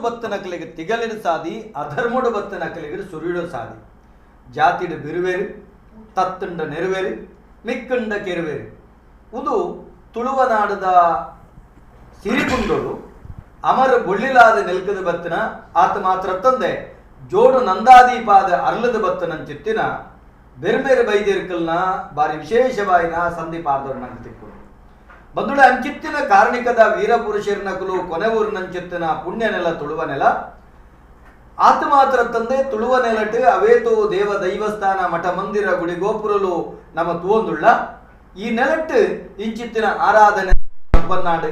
ಬತ್ತನಕಲಿಗೆ ತಿಗಲಿನ ಸಾದಿ ಅಧರ್ಮೋಡು ಬತ್ತನಕಲಿಗೆ ಸುರಿಯುಡು ಸಾದಿ ಜಾತಿಡ ಬಿರುವೇರು ತತ್ತುಂಡ ನೆರವೇರು ಮಿಕ್ಕುಂಡ ಕೆರುವೇರು ಇದು ತುಳುವನಾಡದ ಸಿರಿಗುಂಡೋಡು ಅಮರ ಬೊಳ್ಳಿಲಾದ ನೆಲ್ಕದ ಬತ್ತನ ಆತ ಮಾತ್ರ ತಂದೆ ಜೋಡು ನಂದಾದೀಪಾದ ಅರ್ಲದ ಬತ್ತನಂಚಿತ್ತಿನ ಬೇರೆ ಬೇರೆ ಬೈದಿರ್ಕಲ್ನ ಬಾರಿ ವಿಶೇಷವಾಯಿನ ಸಂದೀಪಾರ್ದವ್ರು ನಂಗೆ ತಿಕ್ಕೊಂಡು ಬಂದುಳ ಅಂಚಿತ್ತಿನ ಕಾರ್ಣಿಕದ ವೀರಪುರುಷರ ನಕಲು ಕೊನೆ ಊರಿನಂಚಿತ್ತಿನ ಪುಣ್ಯ ನೆಲ ತುಳುವ ನೆಲ ಆತ ಮಾತ್ರ ತಂದೆ ತುಳುವ ನೆಲಟ್ಟು ಅವೇತು ದೇವ ದೈವಸ್ಥಾನ ಮಠ ಮಂದಿರ ಗುಡಿ ಗೋಪುರಲು ನಮ್ಮ ತೂವೊಂದುಳ್ಳ ಈ ನೆಲಟ್ಟು ಇಂಚಿತ್ತಿನ ಆರಾಧನೆ ಬನ್ನಾಡು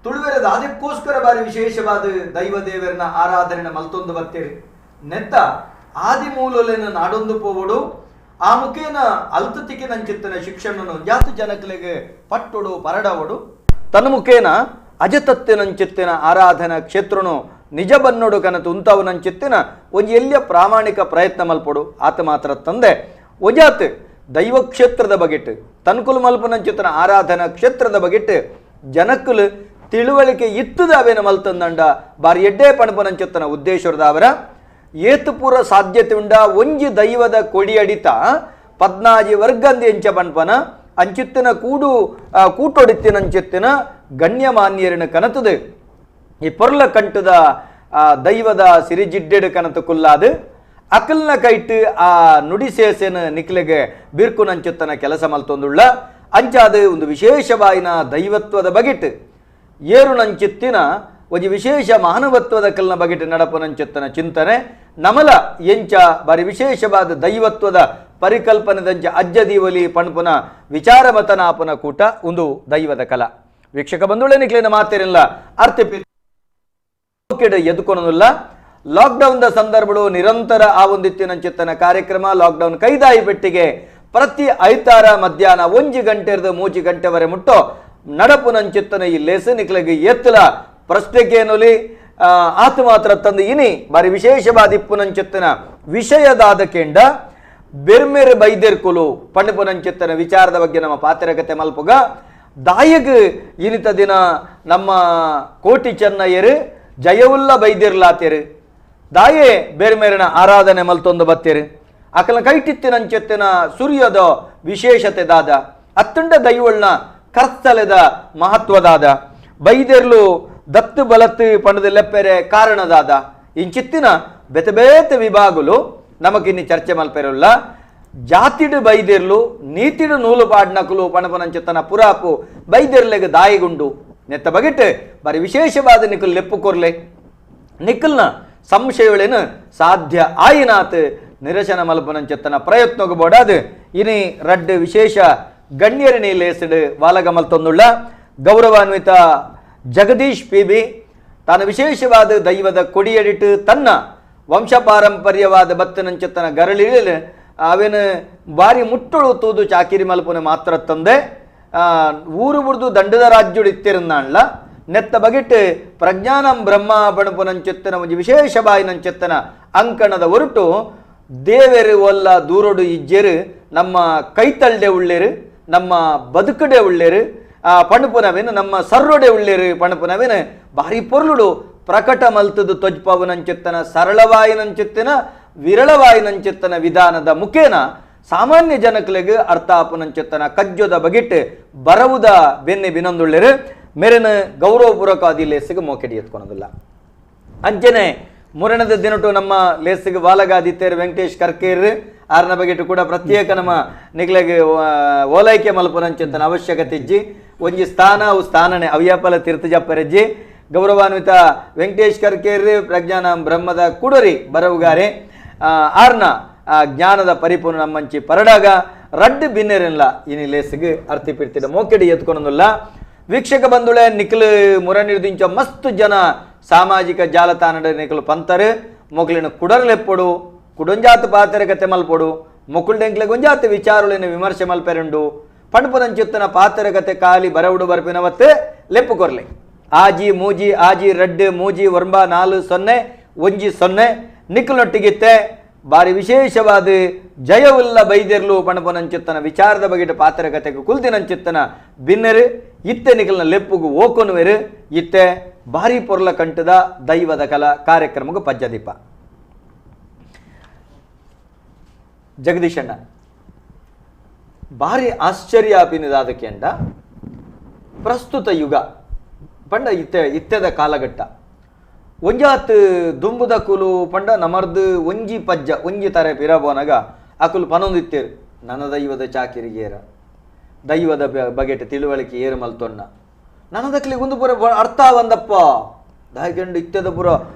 ತುಳುವೆರದ ಅದಕ್ಕೋಸ್ಕರ ಬಾರಿ ವಿಶೇಷವಾದ ದೈವ ದೇವರನ್ನ ಆರಾಧನೆ ಮಲ್ತೊಂದು ಬತ್ತೇರಿ ನೆತ್ತ ಆದಿಮೂಲೆನ ನಾಡೊಂದು ಪೋವಡು ಆ ಮುಖೇನ ಅಲ್ತತಿಕೆ ನಂಚಿತ್ತಿನ ಶಿಕ್ಷಣನು ಜಾತಿ ಜನಕಲಿಗೆ ಪಟ್ಟುಡು ಪರಡವಡು ತನ್ನ ಮುಖೇನ ಅಜತತ್ತಿನಂಚಿತ್ತಿನ ಆರಾಧನಾ ಕ್ಷೇತ್ರನು ನಿಜ ಬನ್ನೋಡು ಕನತು ಉಂತವನಂಚಿತ್ತಿನ ಒಂಜಿ ಎಲ್ಲಿಯ ಪ್ರಾಮಾಣಿಕ ಪ್ರಯತ್ನ ಮಲ್ಪಡು ಆತ ಮಾತ್ರ ತಂದೆ ಒಜಾತ್ ದೈವ ಕ್ಷೇತ್ರದ ಬಗೆಟ್ ತನ್ಕುಲು ಮಲ್ಪನಂಚಿತ್ತಿನ ಆರಾಧನಾ ಕ್ಷೇತ್ರದ ಬಗೆಟ್ ಜನಕ್ಕಲು ತಿಳುವಳಿಕೆ ಇತ್ತದ ಅವೇನ ಮಲ್ತಂದಂಡ ಬಾರಿ ಎಡ್ಡೆ ಪಣಪನಂಚಿತ್ತಿನ ಉದ್ದೇಶರದವರ ಏತುಪುರ ಸಾಧ್ಯತೆ ಉಂಡ ಒಂಜಿ ದೈವದ ಕೊಡಿಯಡಿತ 14 ವರ್ಗಂದಿ ಎಂಚ ಪಣಪನ ಅಂಚಿತ್ತಿನ ಕೂಟೊಡಿತ್ತಿನಂಚಿತ್ತಿನ ಗಣ್ಯಮಾನ್ಯರಿನ ಕನತದು ಈ ಪೊರ್ಲ ಕಂಟದ ದೈವದ ಸಿರಿಜಿಡ್ಡೆಡು ಕನತು ಕುಲ್ಲಾದು ಅಕಲ್ನ ಕೈಟ್ ಆ ನುಡಿಸೇಸೆನ ನಿಕ್ಲೆಗೆ ಬಿರ್ಕುನಂಚಿತ್ತನ ಕೆಲಸ ಮಲ್ತೊಂದುಳ್ಳ ಅಂಚಾದು ಒಂದು ವಿಶೇಷವಾಯಿನ ದೈವತ್ವದ ಬಗೆಟ್ ಏರುನಂಚಿತ್ತಿನ ಒಂದು ವಿಶೇಷ ಮಾನವತ್ವದ ಕಲ್ನ ಬಗೆಟ್ ನಡಪನಂಚಿತ್ತನ ಚಿಂತನೆ ನಮಲ ಎಂಚ ಬಾರಿ ವಿಶೇಷವಾದ ದೈವತ್ವದ ಪರಿಕಲ್ಪನೆದಂಚ ಅಜ್ಜದೀವಲಿ ಪಣಪುನ ವಿಚಾರ ಮತನಾಪನ ಕೂಟ ಒಂದು ದೈವದ ಕಲ ವೀಕ್ಷಕ ಬಂಧುಗಳೇ ನಿಕ್ಲಿನ ಮಾತೇರಿಲ್ಲ ಅರ್ಥಪಿ ಎದುಕೊನಲ್ಲ ಲಾಕ್ಡೌನ್ ದ ಸಂದರ್ಭಗಳು ನಿರಂತರ ಆ ಒಂದಿತ್ತಿನಂಚಿತ್ತನ ಕಾರ್ಯಕ್ರಮ ಲಾಕ್ಡೌನ್ ಕೈದಾಯಿ ಪೆಟ್ಟಿಗೆ ಪ್ರತಿ ಐತಾರ ಮಧ್ಯಾಹ್ನ 1 ಗಂಟೆರ್ದು 3 ಗಂಟೆವರೆ ಮುಟ್ಟೋ ನಡಪುನಂಚಿತ್ತನ ಈ ಲೇಸು ನಿಕ್ಲಿಗೆ ಎತ್ತಲ ಪ್ರಶ್ನೆಗೇನುಲಿ ಆತ ಮಾತ್ರ ತಂದು ಇನಿ ಬಾರಿ ವಿಶೇಷವಾದ ಇಪ್ಪುನಂಚಿತ್ತನ ವಿಷಯದಾದ ಕೆಂಡ ಬೆರ್ಮೆರೆ ಬೈದೆರ್ಕುಲು ಪಂಡಿಪುನಂಚಿತ್ತನ ವಿಚಾರದ ಬಗ್ಗೆ ನಮ್ಮ ಪಾತ್ರಕತೆ ಮಲ್ಪುಗ ದಾಯಗ್ ಇನಿತ ದಿನ ನಮ್ಮ ಕೋಟಿ ಚೆನ್ನಯ್ಯರು ಜಯವುಲ್ಲ ಬೈದಿರ್ಲಾತೇರು ದಾಯೆ ಬೇರ್ಮೇರಿನ ಆರಾಧನೆ ಮಲ್ತೊಂದು ಬತ್ತೇರು ಅಕಲ ಕೈಟಿತ್ತಿನಂಚಿತ್ತಿನ ಸೂರ್ಯದ ವಿಶೇಷತೆ ದಾದ ಅತ್ತುಂಡ ದೈವಳ್ನ ಕರ್ತಲೆದ ಮಹತ್ವದಾದ ಬೈದೆರ್ಲು ದತ್ತು ಬಲತ್ತು ಪಂಡದ ಲೆಪ್ಪೆರೆ ಕಾರಣದಾದ ಇಂಚಿತ್ತಿನ ಬೆತೆ ಬೇತೆ ವಿಭಾಗಲು ನಮಗಿನ್ನಿ ಚರ್ಚೆ ಮಲ್ಪೆರಲ್ಲ ಜಾತಿಡು ಬೈದಿರ್ಲು ನೀತಿಡು ನೂಲು ಪಾಡ್ನಕಲು ಪಣಪನಂಚಿತ್ತನ ಪುರಾಪು ಬೈದಿರ್ಲೆಗೆ ದಾಯಿಗುಂಡು ನೆತ್ತ ಬಗೆಟ್ ಬಾರಿ ವಿಶೇಷವಾದ ನಿಖಲ್ ಲೆಪ್ಪು ಕೊರ್ಲೆ ನಿಖಲ್ನ ಸಂಶಯಗಳೇನು ಸಾಧ್ಯ ಆಯಿನಾತ್ ನಿರಶನ ಮಲ್ಪನಂಚಿತ್ತನ ಪ್ರಯತ್ನಗ ಬೋಡಾದು ಇನಿ ರಡ್ ವಿಶೇಷ ಗಣ್ಯರಿನಿ ಲೇಸಿಡು ವಾಲಗಮಲ್ತೊಂದುಳ್ಳ ಗೌರವಾನ್ವಿತ ಜಗದೀಶ್ ಪಿ.ಬಿ. ತಾನು ವಿಶೇಷವಾದ ದೈವದ ಕೊಡಿಯಡಿಟ್ಟು ತನ್ನ ವಂಶಪಾರಂಪರ್ಯವಾದ ಬತ್ತನಂಚಿತ್ತನ ಗರಳಿಲಿ ಅವೇನು ಬಾರಿ ಮುಟ್ಟುಳು ತೂದು ಚಾಕಿರಿ ಮಲ್ಪುನೆ ಮಾತ್ರ ತಂದೆ ಊರು ಬುಡ್ದು ದಂಡದ ರಾಜ್ಯುಡಿತ್ತಿರುನ್ನಾಣ್ಲ ನೆತ್ತ ಬಗೆಟ್ ಪ್ರಜ್ಞಾನಂ ಬ್ರಹ್ಮ ಬಣಪುನಂಚಿತ್ತನ ಒಂದು ವಿಶೇಷ ಬಾಯಿನಂಚಿತ್ತನ ಅಂಕಣದ ಹೊರಟು ದೇವೆರು ಒಲ್ಲ ದೂರೊಡು ಇಜ್ಜೆರು ನಮ್ಮ ಕೈತಳ್ಳೆ ಉಳ್ಳೇರು ನಮ್ಮ ಬದುಕಡೆ ಉಳ್ಳೇರು ಪಣಪುನವೇನು ನಮ್ಮ ಸರ್ರೊಡೆ ಉಳ್ಳೇರು ಪಣಪುನವೇನು ಭಾರಿ ಪೊರ್ಲುಡು ಪ್ರಕಟ ಮಲ್ತದು ತ್ವಜ್ಪವನಂಚಿತ್ತನ ಸರಳವಾಯಿನಂಚಿತ್ತಿನ ವಿರಳವಾಯಿನಂಚಿತ್ತನ ವಿಧಾನದ ಮುಖೇನ ಸಾಮಾನ್ಯ ಜನಕಲಿಗೆ ಅರ್ಥಾಪನಂಚಿತ್ತನ ಕಜ್ಜೊದ ಬಗೆಟ್ ಬರವುದ ಬೆನ್ನೆ ಬಿನೊಂದುಳ್ಳೇರು ಮೇರೆನ ಗೌರವಪೂರ್ವಕವಾದ ಲೇಸಿಗೆ ಮೋಕೆಡಿ ಎತ್ಕೊಳೋದಿಲ್ಲ ಅಂಚನೆ ಮೂರನೇದ ದಿನಟು ನಮ್ಮ ಲೇಸಿಗೆ ವಾಲಗಾದಿತ್ಯರು ವೆಂಕಟೇಶ್ ಕರ್ಕೇರ್ ಆರನ ಬಗೆಟ್ ಕೂಡ ಪ್ರತ್ಯೇಕ ನಮ್ಮ ನಿಗ್ಲೆಗೆ ಓಲೈಕೆ ಮಲ್ಪನಂಚಿತ್ತನ ಅವಶ್ಯಕತೆ ಇಜ್ಜಿ ಒಂಜಿ ಸ್ಥಾನ ಅವು ಸ್ಥಾನನೆ ಅವ್ಯಾಪಲ ತೀರ್ಥಜಪ್ಪರೆಜ್ಜಿ ಗೌರವಾನ್ವಿತ ವೆಂಕಟೇಶ್ ಕರ್ಕೇರ್ ಪ್ರಜ್ಞಾನ ಬ್ರಹ್ಮದ ಕುಡರಿ ಬರವುಗಾರೆ ಆರ್ನ ಜ್ಞಾನದ ಪರಿಪೂರ್ಣ ನಮ್ಮಂಚಿ ಪರಡಾಗ ರಡ್ಡು ಬಿನ್ನೆರಿಲ್ಲ ಇನಿ ಲೇಸಿಗೆ ಅರ್ಥಿಪಿಡ್ತಿದ್ದ ಮೋಕೆಡಿ ಎತ್ಕೊಳೋದಿಲ್ಲ ವೀಕ್ಷಕ ಬಂಧುಳೆ ನಿಖಲ್ ಮುರನಿರ್ದಿಂಚ ಮಸ್ತ್ ಜನ ಸಾಮಾಜಿಕ ಜಾಲತಾಣದ ನಿಖಲು ಪಂತರು ಮೊಗಲಿನ ಕುಡರ್ಲೆಪ್ಪಡು ಕುಡೊಂಜಾತ ಪಾತ್ರಕತೆ ಮಲ್ಪಡು ಮೊಕುಲ್ಡೆಂಕ್ಲೆ ಗೊಂಜಾತ ವಿಚಾರುಳಿನ ವಿಮರ್ಶೆ ಮಲ್ಪೆರಂಡು ಪಂಡ್ಪುನಂಚಿತ್ತನ ಪಾತ್ರಕತೆ ಕಾಲಿ ಬರವುಡು ಬರ್ಪಿನವತ್ತೆ ಲೆಪ್ಪು ಕೊರ್ಲೆ ಆಜಿ ಮೂಜಿ ಆಜಿ ರಡ್ಡು ಮೂಜಿ ವರ್ಂಬ 4 0 1 0 ನಿಖಲ್ನೊಟ್ಟಿಗಿತ್ತೆ ಬಾರಿ ವಿಶೇಷವಾದ ಜಯವುಲ್ಲ ಬೈದಿರ್ಲು ಪಣಪನಂಚಿತ್ತನ ವಿಚಾರದ ಬಗೆಟ್ ಪಾತ್ರಕತೆಗೆ ಕುಲ್ತಿನಂಚಿತ್ತನ ಬಿನ್ನರು ಇತ್ತೆ ನಿಖಲ್ನ ಲೆಪ್ಪುಗು ಓಕೊನುವೆರು ಇತ್ತೆ ಭಾರಿ ಪೊರ್ಲ ಕಂಟದ ದೈವದ ಕಲಾ ಕಾರ್ಯಕ್ರಮಕ್ಕೆ ಪಜ್ಜದೀಪ ಜಗದೀಶ್ ಅಣ್ಣ ಭಾರಿ ಆಶ್ಚರ್ಯ ಆಪಿನದಾದಕ್ಕೆ ಅಂಡ ಪ್ರಸ್ತುತ ಯುಗ ಪಂಡ ಇತ್ತೆದ ಕಾಲಘಟ್ಟ ಒಂಜಾತ್ ದುಂಬುದ ಕುಲು ಪಂಡ ನಮರ್ದು ಒಂಜಿ ಪಜ್ಜ ಒಂಜಿ ತರ ಪಿರಬೋನಾಗ ಅಕುಲು ಪನೊಂದಿತ್ತೇರು ನನ್ನ ದೈವದ ಚಾಕಿರಿಗೆ ಏರ ದೈವದ ಬಗೆಟ್ ತಿಳುವಳಿಕೆ ಏರು ಮಲ್ತೊನ್ನ ನನ್ನದಕ್ಲಿ ಒಂದು ಪುರ ಅರ್ಥ ಬಂದಪ್ಪ ದಾಯ್ಕಂಡು ಇತ್ತೆದ ಪುರ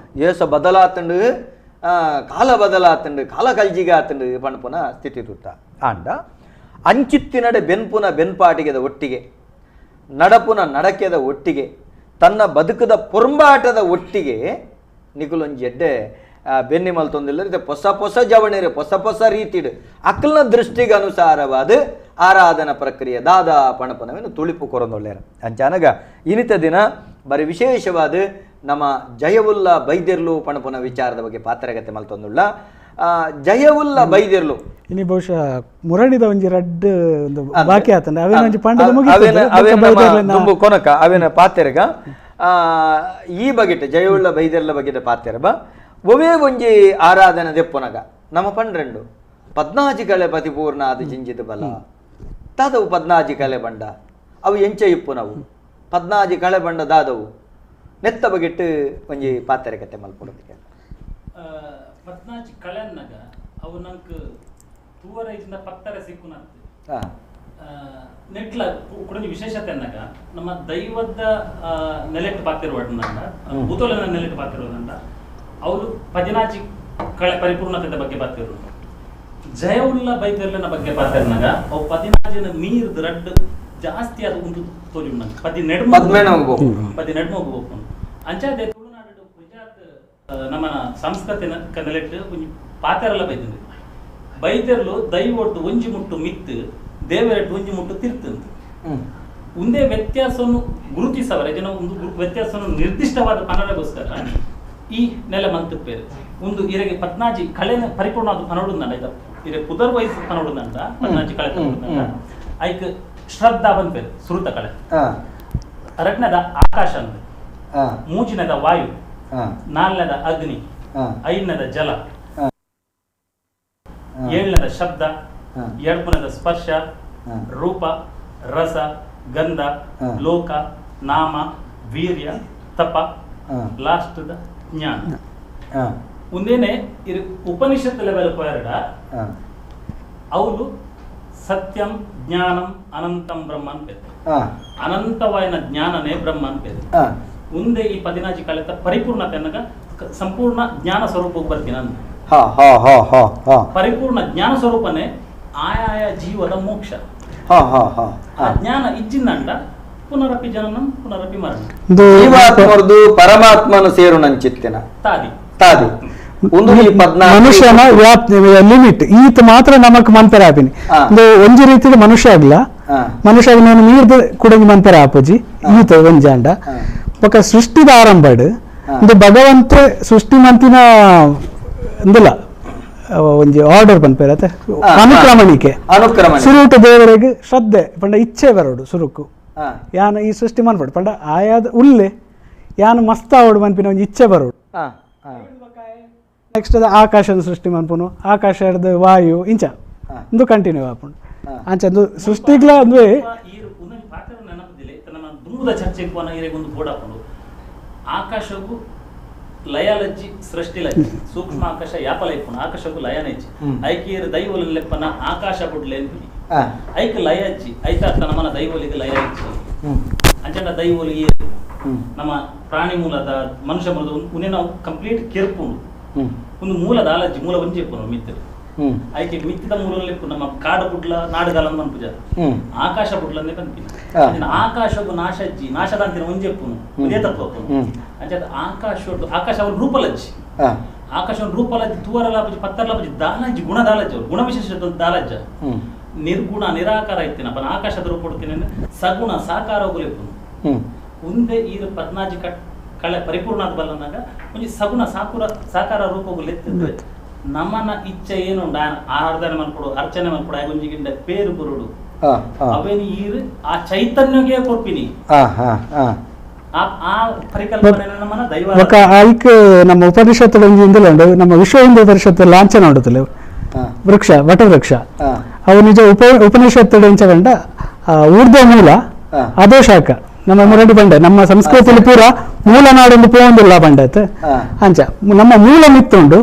ಏಸ ಬದಲಾತಂಡು ಕಾಲ ಬದಲಾತಂಡು ಕಾಲ ಕಲ್ಜಿಗೆ ಆತಂಡು ಪಣಪುನ ಸ್ಥಿತಿ ತುತ್ತ ಆಂಡ ಅಂಚಿತ್ತಿನಡೆ ಬೆನ್ಪುನ ಬೆನ್ಪಾಟಿಗೆದ ಒಟ್ಟಿಗೆ ನಡಪುನ ನಡಕೆದ ಒಟ್ಟಿಗೆ ತನ್ನ ಬದುಕದ ಪೊರ್ಂಬಾಟದ ಒಟ್ಟಿಗೆ ನಿಕುಲೊಂಜಿ ಎಡ್ಡೆ ಬೆನ್ನಿ ಮಲ್ತೊಂದಿಲ್ಲ ಹೊಸ ಹೊಸ ಜವಣಿರು ಹೊಸ ಹೊಸ ರೀತಿಡು ಅಕ್ಕಲ್ನ ದೃಷ್ಟಿಗೆ ಅನುಸಾರವಾದ ಆರಾಧನಾ ಪ್ರಕ್ರಿಯೆ ದಾದಾ ಪಣಪನವೇನು ತುಳಿಪು ಕೊರೊಂದೊಳ್ಳೆರ ಅಂಚಾನಗ ಇನಿತ ದಿನ ಬರೀ ವಿಶೇಷವಾದ ನಮ್ಮ ಜಯವುಲ್ಲ ಬೈದಿರ್ಲು ಪಣಪನ ವಿಚಾರದ ಬಗ್ಗೆ ಪಾತ್ರಗತೆ ಮಲ್ತೊಂದುಳ್ಳ ಜಯವುಲ್ಲ ಬೈದಿರ್ಲು ಇನಿ ಬಹುಶಃ ಮುರಣಿದ ಒಂಜಿ ರಡ್ಡ್ ಒಂದು ಬಾಕಿ ಆತಂಡ ಅವೇನ ಒಂಜಿ ಪಂಡದ ದುಂಬು ಕೊನಕ ಅವೇನ ಪಾತೆರಗ ಈ ಬಗೆಟ್ ಜಯವುಲ್ಲ ಬೈದಿರ್ಲ ಬಗೆದ ಪಾತೆರಬ ಒವೇ ಒಂಜಿ ಆರಾಧನೆ ದೆಪ್ಪೊನಗ ನಮ್ಮ ಪಂಡ್ರೆಂಡು ಪದ್ನಾಜಿ ಕಳೆ ಪತಿಪೂರ್ಣ ಆದ ಜಿಂಜಿದ ಬಲ ದಾದವು ಪದ್ನಾಜಿ ಕಳೆ ಬಂಡ ಅವು ಎಂಚ ಇಪ್ಪು ನಾವು ಪದ್ನಾಜಿ ಕಳೆ ಬಂಡ ದಾದವು ನೆತ್ತ ಬಗೆಟ್ ಒಂಜಿ ಪಾತೆರೆ ಕತೆ ಮಲ್ಪೊಡೋದಕ್ಕೆ ಪದ್ನಾಜಿ ಕಳೆ ಅನ್ನಗ ಅವು ನಂಕ್ ತೂವರೈಜಿಂದ ಪತ್ತರ ಸಿಕ್ಕುನಂತೆ ನೆಟ್ಲ ಕುಡಂಜಿ ವಿಶೇಷತೆ ಅನ್ನಗ ನಮ್ಮ ದೈವದ ನೆಲೆಟ್ ಪಾತಿರುವಡ್ನಂಡ ಭೂತೋಲನ ನೆಲೆಟ್ ಪಾತಿರುವುದಂಡ ಅವರು ಪದಿನಾಜಿ ಕಳೆ ಪರಿಪೂರ್ಣತೆ ಬಗ್ಗೆ ಪಾತಿರು ಜಯವುಲ್ಲ ಬೈದರ್ಲನ ಬಗ್ಗೆ ಪಾತಿರ್ನಾಗ ಅವು ಪದಿನಾಜಿನ ನೀರ್ದ ರಡ್ಡ್ ಜಾಸ್ತಿ ಅದು ಒಂದು ತೋರಿ ನಂಗೆ ಪದಿ ನೆಡ್ಮೋಗು ಅಂಚಾದೆ ತುಳುನಾಡು ಗುಜರಾತ್ ನಮ್ಮ ಸಂಸ್ಕೃತಿ ನೆಲೆಟ್ ಒಂಜಿ ಪಾತೆರಲ್ಲ ಬೈದಿದ್ರು ಬೈದರ್ಲು ದೈವೊಡ್ದು ಒಂಜಿ ಮುಟ್ಟು ಮಿತ್ತು ದೇವರೆಡ್ಡು ಒಂಜಿ ಮುಟ್ಟು ತಿರ್ತಂತ ಒಂದೇ ವ್ಯತ್ಯಾಸವನ್ನು ಗುರುತಿಸವರ ಜನ ಒಂದು ವ್ಯತ್ಯಾಸವನ್ನು ನಿರ್ದಿಷ್ಟವಾದ ಕನ್ನಡಗೋಸ್ಕರ ಈ ನೆಲೆ ಮಂತಪ್ಪೇರು ಒಂದು ಇರೆಗೆ ಪದ್ನಾಜಿ ಕಳೆನ ಪರಿಪೂರ್ಣ ಅದು ಕನ್ನಡುಂದಂಡ ಇದು ಇರೆ ಪುದರ್ ವಯಸ್ಸು ಕನ್ನಡುಂದಂಡ ಪದ್ನಾಜಿ ಕಳೆ ಕನ್ನಡುಂದಂಡ ಐಕ್ ಶ್ರದ್ಧಾ ಬಂದ್ಪೇರು ಸುರುತ ಕಳೆ ರಟ್ನದ ಆಕಾಶ ಅಂದ್ರೆ ಮೂಜಿನದ ವಾಯು ನಾಲ್ನದ ಅಗ್ನಿ ಐದನದ ಜಲ ಏಳನದ ಶಬ್ದ ಎಡ್ಪನದ ಸ್ಪರ್ಶ ರೂಪ ರಸ ಗಂಧ ಲೋಕ ನಾಮ ವೀರ್ಯ ತಪ ಲಾಸ್ಟ್ದ ಜ್ಞಾನ ಒಂದೇನೆ ಉಪನಿಷತ್ ಲೆವೆಲ್ ಪಯರ್ಡ ಅವಳು ಸತ್ಯಂ ಜ್ಞಾನಂ ಅನಂತಂ ಬ್ರಹ್ಮನ್ ಪೇರು ಅನಂತವಾಯಿನ ಜ್ಞಾನನೇ ಬ್ರಹ್ಮನ್ ಪೇರು ಮುಂದೆ ಈ ಪದಿನಾಜಿ ಕಳೆತ ಪರಿಪೂರ್ಣತೆ ಅನ್ನಗ ಸಂಪೂರ್ಣ ಜ್ಞಾನ ಸ್ವರೂಪಕ್ಕೆ ಬರ್ತೀನಿ ಅಂದ ಪರಿಪೂರ್ಣ ಜ್ಞಾನ ಸ್ವರೂಪನೇ ಆಯಾಯ ಜೀವದ ಮೋಕ್ಷ ಆ ಜ್ಞಾನ ಇಜ್ಜಿಂದಂಡ ಪುನರಪಿ ಜನನಂ ಪುನರಪಿ ಮರಣ ಪರಮಾತ್ಮನು ಸೇರು ನಂಚಿತ್ತಿನ ತಾದಿ ತಾದಿ ಮನುಷ್ಯನ ವ್ಯಾಪ್ತಿ ಲಿಮಿಟ್ ಈತ ಮಾತ್ರ ನಮಕ್ ಮನ್ಪೆರ ಆಪಿನಿ ಒಂಜಿ ರೀತಿದ ಮನುಷ್ಯ ಆಗ್ಲ ಮನುಷ್ಯ ನಾನು ನೀರ್ದ ಕುಡಂಗಿ ಮನ್ಪೆರ ಆಪುಜಿ ಈತ ಒಂಜಾಂಡ ಬೊಕ ಸೃಷ್ಟಿದ ಆರಂಭಡ್ ಒಂದು ಭಗವಂತ ಸೃಷ್ಟಿ ಮಂತಿನ ಅಂದಿಲ್ಲ ಒಂಜಿ ಆರ್ಡರ್ ಪನ್ಪೆರತ್ತೆ ಅನುಕ್ರಮಣಿಕೆ ಸುರುಟ ದೇವರಿಗೆ ಶ್ರದ್ಧೆ ಪಂಡ ಇಚ್ಛೆ ಬರೋಡು ಸುರುಕು ಯಾನ ಈ ಸೃಷ್ಟಿ ಮನ್ಪಡು ಪಂಡ ಆಯಾದ ಉಲ್ಲೆ ಯಾನ ಮಸ್ತ ಆವಡು ಮನ್ಪಿನ ಒಂಜಿ ಇಚ್ಛೆ ಬರೋಡು ನೆಕ್ಸ್ಟ್ ಆಕಾಶದ ಸೃಷ್ಟಿ ಮನ್ಪುನು ಆಕಾಶ ಹಿಡ್ದು ವಾಯು ಇಂಚ ಒಂದು ಕಂಟಿನ್ಯೂ ಆಪುಂಡು ಅಂಚ ಒಂದು ಸೃಷ್ಟಿಗ್ಲ ಅಂದ್ರೆ ಆಕಾಶವು ಲಯಲಜ್ಜಿ ಸೃಷ್ಟಿಲಜ್ಜಿ ಸೂಕ್ಷ್ಮ ಆಕಾಶ ಯಾಪಲೈಪುನ ಆಕಾಶವು ಲಯನಜ್ಜಿ ಐಕೀರ್ ದೈವಲ ಲೆಪ್ಪನ ಆಕಾಶ ಬುಡ್ಲೆ ಐಕ್ ಲಯಜ್ಜಿ ಐತ ನಮ್ಮನ ದೈವಲಿಗೆ ಲಯ ಇಜ್ಜಿ ಅಂಚಂಡ ದೈವಲಿಗೆ ನಮ್ಮ ಪ್ರಾಣಿ ಮೂಲದ ಮನುಷ್ಯ ಮೂಲದ ಉನ್ನೆ ನಾವು ಕಂಪ್ಲೀಟ್ ಕೆರ್ಪುಂಡು ಒಂದು ಮೂಲದ ಆಲಜ್ಜಿ ಮೂಲ ಒಂಜಿ ಪುನ ಮಿತ್ರ ಐಕೆ ಮಿತ್ತಿದ ಮೂಲಲ್ಲಿ ನಮ್ಮ ಕಾಡು ಬುಡ್ಲ ನಾಡುಗಾಲ ಪೂಜ ಆಕಾಶ ಬುಡ್ಲಂದೇ ಪಂಪಿನ ಆಕಾಶವು ನಾಶಜ್ಜಿ ನಾಶದಾಂತಿನ ಒಂಜೆಪ್ಪುನು ಇದೇ ತತ್ವಪ್ಪುನು ಅಂಚದ ಆಕಾಶ ಅವ್ರ ರೂಪಲಜ್ಜಿ ಆಕಾಶವನ್ನು ರೂಪಲಜ್ಜಿ ತೂವರಲಾಪಜಿ ಪತ್ತರ್ಲಾಪಜಿ ದಾಲಜ್ಜಿ ಗುಣದಾಲಜ್ಜಿ ಅವ್ರು ಗುಣ ವಿಶೇಷ ದಾಲಜ್ಜ ನಿರ್ಗುಣ ನಿರಾಕಾರ ಇತ್ತಿನ ಪನ ಆಕಾಶದ ರೂಪ ಕೊಡ್ತೀನಿ ಸಗುಣ ಸಾಕಾರ ಹೋಗಲಿಪ್ಪುನು ಒಂದೇ ಈ ಪದ್ನಾಜಿ ಕಳೆ ಪರಿಪೂರ್ಣ ಆದ ಬಲ್ಲನಾಗ ಒಂಜಿ ಸಗುಣ ಸಾಕಾರ ರೂಪ ಹೋಗಲಿತ್ತಿದ್ರೆ ನಮ್ಮನ ಇಚ್ಛೆ ಏನು ಆರಾಧನೆ ಮಾಡ್ಕೊಡು ಅರ್ಚನೆ ಮಾಡ್ಕೊಡು ಆಗೊಂಜಿಗಿಂದ ಪೇರು ಬರುಡು ಅವೇನಿ ಈರು ಆ ಚೈತನ್ಯಗೆ ಕೊರ್ಪಿನಿ ಆ ಪರಿಕಲ್ಪನೆ ನಮ್ಮನ ದೈವ ఒక ఐక్ ನಮ್ಮ ಉಪನಿಷತ್ತುలు ಇಂದಿಲಂಡು ನಮ್ಮ ವಿಶ್ವ ಹಿಂದೂ ಪರಿಷತ್ ಲಾಂಛನ ಮಾಡುತ್ತಲೆ ವೃಕ್ಷ ವಟವೃಕ್ಷ ಅವು ನಿಜ ಉಪನಿಷತ್ತುలు ಇಂಚಗಂಡ ಊರ್ಧ್ವ ಮೂಲ ಅಧೋ ಶಾಖ ನಮ್ಮ ಮುರಡಿ ಬಂಡೆ ನಮ್ಮ ಸಂಸ್ಕೃತಿಲಿ ಪೂರ ಮೂಲ ನಾಡೊಂದು ಪೋಂದಿಲ್ಲ ಬಂಡೈತೆ ಅಂಚ ನಮ್ಮ ಮೂಲ ಮಿತ್ತುಂಡು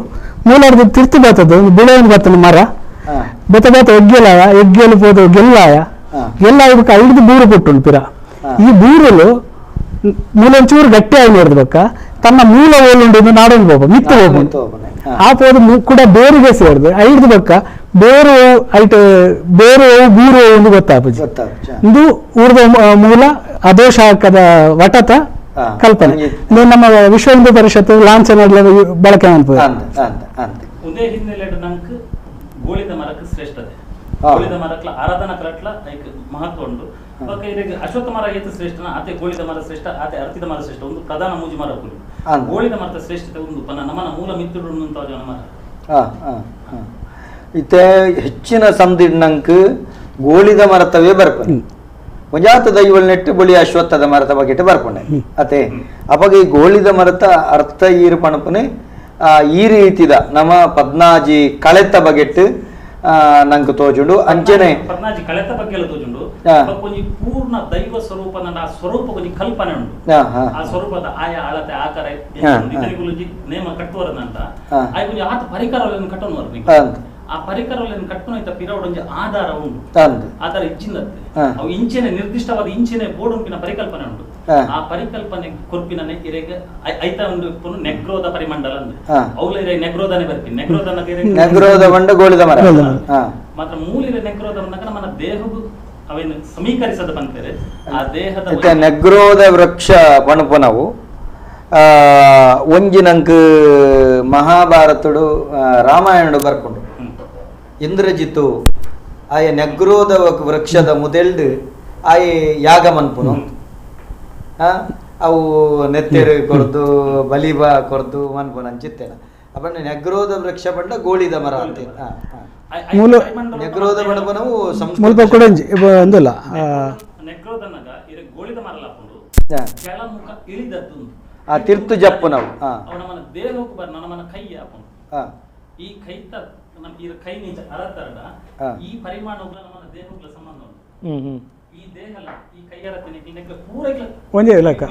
ಮೂಲರ್ದು ತಿರ್ತು ಬರ್ತದೆ ಬಿಳೆಯನ್ನು ಬರ್ತದೆ ಮರ ಬೆತ್ತ ಬೆತ್ತ ಎಗ್ಗೆಲಾಯ ಎಗ್ಗೆಲು ಪೋದು ಗೆಲ್ಲಾಯ ಗೆಲ್ಲಾಯ ಐದು ಬೂರು ಪುಟ್ಟುಂಡು ಪಿರ ಈ ಬೂರುಲು ಮೂಲಂಚೂರು ಗಟ್ಟಿ ಆಗಿ ನೋಡಿದ್ಬೇಕ ತನ್ನ ಮೂಲ ಓಲುಂಡು ನಾಡೊಂದು ಹೋಗ ಮಿತ್ತು ಹೋಗ್ಬಂತು ಆ ಪೋದು ಕೂಡ ಬೇರಿಗೆ ಸೇರಿದು ಐದು ಬಕ್ಕ ಬೇರು ಐಟ್ ಬೇರು ಬೂರು ಒಂದು ಗೊತ್ತಾಪುಜಿ ಇದು ಊರ್ದ ಮೂಲ ಅಧೋ ಶಾಖದ ವಟತ ಕಲ್ಪನೆ ನಮ್ಮ ವಿಶ್ವ ಹಿಂದೂ ಪರಿಷತ್ತು ಲಾಂಛನ ಬಳಕೆ ಮಾಡ್ಬೋದು ಉದೇ ಹಿನ್ನೆಲೆ ನಂಗೆ ಗೋಳಿದ ಮರಕ್ಕೆ ಶ್ರೇಷ್ಠತೆ ಗೋಳಿದ ಮರಕ್ಲ ಆರಾಧನಾ ಕಲಟ್ಲ ಲೈಕ್ ಮಹತ್ವ ಉಂಟು ಅಶ್ವತ್ಥ ಮರ ಏತು ಶ್ರೇಷ್ಠನ ಆತೆ ಗೋಳಿದ ಮರ ಶ್ರೇಷ್ಠ ಆತೆ ಅರ್ತಿದ ಮರ ಶ್ರೇಷ್ಠ ಒಂದು ಪ್ರಧಾನ ಮೂಜಿ ಮರ ಕುಲು ಗೋಳಿದ ಮರದ ಶ್ರೇಷ್ಠತೆ ಒಂದು ನಮ್ಮನ ಮೂಲ ಮಿತ್ತುಡು ಅಂತ ಮರ ಇತ್ತೆ ಹೆಚ್ಚಿನ ಸಂದಿಡ್ನಂಕ್ ಗೋಳಿದ ಮರತವೇ ಬರ್ಪನೆ ಮುಂಜಾತ ದೈವಲ್ ನೆಟ್ಟು ಬಳಿ ಅಶ್ವತ್ಥದ ಮರದ ಬಗೆಟ್ ಬರ್ಪಣೆ ಅತೆ ಅವಾಗ ಈ ಗೋಳಿದ ಮರತ ಅರ್ಥ ಈರು ಪಣಪನೆ ಈ ರೀತಿದ ನಮ್ಮ ಪದ್ನಾಜಿ ಕಳೆತ ಬಗೆಟ್ ನಂಗೆ ತೋಜುಂಡು ಅಂಚನೆ ಪದ್ನಾಜಿ ಕಳೆತ ಬಗ್ಗೆ ಎಲ್ಲ ತೋಜುಂಡು ಕೊಂಚ ಪೂರ್ಣ ದೈವ ಸ್ವರೂಪನ ಆ ಸ್ವರೂಪ ಕೊಂಚ ಕಲ್ಪನೆ ಉಂಟು ಆ ಸ್ವರೂಪದ ಆಯಾ ಅಳತೆ ಆಕಾರ ಇದರಿಗುಲುಜಿ ನೇಮ ಕಟ್ಟುವರದಂತ ಆಯ್ ಕೊಂಚ ಆತ ಪರಿಕರಗಳನ್ನು ಕಟ್ಟೋನು ಆ ಪರಿಕರಗಳನ್ನು ಕಟ್ಟುನೈತ ಪಿರವಡೊಂಜ ಆಧಾರ ಉಂಟು ಆಧಾರ ಇಚ್ಚಿಂದತ್ತೆ ಅವು ಇಂಚಿನ ನಿರ್ದಿಷ್ಟವಾದ ಇಂಚಿನ ಬೋರ್ಡ್ ಉಂಪಿನ ಪರಿಕಲ್ಪನೆ ಉಂಟು ಆ ಪರಿಕಲ್ಪನೆ ಕೊರ್ಪಿನ ಇರೆಗೆ ಐತ ಒಂದು ನೆಗ್ರೋದ ಪರಿಮಂಡಲ ಅಂದ್ರೆ ಅವಳ ನೆಗ್ರೋದನೆ ಬರ್ತೀನಿ ನೆಗ್ರೋದ ಬಂಡ ಗೋಳಿದ ಮರ ಮಾತ್ರ ಮೂಲಿನ ನೆಗ್ರೋದ ಬಂದಾಗ ನಮ್ಮ ದೇಹವು ಅವೇನು ಸಮೀಕರಿಸದ ಬಂತಾರೆ ಆ ದೇಹದ ನೆಗ್ರೋದ ವೃಕ್ಷ ಪಣಪನವು ಒಂಜಿನಂಕ್ ಮಹಾಭಾರತಡು ರಾಮಾಯಣಡು ಬರ್ಕೊಂಡು ಇಂದ್ರಜಿತ್ತು ಆಯ ನೆಗ್ರೋದ ವೃಕ್ಷದ ಮುದೆಲ್ಡು ಆಯ ಯಾಗ ಮನ್ಪುನು ಅವು ನೆತ್ತೆರು ಕೊರ್ದು ಬಲಿಬ ಕೊರ್ದು ಮನ್ಪುನ ಅಂಚಿತ್ತೇನ ಅಪ್ಪ ನೆಗ್ರೋದ ವೃಕ್ಷ ಬಂಡ ಗೋಳಿದ ಮರ ಅಂತ ನೆಗ್ರೋದ ಮಣಪನವು ಅಂದಲ್ಲ ನೆಗ್ರೋದನಗ ಇರ ಗೋಳಿದ ಮರ ಲಾಪುಂಡು ಕೆಳ ಮುಖ ಇಳಿದದ್ದು ಆ ತಿರ್ತು ಜಪ್ಪು ನಾವು ನಮ್ಮನ ದೇಹಕ್ಕೆ ಬರ ನಮ್ಮನ ಕೈ ಹಾಕೊಂಡು ಈ ಕೈತ ನಮ್ಮ ಈ ಕೈ ನಿಜ ಅರತರಡ ಈ ಪರಿಮಾಣಗಳ ನಮ್ಮನ ದೇಹಗಳ ಸಂಬಂಧ ಉಂಟು ಈ ದೇಹಲ ಈ ಕೈಯರ ತಿನಕ್ಕೆ ಪೂರೈಕ ಒಂದೇ ಲೆಕ್ಕ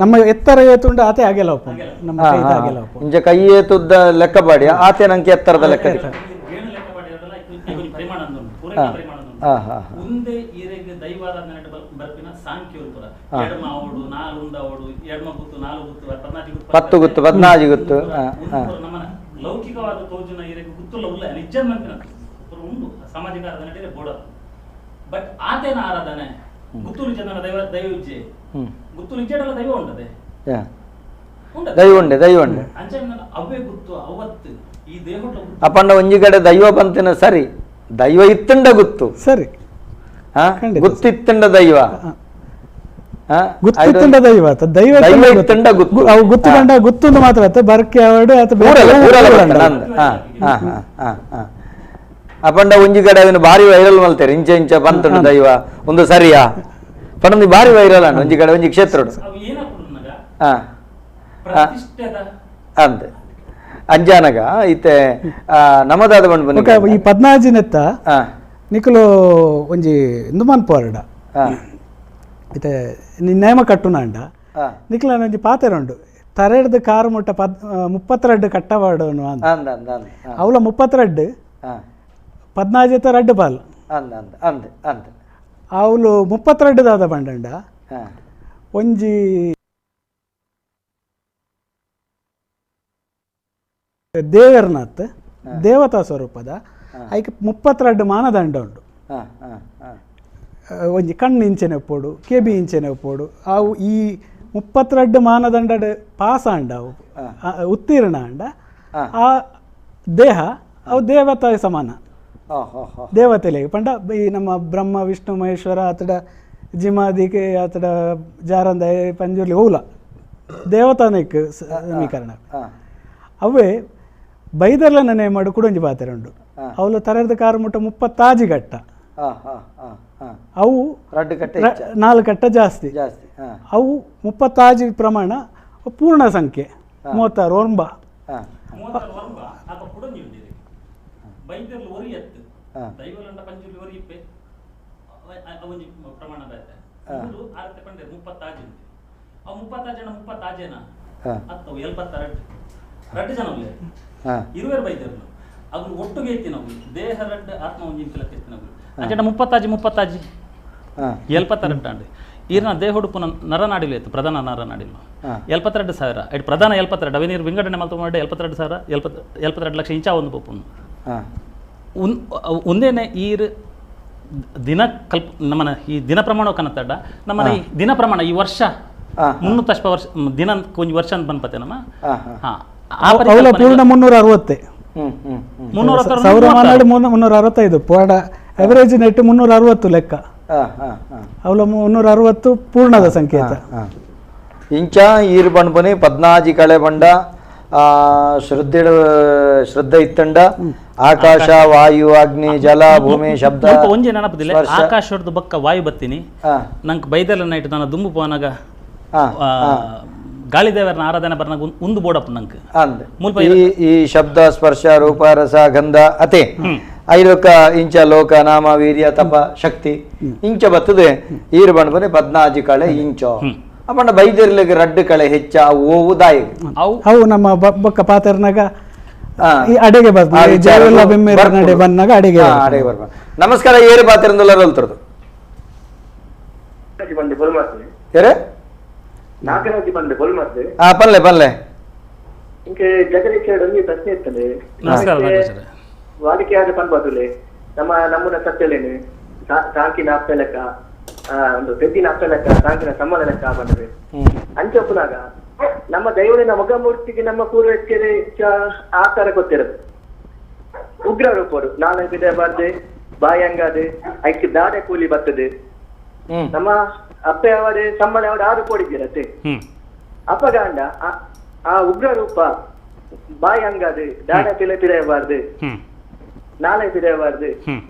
ನಮ್ಮ ಎತ್ತರ ಏತುಂಡ ಆತೆ ಆಗಿಲ್ಲ ನಮ್ಮ ಕೈ ಆಗಿಲ್ಲ ಇಂಜ ಕೈ ಏತುದ್ದ ಲೆಕ್ಕ ಬಾಡಿ ಆತೆ ನಂಗೆ ಎತ್ತರದ ಲೆಕ್ಕ ಗೇಣು ಲೆಕ್ಕ ಬಾಡಿ ಅದಲ್ಲ ಈ ಪರಿಮಾಣ ಉಂಟು ಪೂರೈಕ ಪರಿಮಾಣ ಉಂಟು ಮುಂದೆ ಈರೆಗೆ ದೈವಾರಾಧನೆ ಬರ್ಪಿನ ಸಾಂಖ್ಯ ಉಂಟು ಎಡಮ ಅವಡು ನಾಲ್ ಉಂದ ಅವಡು ಎಡಮ ಗುತ್ತು ನಾಲು ಗುತ್ತು 10 ಗುತ್ತು 14 ಗುತ್ತು ನಮ್ಮನ ಲೌಕಿಕವಾದ ತೋಜುನ ಈರೆಗೆ ಗುತ್ತುಲ್ಲ ಉಲ್ಲ ನಿಜ ಮಂತ್ರ ಉಂಡು ಸಾಮಾಜಿಕ ಆರಾಧನೆ ಬೋಡ ಬಟ್ ಆತೇನ ಆರಾಧನೆ ಗುತ್ತುಲು ಜನನ ದೈವ ವಿಜ್ಜೆ ಗುತ್ತುಲು ಇಜ್ಜೆಡಲ್ಲ ದೈವ ಉಂಟದೆ ದೈವ ಉಂಡೆ ಅಂಚೆ ಅವೇ ಗುತ್ತು ಅವತ್ತು ಈ ದೇಹ ಅಪ್ಪಂಡ ಒಂಜಿ ಕಡೆ ದೈವ ಬಂತಿನ ಸರಿ ದೈವ ಇತ್ತಂಡ ಗುತ್ತು ಸರಿ ಗುತ್ತಿತ್ತಂಡ ದೈವ ಗುತ್ತಿತ್ತಂಡ ದೈವ ದೈವ ಇತ್ತಂಡ ಗುತ್ತು ಅವು ಗುತ್ತು ಕಂಡ ಗುತ್ತೊಂದು ಮಾತ್ರ ಬರ್ಕೆ ಅವಡು ಅಪ್ಪಂಡ ಒಂಜಿ ಕಡೆ ಅವನು ಭಾರಿ ವೈರಲ್ ಮಲ್ತಾರೆ ಇಂಚ ಇಂಚ ಬಂತುಂಡು ದೈವ ಒಂದು ಸರಿಯಾ ಪಂಡ ಭಾರಿ ವೈರಲ್ ಅಣ್ಣ ಒಂಜಿ ಕಡೆ ಒಂಜಿ ಕ್ಷೇತ್ರ ಅಂತೆ ಅಂಜಾನಗ ಇತ್ತೆ ನಮ್ಮದಾದ ಬಂದು ಈ 14 ನೆತ್ತ ನಿಕಲು ಒಂಜಿ ಇಂದು ಮನ್ಪೋರಡ ಇತ್ತೆ ನೇಮ ಕಟ್ಟುನ ಅಂಡ ನಿಕಲ ಒಂಜಿ ಪಾತೆರುಂಡು ತರೆಡ್ದು ಕಾರು ಮುಟ್ಟ 32 ಕಟ್ಟವಾಡನು ಅಂತ ಅವಳ 32 14 ರಡ್ಡು ಪಾಲ್ ಅವಳು 32 ದಾದ ಬಂಡಂಡ ಒಂಜಿ ದೇವರ್ನಾಥ್ ದೇವತಾ ಸ್ವರೂಪದ ಐಕೆ 32 ಮಾನದಂಡ ಉಂಡು ಒಂಜಿ ಕಣ್ಣು ಇಂಚೆನೆ ಒಪ್ಪೋಡು ಕೆಬಿ ಇಂಚೆನೆ ಒಪ್ಪೋಡು ಅವು ಈ 32 ಮಾನದಂಡ ಪಾಸ ಅಂಡ ಅವು ಉತ್ತೀರ್ಣ ಅಂಡ ಆ ದೇಹ ಅವು ದೇವತಾ ಸಮಾನ ದೇವತೆಲೆ ಪಂಡ ಈ ನಮ್ಮ ಬ್ರಹ್ಮ ವಿಷ್ಣು ಮಹೇಶ್ವರ ಆತಡ ಜಿಮಾದಿಗೆ ಆತಡ ಜಾರಂದ ಪಂಜುರ್ಲಿ ಹೋಗ್ಲ ದೇವತಾನಿಕ್ ಸಮೀಕರಣ ಅವೇ ಬೈದರ್ಲ ನೆನೆ ಮಾಡು ಕುಡೊಂಜಿ ಪಾತೆರೆ ಉಂಡು ಅವಳು ತರದ ಕಾರು ಮುಟ್ಟ 30 ಗಟ್ಟ ಅವು 4 ಕಟ್ಟ ಜಾಸ್ತಿ ಅವು 30 ಪ್ರಮಾಣ ಪೂರ್ಣ ಸಂಖ್ಯೆ 36 ಒರ್ಂಬ ಅವು ಒಟ್ಟಿಗೆ ಎತ್ತಿ ನಾವು ದೇಹ ರಡ್ಡು ಆತ್ಮ ಒಂಜಿಂತಲ ಎತ್ತಿ ನಾವು ಅಂಚೆಂಡ 30 72 ಅಂಡಿ ಈರ್ನ ದೇಹ ಹುಡುಪುನ ನರನಾಡಿಲು ಎತ್ತು ಪ್ರಧಾನ ನರನಾಡಿಲು 72,000 ಎಡ್ ಪ್ರಧಾನ 72 ಅವೆ ನೀರು ವಿಂಗಡಣೆ ಮಲ್ತು ಮಾಡಿ 72,000 72 ಲಕ್ಷ ಇಂಚ ಒಂದು ಪೋಪುನು ಒಂದೇನೆ ಈರ್ ದಿನ ನಮ್ಮನ ಈ ದಿನ ಪ್ರಮಾಣ ಕನ್ನತ್ತಡ್ಡ ನಮ್ಮನ ಈ ದಿನ ಪ್ರಮಾಣ ಈ ವರ್ಷ 300 ವರ್ಷ ದಿನ ಕೊಂಚ ವರ್ಷ ಅಂತ ಬಂದ್ಪತ್ತೆ ನಮ್ಮ ಪೂರ್ಣ 360 365 ಪೋಡ ಅವರೇಜ್ ನೆಟ್ 360 ಲೆಕ್ಕ ಅವಳ 360 ಪೂರ್ಣದ ಸಂಕೇತ ಇಂಚ ಈರು ಬಣ್ಪನಿ 14 ಕಳೆ ಬಂಡ ಶ್ರದ್ಧೆ ಇತ್ತಂಡ ಆಕಾಶ ವಾಯು ಅಗ್ನಿ ಜಲ ಭೂಮಿ ಶಬ್ದ ಒಂಜಿ ನೆನಪದಿಲ್ಲ ಆಕಾಶದ ಬಕ್ಕ ವಾಯು ಬತ್ತೀನಿ ನಂಗೆ ಬೈದೆಲ್ಲ ನೈಟ್ ನಾನು ದುಂಬು ಪೋನಾಗ ಗಾಳಿದೇವರನ ಆರಾಧನೆ ಬರ್ನಾಗ ಒಂದು ಬೋಡಪ್ಪ ನಂಗೆ ಈ ಶಬ್ದ ಸ್ಪರ್ಶ ರೂಪ ರಸ ಗಂಧ ಅತೆ ಐಲೋಕ ಇಂಚ ಲೋಕ ನಾಮ ವೀರ್ಯ ತಪ ಶಕ್ತಿ ಇಂಚ ಬರ್ತದೆ ಈರು ಬಣ್ಪನಿ 14 ಕಳೆ ಇಂಚೋ ಅಪ್ಪಣ್ಣ ಬೈದರ್ಲಿಗೆ ರಡ್ಡು ಕಳೆ ಹೆಚ್ಚ ಓವು ದಾಯಿ ಅವು ನಮ್ಮ ಬಕ್ಕ ಪಾತ್ರನಾಗ ಈ ಅಡೆಗೆ ಬರ್ತದೆ ಬಂದಾಗ ಅಡೆಗೆ ಬರ್ಬ ನಮಸ್ಕಾರ ಏರು ಪಾತ್ರದಿಂದಲ್ಲ ಹೇಳ್ತಿರೋದು ಏರೆ ನಾಗರಾಜಿ ಬಂದೆ ಬೋಲ್ ಮಾಡ್ದೆ ಪಲ್ಲೆ ಪಲ್ಲೆ ಇಂಕೆ ಜಗದೀಶ್ ಒಂದು ಪ್ರಶ್ನೆ ಇರ್ತದೆ ವಾಡಿಕೆಯಾದ ಪನ್ಬಾದುಲೆ ನಮ್ಮನ್ನ ಸತ್ಯಲೇನೆ ಸಾಂಕಿನ ಅಪ್ಪ ಲೆಕ್ಕ ಒಂದು ಪೆದ್ದಿನ ಅಪ್ಪ ಲೆಕ್ಕ ಸಾಂಕಿನ ಸಂಬಳ ಲೆಕ್ಕ ಬಂದ್ರೆ ಅಂಚೊಪ್ಪನಾಗ ನಮ್ಮ ದೈವನ ಮುಖಮೂರ್ತಿಗೆ ನಮ್ಮ ಪೂರ್ವಜರಿಗೆ ಆಕಾರ ಗೊತ್ತಿರೋದು ಉಗ್ರ ರೂಪರು ನಾಳೆ ಬಿದೆ ಬರ್ದೆ ಬಾಯಂಗಾದೆ ಐಕ್ಕೆ ದಾಡೆ ಕೂಲಿ ಬರ್ತದೆ ನಮ್ಮ ಅಪ್ಪ ಅವರೇ ಸಂಬಳ ಅವರ 6 ಕೊಡಿದ್ದೀರತ್ತೆ ಅಪ್ಪಗಾಂಡ ಆ ಉಗ್ರ ರೂಪ ಬಾಯಿ ಹಂಗಾದೆ ದಾಡ ತಿಲೆ ತಿರೆಯಬಾರ್ದು ನಾಳೆ ತಿರೆಯಬಾರ್ದು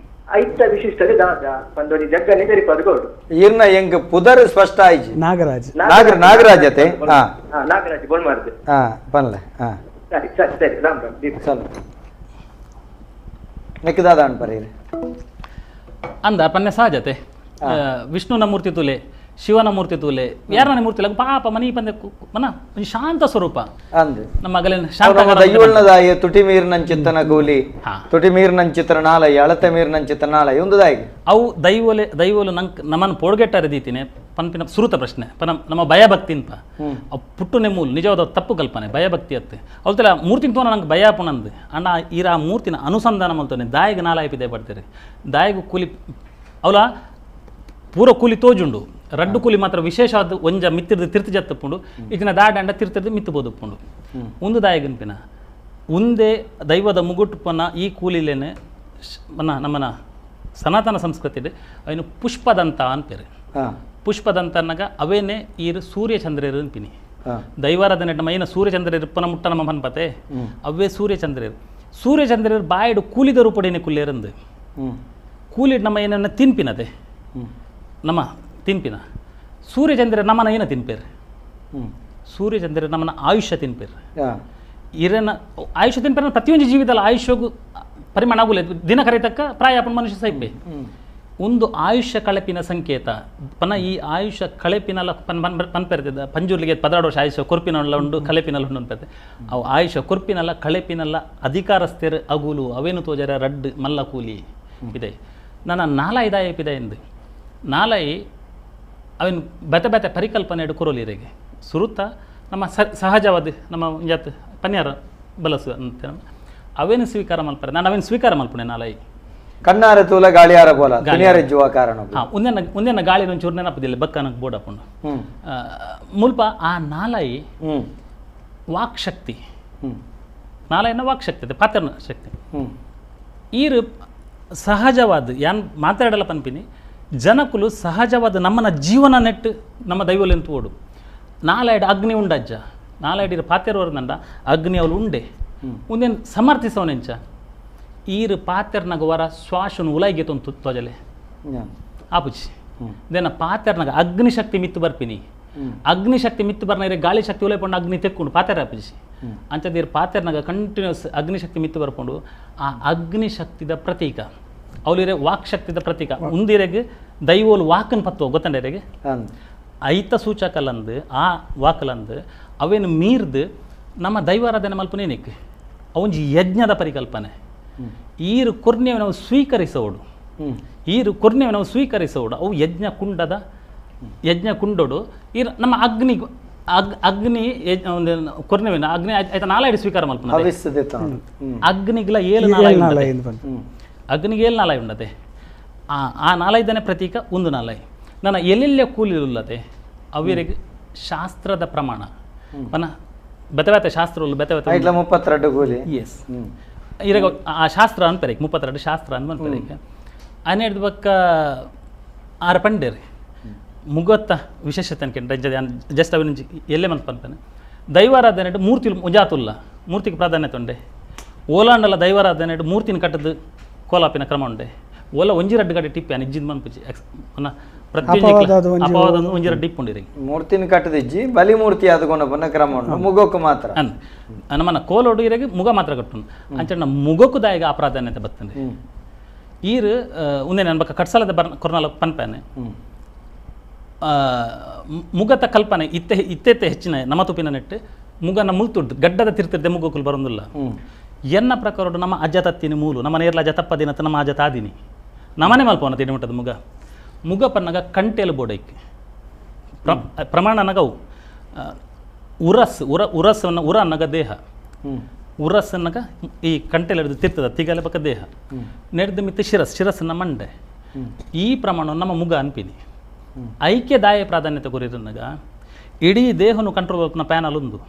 ಐತ ವಿಶಿಷ್ಟತೆ ದಾದ ಪಂದೋಡಿ ಜಗ್ಗ ನಿಗರಿ ಪದಗೋಡು ಇರ್ನ ಹೆಂಗ ಪುದರ್ ಸ್ಪಷ್ಟ ಆಯ್ತು ನಾಗರಾಜ್ ಅತೆ ನಾಗರಾಜ್ ಬೋಲ್ ಮಾಡಿದೆ ಪನ್ಲೆ ಸರಿ ಸರಿ ಸರಿ ರಾಮ್ ರಾಮ್ ಚಲೋ ನೆಕ್ಕದಾದ ಅನ್ಪರೀರಿ ಅಂದ ಪನ್ನೆ ಸಹಜತೆ ವಿಷ್ಣುನ ಮೂರ್ತಿ ತುಲೆ ಶಿವನ ಮೂರ್ತಿ ತೂಲೆ ಯಾರನ ಮೂರ್ತಿ ಪಾಪ ಮನಿ ಪಂದೆ ಮನ ಶಾಂತ ಸ್ವರೂಪ ಅಂದೆ ನಮ್ಮ ಮಗಲಿನ ಶಾಂತ ದೈವಳ್ನದಾಯ ತುಟಿ ಮೀರಿನ ಚಿತ್ತನ ಕೂಲಿ ತುಟಿ ಮೀರಿನ ಚಿತ್ರ ನಾಳ ಅಳತೆ ಮೀರಿನ ಚಿತ್ರ ನಾಳ ಒಂದುದಾಯಿ ಅವು ದೈವಲು ನಂಗೆ ನಮ್ಮನ್ನು ಪೋಡ್ಗೆಟ್ಟ ರೀತಿನೇ ಪನ್ಪಿನ ಸುರುತ ಪ್ರಶ್ನೆ ಪನ ನಮ್ಮ ಭಯಭಕ್ತಿ ಅಂತ ಪುಟ್ಟು ನೆಮ್ಮೂಲು ನಿಜವಾದ ತಪ್ಪು ಕಲ್ಪನೆ ಭಯಭಕ್ತಿ ಅತ್ತೆ ಅವತ್ತೆಲ್ಲ ಮೂರ್ತಿನ ತೋನ ನಂಗೆ ಭಯ ಪುನಂದು ಅಣ್ಣ ಈರ ಆ ಮೂರ್ತಿನ ಅನುಸಂಧಾನ ಮಲ್ತೋನೆ ದಾಯಿಗೆ ನಾಲಾಯ್ಪಿದೆ ಪಡ್ತೀರಿ ದಾಯಿಗೂ ಕೂಲಿ ಅವಲ ಪೂರ ಕೂಲಿ ತೋಜುಂಡು ರಡ್ಡು ಕೂಲಿ ಮಾತ್ರ ವಿಶೇಷವಾದ ಒಂಜ ಮಿತ್ತಿರ್ದು ತಿರ್ತಿ ಜತ್ತಪ್ಪುಂಡು ಈಗಿನ ದಾಡಂಡ ತಿರ್ತಿರ್ದು ಮಿತ್ತಬೋದುಪ್ಪುಂಡು ಒಂದು ದಾಯಗನ್ಪಿನ ಒಂದೇ ದೈವದ ಮುಗುಟುಪನ ಈ ಕೂಲಿಲೇನೆ ನಮ್ಮನ ಸನಾತನ ಸಂಸ್ಕೃತಿ ಅವನು ಪುಷ್ಪದಂತ ಅನ್ಪೇರು ಪುಷ್ಪದಂತ ಅನ್ನಗ ಅವೇನೇ ಈರು ಸೂರ್ಯಚಂದ್ರರು ಅನ್ಪಿನಿ ದೈವಾರಾಧನೆ ಮೈನ ಸೂರ್ಯಚಂದ್ರ ಇರ್ಪನ ಮುಟ್ಟ ನಮ್ಮ ಅನ್ಪತೆ ಅವೇ ಸೂರ್ಯಚಂದ್ರರು ಬಾಯಿಡು ಕೂಲಿದ ರೂಪಡೇನೆ ಕುಲ್ಲೇರಂದು ಕೂಲಿ ನಮ್ಮ ಏನನ್ನ ತಿನ್ಪಿನದೆ ನಮ್ಮ ತಿನ್ಪಿನ ಸೂರ್ಯಚಂದ್ರ ನಮ್ಮನ ಏನ ತಿನ್ಪೇರು ಸೂರ್ಯಚಂದ್ರ ನಮ್ಮನ ಆಯುಷ್ಯ ತಿನ್ಪೇರು ಇರೇನ ಆಯುಷ್ಯ ತಿನ್ಪೇರ ಪ್ರತಿಯೊಂದು ಜೀವಿತಲ್ಲ ಆಯುಷ್ಯಗೂ ಪರಿಮಾಣ ಆಗುಲ್ಲ ದಿನ ಕರೆತಕ್ಕ ಪ್ರಾಯಾಪನ ಮನುಷ್ಯ ಸೈಪೆ ಒಂದು ಆಯುಷ್ಯ ಕಳೆಪಿನ ಸಂಕೇತ ಪನ ಈ ಆಯುಷ್ಯ ಕಳೆಪಿನಲ್ಲ ಪನ್ಪೆರ್ತಿದ್ದ ಪಂಜೂರ್ಲಿಗೆ 16 ವರ್ಷ ಆಯುಷ್ಯ ಕೊರ್ಪಿನಲ್ಲ ಉಂಡು ಕಳೆಪಿನಲ್ಲ ಉಂಡು ಅನ್ಪೇರ್ತೆ ಅವು ಆಯುಷ್ಯ ಕೊರ್ಪಿನಲ್ಲ ಕಳೆಪಿನಲ್ಲ ಅಧಿಕಾರಸ್ಥೆರ್ ಅಗುಲು ಅವೇನು ತೋಜರ ರಡ್ ಮಲ್ಲ ಕೂಲಿ ಇದೆ ನನ್ನ ನಾಲ ಇದಾಯಪಿದೆ ಎಂದು ನಾಲೈ ಅವನು ಬೆತೆ ಪರಿಕಲ್ಪನೆ ಕುರೋಲಿರೆಗೆ ಸುರುತ್ತ ನಮ್ಮ ಸಹಜವಾದ ನಮ್ಮ ಜಾತ್ ಪನ್ಯಾರ ಬಲಸು ಅಂತ ಅವೇನು ಸ್ವೀಕಾರ ಮಲ್ಪರೆ ನಾನು ಅವೇನು ಸ್ವೀಕಾರ ಮಲ್ಪನೆ ನಾಲೈ ಕಣ್ಣಾರ ತೂಲ ಗಾಳಿಯಾರ ಬೋಲ ಜುವ ಕಾರಣ ಒಂದೇನ ಗಾಳಿ ಒಂಚೂರು ನೆನಪದಿಲ್ಲ ಬಕ್ಕನಕ್ಕೆ ಬೋಡಪ್ಪುಂಡು ಮುಲ್ಪ ಆ ನಾಲೈ ವಾಕ್ಶಕ್ತಿ ನಾಲೈನ ವಾಕ್ಶಕ್ತಿ ಪಾತ್ರನ ಶಕ್ತಿ ಈರು ಸಹಜವಾದ ಯಾನ್ ಮಾತಾಡಲ್ಲ ಪನ್ಪಿನಿ ಜನಕುಲು ಸಹಜವಾದ ನಮ್ಮನ ಜೀವನ ನೆಟ್ಟು ನಮ್ಮ ದೈವಲು ಎಂತು ಓಡು ನಾಲಾಯ್ಡು ಅಗ್ನಿ ಉಂಡಜ್ಜ ನಾಲಾಯ್ಡಿರ ಪಾತ್ಯರವರ್ದಂಡ ಅಗ್ನಿ ಅವಳು ಉಂಡೆ ಒಂದೇನು ಸಮರ್ಥಿಸೋನೆಂಚ ಈರು ಪಾತೆರ್ನಾಗ ವರ ಶ್ವಾಸನು ಉಲಾಯ್ಗೆ ತೊಂದು ತ್ವಜಲೆ ಆಪುಜಿ ದೇನ ಪಾತೆರ್ನಾಗ ಅಗ್ನಿಶಕ್ತಿ ಮಿತ್ತು ಬರ್ಪಿನಿ ಅಗ್ನಿಶಕ್ತಿ ಮಿತ್ತು ಬರ್ನ ಗಾಳಿ ಶಕ್ತಿ ಉಲೈಕೊಂಡು ಅಗ್ನಿ ತೆಕ್ಕೊಂಡು ಪಾತೆರ ಆಪುಜಿ ಅಂಚದೀರ್ ಪಾತೆರ್ನಾಗ ಕಂಟಿನ್ಯೂಸ್ ಅಗ್ನಿಶಕ್ತಿ ಮಿತ್ತು ಬರ್ಕೊಂಡು ಆ ಅಗ್ನಿಶಕ್ತಿದ ಪ್ರತೀಕ ಅವಲಿರೆ ವಾಕ್ ಶಕ್ತಿದ ಪ್ರತೀಕ ಉಂದಿರೆಗೆ ದೈವೋಲು ವಾಕನ್ ಪತ್ತು ಗೊತ್ತಂಡೆರೆಗೆ ಐತ ಸೂಚಕಲಂದು ಆ ವಾಕಲಂದು ಅವೇನು ಮೀರ್ದು ನಮ್ಮ ದೈವಾರಾಧನೆ ಮಲ್ಪನೇನಿಕ್ಕೆ ಅವಂಜಿ ಯಜ್ಞದ ಪರಿಕಲ್ಪನೆ ಈರು ಕುರ್ನ್ಯವೆ ನಾವು ಸ್ವೀಕರಿಸೋಡು ನಾವು ಸ್ವೀಕರಿಸೋಡು ಅವು ಯಜ್ಞ ಕುಂಡೋಡು ಈರು ನಮ್ಮ ಅಗ್ನಿ ಒಂದು ಕೊರ್ನೆವಿನ ಅಗ್ನಿ ಆಯ್ತಾ ನಾಲಾಯ್ಡು ಸ್ವೀಕಾರ ಮಲ್ಪನ ಅಗ್ನಿಗಳ ಏಳು ಅಗ್ನಿಗೆ ಏಳು ನಾಲಾಯ್ ಉಂಡತೆ ಆ ನಾಲಾಯ್ದನೆ ಪ್ರತೀಕ ಒಂದು ನಾಲಾಯ್ ನನ್ನ ಎಲ್ಲೆಲ್ಲ ಕೂಲಿಲ್ಲದೆ ಅವರಿಗೆ ಶಾಸ್ತ್ರದ ಪ್ರಮಾಣ ಪನ ಬೆತವೆತ ಶಾಸ್ತ್ರ ಬೆತವೆತ 32 ಕೂಲಿ ಎಸ್ ಇರಾಗ ಆ ಶಾಸ್ತ್ರ ಅಂತಾರೆ 32 ಶಾಸ್ತ್ರ ಅಂತಾರೆ ಹನ್ನೆರಡು ಬಕ್ಕ 6 ಪಂಡೇರಿ ಮುಗತ್ತ ವಿಶೇಷತೆ ಅನ್ಕೊಂಡ್ರೆ ಜಸ್ಟ್ ಅವಿನ ಎಲ್ಲೇ ಮಂತ್ ಪಂತಾನೆ ದೈವಾರಾಧನೆ ಮೂರ್ತಿ ಮುಜಾತುಲ್ಲ ಮೂರ್ತಿಗೆ ಪ್ರಾಧಾನ್ಯತೆ ಉಂಡೆ ಓಲಾಂಡಲ ದೈವಾರಾಧನೆ ಮೂರ್ತಿನ ಕಟ್ಟದು ಕೋಲಾಪಿನ ಕ್ರಮ ಉಂಡೆ ಓಲ ಒಂಜಿ ರಡ್ಡು ಗಡಿ ಟಿಪ್ಪಿ ನಿಜ್ಜಿದ ಮನ್ಪುಜಿ ಅಪವಾದ ಒಂಜಿ ರಡ್ಡು ಇಪ್ಪುಂಡಿರಿ ಮೂರ್ತಿನ ಕಟ್ಟದಿಜ್ಜಿ ಬಲಿ ಮೂರ್ತಿ ಆದುಕೊಂಡ ಬನ್ನ ಕ್ರಮ ಉಂಡು ಮುಗೋಕು ಮಾತ್ರ ನಮ್ಮನ್ನ ಕೋಲೋಡು ಇರಾಗಿ ಮುಗ ಮಾತ್ರ ಕಟ್ಟು ಅಂಚಣ್ಣ ಮುಗೋಕು ದಾಯಿಗ ಆ ಪ್ರಾಧಾನ್ಯತೆ ಬರ್ತಂಡೆ ಈರು ಉಂದೆ ನನ್ನ ಬಕ್ಕ ಕಟ್ಸಲದ ಕೊರ್ನಾಲ ಪನ್ಪಾನೆ ಮುಗತ ಕಲ್ಪನೆ ಇತ್ತೆ ಹೆಚ್ಚಿನ ನಮ್ಮ ತುಪ್ಪಿನ ನೆಟ್ಟು ಮುಗನ ಮುಲ್ತುಡ್ಡು ಗಡ್ಡದ ತಿರ್ತಿರ್ದೆ ಮುಗೋಕುಲು ಬರೋದಿಲ್ಲ ಎನ್ನ ಪ್ರಕಾರ ನಮ್ಮ ಅಜ್ಜ ತತ್ತಿನ ಮೂಲು ನಮ್ಮ ನೇರ್ಲ ಅಜ್ಜ ತಪ್ಪದಿನತ್ತ ನಮ್ಮ ಅಜ್ಜ ತಾದಿನಿ ನಮ್ಮನೆ ಮಲ್ಪವನ ತಿಂಡಿ ಮುಟ್ಟದ ಮುಗ ಪನ್ನಗ ಕಂಟೆಲು ಬೋಡೈಕ್ ಪ್ರಮಾಣನಗವು ಉರಸ್ಸನ್ನ ಉರ ಅನ್ನಗ ದೇಹ ಉರಸ್ಸನ್ನಗ ಈ ಕಂಟೆಲು ಹಿಡಿದು ತಿರ್ತದ ತಿಗಲೆ ಬಕ್ಕ ದೇಹ ನೆಡ್ದು ಮಿತ್ತ ಶಿರಸ್ಸನ್ನ ಮಂಡೆ ಈ ಪ್ರಮಾಣ ನಮ್ಮ ಮುಗ ಅನ್ಪಿನಿ ಐಕ್ಯದಾಯ ಪ್ರಾಧಾನ್ಯತೆ ಕೊರಿರನ್ನಾಗ ಇಡೀ ದೇಹನು ಕಂಟ್ರೋಲ್ ಮಾಡ್ಪನ ಪ್ಯಾನಲ್ ಒಂದು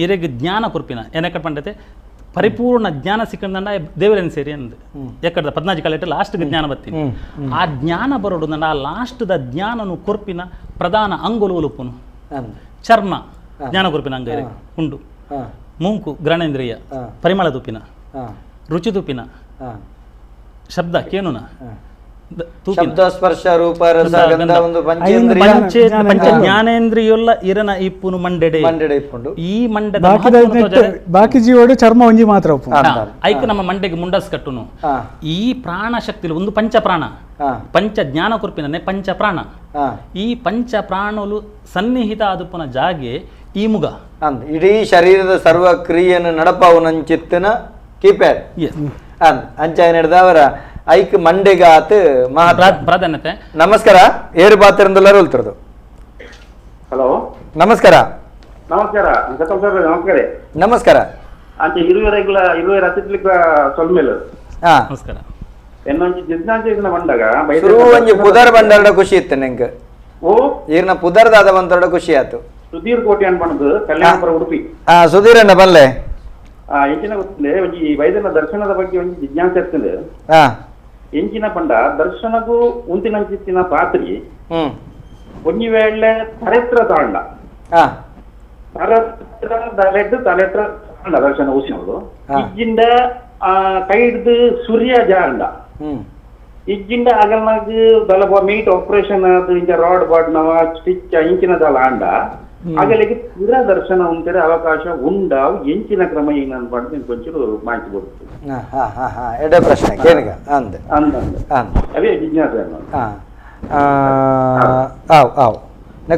ಇರೆಗೆ ಜ್ಞಾನ ಕೊರ್ಪಿನ ಏನಕ್ಕೆ ಪಂಡತೆ ಪರಿಪೂರ್ಣ ಜ್ಞಾನ ಸಿಕ್ಕಂಡ ದೇವರೇನು ಸೇರಿ ಅಂದು ಯಾಕಂದ್ರೆ 14 ಕಾಲಿಟ್ಟು ಲಾಸ್ಟ್ಗೆ ಜ್ಞಾನ ಬರ್ತೀನಿ ಆ ಜ್ಞಾನ ಬರೋಡು ನಂಡ ಆ ಲಾಸ್ಟ್ದ ಜ್ಞಾನನು ಕೊರ್ಪಿನ ಪ್ರಧಾನ ಅಂಗುಲು ಉಲುಪುನು ಚರ್ಮ ಜ್ಞಾನ ಕೊರ್ಪಿನ ಅಂಗ ಉಂಡು ಮೂಂಕು ಗ್ರಹಣೇಂದ್ರಿಯ ಪರಿಮಳ ತುಪ್ಪಿನ ರುಚಿ ತುಪ್ಪಿನ ಶಬ್ದ ಕೇನುನ ಶಬ್ದ ಸ್ಪರ್ಶ ರೂಪ ರಸ ಗಂಧ ಒಂದು ಪಂಚ ಜ್ಞಾನೇಂದ್ರಿಯೊಲ್ಲ ಇರನ ಇಪ್ಪುನು ಮಂಡೆಡೆ ಇಪ್ಪುಂಡು ಈ ಮಂಡೆ ಬಾಕಿ ಜೀವೋಡು ಚರ್ಮ ಒಂಜಿ ಮಾತ್ರ ಐಕ್ ನಮ್ಮ ಮಂಡೆಗೆ ಮುಂಡಸ್ ಕಟ್ಟುನು ಈ ಪ್ರಾಣ ಶಕ್ತಿ ಒಂದು ಪಂಚ ಪ್ರಾಣ ಪಂಚ ಜ್ಞಾನ ಕುರ್ಪಿನೇ ಪಂಚ ಪ್ರಾಣ ಈ ಪಂಚ ಪ್ರಾಣಲು ಸನ್ನಿಹಿತ ಆದುಪನ ಜಾಗೆ ಈ ಮುಗ ಇಡೀ ಶರೀರದ ಸರ್ವ ಕ್ರಿಯೆಯನ್ನು ನಡಪಾವು ನಂಚಿತ್ತಿನ ಕೀಪ್ಯಾಡ್ ಅಂಚ ನಡೆದವರ ಐಕ್ ಮಂಡೆಗಾತ್ ಪ್ರಾಧಾನ್ಯತೆ ನಮಸ್ಕಾರ ಏರು ಪಾತ್ರದಿಂದಲ್ಲರೂ ಹೇಳ್ತಿರೋದು ಹಲೋ ನಮಸ್ಕಾರ ನಮಸ್ಕಾರ ನಮಸ್ಕಾರ ನಮಸ್ಕಾರ ಅಂತ 20 ಅತಿಥಿಲಿಕ್ಕ ಸೊಲ್ಮೇಲು ನಮಸ್ಕಾರ ಎನ್ನೊಂಜಿ ಜಿಜ್ಞಾಸೆನ ಬಂದಾಗ ಶುರು ಒಂಜಿ ಪುದರ್ ಬಂಡಾಡ ಖುಷಿ ಇತ್ತು ನಂಗೆ ಓ ಈರ್ನ ಪುದರ್ದಾದ ಬಂತೋಡ ಖುಷಿ ಆಯ್ತು ಸುಧೀರ್ ಕೋಟಿ ಅನ್ಬಂದು ಕಲ್ಯಾಣಪುರ ಉಡುಪಿ ಸುಧೀರ್ ಅಣ್ಣ ಬಲ್ಲೆ ಎಂಚಿನ ಗೊತ್ತಿದೆ ಒಂಜಿ ವೈದ್ಯನ ದರ್ಶನದ ಬಗ್ಗೆ ಒಂಜಿ ಜಿಜ್ಞಾಸೆ ಇರ್ತದೆ ಎಂಚಿನ ಪಂಡ ದರ್ಶನಗೂ ಉಂತಿನಂಚಿತ್ತಿನ ಪಾತ್ರಿ ಒಂಜಿ ವೇಳೆ ತಲೆತ್ರ ತಾಂಡ ತಲೆತ್ರ ತಾಂಡ ದರ್ಶನ ಊಸಿನವಳು ಇಜ್ಜಿಂದ ಕೈ ಹಿಡ್ದು ಸೂರ್ಯ ಜಾಂಡ ಇಜ್ಜಿಂದ ಅಗಲ್ನಾಗ ದಲ ಮೀಟ್ ಆಪರೇಷನ್ ಅದು ಇಂಚ ರಾಡ್ ಬಾಡ್ನವ ಸ್ಟಿಚ್ ಇಂಚಿನ ದಲ ಆಂಡ ಆಗಲಿಗೆ ಪುರ ದರ್ಶನ ಉಂಟೆ ಅವಕಾಶ ಉಂಡಾವು ಎಂಚಿನ ಕ್ರಮ ಏನು ಅನ್ಬಾರ್ದು ನಿಮ್ಗೆ ಒಂಚೂರು ಮಾಹಿತಿ ಕೊಡ್ತೀವಿ ಪ್ರಶ್ನೆ ಅವೇ ಜಿಜ್ಞಾಸೆ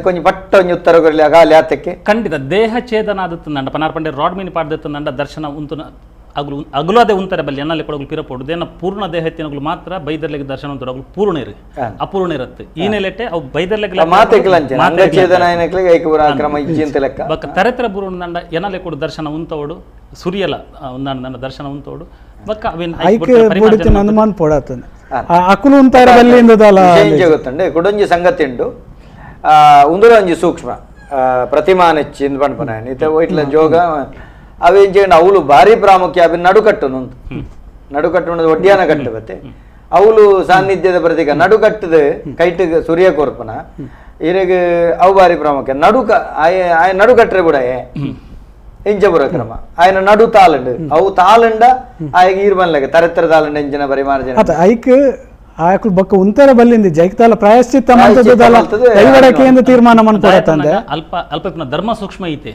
ಕೊಂಚ ಪಟ್ಟ ಒಂಜಿ ಉತ್ತರ ಕೊರಲಿ ಅಗಾಲಿ ಆತಕ್ಕೆ ಖಂಡಿತ ದೇಹ ಛೇದನ ಆದತ್ತಂಡ ಪನಾರ್ಪಂಡೆ ರಾಡ್ ಮೀನಿ ಪಾಡ್ದತ್ತಂಡ ದರ್ಶನ ಉಂತುನ ಅಗಲುದೇ ಉಂತಾರೆ ಬಲ್ಲಿ ಎನ್ನಲ್ಲಿ ಕೊಡಗಲು ಪಿರಪೋಡು ದೇನ ಪೂರ್ಣ ದೇಹ ಎತ್ತಿನಗಳು ಮಾತ್ರ ಬೈದರ್ಲೆಗೆ ದರ್ಶನ ಉಂಟು ಪೂರ್ಣ ಇರು ಅಪೂರ್ಣ ಇರುತ್ತೆ ಈ ನೆಲೆಟ್ಟೆ ಅವು ಬೈದರ್ಲೆಗೆ ತರೆತರ ಬುರುಂಡ ಎನ್ನಲೆ ಕೊಡು ದರ್ಶನ ಉಂತೋಡು ಸುರಿಯಲ ಒಂದಂಡ ದರ್ಶನ ಉಂತೋಡು ಬಕ್ಕ ಅನುಮಾನ ಪೋಡಾತನೆ ಅಕುಲು ಉಂತಾರೆ ಗೊತ್ತಂಡೆ ಕುಡೊಂಜಿ ಸಂಗತಿ ಉಂಡು ಉಂದುರ ಒಂಜಿ ಸೂಕ್ಷ್ಮ ಪ್ರತಿಮಾ ನೆಚ್ಚಿ ಪಂಪನ ಇಟ್ಲ ಜೋಗ ಅವೇನ್ చేయండి అవులు భారీ ప్రాముఖ్య అవి నడుకట్టు ఒడ్యాన కట్టు బತ್ತೆ అవులు ಸಾನ್ನಿಧ್ಯದ ಪ್ರತೀಕ ನಡುಕಟ್ಟದ ಕೈಟ್ ಸೂರ್ಯ ಕೋರ್ಪನ ಇರೆಗೆ ಅವು ಭಾರಿ ಪ್ರಾಮುಖ್ಯ ನಡುಕ ಆಯ ನಡುಕಟ್ರೆ ಬಿಡ ಎಂಚಪುರ ಕ್ರಮ ఆయన ನಡು ತಾಲಂಡು ಅವು ತಾಲಂಡ ಆಯ್ಗ ಈರ್ಬನ್ಲೆಗ ತರೆತ್ತರ ತಾಲಂಡ ಎಂಚಿನ ಪರಿಮಾರ್ಜನೆ ಅತ ಐಕ್ ಆಯಕುಲ್ ಬೊಕ್ಕ ಉಂತರ ಬಲ್ಲಿಂದಿ ಜೈಕ್ತಾಲ ಪ್ರಾಯಶ್ಚಿತ್ತ ಮಂತದಲ್ಲ ದೈವಡಕ್ಕೆ ಎಂದು ತೀರ್ಮಾನ ಮಾಡ್ಕೊಡತ್ತಂದೆ ಅಲ್ಪ ಅಲ್ಪ ಧರ್ಮ ಸೂಕ್ಷ್ಮ ಐತೆ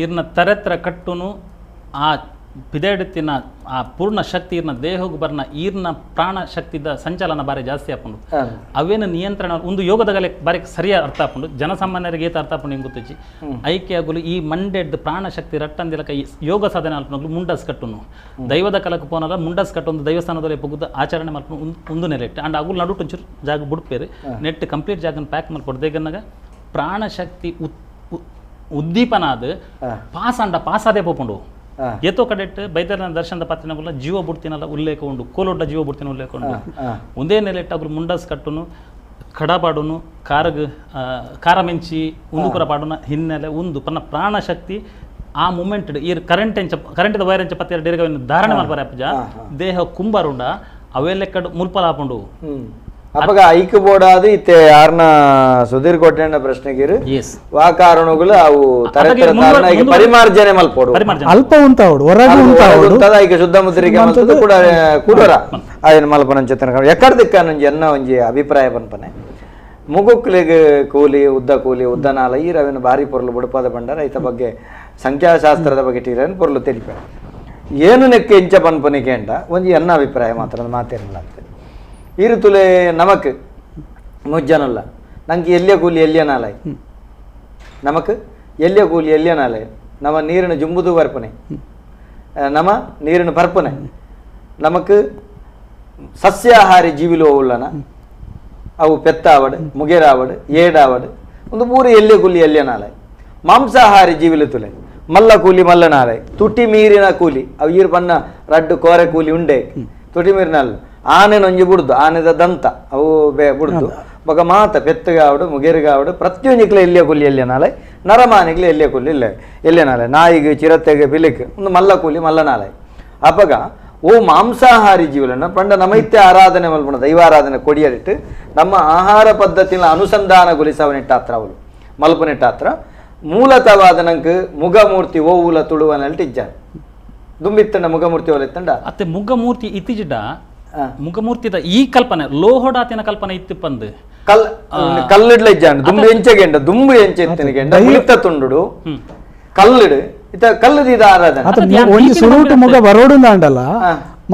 ಈರ್ನ ತರೆತ್ರ ಕಟ್ಟುನು ಆ ಪಿದೆಡ್ತಿನ ಆ ಪೂರ್ಣ ಶಕ್ತಿ ಈರ್ನ ದೇಹಕ್ಕೆ ಬರ್ನ ಈರ್ನ ಪ್ರಾಣ ಶಕ್ತಿದ ಸಂಚಾಲನ ಬಾರಿ ಜಾಸ್ತಿ ಆಪುಂಡು ಅವೇನು ನಿಯಂತ್ರಣ ಒಂದು ಯೋಗದಾಗಲೇ ಬಾರಿ ಸರಿಯಾಗಿ ಅರ್ಥ ಆಪುಂಡು ಜನಸಾಮಾನ್ಯರಿಗೆ ಏತ ಅರ್ಥ ಆಪುಂಡು ಹಿಂಗೆ ಗೊತ್ತಿಚ್ಚಿ ಐಕ್ಯ ಆಗುಲು ಈ ಮಂಡೆಡ್ ಪ್ರಾಣ ಶಕ್ತಿ ರಟ್ಟಂದಿಲಕ ಯೋಗ ಸಾಧನೆ ಅಲ್ಪನಗಳು ಮುಂಡಸ್ ಕಟ್ಟುನು ದೈವದ ಕಲಕ್ಕೆ ಪೋನಲ್ಲ ಮುಂಡಸ್ ಕಟ್ಟೊಂದು ದೇವಸ್ಥಾನದಲ್ಲಿ ಪುಗುದ ಆಚರಣೆ ಮಲ್ಪನು ಒಂದು ನೆಲೆಟ್ಟು ಅಂಡ್ ಅಗುಲು ನಡು ಟೊಂಚೂರು ಜಾಗ ಬಿಡ್ಪೇರಿ ನೆಟ್ ಕಂಪ್ಲೀಟ್ ಜಾಗನ ಪ್ಯಾಕ್ ಮಾಡ್ಕೊಡ್ದು ದೇಗನ್ನಾಗ ಪ್ರಾಣ ಶಕ್ತಿ ಉದ್ದೀಪನ ಅದು ಪಾಸಾದೇ ಪೋಪುಂಡು ಏತೋ ಕಡೆಟ್ ಬೈದರ್ನ ದರ್ಶನದ ಪಾತ್ರಿನ ಜೀವ ಬುಡ್ತಿನಲ್ಲ ಉಲ್ಲೇಖ ಉಂಡು ಕೋಲೊಡ್ಡ ಜೀವ ಬುಡ್ತಿನ ಉಲ್ಲೇಖ ಉಂಡು ಒಂದೇ ನೆಲೆಟ್ಟು ಅವ್ರು ಮುಂಡಸ್ ಕಟ್ಟುನು ಕಡಪಾಡುನು ಕಾರ ಮೆಂಚಿ ಉಂದುಕುರ ಪಾಡುನ ಹಿನ್ನೆಲೆ ಒಂದು ಪನ್ನ ಪ್ರಾಣ ಶಕ್ತಿ ಆ ಮೂಮೆಂಟ್ ಈ ಕರೆಂಟ್ ವೈರ್ ಎಂಚ ಪತ್ತೆ ಡೇರ್ಗ ಧಾರಣೆ ಮಾಡ್ಬಾರ ಅಪ್ಪಜ ದೇಹ ಕುಂಬಾರುಂಡ ಅವೆಲ್ಲ ಕಡ್ ಮುಲ್ಪಲಾಪುಂಡು ಅಪ್ಪಗ ಐಕ್ ಬೋಡಾದು ಇತ್ತೆ ಯಾರನ್ನ ಸುಧೀರ್ ಕೋಟೆಣ್ಣ ಪ್ರಶ್ನೆಗಿರು ವಾ ಕಾರಣಗಳು ಅವು ತರತರ ಕಾರಣ ಈಗ ಪರಿಮಾರ್ಜನೆ ಮಲ್ಪೋಡು ಅಲ್ಪ ಉಂತಾವಡು ಹೊರಗೆ ಉಂತಾವಡು ಈಗ ಶುದ್ಧ ಮುದ್ರಿಗೆ ಮಲ್ತದು ಕೂಡ ಕೂಡರ ಅದನ್ನ ಮಲ್ಪನ ಚಿತ್ರಣ ಎಕ್ಕಡದಕ್ಕ ನಂಜಿ ಎನ್ನ ಒಂಜಿ ಅಭಿಪ್ರಾಯ ಪನ್ಪನೆ ಮುಗುಕ್ಲಿಗೆ ಕೂಲಿ ಉದ್ದ ನಾಲ ಈ ರವಿನ ಭಾರಿ ಪೊರ್ಲು ಬುಡಪಾದ ಬಂಡಾರ ಐತ ಬಗ್ಗೆ ಸಂಖ್ಯಾಶಾಸ್ತ್ರದ ಬಗ್ಗೆ ಟೀರನ್ ಪೊರ್ಲು ತಿಳಿಪ ಏನು ನೆಕ್ಕೆ ಇಂಚ ಪನ್ಪನಿಕೆ ಅಂಟ ಒಂಜಿ ಎನ್ನ ಅಭಿಪ್ರಾಯ ಮಾತ್ರ ಮಾತೇನಿಲ್ಲ ಅಂತ ಈರುತುಲೆ ನಮಕ್ ಮುಜ್ಜನಲ್ಲ ನಂಗೆ ಎಲ್ಲಿಯ ಕೂಲಿ ಎಲ್ಲಿಯ ನಾಲಾಯ್ ನಮಕ್ ಎಲ್ಲಿಯ ಕೂಲಿ ಎಲ್ಲಿಯ ನಾಲಾಯ್ ನಮ್ಮ ನೀರಿನ ಜುಂಬುದು ಬರ್ಪನೆ ನಮ್ಮ ನೀರಿನ ಪರ್ಪನೆ ನಮಕ್ ಸಸ್ಯಾಹಾರಿ ಜೀವಿಲು ಉಳ್ಳನ ಅವು ಪೆತ್ತಾವಡ್ ಮುಗೇರಾವಡ್ ಏಡಾವಡ್ ಒಂದು ಮೂರು ಎಲ್ಲಿಯ ಕೂಲಿ ಎಲ್ಲಿಯ ನಾಲಾಯ್ ಮಾಂಸಾಹಾರಿ ಜೀವಿಲು ತುಲೆ ಮಲ್ಲ ಕೂಲಿ ಮಲ್ಲ ನಾಲಾಯ್ ತುಟಿ ಮೀರಿನ ಕೂಲಿ ಅವು ಈರು ಪನ್ನ ರಡ್ಡು ಕೋರೆ ಕೂಲಿ ಉಂಡೆ ತುಟಿ ಮೀರಿನಲ್ಲ ಆನೆ ನೊಂಜಿ ಬುಡ್ದು ಆನೆದ ದಂತ ಅವು ಬುಡ್ದು ಬಗ ಮಾತ ಪೆತ್ತಗಾವಡು ಮುಗೇರಿಗಾವಡು ಪ್ರತಿಯೊಂದಿಕ್ಲೆ ಎಲ್ಲಿಯ ಕೂಲಿ ಎಲ್ಲಿಯ ನಾಳೆ ನರಮಾನಿಗ್ಲೆ ಎಲ್ಲಿಯ ಕೂಲಿ ಇಲ್ಲ ಎಲ್ಲಿಯ ನಾಳೆ ನಾಯಿಗೆ ಚಿರತೆಗೆ ಬಿಲಿಕ್ ಒಂದು ಮಲ್ಲ ಕೂಲಿ ಮಲ್ಲ ನಾಳೆ ಅಪಗ ಓ ಮಾಂಸಾಹಾರಿ ಜೀವನ ಪಂಡ ನಮೈತ್ಯ ಆರಾಧನೆ ಮಲ್ಪಣ ದೈವಾರಾಧನೆ ಕೊಡಿಯರಿಟ್ಟು ನಮ್ಮ ಆಹಾರ ಪದ್ಧತಿನ ಅನುಸಂಧಾನಗೊಳಿಸವನಿಟ್ಟಾತ್ರ ಅವಳು ಮಲ್ಪನಿಟ್ಟಾತ್ರ ಮೂಲತವಾದ ನಂಗೆ ಮುಗಮೂರ್ತಿ ಓವುಲ ತುಳುವನಲ್ಟಿಜ್ಜ ದುಂಬಿತ್ತಂಡ ಮುಗಮೂರ್ತಿ ಒಲೆತ್ತಂಡ ಅತ್ತೆ ಮುಗಮೂರ್ತಿ ಇತ್ತಿಜಿಡ್ಡ ಮುಖಮೂರ್ತಿದ ಈ ಕಲ್ಪನೆ ಲೋಹಡಾತಿನ ಕಲ್ಪನೆ ಇತ್ತು ಪಂದು ಕಲ್ಲಿಡ್ಲ ಇಜ್ಜಾಂಡು ದುಂಬು ಎಂಚೆಗೆಂಡ ದುಂಬು ಎಂಚೆತ್ತಿನಗೆಂಡ ಮುಳಿತ ತುಂಡುಡು ಕಲ್ಲಿಡು ಇತ ಕಲ್ಲುದ ಇದ ಆರಾಧನೆ ಒಂಜಿ ಸುರುಟು ಮುಗ ಬರೋಡುಂದಾಂಡಲ್ಲ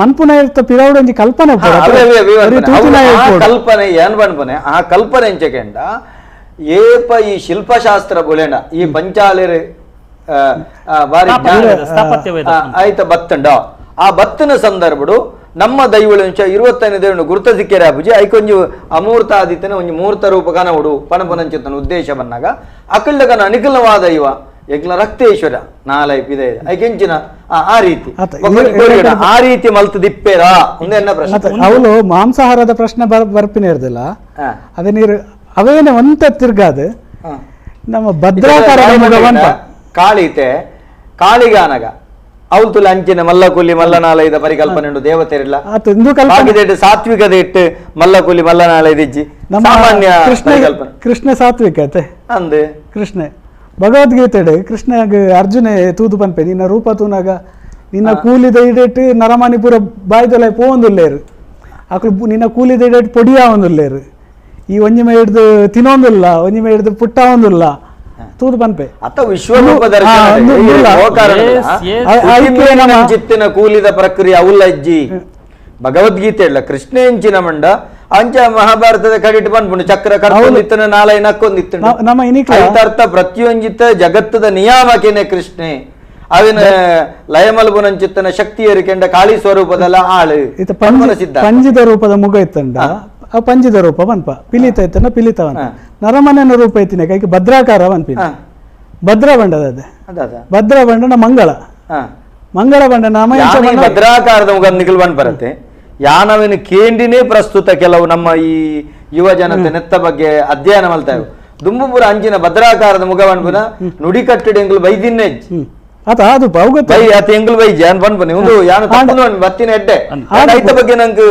ಮನ್ಪುನ ಇರ್ತ ಪಿರೌಡು ಒಂಜಿ ಕಲ್ಪನೆ ಕಲ್ಪನೆ ಏನ್ ಬಣ್ಪನೆ ಆ ಕಲ್ಪನೆ ಎಂಚೆಗೆಂಡ ಏಪ ಈ ಶಿಲ್ಪಶಾಸ್ತ್ರ ಬುಲೆಂಡ ಈ ಪಂಚಾಲಿರ್ ಬಾರಿ ಆಯ್ತ ಬತ್ತಂಡ ಆ ಬತ್ತನ ಸಂದರ್ಭಡು ನಮ್ಮ ದೈವಳಂಶ 25ನೇ ದೇವನು ಗುರುತ ಸಿಕ್ಕೇರ ಅಬುಜಿ ಐಕೊಂಜಿ ಅಮೂರ್ತ ಆದಿತ್ಯನ ಒಂಜಿ ಮೂರ್ತ ರೂಪ ಕನವುಡು ಪಣಪನಂಚಿತನ ಉದ್ದೇಶ ಬಂದಾಗ ಅಕಲ್ಡಗನ ಅನಿಕಲವಾದ ಇವ ಎಗ್ಲ ರಕ್ತೇಶ್ವರ ನಾಲೈ ಪಿದೆ ಐಕೆಂಚಿನ ಆ ರೀತಿ ಆ ರೀತಿ ಮಲ್ತು ದಿಪ್ಪೇರಾ ಒಂದೆನ್ನ ಪ್ರಶ್ನೆ ಅವಳು ಮಾಂಸಾಹಾರದ ಪ್ರಶ್ನೆ ಬರ್ಪಿನ ಇರ್ದಿಲ್ಲ ಅದೇ ನೀರು ಅವೇನೆ ಒಂತ ತಿರ್ಗಾದ ನಮ್ಮ ಭದ್ರಾಕಾರ ಕಾಳಿತೆ ಕಾಳಿಗಾನಗ ಅವಳು ತುಲ ಅಂಚಿನ ಮಲ್ಲಕುಲಿ ಮಲ್ಲನಾಲಯದ ಪರಿಕಲ್ಪನೆ ಉಂಟು ದೇವತೆರಿಲ್ಲ ಸಾತ್ವಿಕದ ಇಟ್ಟು ಮಲ್ಲಕುಲಿ ಮಲ್ಲನಾಲಯದಿಜ್ಜಿ ಸಾಮಾನ್ಯ ಕೃಷ್ಣ ಸಾತ್ವಿಕತೆ ಅಂದೆ ಕೃಷ್ಣ ಭಗವದ್ಗೀತೆ ಕೃಷ್ಣ ಅರ್ಜುನ ತೂದು ಪನ್ಪೆ ನಿನ್ನ ರೂಪ ತೂನಾಗ ನಿನ್ನ ಕೂಲಿದ ಇಡೇಟ್ ನರಮಾನಿಪುರ ಬಾಯ್ದೊಲ ಪೋಂದುಲ್ಲೇರು ಅಕ್ಲು ನಿನ್ನ ಕೂಲಿದ ಇಡೇಟ್ ಪೊಡಿಯ ಒಂದುಲ್ಲೇರು ಈ ಒಂಜಿಮೆ ಹಿಡ್ದು ತಿನ್ನೊಂದಿಲ್ಲ ಒಂಜಿಮೆ ಹಿಡ್ದು ಪುಟ್ಟ ಒಂದಿಲ್ಲ ತೂದು ಪನ್ಪೆ ಅತ್ತ ವಿಶ್ವರೂಪ ಚಿತ್ತಿನ ಕೂಲಿದ ಪ್ರಕ್ರಿಯೆ ಅವಲ್ಲಜ್ಜಿ ಭಗವದ್ಗೀತೆ ಇಲ್ಲ ಕೃಷ್ಣ ಎಂಚಿನ ಮಂಡ ಅಂಚ ಮಹಾಭಾರತದ ಕಡಿಟ್ ಬಂದ್ಬಿಡು ಚಕ್ರ ಕರ್ಕೊಂಡಿತ್ತನ ನಾಳೆ ನಕ್ಕೊಂದಿತ್ತು ನಮ್ಮ ಅರ್ಥ ಪ್ರತಿಯೊಂಜಿತ್ತ ಜಗತ್ತದ ನಿಯಾಮಕೇನೆ ಕೃಷ್ಣೆ ಅವಿನ ಲಯಮಲ್ಬುನಂಚಿತ್ತನ ಶಕ್ತಿ ಏರಿಕೆಂಡ ಕಾಳಿ ಸ್ವರೂಪದಲ್ಲ ಆಳು ಪಂಜಿದ ರೂಪದ ಮುಗ ಇತ್ತಂಡ ಆ ಪಂಜಿದ ರೂಪ ಬನ್ಪ ಪಿಲಿತ ಇತ್ತನ ಪಿಲಿತವನ್ ನರಮನೆನ ರೂಪ ಐತಿನ ಕೈಗೆ ಭದ್ರಾಕಾರ ಬನ್ಪಿನ ಭದ್ರ ಬಂಡದ ಭದ್ರ ಬಂಡನ ಮಂಗಳ ಬಂಡ ನಾಮ ಭದ್ರಾಕಾರದ ಮುಗ ನಿಖಿಲ್ ಬಂದ್ ಬರುತ್ತೆ ಯಾನವಿನ ಕೇಂಡಿನೇ ಪ್ರಸ್ತುತ ಕೆಲವು ನಮ್ಮ ಈ ಯುವ ಜನತೆ ನೆತ್ತ ಬಗ್ಗೆ ಅಧ್ಯಯನ ಮಲ್ತಾವೆ ದುಂಬುಪುರ ಅಂಚಿನ ಭದ್ರಾಕಾರದ ಮುಗವನ್ಪುನ ನುಡಿ ಕಟ್ಟಡ ಬೈದಿನ್ನೆ ಅದು ಅದು ಬಹುಗತ ಬೈ ಆತ ಎಂಗ್ಲು ಬೈ ಜಾನ್ ಬನ್ಪನೆ ಒಂದು ಯಾನು ತಪ್ಪುನು ಬತ್ತಿನ ಎಡ್ಡೆ ಐತ ಬಗ್ಗೆ ನಂಗೆ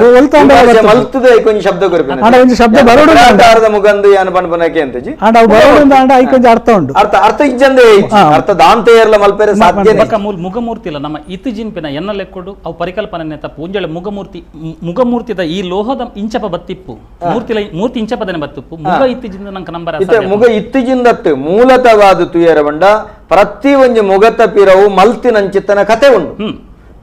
ಮಲ್ತದೆ ಕೊಂಚ ಶಬ್ದ ಕೊರ್ಪಿನ ಆಂಡ ಒಂದು ಶಬ್ದ ಬರೋಡು ಆಧಾರದ ಮುಗಂದು ಯಾನು ಬನ್ಪನಕೆ ಅಂತಜಿ ಆಂಡ ಬರೋಡು ಆಂಡ ಐಕೊಂಜ ಅರ್ಥ ಉಂಟು ಅರ್ಥ ಇಜ್ಜಂದೆ ಅರ್ಥ ದಾಂತೆ ಇರಲ ಮಲ್ಪೆರೆ ಸಾಧ್ಯ ಬಕ್ಕ ಮುಗಮೂರ್ತಿ ಇಲ್ಲ ನಮ್ಮ ಇತ್ತು ಜಿನ್ಪಿನ ಎನ್ನ ಲೆಕ್ಕೊಡು ಅವು ಪರಿಕಲ್ಪನೆ ತಪ್ಪು ಒಂಜಳೆ ಮುಗಮೂರ್ತಿದ ಈ ಲೋಹದ ಇಂಚಪ ಬತ್ತಿಪ್ಪು ಮೂರ್ತಿ ಇಂಚಪದನೆ ಬತ್ತಿಪ್ಪು ಮುಗ ಇತ್ತಿಜಿಂದ ನಂಗೆ ನಂಬರ್ ಇತ್ತೆ ಮುಗ ಇತ್ತಿಜಿಂದತ್ತು ಮೂಲತವಾದ ತುಯರ ಬಂಡ ಪ್ರತಿ ಒಂದು ಮುಗತ ಪಿರವು ಮಲ್ತಿನಂಚಿತ್ತನ ಕತೆ ಉಂಡು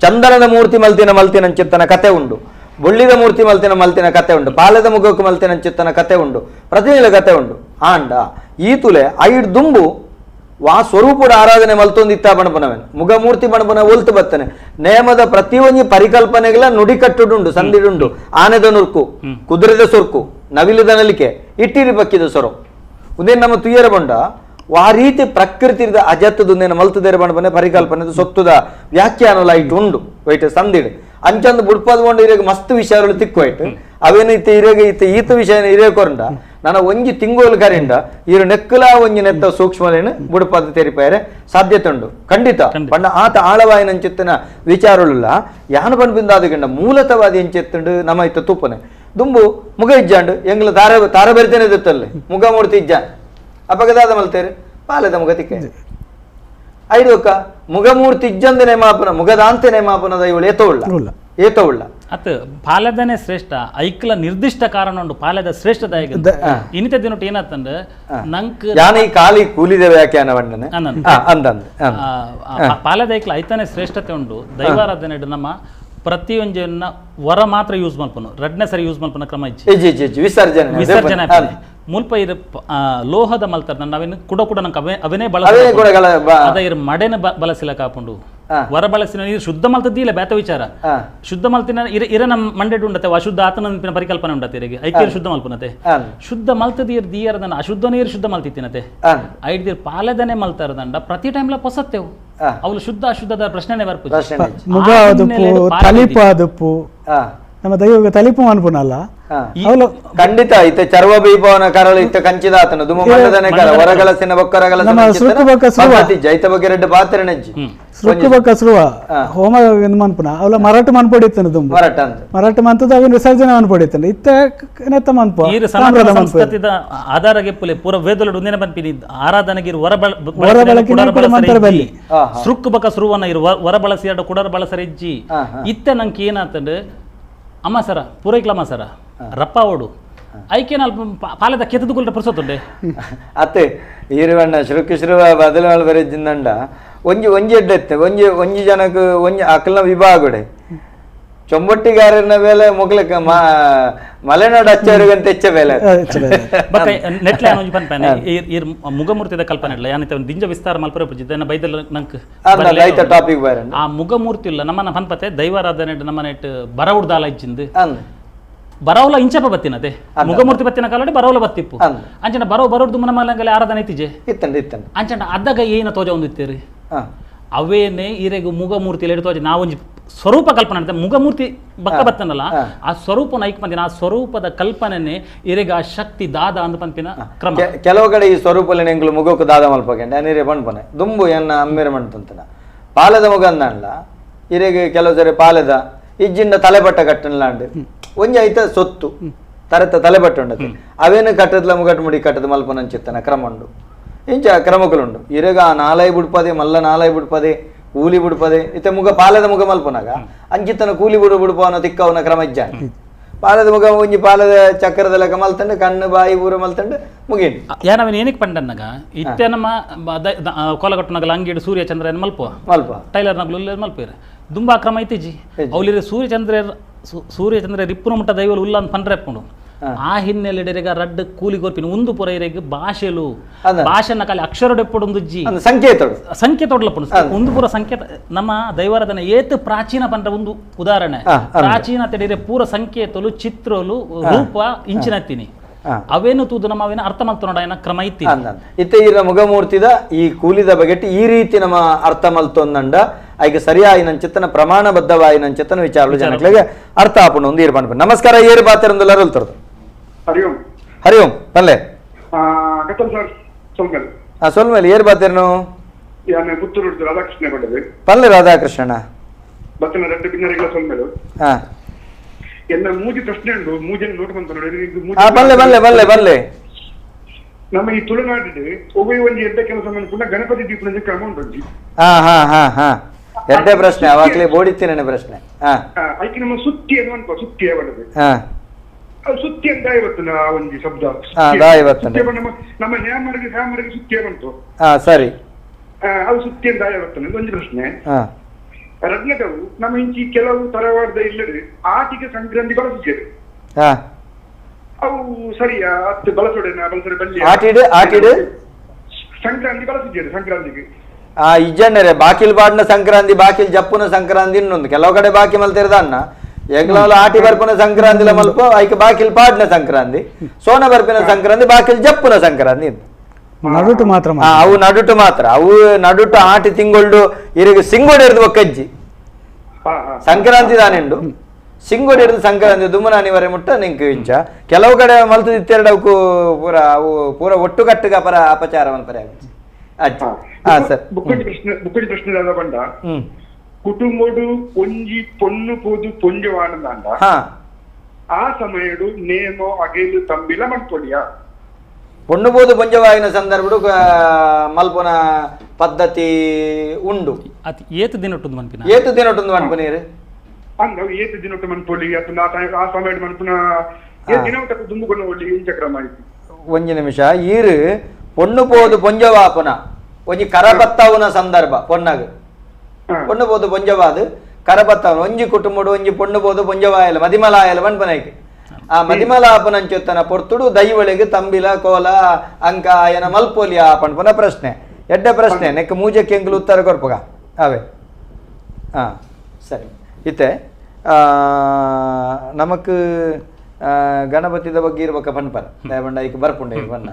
ಚಂದನದ ಮೂರ್ತಿ ಮಲ್ತಿನಂಚಿತ್ತನ ಕತೆ ಉಂಡು ಬೊಳ್ಳಿದ ಮೂರ್ತಿ ಮಲ್ತಿನ ಕತೆ ಉಂಡು ಪಾಲದ ಮುಗಕ್ಕೆ ಮಲ್ತಿನಂಚಿತ್ತನ ಕತೆ ಉಂಡು ಪ್ರತಿನಿಲ ಕತೆ ಉಂಡು ಆಂಡ ಈ ತುಲೆ ಐಡ್ ದುಂಬು ವಾ ಸ್ವರೂಪದ ಆರಾಧನೆ ಮಲ್ತೊಂದಿತ್ತ ಬಣಪನವೇನು ಮುಗಮೂರ್ತಿ ಬಣಪನ ಒಲ್ತು ಬತ್ತನೆ ನೇಮದ ಪ್ರತಿಯೊಂದು ಪರಿಕಲ್ಪನೆಗಳ ನುಡಿಕಟ್ಟುಡುಂಡು ಸಂದಿಡುಂಡು ಆನೆದ ನುರ್ಕು ಕುದುರೆದ ಸೊರ್ಕು ನವಿಲದ ನಲಿಕೆ ಇಟ್ಟಿರಿ ಬಕ್ಕಿದ ಸೊರು ಉದೇ ನಮ್ಮ ತುಯ್ಯರ ಬಂಡ ಆ ರೀತಿ ಪ್ರಕೃತಿದ ಅಜತ್ತದೊಂದೇನು ಮಲ್ತದೇರ ಬಣ್ಣ ಪರಿಕಲ್ಪನೆ ಸೊತ್ತುದ ವ್ಯಾಖ್ಯಾನ ಲೈಟ್ ಉಂಡು ವೈಟ್ ಸಂದಿಡು ಅಂಚಂದು ಬುಡ್ಪದ್ಕೊಂಡು ಇರಾಗ ಮಸ್ತ್ ವಿಷಯಗಳು ತಿಕ್ಕೋಯ್ತು ಅವೇನು ಇತ್ತ ಇರಾಗ ಈತ ವಿಷಯ ಇರೇಕೊಂಡ ನನ್ನ ಒಂಜಿ ತಿಂಗೋಲು ಕರಿಂದ ಇರು ನೆಕ್ಕಲ ಒಂಜಿ ನೆತ್ತ ಸೂಕ್ಷ್ಮಲೇನು ಬುಡ್ಪದ ತೆರಿಪಾಯರೆ ಸಾಧ್ಯತೆ ಉಂಡು ಖಂಡಿತ ಪಂಡ ಆತ ಆಳವಾಯಿನಂಚಿತ್ತಿನ ವಿಚಾರವುಳ್ಳ ಯಾನು ಬಂದ್ಬಿಂದ ಅದಕ್ಕಂಡ ಮೂಲತವಾದಿ ಎಂಚೆತ್ತುಂಡು ನಮ್ಮ ಇತ್ತ ತೂಪನೆ ದುಂಬು ಮುಗ ಇಜ್ಜಾಂಡು ಎಂಗ್ಲ ತಾರ ಬರಿತೇನೆ ದಿತ್ತಲ್ಲಿ ಮುಗಮೂರ್ತಿ ಇಜ್ಜ ಅಪಗದಾದ ಮಲ್ತೇರಿ ಪಾಲದ ಮುಗತಿಕೆ ಐಡೋಕ ಮುಗಮೂರ್ತಿ ಇಜ್ಜಂದ ನೇಮಾಪನ ಮುಗದಾಂತೆ ನೇಮಾಪನದ ಇವಳು ಏತವುಳ್ಳ ಅತ್ ಪಾಲದನೆ ಶ್ರೇಷ್ಠ ಐಕ್ಲ ನಿರ್ದಿಷ್ಟ ಕಾರಣ ಉಂಡು ಪಾಲದ ಶ್ರೇಷ್ಠದಾಯಕ ಇನಿತ ದಿನೊಟ್ಟು ಏನತ್ತಂದ್ರೆ ನಂಕ್ ಯಾನಿ ಖಾಲಿ ಕೂಲಿದ ವ್ಯಾಖ್ಯಾನ ಬಣ್ಣನೆ ಪಾಲದ ಐಕ್ಲ ಐತಾನೆ ಶ್ರೇಷ್ಠತೆ ಉಂಡು ದೈವಾರಾಧನೆ ನಮ್ಮ ಪ್ರತಿಯೊಂದನ್ನ ವರ ಮಾತ್ರ ಯೂಸ್ ಮಲ್ಪನು ರೆಡ್ನೆ ಸರಿ ಯೂಸ್ ಮಲ್ಪನ ಕ್ರಮ ಇಜ್ಜಿ ವಿಸರ್ಜನೆ ಮುಲ್ಪ ಇರ ಲೋಹದ ಮಲ್ತಾರ ನಾವೇನು ಕೂಡ ನಂಗೆ ಅವನೇ ಅದ ಇರ ಮಡೆನ ಬಳಸಿಲ್ಲ ಕಾಪುಂಡು ವರ ಬಳಸಿನ ನೀರು ಶುದ್ಧ ಮಲ್ತದ್ದಿಲ್ಲ ಬೇತ ವಿಚಾರ ಶುದ್ಧ ಮಲ್ತಿನ ಇರ ನಮ್ಮ ಮಂಡೆಡ್ ಉಂಡತೆ ಅಶುದ್ಧ ಆತನ ಪರಿಕಲ್ಪನೆ ಉಂಡತೆ ಇರಿಗೆ ಐಕ್ಯ ಶುದ್ಧ ಮಲ್ಪನತೆ ಶುದ್ಧ ಮಲ್ತದೀರ್ ದೀಯರದನ್ನ ಅಶುದ್ಧ ನೀರು ಶುದ್ಧ ಮಲ್ತಿತ್ತಿನತೆ ಐಡ್ದೀರ್ ಪಾಲದನೆ ಮಲ್ತಾರದಂಡ ಪ್ರತಿ ಟೈಮ್ಲ ಪೊಸತ್ತೇವು ಅವಳು ಶುದ್ಧ ಅಶುದ್ಧದ ಪ್ರಶ್ನೆನೇ ಬರ್ಪು ಮುಗ ತಲಿಪು ಅದಪ್ಪು ನಮ್ಮ ದೈವ ತಲಿಪು ಅನ್ಪುನಲ್ಲ ಖಂಡಿತ ಇತ್ತೆ ಚರ್ವ ಬೀಪವನ ಕರಳು ಇತ್ತ ಕಂಚಿದಾತನ ದುಮ ಮಂಡದನೆ ಕರ ಹೊರಗಳಸಿನ ಬೊಕ್ಕರಗಳ ಜೈತ ಬಗ್ಗೆ ರೆಡ್ಡ ಪಾತ್ರ ನೆಜ್ಜಿ ಸೃಕ್ಕು ಬಕ್ಕ ಸೃವ ಹೋಮ ಮನ್ಪುನ ಅವಲ ಮರಾಠ ಮನ್ಪೊಡಿತ್ತನ ದುಂಬು ಮರಾಠ ಮಂತದ ಅವನ ವಿಸರ್ಜನೆ ಮನ್ಪೊಡಿತ್ತನ ಇತ್ತ ನೆತ್ತ ಮನ್ಪು ಸಂಸ್ಕೃತಿದ ಆಧಾರ ಗೆಪ್ಪುಲೆ ಪೂರ ವೇದಲು ಉಂದಿನ ಬನ್ಪಿನಿ ಆರಾಧನೆಗೆ ವರ ಬಳಸಿ ಸೃಕ್ಕು ಬಕ್ಕ ಸೃವನ ಇರು ವರ ಬಳಸಿ ಎರಡು ಕುಡರ ಬಳಸರಿಜ್ಜಿ ಇತ್ತ ನಂಗೆ ಏನಾತಂದ್ರೆ ಅಮ್ಮ ಸರ ಪೂರೈಕ್ಲಮ್ಮ ಸರ ರಪ್ಪ ಓಡು ಐಕೇನ ಪಾಲದ ಕೆತ್ತದುಗುಲ್ರ ಪುರ್ಸೊತ್ತುಂಡೆ ಅತ್ತೆ ಈರುವಣ್ಣ ಶೃವ ಬದಲ ಬರೆಜಿಂದಂಡ ಒಂಜಿ ಎಡ್ಡೆತ್ತೆ ಒಂಜಿ ಜನಕ್ಕೆ ಒಂಜಿ ಅಕಲ್ನ ವಿಭಾಗುಡೆ ಚೊಂಬೊಟ್ಟಿಗಾರನ ಬೇಲೆ ಮುಗ್ಲಕ್ಕ ಮಲೆನಾಡು ಅಚ್ಚವರಿಗಂತ ಹೆಚ್ಚ ಬೇಲೆ ನೆಟ್ಲೆ ಒಂಜಿ ಪನ್ಪನೆ ಈ ಮುಗಮೂರ್ತಿದ ಕಲ್ಪನೆ ಇಲ್ಲ ಯಾನಿತ ದಿಂಜ ವಿಸ್ತಾರ ಮಲ್ಪರೆ ಪುಜಿದ ಬೈದಲ್ ನಂಕ್ ಟಾಪಿಕ್ ಬೇರೆ ಆ ಮುಗಮೂರ್ತಿ ಇಲ್ಲ ನಮ್ಮನ್ನ ಪನ್ಪತೆ ದೈವಾರಾಧನೆ ನಮ್ಮ ನೆಟ್ ಬರವುಡ್ದಾಲ ಇಜ್ಜಿಂದು ಬರವಲ ಇಂಚಪ ಬತ್ತಿನತೆ ಮುಗಮೂರ್ತಿ ಬತ್ತಿನ ಕಾಲಡಿ ಬರವಲ ಬತ್ತಿಪ್ಪು ಅಂಚನ ಬರೋದು ಮನಮಲಂಗಲೆ ಆರಾಧನೆ ಇತ್ತಿಜೆ ಅಂಚನ ಅದ್ದಾಗ ಏನ ತೋಜ ಒಂದಿತ್ತೇರಿ ಅವೇನೆ ಇರೆಗು ಮುಗಮೂರ್ತಿ ತೋಜ ನಾವೊಂಜಿ ಸ್ವರೂಪ ಕಲ್ಪನೆ ಅಂತ ಮುಗಮೂರ್ತಿ ಬಕ್ಕ ಬತ್ತನಲ್ಲ ಆ ಸ್ವರೂಪ ನೈಕ್ ಬಂದಿನ ಆ ಸ್ವರೂಪದ ಕಲ್ಪನೆ ಇರೆಗ ಆ ಶಕ್ತಿ ದಾದ ಅಂದ ಪಂಪಿನ ಕ್ರಮ ಕೆಲವು ಕಡೆ ಈ ಸ್ವರೂಪಲ್ಲಿ ಎಂಗ್ಲು ಮುಗಕ್ಕೆ ದಾದ ಮಲ್ಪಕೆಂಡೆ ನೀರೇ ಬಣ್ಪನೆ ದುಂಬು ಎನ್ನ ಅಮ್ಮೇರೆ ಮಂಟಂತನ ಪಾಲದ ಮುಗ ಅಂದಲ್ಲ ಇರೆಗೆ ಕೆಲವು ಸರಿ ಪಾಲದ ಇಜ್ಜಿಂದ ತಲೆಬಟ್ಟ ಕಟ್ಟನ್ಲಾಂಡ್ ಒಂಜಿ ಐತ ಸೊತ್ತು ತರತ ತಲೆಬಟ್ಟ ಉಂಡತೆ ಅವೇನು ಕಟ್ಟದ್ಲ ಮುಗಟ್ ಮುಡಿ ಕಟ್ಟದ ಮಲ್ಪನಂಚಿತ್ತನ ಕ್ರಮ ಉಂಡು ಇಂಚ ಕ್ರಮಗಳುಂಡು ಇರೆಗ ನಾಲೈ ಬುಡ್ಪದೆ ಮಲ್ಲ ನಾಲೈ ಬುಡ್ಪದೆ ಕೂಲಿ ಬಿಡ್ಪದೆ ಇತ್ತೆ ಮುಗ ಪಾಲದ ಮುಗ ಮಲ್ಪನಾಗ ಅಂಚಿತ್ತನ ಕೂಲಿ ಬಿಡುಪವನ ತಿಕ್ಕವನ ಕ್ರಮ ಇಜ್ಜ ಪಾಲದ ಮುಗ ಒಂಜಿ ಪಾಲದ ಚಕ್ರದ ಲೆಕ್ಕ ಮಲ್ತಂಡು ಕಣ್ಣು ಬಾಯಿ ಊರ ಮಲ್ತಂಡು ಮುಗೀನು ಯಾನವನ್ ಏನಕ್ಕೆ ಪಂಡನ್ನಗ ಇತ್ತೆ ನಮ್ಮ ಕೊಲಗಟ್ಟುನಗಲ ಅಂಗಿಡು ಸೂರ್ಯ ಚಂದ್ರ ಮಲ್ಪ ಟೈಲರ್ ನಗಲು ಮಲ್ಪೇರೆ ದುಂಬಾ ಕ್ರಮ ಐತಿಜಿ ಅವಲಿರ ಸೂರ್ಯಚಂದ್ರ ರಿಪ್ಪುನ ಮುಟ್ಟ ದೈವಲು ಉಲ್ಲ ಅಂತ ಪಂಡ್ರೆಪ್ಪುಂಡು ಆ ಹಿನ್ನೆಲೆಡೆರೆಗ ರಡ್ಡ್ ಕೂಲಿ ಗೊರ್ಪಿನ ಒಂದು ಪುರ ಇರೆಗ್ ಭಾಷೆಲು ಭಾಷೆನ ಕಾಲಿ ಅಕ್ಷರ ಡೆಪ್ಪುಡುಂದುಜ್ಜಿ ಸಂಕೇತೋಡ್ಲಪ್ಪುಂಡು ಒಂದು ಪೂರ ಸಂಕೇತ ನಮ್ಮ ದೈವಾರಾಧನೆ ಏತ್ ಪ್ರಾಚೀನ ಪಂಡ್ರೆ ಒಂದು ಉದಾಹರಣೆ ಪ್ರಾಚೀನ ತೆಡಿರೆ ಪೂರ ಸಂಕೇತಲು ಚಿತ್ರಲು ರೂಪ ಇಂಚಿನತ್ತೀನಿ ಅವೇನು ತೂದು ನಮ್ಮ ಅವೇನು ಅರ್ಥ ಮಲ್ತನೋಡ ಏನ ಕ್ರಮ ಇತ್ತಿ ಇತ್ತೆ ಈ ಮುಗಮೂರ್ತಿದ ಈ ಕೂಲಿದ ಬಗೆಟ್ ಈ ರೀತಿ ನಮ್ಮ ಅರ್ಥ ಮಲ್ತೊಂದಂಡ ಐಗೆ ಸರಿಯಾಯಿನಂಚಿತ್ತನ ಪ್ರಮಾಣಬದ್ಧವಾಯಿನಂಚಿತ್ತನ ವಿಚಾರಗಳು ಜನಗಳಿಗೆ ಅರ್ಥ ಆಪುಂಡು ಒಂದು ಇರ್ಬಂಡ್ ನಮಸ್ಕಾರ ಏರು ಬಾತಿರಂದು ಅರುಳ್ತರದು ಹರಿ ಓಂ ಪಲ್ಲೆ ಸೊಲ್ಮೇಲೆ ಏರ್ ಬಾತಿರ್ನು ಆమె ಪುತ್ತೂರು ರಾಧಾಕೃಷ್ಣ ಪಡೆದು ಪಲ್ಲೆ ರಾಧಾಕೃಷ್ಣನ ಬತ್ತನ 2 ಭಿನ್ನರಿಗಳ ಸೊಮ್ಮೆಲು ಹಾ ಎಲ್ಲ ಮೂಜಿ ಪ್ರಶ್ನೆ ಉಂಟು ಮೂಜಿನ ನೋಡ್ಕೊಂತ ನೋಡಿ ಬಲ್ಲೆ ಬಲ್ಲೆ ಬಲ್ಲೆ ಬಲ್ಲೆ ನಮ್ಮ ಈ ತುಳುನಾಡಿದೆ ಒಬ್ಬ ಒಂದು ಎಡ್ಡ ಕೆಲಸ ಪುನಃ ಗಣಪತಿ ದೀಪನ ಕ್ರಮ ಉಂಟು ಹಾ ಹಾ ಹಾ ಹಾ ಎಡ್ಡೆ ಪ್ರಶ್ನೆ ಅವಾಗ್ಲೇ ಬೋಡಿತ್ತೇನೆ ಪ್ರಶ್ನೆ ಹಾ ಅದಕ್ಕೆ ನಮ್ಮ ಸುತ್ತಿ ಏನು ಅನ್ಕೋ ಸುತ್ತಿ ಬಡದು ಹಾ ಅದು ಸುತ್ತಿ ಅಂತ ಇವತ್ತು ಒಂದು ಶಬ್ದ ನಮ್ಮ ಹ್ಯಾಮರಿಗೆ ಸುತ್ತಿ ಬಂತು ಹಾ ಸರಿ ಅದು ಸುತ್ತಿ ಅಂತ ಇವತ್ತು ಒಂದು ಪ್ರಶ್ನೆ ರತ್ನದವು ನಮ್ಮ ಇಂಚಿ ಕೆಲವು ತರವಾರದ ಇಲ್ಲದೆ ಆಟಿಕೆ ಸಂಕ್ರಾಂತಿ ಬಳಸಿದ್ದೇವೆ ಅವು ಸರಿಯಾ ಹತ್ತು ಬಳಸೋಡೆ ಬಲ್ಲಿ ಆಟಿಡು ಸಂಕ್ರಾಂತಿ ಬಳಸಿದ್ದೇವೆ ಸಂಕ್ರಾಂತಿಗೆ ಇಜ್ಜಣ್ಣರೆ ಬಾಕಿಲ್ ಬಾಡ್ನ ಸಂಕ್ರಾಂತಿ ಬಾಕಿಲ್ ಜಪ್ಪುನ ಸಂಕ್ರಾಂತಿ ಇನ್ನೊಂದು ಕೆಲವು ಕಡೆ ಬಾಕಿ ಮಲ್ತಿರದ ಅನ್ನ ಎಂಗ್ಲವಲ್ಲ ಆಟಿ ಬರ್ಪನ ಸಂಕ್ರಾಂತಿಲ ಮಲ್ಪ ಐಕೆ ಬಾಕಿಲ್ ಪಾಡ್ನ ಸಂಕ್ರಾಂತಿ ಸೋನ ಬರ್ಪಿನ ಸಂಕ್ರಾಂತಿ ಬಾಕಿಲ್ ಜಪ್ಪುನ ಸಂಕ್ರಾಂತಿ ನಡುಟು ಮಾತ್ರ ಅವು ನಡುಟು ಮಾತ್ರ ಅವು ನಡುಟು ಆಟಿ ತಿಂಗೊಳ್ಳು ಇರಿಗೆ ಸಿಂಗೋಡಿ ಹಿಡಿದು ಒಕ್ಕಜ್ಜಿ ಸಂಕ್ರಾಂತಿ ದಾನೆಂಡು ಸಿಂಗೋಡಿ ಹಿಡಿದು ಸಂಕ್ರಾಂತಿ ದುಮ್ಮನಾನಿವರೆ ಮುಟ್ಟ ನಿಂಕು ಇಂಚ ಕೆಲವು ಕಡೆ ಮಲ್ತದಿತ್ತೆರಡು ಅವಕ್ಕೂ ಪೂರ ಅವು ಪೂರ ಒಟ್ಟು ಕಟ್ಟುಗ ಪರ ಅಪಚಾರವನ್ನು ಪರ ಬುಕ್ಕಡಿ ಪ್ರಶ್ನೆ ಬಂಡ ಕುಟುಂಬಡು ಒಂಜಿ ಪೊಣ್ಣು ಪೋದು ಪೊಂಜವಾನಂದ ಆ ಸಮಯಡು ನೇಮೋ ಅಗೇಲು ತಂಬಿಲ ಮಲ್ಪೊಡಿಯಾ ಪೊಣ್ಣು ಪೋದು ಪೊಂಜವಾಯಿನ ಸಂದರ್ಭಡು ಮಲ್ಪುನ ಪದ್ಧತಿ ಉಂಡು ಏತು ದಿನೊಟ್ಟು ಮನ್ಪಿನ ಏತು ದಿನೊಟ್ಟು ಮನ್ಪುನೀರು ಅಂದ ಏತು ದಿನೊಟ್ಟು ಮನ್ಪೊಲಿ ಅತ್ತು ಆ ಸಮಯಡು ಮನ್ಪುನ ದಿನವಟ ದುಂಬುಕೊಂಡು ಒಳ್ಳಿ ಇಂಚಕ್ರಮ ಆಯ್ತು ಒಂಜಿ ನಿಮಿಷ ಈರು ಪೊಣ್ಣು ಪೋದು ಪೊಂಜವಾಪುನ ಒಂಜಿ ಕರಬತ್ತವನ ಸಂದರ್ಭ ಪೊನ್ನಗ ಪೊಣ್ಣು ಪೋದು ಪೊಂಜವಾದು ಕರಬತ್ತವನ ಒಂಜಿ ಕುಟುಂಬಡು ಒಂಜಿ ಪೊಣ್ಣು ಪೋದು ಪೊಂಜವಾಯಲ ಮದಿಮಲಾಯಲ ಮನ್ಪನೈಕೆ ಆ ಮದಿಮಲಾಪನಂಚೊತ್ತನ ಪೊರ್ತುಡು ದೈವಳಿಗೆ ತಂಬಿಲ ಕೋಲ ಅಂಕ ಆಯನ ಮಲ್ಪೋಲಿಯ ಪಂಪನ ಪ್ರಶ್ನೆ ಎಡ್ಡೆ ಪ್ರಶ್ನೆ ನೆಕ್ ಮೂಜಕ್ಕೆ ಎಂಗ್ಲು ಉತ್ತರ ಕೊರ್ಪಗ ಅವೇ ಹಾ ಸರಿ ಇತ್ತೆ ನಮಕ್ ಗಣಪತಿದ ಬಗ್ಗೆ ಇರ್ಬೇಕ ಪನ್ಪರ ದಯಬಂಡ ಈಗ ಬರ್ಪುಂಡೆ ಬಣ್ಣ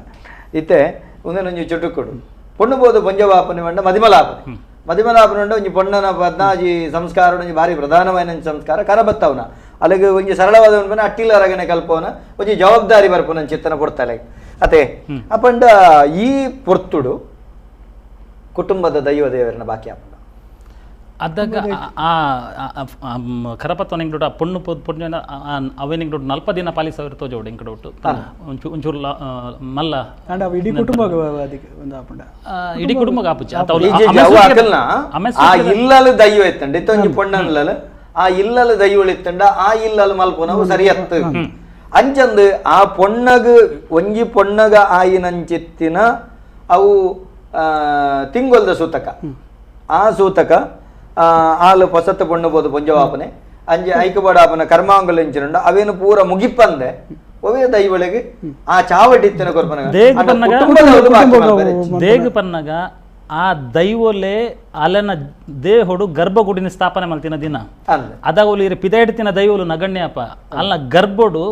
ಇತ್ತೆ ಒಂದೇನೊಂಜಿ ಚುಟುಕುಡು ಪೊಣ್ಣು ಬೋದು ಪೊಂಜವಾಪನೆ ಬಂಡ ಮದಿಮಲಾಪನೆ ಮದಿಮಲಾಪನೆ ಉಂಡ ಒಂಜಿ ಪೊಣ್ಣನ ಪದ್ನಾಜಿ ಸಂಸ್ಕಾರ ಒಂಜಿ ಭಾರಿ ಪ್ರಧಾನమైన ಸಂಸ್ಕಾರ ಕರಬತ್ತವನ ಅಲ್ಲಿಗೆ ಒಂಜಿ ಸರಳವಾದ ಪನ ಅಟ್ಟಿಲ ರಗನೆ ಕಲ್ಪವನ ಒಂಜಿ ಜವಾಬ್ದಾರಿ ಬರ್ಪುನ ಚಿತ್ತನ ಕೊಡ್ತಲೆ ಅತೆ ಅಪಂಡ ಈ ಪೊರ್ತುಡು ಕುಟುಂಬದ ದೈವ ದೇವರನ್ನ ಬಾಕಿ ಆಪಂಡ ಅದಾಗ ಕರಪತ್ತ ನಿಂಗ್ಡೋಟ ಪೊಣ್ಣು ಪೊಣ್ಣು ಅವೇನಿಂಗ್ಡೋಟ 40 ದಿನ ಪಾಲಿಸವಿರ ತೋಜೋಡು ಇಂಕಡೋಟು ಒಂಚೂರು ಮಲ್ಲ ಇಡೀ ಕುಟುಂಬ ಇಡೀ ಕುಟುಂಬ ಆಪುಚ್ಚ ಆ ಇಲ್ಲಲು ದೈವ ಎತ್ತಂಡ ಇತ್ತೊಂಜಿ ಪೊಣ್ಣಲ್ಲಲು ಆ ಇಲ್ಲಲು ದೈವಳು ಇತ್ತಂಡ ಆ ಇಲ್ಲಲು ಮಲ್ಪುನವು ಸರಿಯತ್ತು ಅಂಚಂದು ಆ ಪೊಣ್ಣಗ ಒಂಜಿ ಪೊಣ್ಣಗ ಆಯಿನಂಚಿತ್ತಿನ ಅವು ತಿಂಗೊಲ್ದ ಸೂತಕ ಆ ಸೂತಕ ಆಲು ಹೊಸತ್ತು ಪೊಣ್ಣು ಬೋದು ಪೊಂಜವಾಪನೆ ಅಂಜೆ ಐಕಬಾಡಾಪನ ಕರ್ಮಾಂಗಲ್ ಎಂಚಿನುಂಡ ಅವೇನು ಪೂರ ಮುಗಿಪ್ಪಂದೆ ಒವೇ ದೈವಳಿಗೆ ಆ ಚಾವಟಿತ್ತಿನ ಕೊರ್ಪನ ದೇಗ ಪನ್ನಗ ಆ ದೈವಲೆ ಅಲನ ದೇಹೊಡು ಗರ್ಭಗುಡಿನ ಸ್ಥಾಪನೆ ಮಲ್ತಿನ ದಿನ ಅದಾಗಲಿ ಪಿದಾಯಿಡ್ತಿನ ದೈವಲು ನಗಣ್ಯಪ್ಪ ಅಲ್ಲ ಗರ್ಭೊಡು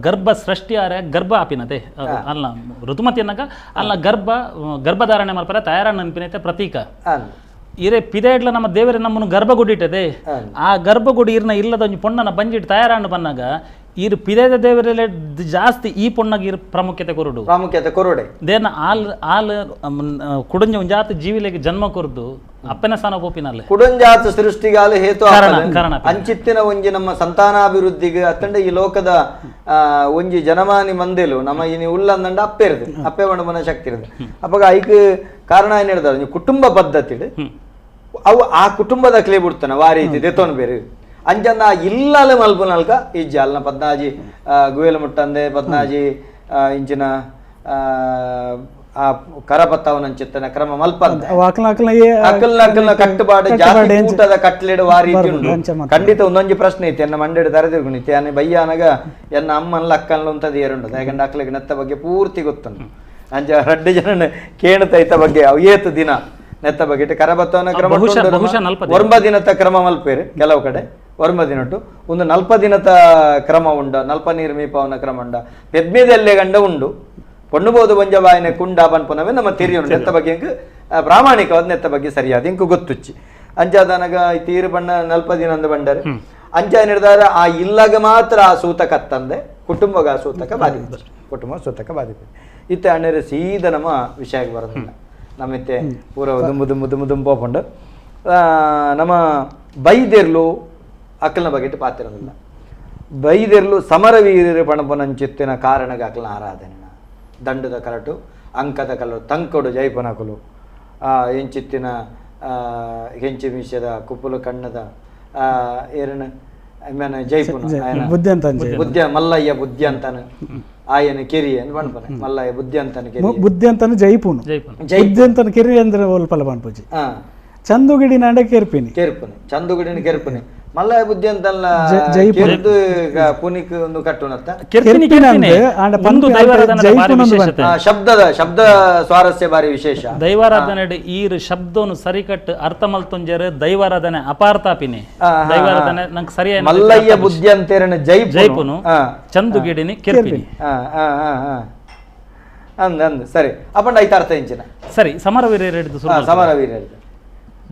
ಗರ್ಭ ಸೃಷ್ಟಿಯಾರೆ ಗರ್ಭ ಆಪಿನದೆ ಅಲ್ಲ ಋತುಮತಿ ಅನ್ನಗ ಅಲ್ಲ ಗರ್ಭಧಾರಣೆ ಮಲ್ಪರ ತಯಾರ ನೆನಪಿನೈತೆ ಪ್ರತೀಕ ಇರೇ ಪಿದಾಯಿಡ್ಲ ನಮ್ಮ ದೇವರೇ ನಮ್ಮನ್ನು ಗರ್ಭಗುಡಿ ಇಟ್ಟದೆ ಆ ಗರ್ಭಗುಡಿ ಇರ್ನ ಇಲ್ಲದ ಒಂದು ಪೊಣ್ಣನ ಬಂಜಿಟ್ಟು ತಯಾರಾಂಡು ಬಂದಾಗ ಇರು ಪಿದಾಯದ ದೇವರಲ್ಲೇ ಜಾಸ್ತಿ ಈ ಪೊಣ್ಣಗ ಪ್ರಾಮುಖ್ಯತೆ ಕೊರುಡೆ ದೇನ ಆಲ್ ಕುಡಂಜ ಒಂಜಾತ ಜೀವಿಲೆಗೆ ಜನ್ಮ ಕೊರ್ದು ಅಪ್ಪನ ಸ್ಥಾನ ಪೋಪಿನಲ್ಲಿ ಕುಡಂಜಾತ ಸೃಷ್ಟಿಗಾಲ ಹೇತು ಅಂಚಿತ್ತಿನ ಒಂಜಿ ನಮ್ಮ ಸಂತಾನಾಭಿವೃದ್ಧಿಗೆ ಅತ್ತಂಡ ಈ ಲೋಕದ ಒಂಜಿ ಜನಮಾನಿ ಮಂದಿಲು ನಮ್ಮ ಇನಿ ಉಲ್ಲಂದಂಡ ಅಪ್ಪೆ ಇರದು ಅಪ್ಪೆ ಮನ ಶಕ್ತಿ ಇರದು ಅಪ್ಪಾಗ ಐಕ್ ಕಾರಣ ಏನ್ ಹೇಳ್ತಾರೆ ಕುಟುಂಬ ಪದ್ಧತಿ ಅವು ಆ ಕುಟುಂಬದ ಕ್ಲೇ ಬಿಡ್ತಾನ ವಾರಿ ದೆತೋನ್ ಬೇರೆ ಅಂಚಂದ ಇಲ್ಲಲೆ ಮಲ್ಪುನಲ್ಕ ಇಜ್ಜ ಅಲ್ನ ಪದ್ನಾಜಿ ಗುವೇಲು ಮುಟ್ಟಂದೆ ಪದ್ನಾಜಿ ಇಂಚಿನ ಆ ಕರಪತ್ತವನಂಚಿತ್ತನ ಕ್ರಮ ಮಲ್ಪಂದೆ ಅಕಲ್ನ ಕಟ್ಟುಪಾಡು ಜಾಸ್ತಿ ಊಟದ ಕಟ್ಲೆಡು ವಾರಿ ಖಂಡಿತ ಒಂದೊಂಜಿ ಪ್ರಶ್ನೆ ಐತಿ ಎನ್ನ ಮಂಡೆಡು ತರದಿರ್ಗುಣಿತಿ ಅನ್ನ ಬಯ್ಯಾನಗ ಎನ್ನ ಅಮ್ಮನ ಅಕ್ಕನ್ಲ ಉಂತದ ಏರುಂಡು ಯಾಕಂದ್ರೆ ಅಕ್ಲಿಗೆ ನೆತ್ತ ಬಗ್ಗೆ ಪೂರ್ತಿ ಗೊತ್ತುಂಟು ಅಂಚ 2 ಜನ ಕೇಳ್ತೈತ ಬಗ್ಗೆ ಅವು ಏತು ದಿನ ನೆತ್ತ ಬಗ್ಗೆ ಕರಬತ್ತವನ ಕ್ರಮ 9 ದಿನದ ಕ್ರಮ ಮಲ್ಪೇರು ಕೆಲವು ಕಡೆ 9 ದಿನಟ್ಟು ಒಂದು 40 ದಿನದ ಕ್ರಮ ಉಂಡ 40 ನೀರು ಮೀಪವನ ಕ್ರಮ ಉಂಡ ಪೆದ್ಮೇದಲ್ಲೇ ಗಂಡ ಉಂಡು ಪೊಣ್ಣು ಬೋದು ಬಂಜವಾಯನೆ ಕುಂಡ ಪನ್ಪುನವೇ ನಮ್ಮ ತೆರಿಯುಂಡು ನೆತ್ತ ಬಗ್ಗೆ ಪ್ರಾಮಾಣಿಕವಾದ ನೆತ್ತ ಬಗ್ಗೆ ಸರಿಯಾದ ಇಂಕು ಗೊತ್ತುಚ್ಚಿ ಅಂಚಾದನಗ ತೀರು ಬಣ್ಣ 40 ದಿನ ಅಂದ ಬಂಡರೆ ಅಂಚ ನಿರ್ಧಾರ ಆ ಇಲ್ಲಾಗ ಮಾತ್ರ ಆ ಸೂತಕ ತಂದೆ ಕುಟುಂಬಗ ಸೂತಕ ಬಾಧಿಪ ಕುಟುಂಬ ಸೂತಕ ಬಾಧಿಪ ಇತ್ತೆ ಅಣ್ಣರೆ ಸೀದ ನಮ್ಮ ವಿಷಯಕ್ಕೆ ಬರೋದಿಲ್ಲ ನಮ್ಮತ್ತೆ ಪೂರ ದುಂಬು ನಮ್ಮ ಬೈದೆರ್ಲು ಅಕ್ಕಲ್ನ ಬಗೆಟ್ ಪಾತಿರೋದಿಲ್ಲ ಬೈದೆರ್ಲು ಸಮರವೀರ ಪಣಪನಂಚಿತ್ತಿನ ಕಾರಣಗ ಅಕ್ಕಲ್ನ ಆರಾಧನೆ ದಂಡದ ಕರಟು ಅಂಕದ ಕಲರು ತಂಕೊಡು ಜೈಪನಕಲು ಎಂಚಿತ್ತಿನ ಹೆಂಚಿ ಮಿಷದ ಕುಪ್ಪುಲು ಕಣ್ಣದ ಏರನ ಬುದ್ಧಿ ಮಲ್ಲಯ್ಯ ಬುದ್ಧಿ ಅಂತಾನು ಆಯನ ಕೆರಿ ಅಂತ ಬಣ್ಪನೆ ಮಲ್ಲಯ್ಯ ಬುದ್ಧಿ ಅಂತಾನು ಕೆರಿ ಬುದ್ಧಿ ಅಂತಾನು ಜೈಪುನು ಬುದ್ಧಿ ಅಂತಾನು ಕೆರಿ ಅಂದ್ರೆ ಒಲ್ಪಲ ಬಣ್ಪುಜಿ ಚಂದುಗಿಡಿ ನಾಡ ಕೆರ್ಪಿನಿ ಚಂದುಗಿಡಿನ ಕೆರ್ಪನಿ ಮಲ್ಲಯ್ಯ ಬುದ್ಧಿ ಅಂತಲ್ಲ ಪುನಿಕ್ ಒಂದು ಕಟ್ಟುನತ್ತ ಶಬ್ದ ಸ್ವಾರಸ್ಯ ಬಾರಿ ವಿಶೇಷ ದೈವಾರಾಧನೆ ಈ ಶಬ್ದವನ್ನು ಸರಿಕಟ್ಟು ಅರ್ಥ ಮಲ್ತೊಂಜರು ದೈವಾರಾಧನೆ ಅಪಾರ್ಥಾಪಿನಿ ದೈವಾರಾಧನೆ ನಂಗೆ ಸರಿಯಾಗಿ ಮಲ್ಲಯ್ಯ ಬುದ್ಧಿ ಅಂತೇರನ ಜೈಪುನು ಚಂದುಗಿಡಿನಿ ಕೆರ್ಪಿನಿ ಅಂದ್ ಸರಿ ಅಪ್ಪಂಡ ಐತ ಅರ್ಥ ಇಂಚಿನ ಸರಿ ಸಮರವೀರ ಹಿಡಿದು ಸಮರವೀರ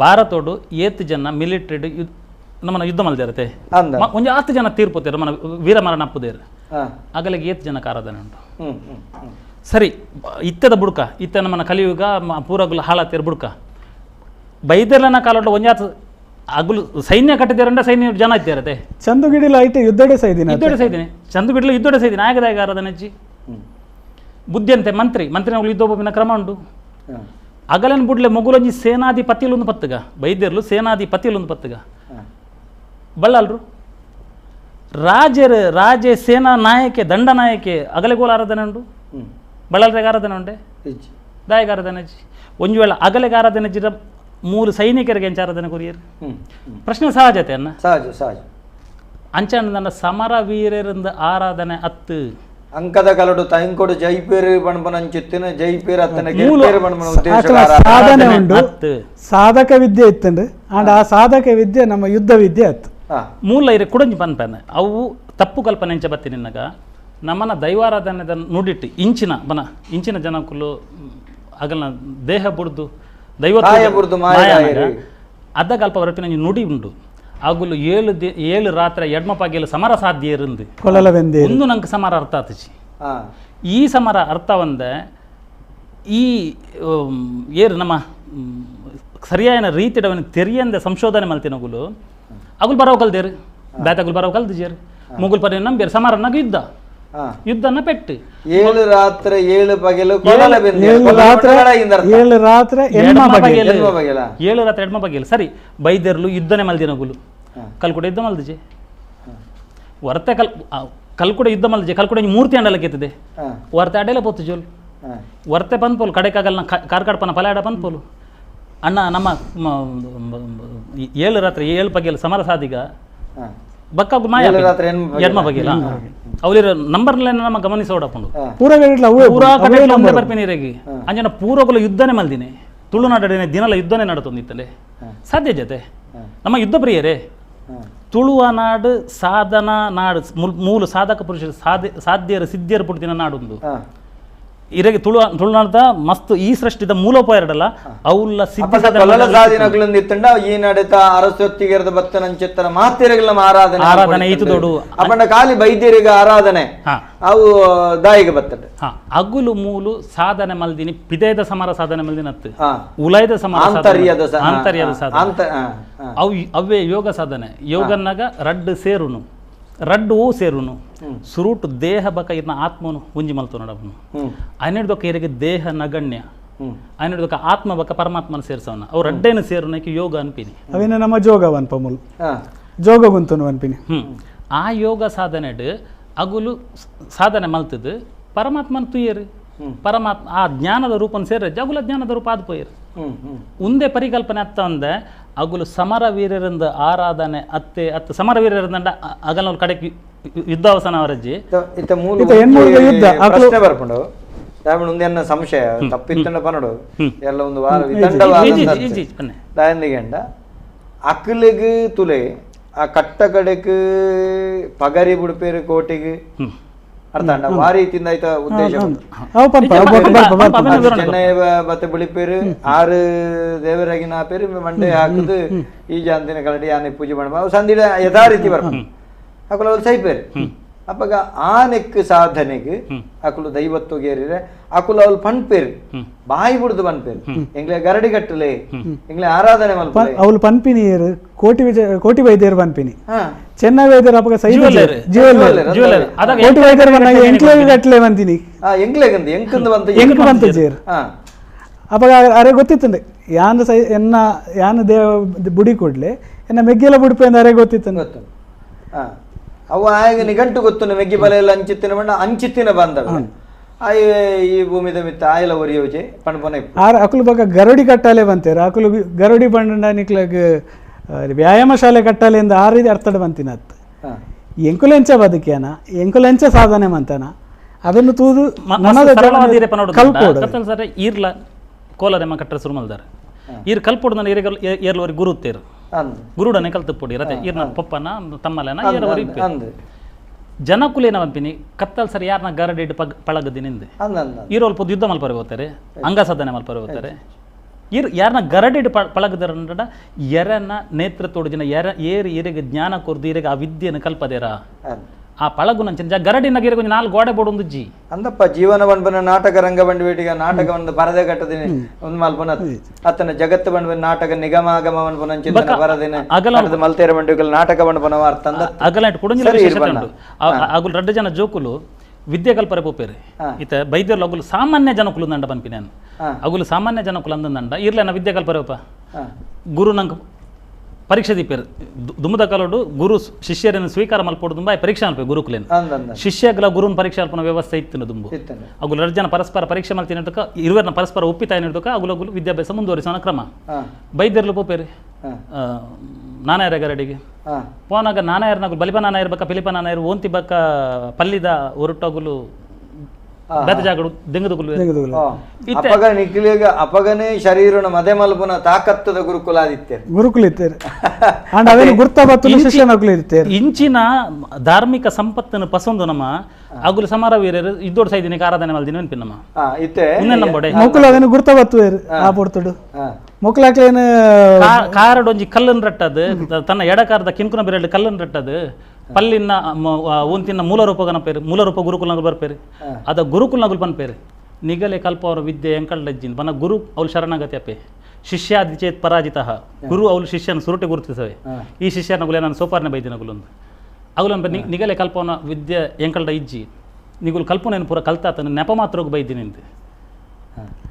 ಭಾರತೋಡು 8 ಜನ ಮಿಲಿಟರಿ ನಮ್ಮನ್ನ ಯುದ್ಧ ಮಲ್ದಿರತ್ತೆ ಒಂದು 10 ಜನ ತೀರ್ಪುತ್ತಾರೆ మన ವೀರಮರಣ ಅಪ್ಪುದೇರು ಆಗಲಿಗೆ 8 ಜನಕ್ಕೆ ಆರಾಧನೆ ಉಂಟು ಸರಿ ಇತ್ತದ ಬುಡ್ಕ ಇತ್ತ ನಮ್ಮನ್ನ ಕಲಿಯುಗ ಪೂರಗುಲ ಹಾಳಾತಿರ ಬುಡ್ಕ ಬೈದೆರ್ಲನ ಕಾಲೋಟ ಒಂಜಾತ ಅಗುಲು ಸೈನ್ಯ ಕಟ್ಟಿದಾರಂಡ ಸೈನ್ಯ ಜನ ಇದ್ದಾರತೆ ಚಂದುಗಿಡಿಲ ಐತೆ ಯುದ್ಧಡೆ ಸೈದಿನಿ ಚಂದುಗಿಡಿಲ ಯುದ್ಧಡೆ ಸೈದಿನಿ ಆಗದಾಗ ಆರಾಧನೆ ಅಜ್ಜಿ ಬುದ್ಧಿಯಂತೆ ಮಂತ್ರಿ ನಾವು ಯುದ್ಧೋಪಮಿನ ಕ್ರಮ ಉಂಟು ಅಗಲನ್ ಬುಡ್ಲೆ ಮೊಗುಲೊಂಜಿ ಸೇನಾಧಿಪತಿಲೊಂದು ಪತ್ತಗ ಬೈದ್ಯರ್ಲು ಸೇನಾಧಿಪತಿಲೊಂದು ಪತ್ತಗ ಬಳ್ಳಲ್ರು ರಾಜೆ ಸೇನಾ ನಾಯಕೆ ದಂಡ ನಾಯಕೆ ಅಗಲೆಗೋಲ ಆರಾಧನೆ ಉಂಟು ಬಳ್ಳಲ್ರೆಗೆ ಆರಾಧನೆ ಉಂಟೆ ದಾಯಗ ಆರಾಧನೆ ಒಂದು ವೇಳೆ ಅಗಲೆಗೆ ಆರಾಧನೆ ಜಿರ 3 ಸೈನಿಕರಿಗೆ ಎಂಚ ಆರಾಧನೆ ಕೊರಿಯರು ಪ್ರಶ್ನೆ ಸಹಜತೆ ಅನ್ನ ಸಹಜ ಅಂಚನ ನನ್ನ ಸಮರ ವೀರರಿಂದ ಆರಾಧನೆ ಅತ್ತು ಅಂಕದ ಕಲಡು ತೈಂಕೊಡು ಜೈಪೇರು ಬಣ್ಬನಂಚಿತ್ತಿನ ಜೈಪೇರು ಅತ್ತನ ಸಾಧನೆ ಉಂಟು ಸಾಧಕ ವಿದ್ಯೆ ಇತ್ತಂಡು ಅಂಡ್ ಆ ಸಾಧಕ ವಿದ್ಯೆ ನಮ್ಮ ಯುದ್ಧ ವಿದ್ಯೆ ಅತ್ತು ಮೂಲ ಇರೆ ಕುಡಂಜಿ ಪನ್ಪೆನೆ ಅವು ತಪ್ಪು ಕಲ್ಪನೆ ಎಂಚ ಬತ್ತಿ ನಿನ್ನಗ ನಮ್ಮನ ದೈವಾರಾಧನೆದ ನುಡಿಟ್ಟು ಇಂಚಿನ ಜನಕ್ಕಲು ಅಗಲ್ನ ದೇಹ ಬುಡ್ದು ದೈವ ಅದ ಕಲ್ಪ ವರಪಿನ ನುಡಿ ಉಂಟು ಅಗುಲು 7 ರಾತ್ರಿ ಎಡ್ಮಪಾಗಿಲು ಸಮರ ಸಾಧ್ಯ ಇருந்து ಒಂದು ನಂಗೆ ಸಮರ ಅರ್ಥ ಆತಚಿ ಈ ಸಮರ ಅರ್ಥ ಒಂದೆ ಈ ಏರು ನಮ್ಮ ಸರಿಯಾದ ರೀತಿಡವನ್ನ ತೆರಿಯಂದ ಸಂಶೋಧನೆ ಮಲ್ತಿನಗುಲು ಅಗುಲ್ ಬರವ ಕಲ್ದೇರು ಬ್ಯಾತಗುಲ್ ಬರವ ಕಲ್ದಿಜೇರು ಮುಗುಲ್ ಪರಿ ನಂಬೇರು ಸಮರನಾಗ ಯುದ್ಧನ ಪೆಟ್ಟು 7 ರಾತ್ರಿ 7 ಪಗಲು 7 ರಾತ್ರಿ ಎಡ್ಮ ಬಗೆಲು ಸರಿ ಬೈದೆರ್ಲು ಯುದ್ಧನೆ ಮಲ್ದಿನಗುಲು ಕಲ್ಕುಡ ಯುದ್ಧ ಮಲ್ದಿಜೆ ವರ್ತೆ ಕಲ್ಕುಡ ಯುದ್ಧ ಮಲ್ದಿಜೆ ಕಲ್ಕುಡ ಮೂರ್ತಿ ಅಂಡಲ ಕೆತ್ತದೆ ವರ್ತೆ ಅಡೆಲ್ಲ ಪೋತು ಜೋಲ್ ವರ್ತೆ ಪನ್ಪೋಲು ಕಡೆಕಾಗಲ್ನ ಕಾರ್ಕಡ್ಪನ ಪಲಾಡ ಪನ್ಪೋಲು ಅಣ್ಣ ನಮ್ಮ 7 ರಾತ್ರಿ 7 ಪಗೆಲು ಸಮರ ಸಾಧಿಗ ಬಕ್ಕಾಗು ಮಾಯ ಎಡ್ಮ ಬಗೆಲ ಅವಲಿರ ನಂಬರ್ಲೆ ನಮ್ಮ ಗಮನಿಸೋಡಪ್ಪುಂಡು ಪೂರಾ ಕಡೆಗೆ ಒಂದೇ ಬರ್ಪೇನಿರೆಗಿ ಅಂಜನ ಪೂರಗುಲ ಯುದ್ಧನೆ ಮಲ್ದಿನಿ ತುಳುನಾಡನೆ ದಿನಲ ಯುದ್ಧನೆ ನಡತೊಂದಿತ್ತಲೆ ಸಾಧ್ಯ ಜತೆ ನಮ್ಮ ಯುದ್ಧ ಪ್ರಿಯರೇ ತುಳುವ ನಾಡು ಸಾಧನ ನಾಡು ಮೂಲ ಸಾಧಕ ಪುರುಷರು ಸಾಧ್ಯರು ಸಿದ್ಧಿಯರು ಪುಡ್ತಿನ ನಾಡೊಂದು ಇರಗೆ ತುಳುನಾಡದ ಮಸ್ತ್ ಈ ಸೃಷ್ಟಿದ ಮೂಲೋಪಾಯರಡಲ್ಲ ಅವುಲ್ಲ ಸಾಧನಗಳಿಂದ ಈ ನಡತ ಅರಸೊತ್ತಿಗೆರದ ಭಕ್ತನಂಚಿತ್ತನ ಮಾತಿರಗಳ ಆರಾಧನೆ ಈತು ದೊಡ್ಡ ಅಪ್ಪಣ್ಣ ಖಾಲಿ ಬೈದ್ಯರಿಗೆ ಆರಾಧನೆ ಅವು ದಾಯಿಗೆ ಬರ್ತದೆ ಅಗುಲು ಮೂಲು ಸಾಧನೆ ಮಲ್ದಿನಿ ಪಿದೇದ ಸಮರ ಸಾಧನೆ ಮಲ್ದಿನ ಉಲಯದ ಸಮರ ಆಂತರ್ಯದ ಸಾಧನೆ ಅವೇ ಯೋಗ ಸಾಧನೆ ಯೋಗನ್ನಾಗ ರಡ್ಡು ಸೇರುನು ಸುರುಟು ದೇಹ ಬಕ ಇನ್ನ ಆತ್ಮನು ಉಂಜಿ ಮಲ್ತು ನೋಡವನು ಅನಿಡ್ದೊಕ್ಕ ಇರಿಗೆ ದೇಹ ನಗಣ್ಯ ಅನಿಡ್ದೊಕ್ಕ ಆತ್ಮ ಬಕ ಪರಮಾತ್ಮನ ಸೇರ್ಸವನ ಅವ್ರು ರಡ್ಡೇನು ಸೇರುನಕ್ಕೆ ಯೋಗ ಅನ್ಪಿನಿ ಅವೇನ ನಮ್ಮ ಜೋಗ ಅನ್ಪಮುಲ್ ಜೋಗ ಗುಂತನು ಅನ್ಪಿನಿ ಆ ಯೋಗ ಸಾಧನೆ ಅಗುಲು ಸಾಧನೆ ಮಲ್ತದು ಪರಮಾತ್ಮನ ತುಯ್ಯರು ಪರಮಾತ್ಮ ಆ ಜ್ಞಾನದ ರೂಪನ ಸೇರ ಅಗುಲ ಜ್ಞಾನದ ರೂಪ ಆದ್ ಪೋಯರು ಉಂದೇ ಪರಿಕಲ್ಪನೆ ಅತ್ತ ಅಂದೆ ಅಗುಲು ಸಮರ ವೀರರಿಂದ ಆರಾಧನೆ ಅತ್ತೆ ಸಮರ ವೀರರಿಂದ ಅಗಲ ಕಡೆಗೆ ಯುದ್ಧಾವಸಾನ ಅವರಜ್ಜಿ ಪ್ರಶ್ನೆ ಬರ್ಕೊಂಡು ಮುಂದೆ ಸಂಶಯ ತಪ್ಪಿತ್ತಂಡ ಪನ್ನಡು ಎಲ್ಲ ಒಂದು ವಾರ ದಾಯಂದಿಗೆಂಡ ಅಕ್ಕಲಿಗೆ ತುಲೆ ಆ ಕಟ್ಟ ಕಡೆಗೆ ಪಗರಿ ಬುಡ್ಪೇರು ಕೋಟಿಗೆ ಅರ್ಥ ಅಂಡ ಆ ರೀತಿಯಿಂದ ಆಯ್ತಾ ಉದ್ದೇಶ ಚೆನ್ನೈ ಬತ್ತೆ ಬಿಳಿಪೇರು 6 ದೇವರಾಗಿನ ಪೇರು ಮಂಡೆ ಹಾಕುದು ಈ ಜಾಂತಿನ ಕರಡಿ ಆನೆ ಪೂಜೆ ಮಾಡ ಸಂದಿಡ ಯಥಾ ರೀತಿ ಬರ್ಪ ಹಾಕಲ್ಲ ಸೈಪೇರು ಅಪ್ಪಗ ಆನೆಕ್ ಸಾಧನೆಗೆ ಅಕುಲು ದೈವತ್ವಗೇರಿರೆ ಅಕುಲು ಅವಳು ಪನ್ಪೇರು ಬಾಯಿ ಬಿಡ್ದು ಪನ್ಪೇರು ಎಂಗ್ಲೆ ಗರಡಿ ಕಟ್ಟಲೆ ಎಂಗ್ಲೆ ಆರಾಧನೆ ಮಲ್ಪಲೆ ಅವಳು ಪನ್ಪಿನಿಯರು ಕೋಟಿ ವೈದ್ಯರು ಪನ್ಪಿನಿ ಚೆನ್ನೈ ವೈದ್ಯರು ಅಪ್ಪಗ ಕೋಟಿ ವೈದ್ಯರು ಬಂದಾಗ ಎಂಕ್ಲೆ ಕಟ್ಟಲೆ ಬಂದಿನಿ ಎಂಕ್ಲೆಗಂದು ಎಂಕಂದು ಬಂತ ಎಂಕ್ ಬಂತ ಜೇರು ಅಪ್ಪಗ ಅರೆ ಗೊತ್ತಿತ್ತಂಡೆ ಯಾನ್ ಎನ್ನ ಯಾನ್ ದೇವ ಬುಡಿ ಕೊಡ್ಲೆ ಎನ್ನ ಮೆಗ್ಗೆಲ್ಲ ಬುಡಿಪೆ ಅರೆ ಗೊತ್ತಿತ್ತಂಡೆ ಗೊತ್ತು ಅವು ಆಗ ನಿಘಂಟು ಗೊತ್ತು ಮೆಗ್ಗಿ ಬಲೆ ಎಲ್ಲ ಅಂಚಿತ್ತಿನ ಬಣ್ಣ ಅಂಚಿತ್ತಿನ ಬಂದವ ಆಯ್ ಈ ಭೂಮಿದ ಮಿತ್ತ ಆಯ್ಲ ಒರಿಯೋಜೆ ಪಣಪನೆ ಅಕುಲು ಬಗ ಗರಡಿ ಕಟ್ಟಾಲೆ ಬಂತೇರ ಅಕುಲು ಗರಡಿ ಬಂಡ ನಿಕ್ಲಗ್ ವ್ಯಾಯಾಮ ಶಾಲೆ ಕಟ್ಟಾಲೆ ಎಂದು ಆ ರೀತಿ ಅರ್ಥದ ಬಂತಿನ ಅತ್ತ ಎಂಕುಲೆಂಚ ಬದುಕ್ಯಾನ ಎಂಕುಲೆಂಚ ಸಾಧನೆ ಮಂತನ ಅದನ್ನು ತೂದು ಈರ್ಲ ಕೋಲಾರೆಮ್ಮ ಕಟ್ಟರೆ ಸುರುಮಲ್ದಾರ ಈರ್ ಕಲ್ಪೊಡು ನಾನು ಏರ್ಲವರಿ ಗುರುತ್ತೇರು ಗುರುಡನೆ ಕಲ್ತುಪೊಡಿ ರತೆ ಈರ್ನ ಪಪ್ಪನ ತಮ್ಮಲೆನ ಏರವರಿ ಜನಕುಲೇನ ಬಂಪಿನಿ ಕತ್ತಲ್ ಸರಿ ಯಾರನ್ನ ಗರಡಿ ಪಳಗದಿನಿಂದೆ ಈರೋಲ್ ಪೊದ್ದು ಯುದ್ಧ ಮಲ್ಪರೆ ಹೋಗ್ತಾರೆ ಅಂಗಸಾಧನೆ ಮಲ್ಪರೆ ಹೋಗ್ತಾರೆ ಯಾರನ್ನ ಗರಡಿ ಪಳಗದರ ಎರನ್ನ ನೇತೃತ್ವದ ಜನ ಏರಿ ಈರಿಗೆ ಜ್ಞಾನ ಕೊರ್ದು ಈರಿಗೆ ಆ ವಿದ್ಯೆಯನ್ನು ಕಲ್ಪದೇರ ಆ ಪಳಗು ನಂಚಿನ ಗರಡಿನ ಗಿರಿಗೆ ಒಂದು 4 ಗೋಡೆ ಬೋಡು ಜಿ ಅಂದಪ್ಪ ಜೀವನ ಬಂಡ್ಬನ ನಾಟಕ ರಂಗ ಬಂಡ್ಬೇಟಿಗ ನಾಟಕ ಒಂದು ಪರದೆ ಕಟ್ಟದಿನಿ ಒಂದು ಮಲ್ಪನ ಅತನ ಜಗತ್ತು ಬಂಡ್ಬನ ನಾಟಕ ನಿಗಮಾಗಮ ಬಂಡ್ಬನ ಚಿಂತನ ಪರದಿನ ಅಗಲ ಮಲ್ತೇರ ಬಂಡಿಗಲ್ ನಾಟಕ ಬಂಡ್ಬನ ಅರ್ಥ ಅಂದ ಅಗಲ ಇಟ್ಟು ಕುಡುಂಜಿನ ವಿಶೇಷತೆ ಉಂಟು ಅಗುಲ್ ರಡ್ಡ ಜನ ಜೋಕುಲು ವಿದ್ಯೆ ಕಲ್ಪರೆ ಪೋಪೇರಿ ಈತ ಬೈದ್ಯರ್ಲು ಅಗುಲು ಸಾಮಾನ್ಯ ಜನಕುಲು ದಂಡ ಪನ್ಪಿನ ಅಗುಲು ಸಾಮಾನ್ಯ ಜನಕುಲು ಅಂದಂಡ ಇರ್ಲೇನ ವಿದ್ಯೆ ಕಲ್ಪರೆ ಹೋಪ ಗುರು ನಂಗೆ ಪರೀಕ್ಷೆ ದೀಪೇರು ದುಮ್ಮದ ಕಲೋಡು ಗುರು ಶಿಷ್ಯರನ್ನು ಸ್ವೀಕಾರ ಮಲ್ಪೋಡು ತುಂಬ ಪರೀಕ್ಷೆ ಅನ್ಪೆ ಗುರುಕುಲೇನು ಶಿಷ್ಯಗಳ ಗುರುನ ಪರೀಕ್ಷೆ ಅಲ್ಪನ ವ್ಯವಸ್ಥೆ ಇತ್ತು ದುಂಬು ಅಗುಲು 2 ಜನ ಪರಸ್ಪರ ಪರೀಕ್ಷೆ ಮಾಡ್ತೀನಿ ಇರ್ತಕ್ಕ ಇರುವರ್ನ ಪರಸ್ಪರ ಒಪ್ಪಿತಾ ಇರ್ತಕ್ಕ ಅಗುಲಗುಲು ವಿದ್ಯಾಭ್ಯಾಸ ಮುಂದುವರಿಸೋಣ ಕ್ರಮ ಬೈದ್ಯರ್ಲು ಪೋಪೇರಿ ನಾನಾಯರ ಗರಡಿಗೆ ಪೋನಾಗ ನಾನಾಯರ್ನಾಗು ಬಲಿಪ ನಾನಾಯರ್ ಬಕ್ಕ ಪಿಲಿಪ ನಾನಾಯರ್ ಓಂತಿ ಬಕ್ಕ ಪಲ್ಲಿದ ಹೊರಟಗುಲು ಬೆತ್ತಜಾಗಡು ದೆಂಗದುಗುಲು ಅಪಗ ನಿಖಿಲಿಗ ಅಪಗನೆ ಶರೀರನ ಮದೆ ಮಲ್ಪನ ತಾಕತ್ತದ ಗುರುಕುಲಾದಿತ್ಯರು ಗುರುಕುಲಿತ್ತೇರು ಅಂಡ್ ಅವೇನು ಗುರ್ತಬತ್ತು ಶಿಷ್ಯನಗುಲು ಇರ್ತೇರು ಇಂಚಿನ ಧಾರ್ಮಿಕ ಸಂಪತ್ತನ್ನು ಪಸಂದು ನಮ್ಮ ಅಗುಲು ಸಮಾರ ವೀರರು ಇದ್ದೋಡು ಸೈದಿನಿಕ ಆರಾಧನೆ ಮಲ್ದಿನ ನೆನಪಿ ನಮ್ಮ ಇತ್ತೆ ನಂಬೋಡೆ ಮೊಕ್ಕಲು ಅವೇನು ಗುರ್ತಬತ್ತು ಆ ಪೊಡ್ತಡು ಮೊಕ್ಕಲಾಕ್ಲೇನು ಕಾರಡೊಂಜಿ ಕಲ್ಲನ್ ರಟ್ಟದು ತನ್ನ ಎಡಕಾರದ ಕಿಂಕುನ ಬೆರಳು ಕಲ್ಲನ್ ರಟ್ಟದು ಪಲ್ಲಿನ ಒಂತಿನ ಮೂಲರೂಪ ಗುರುಕುಲ್ನಗು ಬರ್ಪೇರಿ ಅದ ಗುರುಕುಲ್ನಗುಲ್ ಪನ್ಪೇರಿ ನಿಗಲೆ ಕಲ್ಪ ಅವರ ವಿದ್ಯೆ ಎಂಕಳ್ಜಿನ್ ಬನ ಗುರು ಅವ್ಲು ಶರಣಗತಿ ಅಪ್ಪೆ ಶಿಷ್ಯಾದಿ ಚೇತ್ ಪರಾಜಿತ ಗುರು ಅವ್ಲು ಶಿಷ್ಯನ ಸುರುಟೆ ಗುರುತಿಸವೆ ಈ ಶಿಷ್ಯನಗುಲೆ ನಾನು ಸೋಪಾರನೆ ಬೈದಿನಗುಲೊಂದು ಅಗುಲನ್ ನಿಗಲೆ ಕಲ್ಪವನ ವಿದ್ಯೆ ಎಂಕಳ್ದ ಇಜ್ಜಿ ನಿಗುಲು ಕಲ್ಪನೆಯನ್ನು ಪೂರ ಕಲ್ತಾತನ ನೆಪ ಮಾತ್ರ ಬೈದಿನಿ ಅಂತ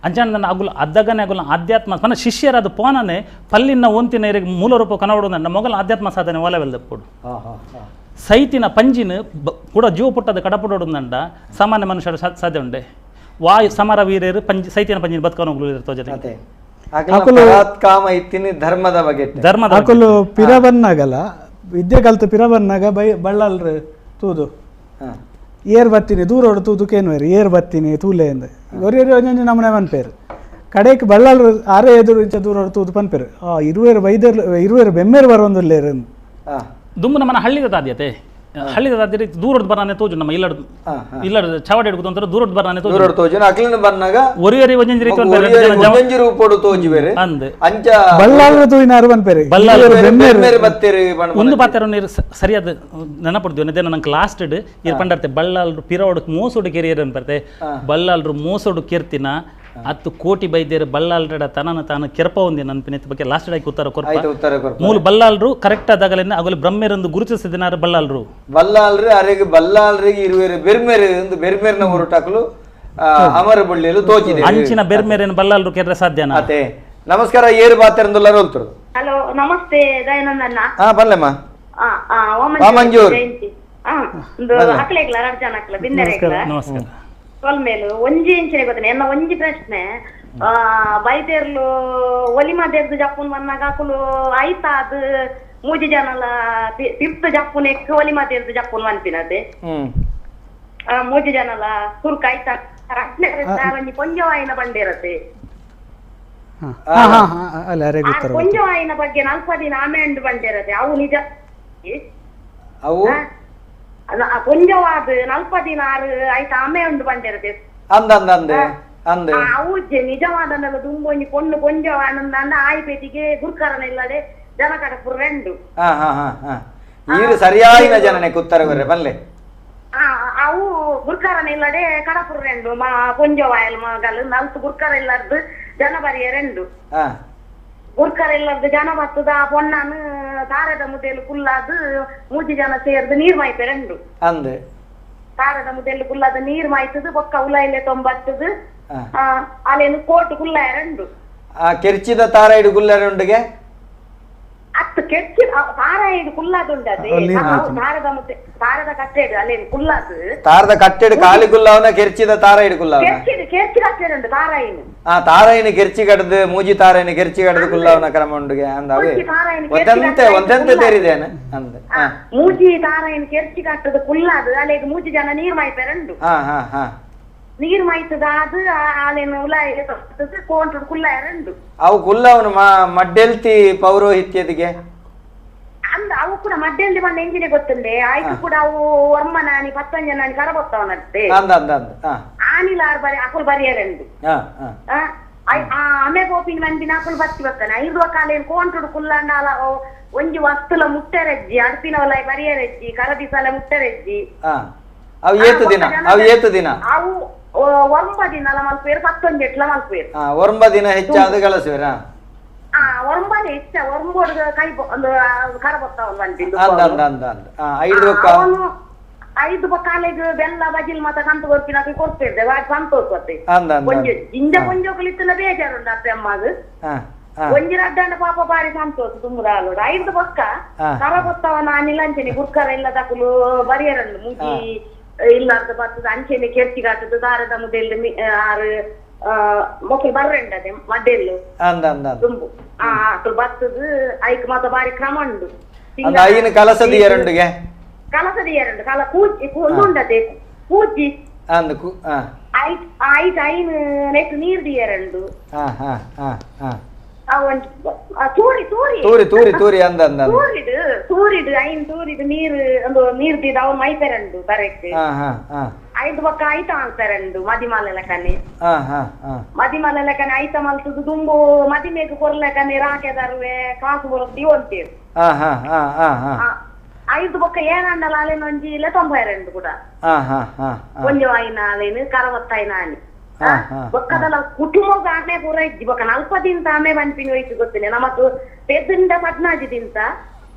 ಅಂಚಾನ ನನ್ನ ಅಗುಲು ಅದ್ದಗನೆ ಅಗುಲ ಆಧ್ಯಾತ್ಮ ಮನ ಶಿಷ್ಯರಾದ ಪೋನನೆ ಪಲ್ಲಿನ ಒಂತಿನ ಮೂಲರೂಪ ಕನವಡೋದ ಮೊಗಲ ಆಧ್ಯಾತ್ಮ ಸಾಧನೆ ಒಲವೆಲ್ದಪ್ಪಡು ಸೈತಿನ ಪಂಜಿನ ಕೂಡ ಜೀವ ಪುಟ್ಟದ ಕಡಪಡೋದಂಡ ಸಾಮಾನ್ಯ ಮನುಷ್ಯರು ಸಾಧ್ಯ ಉಂಡೆ ವಾಯು ಸಮರ ವೀರರು ಸೈತಿನ ಪಂಜಿನ ಬದುಕನೋಗ್ಲು ಇರ್ತೋ ಜೊತೆ ಧರ್ಮದ ಬಗ್ಗೆ ಅಕುಲು ಪಿರವನ್ನಾಗಲ್ಲ ವಿದ್ಯೆ ಕಲ್ತು ಪಿರವನ್ನಾಗ ಬಳ್ಳಾಲ್ರ ತೂದು ಏರ್ ಬತ್ತೀನಿ ದೂರ ತೂದು ಕೇನ್ವೇರಿ ಏರ್ ಬತ್ತೀನಿ ತೂಲೆ ಅಂದ ಒಂಜೊಂಜಿ ನಮ್ಮನೆ ಪನ್ಪೇರು ಕಡೆಗೆ ಬಳ್ಳಾಲ್ರು ಆರೇ ಎದುರು ಇಂಚ ದೂರ ತೂದು ಪನ್ಪೇರು ಇರುವೇರು ವೈದ್ಯರು ಇರುವೇರು ಬೆಮ್ಮೇರು ಬರೋಂದಿಲ್ಲೇರು ದುಮ್ಮು ನಮ್ಮನ ಹಳ್ಳಿದ ತಾದ್ಯತೆ ಹಳ್ಳಿದ ತಾದ್ಯತೆ ದೂರದ ಬರಾನೆ ತೋಜು ನಮ್ಮ ಇಲ್ಲಡ ಚಾವಡಿ ಹಿಡ್ಕೊಂಡು ಅಂತಾರೆ ದೂರದ ಬರಾನೆ ತೋಜು ಅಕ್ಲಿನ ಬನ್ನಾಗ ಒರಿಯರಿ ಒಂಜಂಜಿ ರೀತಿ ರೂಪೋಡು ತೋಜಿ ಬೇರೆ ಅಂದೆ ಅಂಚ ಬಳ್ಳಾಲ್ರು ತೂಯಿನಾರು ಪನ್ಪೇರು ಬೆಮ್ಮೇರು ಬತ್ತೇರಿ ಒಂದು ಪಾತ್ರ ನೀರು ಸರಿಯಾದ ನೆನಪಡ್ತೀವಿ ಅದೇ ನಂಗೆ ಲಾಸ್ಟ್ ಇರ್ ಪಂಡರ್ತೆ ಬಳ್ಳಾಲ್ರು ಪಿರೋಡ್ ಮೋಸೋಡು ಕೆರಿಯರ್ ಅನ್ಪರ್ತೆ ಬಳ್ಳಾಲ್ರು ಮೋಸೋಡು ಕೆರ್ತಿನ 10 ಕೋಟಿ ಬೈದ್ಯರು ಬಳ್ಳಾಲ್ರ ತನನ ತಾನು ಕೆರಪ ಒಂದಿ ನನ್ನ ಬಗ್ಗೆ ಲಾಸ್ಟ್ ಆಗಿ ಉತ್ತರ ಕೊರ್ಪ ಮೂಲ ಬಳ್ಳಾಲ್ರು ಕರೆಕ್ಟ್ ಆದಾಗಲೇನೆ ಅಗಲು ಬ್ರಹ್ಮೇರಂದು ಗುರುತಿಸಿದಿನಾರು ಬಳ್ಳಾಲ್ರು ಅರೆಗೆ ಬಳ್ಳಾಲ್ರಿಗೆ ಇರುವೇರು ಬೆರ್ಮೇರು ಎಂದು ಬೆರ್ಮೇರ್ನ ಹೊರಟಾಕಲು ಅಮರ ಬಳ್ಳಿಯಲು ತೋಚಿದೆ ಅಂಚಿನ ಬೆರ್ಮೇರೇನು ಬಳ್ಳಾಲ್ರು ಕೆರ್ರೆ ಸಾಧ್ಯನಾ ಅದೇ ನಮಸ್ಕಾರ ಏರು ಬಾತೆರಂದುಲ್ಲಾರು ಹೇಳ್ತಾರೆ ಹಲೋ ನಮಸ್ತೆ ದಯಾನಂದಣ್ಣ ಬಲ್ಲಮ್ಮ ಮಂಜೂರ್ ನಮಸ್ಕಾರ ಮೇಲು ಒಂಜಿ ಇಂಚಿನ ಗೊತ್ತಾನೆ ಎನ್ನ ಒಂಜಿ ಪ್ರಶ್ನೆ ಬೈದೇರ್ಲು ಒಲಿಮಾದೇರ್ದು ಜಪ್ಪುನ್ ಬನ್ನಾಗ ಹಾಕಲು ಆಯ್ತಾ ಅದು ಮೂಜಿ ಜನಲ ಫಿಫ್ತ್ ಜಪ್ಪುನ್ ಎಕ್ ಒಲಿಮಾದೇರ್ದು ಜಪ್ಪುನ್ ಅನ್ಪಿನದೆ ಮೂಜಿ ಜನಲ ಸುರ್ಕ ಆಯ್ತಾ ಒಂಜಿ ಕೊಂಜವಾಯಿನ ಬಂದಿರತ್ತೆ ಕೊಂಜವಾಯಿನ ಬಗ್ಗೆ 4 ದಿನ ಆಮೇಲೆ ಬಂದಿರತ್ತೆ ಅವು ನಿಜ ಅವು ಕೊಂಜವಾದ 4 ದಿನ ಆಯ್ತಾ ಆಮೆ ಉಂಡು ಬಂದಿರತ್ತೆ ಅವು ನಿಜವಾದನೆಲ್ಲ ತುಂಬ ಒಂಜಿ ಪೊಣ್ಣು ಕೊಂಜವಾನಂದ ಆಯ್ಪೇಟಿಗೆ ಗುರ್ಕರನ ಇಲ್ಲದೆ ಜನಕಡ ಪುರ 2 ಸರಿಯಾದ ಜನನೆ ಉತ್ತರ ಬರಲೆ ಬಲ್ಲೆ ಅವು ಗುರ್ಕಾರನ ಇಲ್ಲಡೆ ಕಡಪುರ ರೆಂಡು ಕೊಂಜವಾಯಲ್ ಮಗಲು ನಲ್ತು ಗುರ್ಕಾರ ಇಲ್ಲದ್ದು ಜನ ಬರಿಯ ರೆಂಡು ಗುರ್ಕಾರ ಇಲ್ಲದ್ದು ಜನ ಬತ್ತದ ಪೊಣ್ಣನು ತಾರದ ಮುದ್ದೆಲು ಕುಲ್ಲಾದು ಮೂಜಿ ಜನ ಸೇರ್ದು ನೀರ್ ಮಾಯ್ತೆ ರೆಂಡು ಅಂದೆ ತಾರದ ಮುದ್ದೆಲು ಕುಲ್ಲಾದ ನೀರ್ ಮಾಯ್ತದು ಬೊಕ್ಕ ಉಲಾಯಿಲೆ ತೊಂಬತ್ತದು ಅಲ್ಲೇನು ಕೋಟ್ ಕುಲ್ಲ ರೆಂಡು ಕೆರ್ಚಿದ ತಾರಾಯಿಡು ಗುಲ್ಲೆರೊಂಡಿಗೆ ಅತ್ತು ಕೆಚ್ಚಿ ತಾರಾಯಿಡು ಕುಲ್ಲಾದುಂಡು ಅದೇ ತಾರದ ಮುದ್ದೆ ತಾರದ ಕಟ್ಟೆಡು ಅಲ್ಲೇನು ಕುಲ್ಲಾದು ತಾರದ ಕಟ್ಟೆಡು ಕಾಲಿ ಗುಲ್ಲವನ ಕೆರ್ಚಿದ ತಾರಾಯಿಡು ಗುಲ್ಲವನ ಕೆರ್ಚಿ ಕಟ್ಟೆಡುಂಡು ತಾರಾಯಿನು ತಾರಾಯಿನ ಕೆರ್ಚಿ ಕಡ್ದು ಮೂಜಿ ತಾರಾಯಿನ ಕೆರ್ಚಿ ಕಡ್ದು ಕುಲ್ಲವನ ಕ್ರಮಂಡುಗೆ ಅಂದವೆ ಒಂದೆಂತೆ ತೆರಿದೇನೆ ಅಂದೆ ಮೂಜಿ ತಾರಾಯಿನ ಕೆರ್ಚಿ ಕಟ್ಟದು ಕುಲ್ಲಾದು ಅಲ್ಲೇದು ಮೂಜಿ ಜನ ನೀರ್ ಮಾಯ್ತಾರಂಡು ನೀರ್ ಮಾಯ್ತದ ಅದು ಅಲ್ಲೇನು ಉಲಾಯಿಲೆ ತೊಂಬತ್ತದು ಕೋಂಟು ಕುಲ್ಲ ರೆಂಡು ಅವು ಕುಲ್ಲವನು ಮಡ್ಡೆಲ್ತಿ ಪೌರೋಹಿತ್ಯದಿಗೆ ಅಂದ ಅವು ಕೂಡ ಮಡ್ಡೆಲ್ದಿ ಬಂದ ಎಂಜಿನೆ ಗೊತ್ತುಂಡೆ ಆಯ್ತು ಕೂಡ ಅವು ಒಮ್ಮನಾನಿ ಪತ್ತಂಜನಾನಿ ಕರಬೊತ್ತವನತ್ತೆ ಆನಿಲಾರ್ ಬರಿ ಅಕುಲ್ ಬರಿಯರೆಂದು ಆಮೆ ಗೋಪಿನ ಮಂದಿನ ಅಕುಲ್ ಬತ್ತಿ ಬರ್ತಾನೆ 5 ಕಾಲೇನು ಕೋಂಟುಡು ಕುಲ್ಲಂಡ ಒಂಜಿ ವಸ್ತುಲ ಮುಟ್ಟರೆಜ್ಜಿ ಅಡ್ಪಿನ ಒಲ ಬರಿಯರೆಜ್ಜಿ ಕರದಿಸಲ ಮುಟ್ಟರೆಜ್ಜಿ ಅವು ಏತು ದಿನ ಅವು 9 ದಿನ ಮಲ್ಪೇರು 11 ಎಟ್ಲ ಮಲ್ಪೇರು 9 ದಿನ ಹೆಚ್ಚಾದ ಗಳಸುವಿರ 9 ಹೆಚ್ಚ 9 ಕೈ ಒಂದು ಕರ ಬರ್ತಾವಲ್ಲ ಅಂತಿದ್ದು 5 ಕಾಲೆಗೆ ಬೆಲ್ಲ ಬಜಿಲ್ ಮತ ಕಂತು ಕೊರ್ಪಿನ ಕೊಡ್ತಿರ್ದೆ ವಾಟ್ ಸಂತೋಷ ಕೊತ್ತೆ ಜಿಂಜ ಕೊಂಜೋಕಲಿತ್ತಿನ ಬೇಜಾರುಂಡ ಅತ್ತೆ ಅಮ್ಮದು ಒಂಜಿ ರಡ್ಡಂಡ ಪಾಪ ಬಾರಿ ಸಂತೋಷ ತುಂಬುದಾಲೋಡು 5 ಪಕ್ಕ ಕರ ಗೊತ್ತವ ನಾನಿಲ್ಲ ಅಂಚೆನೆ ಗುರ್ಕರ ಇಲ್ಲ ತಕುಲು ಬರಿಯರನ್ನು ಮೂಜಿ ಇಲ್ಲಾರ್ದ ಬರ್ತದ ಅಂಚೆನೆ ಕೆರ್ಚಿಗಾಟದು ದಾರದ ಮುದ್ದೆಲ್ಲು ಆರು ಮೊಕ್ಕಲು ಬರ್ರೆಂಡದೆ ಮಡ್ಡೆಲ್ಲು ತುಂಬು ಅಕುಲು ಬರ್ತದು ಐಕ್ ಮಾತ ಬಾರಿ ಕ್ರಮ ಉಂಡು ಕಲಸದಿ ಎರಡುಗೆ ಕಲ ಕೂಚಿ ಉಂಡತೆ ಕೂಚಿ ಐಟ್ ಐನ್ ನೆಟ್ಟು ನೀರ್ ದಿಯರಂಡು ತೂರಿಡು ಐನ್ ತೂರಿಡು ನೀರು ಒಂದು ನೀರ್ ದಿದ ಅವ್ರು ಮೈತಾರಂಡು ಕರೆಕ್ಟ್ 5 ಪಕ್ಕ ಐತ ಮಾಡ್ತಾರಂಡು ಮದಿಮಾಲ ಲೆಕ್ಕನೆ ಮದಿಮಾಲ ಲೆಕ್ಕನೆ ಐತ ಮಲ್ತದು ದುಂಬು ಮದಿಮೇಕು ಕೊರ್ಲೆಕ್ಕನೆ ರಾಕೆದಾರುವೆ ಕಾಸು ಬರೋದು ದಿವಂತೇರು 5 ಪಕ್ಕ ಏನಂಡಲ ಅಲೆನ ಒಂಜಿ ಇಲ್ಲ 92 ಕೂಡ ಕೊಂಜ ಆಯ್ನ ಅಲೆನು ಕರವತ್ತೈನ ಆನೆ ಬೊಕ್ಕದಲ್ಲ ಕುಟುಂಬ ಆಮೆ ಪೂರ ಇಜ್ಜಿ ಬೊಕ್ಕ 40 ದಿಂತ ಆಮೆ ಬಂಪಿನ ಹೋಯ್ತು ಗೊತ್ತಿಲ್ಲ ನಮಕ್ ಪೆದ್ದಿಂದ 14 ದಿಂತ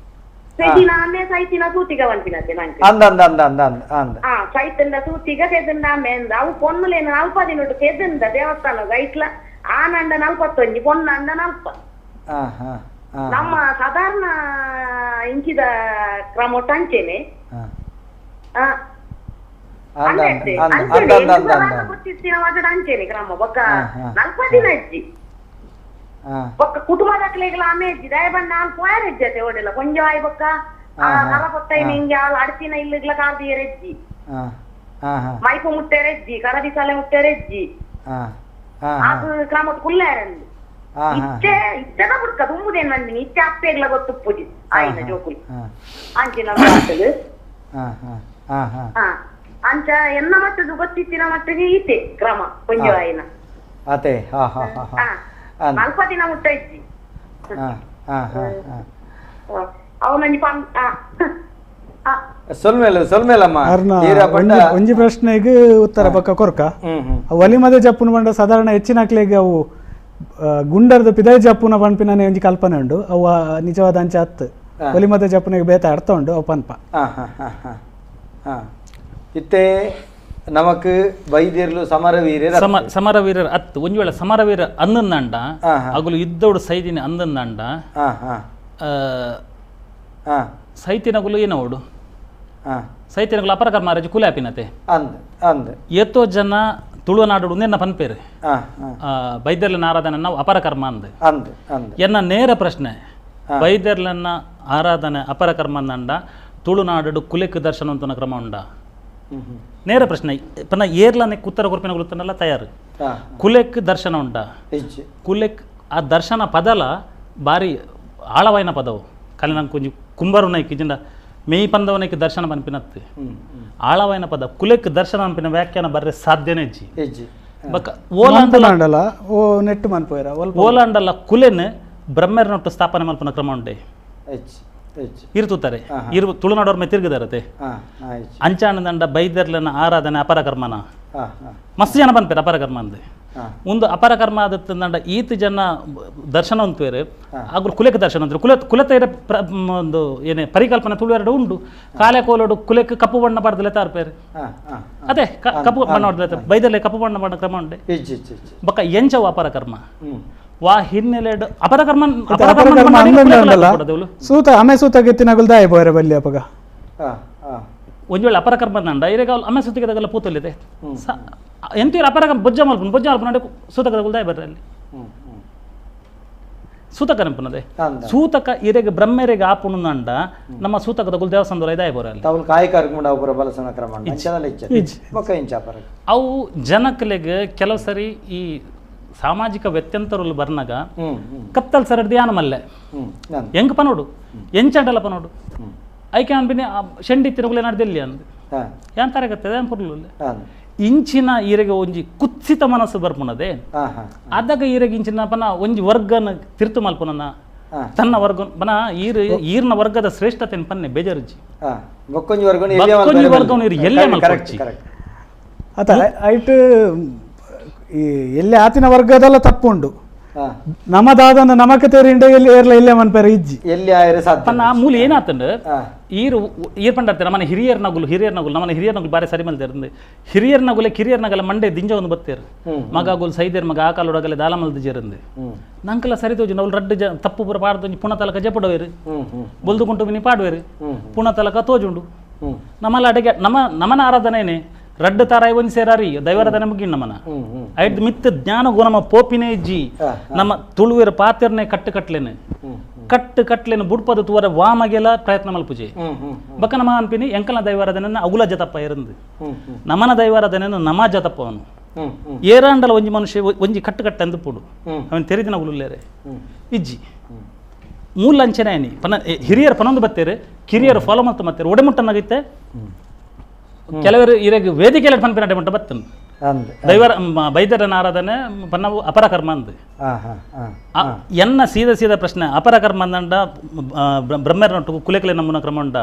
ಪೆದಿನ ಆಮೆ ಸೈತಿನ ಸೂತಿಗ ಬಂಪಿನತ್ತೆ ನಂಗೆ ಸೈತಿಂದ ಸೂತಿಗ ಪೆದ್ದಿಂದ ಆಮೆ ಅಂದ ಅವು ಪೊನ್ನುಲೇನು 40 ದಿನ ಪೆದ್ದಿಂದ ದೇವಸ್ಥಾನದ ಐಟ್ಲ ಆನಂಡ 41 ಪೊನ್ನಂಡ 40 ನಮ್ಮ ಸಾಧಾರಣ ಇಂಚಿದ ಕ್ರಮ ಅಂಚೆನೆ ಅಂಚೆನೆ ಕ್ರಮ ಬೊಕ್ಕ 40 ದಿನ ಇಜ್ಜಿ ಬೊಕ್ಕ ಕುಟುಂಬ ದಾಖಲೆಗಳ ಆಮೆ ಇಜ್ಜಿ ದಯ ಬಂದ 4 ಹೆಜ್ಜತೆ ಓಡಿಲ್ಲ ಕೊಂಜ ಆಯ್ ಬೊಕ್ಕ ಕರ ಕೊತ್ತೈನ ಹಿಂಗೆ ಅಡ್ತಿನ ಇಲ್ಲಿಗ್ಲ ಕಾರ್ದಿಯರೆಜ್ಜಿ ಮೈಪು ಮುಟ್ಟೆರೆಜ್ಜಿ ಕರದಿಸಾಲೆ ಮುಟ್ಟೆರೆಜ್ಜಿ ಅದು ಕ್ರಮದ ಕುಲ್ಲಾರಂದು ಇಚ್ಚೆ ಇಚ್ಚದ ಬುಡ್ಕ ತುಂಬುದೇನು ಬಂದಿನಿ ಇಚ್ಚೆ ಅಪ್ಪೆಗ್ಲ ಗೊತ್ತು ಪೂಜಿ ಆಯ್ನ ಜೋಕುಲ್ ಅಂಚಿನ ಮಾತಲು ಅಂಚ ಎನ್ನ ಮಟ್ಟದು ಗೊತ್ತಿತ್ತಿನ ಮಟ್ಟಿಗೆ ಈತೆ ಕ್ರಮ ಕೊಂಜ ಆಯ್ನ ಅತೆ 40 ದಿನ ಮುಟ್ಟ ಇಜ್ಜಿ ಅವನಂಜಿ ಒಂಜಿ ಪ್ರಶ್ನೆಗೆ ಉತ್ತರ ಪಕ್ಕ ಕೊರ್ಕ ಒಲಿಮದ ಜಪ್ಪುನ ಬಂಡ ಸಾಧಾರಣ ಹೆಚ್ಚಿನಕ್ಲೆಗೆ ಅವು ಗುಂಡರ್ದ ಪಿದೈ ಜಪ್ಪುನ ಪನ್ಪಿನ ಒಂಜಿ ಕಲ್ಪನೆ ಉಂಡು ಅವು ನಿಜವಾದ ಅಂಚ ಹತ್ತು ಒಲಿಮದ ಜಪ್ಪುನಿಗೆ ಬೇತ ಅರ್ಥ ಉಂಡು ಅವು ಪನ್ಪ ಇತ್ತೆ ನಮಕ್ ವೈದ್ಯರ್ಲು ಸಮರವೀರರ್ ಅತ್ತು ಒಂಜಿ ವೇಳೆ ಸಮರವೀರ ಅಂದಂಡ ಅಗುಲು ಇದ್ದೋಡು ಸೈದಿನ ಅಂದಂಡ ಸೈತಿನಗುಲು ಏನೋಡು ಸೈತಿನಗುಲು ಅಪರಕರ್ಮ ಮಾರಾಜಿ ಕುಲಾಪಿನತೆ ಎತ್ತೋ ಜನ ತುಳುನಾಡು ನೆನ್ನ ಪನ್ಪೇರು ವೈದ್ಯರ್ಲನ ಆರಾಧನೆ ನಾವು ಅಪರಕರ್ಮ ಅಂದ್ ಎನ್ನ ನೇರ ಪ್ರಶ್ನೆ ವೈದ್ಯರ್ಲನ್ನ ಆರಾಧನೆ ಅಪರಕರ್ಮ ಅಂದಂಡ ತುಳುನಾಡು ಕುಲೆಕ್ ದರ್ಶನ ಅಂತ ಕ್ರಮ ಉಂಡ ನೇರ ಪ್ರಶ್ನೆ ಪನ್ನ ಏರ್ಲನೆ ಉತ್ತರ ಕೊರ್ಪಿನ ಗುರುತನೆಲ್ಲ ತಯಾರು ಕುಲೆಕ್ ದರ್ಶನ ಉಂಡ ಕುಲೆಕ್ ಆ ದರ್ಶನ ಪದಲ ಬಾರಿ ಆಳವಾಯಿನ ಪದವು ಕಲಿ ನಂಗೆ ಕೊಂಚ ಕುಂಬರುನೈಕ್ ಇಜಿಂದ ಮೇಯ್ ಪಂದವನೈಕ್ ದರ್ಶನ ಪನ್ಪಿನತ್ತೆ ಆಳವಾಯಿನ ಪದ ಕುಲೆಕ್ ದರ್ಶನ ಪನ್ಪಿನ ವ್ಯಾಖ್ಯಾನ ಬರ್ರೆ ಸಾಧ್ಯನೇ ಇಜ್ಜಿ ಬಕ್ಕ ಓಲಾಂಡಲ ಓ ನೆಟ್ಟು ಮನ್ಪೋಯರ ಓಲಾಂಡಲ ಕುಲೆನ್ ಬ್ರಹ್ಮೇರ್ನೊಟ್ಟು ಸ್ಥಾಪನೆ ಮಲ್ಪನ ಕ್ರಮ ಉಂಡೆ ಇರ್ತುತ್ತಾರೆ ಇರು ತುಳುನಾಡವ್ರ ಮೇಲೆ ತಿರುಗಿದಾರತೆ ಅಂಚಾಣದಂಡ ಬೈದರ್ಲನ ಆರಾಧನೆ ಅಪರಕರ್ಮನ ಮಸ್ತ್ ಜನ ಬಂದ್ಪೇರು ಅಪರಕರ್ಮ ಅಂದೆ ಒಂದು ಅಪರಕರ್ಮ ಆದತ್ತಂಡ ಈತ ಜನ ದರ್ಶನ ಅಂತೇರು ಆಗ್ರು ಕುಲೆಕ ದರ್ಶನ ಅಂತಾರೆ ಕುಲತ ಒಂದು ಏನೇ ಪರಿಕಲ್ಪನೆ ತುಳುವೆರಡು ಉಂಡು ಕಾಲೆ ಕೋಲೋಡು ಕುಲೆಕ್ ಕಪ್ಪು ಬಣ್ಣ ಪಡೆದಲೆ ತಾರ್ಪೇರು ಅದೇ ಕಪ್ಪು ಬಣ್ಣ ಹೊಡೆದ ಬೈದಲ್ಲೇ ಕಪ್ಪು ಬಣ್ಣ ಪಡ ಕ್ರಮ ಉಂಡೆ ಬಕ್ಕ ಎಂಚವು ಅಪರಕರ್ಮ ವಾ ಹಿನ್ನೆಲೆ ಅಪರಕರ್ಮ ಸೂತ ಅಮೆ ಸೂತ ಗೆತ್ತಿನಾಗಲ್ ದಾಯ ಬೋರೆ ಬಲ್ಲಿ ಅಪಗ ಒಂದು ವೇಳೆ ಅಪರಕರ್ಮ ನಂಡ ಇರೇಗ ಅಮೆ ಸುತ್ತಿಗೆದಾಗಲ್ಲ ಪೂತಲ್ಲಿದೆ ಎಂತೀರ ಅಪರಕರ್ಮ ಬೊಜ್ಜ ಮಲ್ಪು ನಡೆ ಸೂತಕದಾಗಲ್ ದಾಯ ಬರ್ರಿ ಅಲ್ಲಿ ಸೂತಕ ನೆನಪುನದೆ ಸೂತಕ ಇರೆಗೆ ಬ್ರಹ್ಮೆರೆಗೆ ಆಪುನು ನಂಡ ನಮ್ಮ ಸೂತಕದಾಗಲ್ ದೇವಸ್ಥಾನದಲ್ಲ ದಾಯ ಬೋರೆ ಅಲ್ಲಿ ಅವು ಜನಕಲೆಗೆ ಕೆಲವು ಸರಿ ಈ ಸಾಮಾಜಿಕ ವ್ಯತ್ಯಂತರುలు ಬರ್ನಾಗ ಕತ್ತಲ್ ಸರಡ್ದು ಯಾನ ಮಲ್ಲೆ ಹೆಂಗ್ ಪನೋಡು ಎಂಚಂಡಲ್ಲ ಪನೋಡು ಐಕೆ ಅನ್ಬಿನಿ ಶೆಂಡಿ ತಿರುಗುಲೆ ನಡೆದಿಲ್ಲಿ ಅಂದು ಯಾನ್ ತರಗತ್ತದೆ ಏನ್ ಪುರ್ಲು ಇಂಚಿನ ಈರೆಗೆ ಒಂಜಿ ಕುತ್ಸಿತ ಮನಸ್ಸು ಬರ್ಪುನದೆ ಅದಾಗ ಈರೆಗೆ ಇಂಚಿನ ಪನ ಒಂಜಿ ವರ್ಗನ ತಿರ್ತು ಮಲ್ಪುನನ ತನ್ನ ವರ್ಗ ಪನ ಈರ್ನ ವರ್ಗದ ಶ್ರೇಷ್ಠತೆ ಪನ್ನೆ ಬೇಜಾರುಜಿ ವರ್ಗ ಎಲ್ಲೇ ಮಲ್ಪಚ್ಚಿ ಆತ ಐಟ್ ಈ ಎಲ್ಲಿ ಆತಿನ ವರ್ಗದಲ್ಲ ತಪ್ಪುಂಡು ನಮದಾದನ ನಮಕ ತೇರಿಂಡ ಎಲ್ಲಿ ಏರ್ಲ ಇಲ್ಲೇ ಮನ್ಪೇರ ಇಜ್ಜಿ ಎಲ್ಲಿ ಆಯ್ರೆ ಪನ್ನ ಮೂಲ ಏನಾತಂಡ ಈರ್ ಪಂಡಾರ್ತಾರೆ ನಮ್ಮನೆ ಹಿರಿಯರ್ ನಗುಲು ನಮ್ಮನೆ ಹಿರಿಯರ್ ನಗುಲು ಬಾರಿ ಸರಿ ಮಲ್ತಿರಂದು ಹಿರಿಯರ್ ನಗುಲೆ ಕಿರಿಯರ್ ನಗಲ ಮಂಡೆ ದಿಂಜ ಒಂದು ಬತ್ತೇರು ಮಗಾಗುಲ್ ಸೈದೇರ್ ಮಗ ಆಕಾಲೊಡಗಲೆ ದಾಲ ಮಲ್ದು ಜೇರಂದು ನಂಕಲ ಸರಿ ತೋಜಿ ನಾವು ರಡ್ಡು ತಪ್ಪು ಪುರ ಪಾಡ್ದು ಪುಣ ತಲಕ ಜಪಡವೇರು ಬೊಲ್ದುకుంటూ ವಿನಿ ಪಾಡುವೇರು ಪುಣ ತಲಕ ತೋಜುಂಡು ನಮ್ಮಲ್ಲ ಅಡೆಗೆ ನಮನ ಆರಾಧನೆನೇ ರಡ್ಡು ತಾರಾಯಿ ಒಂದ್ ಸೇರಾರಿ ದೈವಾರಾಧನೆ ಮುಗಿನ್ ನಮ್ಮನ ಐದ್ ಮಿತ್ ಜ್ಞಾನ ಗುಣಮ ಪೋಪಿನೇ ಇಜ್ಜಿ ನಮ್ಮ ತುಳುವಿರ ಪಾತ್ರೆನೆ ಕಟ್ಲೇನೆ ಬುಡ್ಪದ ತುವರ ವಾಮಗೆಲ್ಲ ಪ್ರಯತ್ನ ಮಲ್ಪುಜೆ ಬಕ್ಕ ನಮ್ಮ ಅನ್ಪಿನಿ ಎಂಕಲ್ನ ದೈವಾರಾಧನೆ ಅಗುಲ ಜತಪ್ಪ ಇರಂದು ನಮನ ದೈವಾರಾಧನೆ ನಮ ಜತಪ್ಪ ಅವನು ಏರಾಂಡಲ ಒಂಜಿ ಮನುಷ್ಯ ಒಂಜಿ ಕಟ್ಟು ಅಂದು ಪುಡು ಅವನ್ ತೆರಿದಿನ ಉಳುಲ್ಲೇರೆ ಇಜ್ಜಿ ಮೂಲ ಅಂಚನೆ ಪನ ಹಿರಿಯರು ಪನೊಂದು ಬತ್ತೇರು ಕಿರಿಯರು ಫಾಲೋ ಮಲ್ತ ಮತ್ತೇರು ಒಡೆಮುಟ್ಟನಾಗೈತೆ ಕೆಲವರು ಇರಗೆ ವೇದಿಕೆಯಲ್ಲಿ ಪನ್ಪಿನಾಟೆ ಮಟ್ಟ ಬತ್ತನು ದೈವರ ಬೈದರನ ಆರಾಧನೆ ಪನ್ನವು ಅಪರಕರ್ಮ ಅಂದು ಎನ್ನ ಸೀದ ಪ್ರಶ್ನೆ ಅಪರಕರ್ಮ ಅಂದಂಡ ಬ್ರಹ್ಮೆರ್ನೊಟ್ಟಿಗೂ ಕುಲೆಕಲೆ ನಮ್ಮನ ಕ್ರಮ ಉಂಡ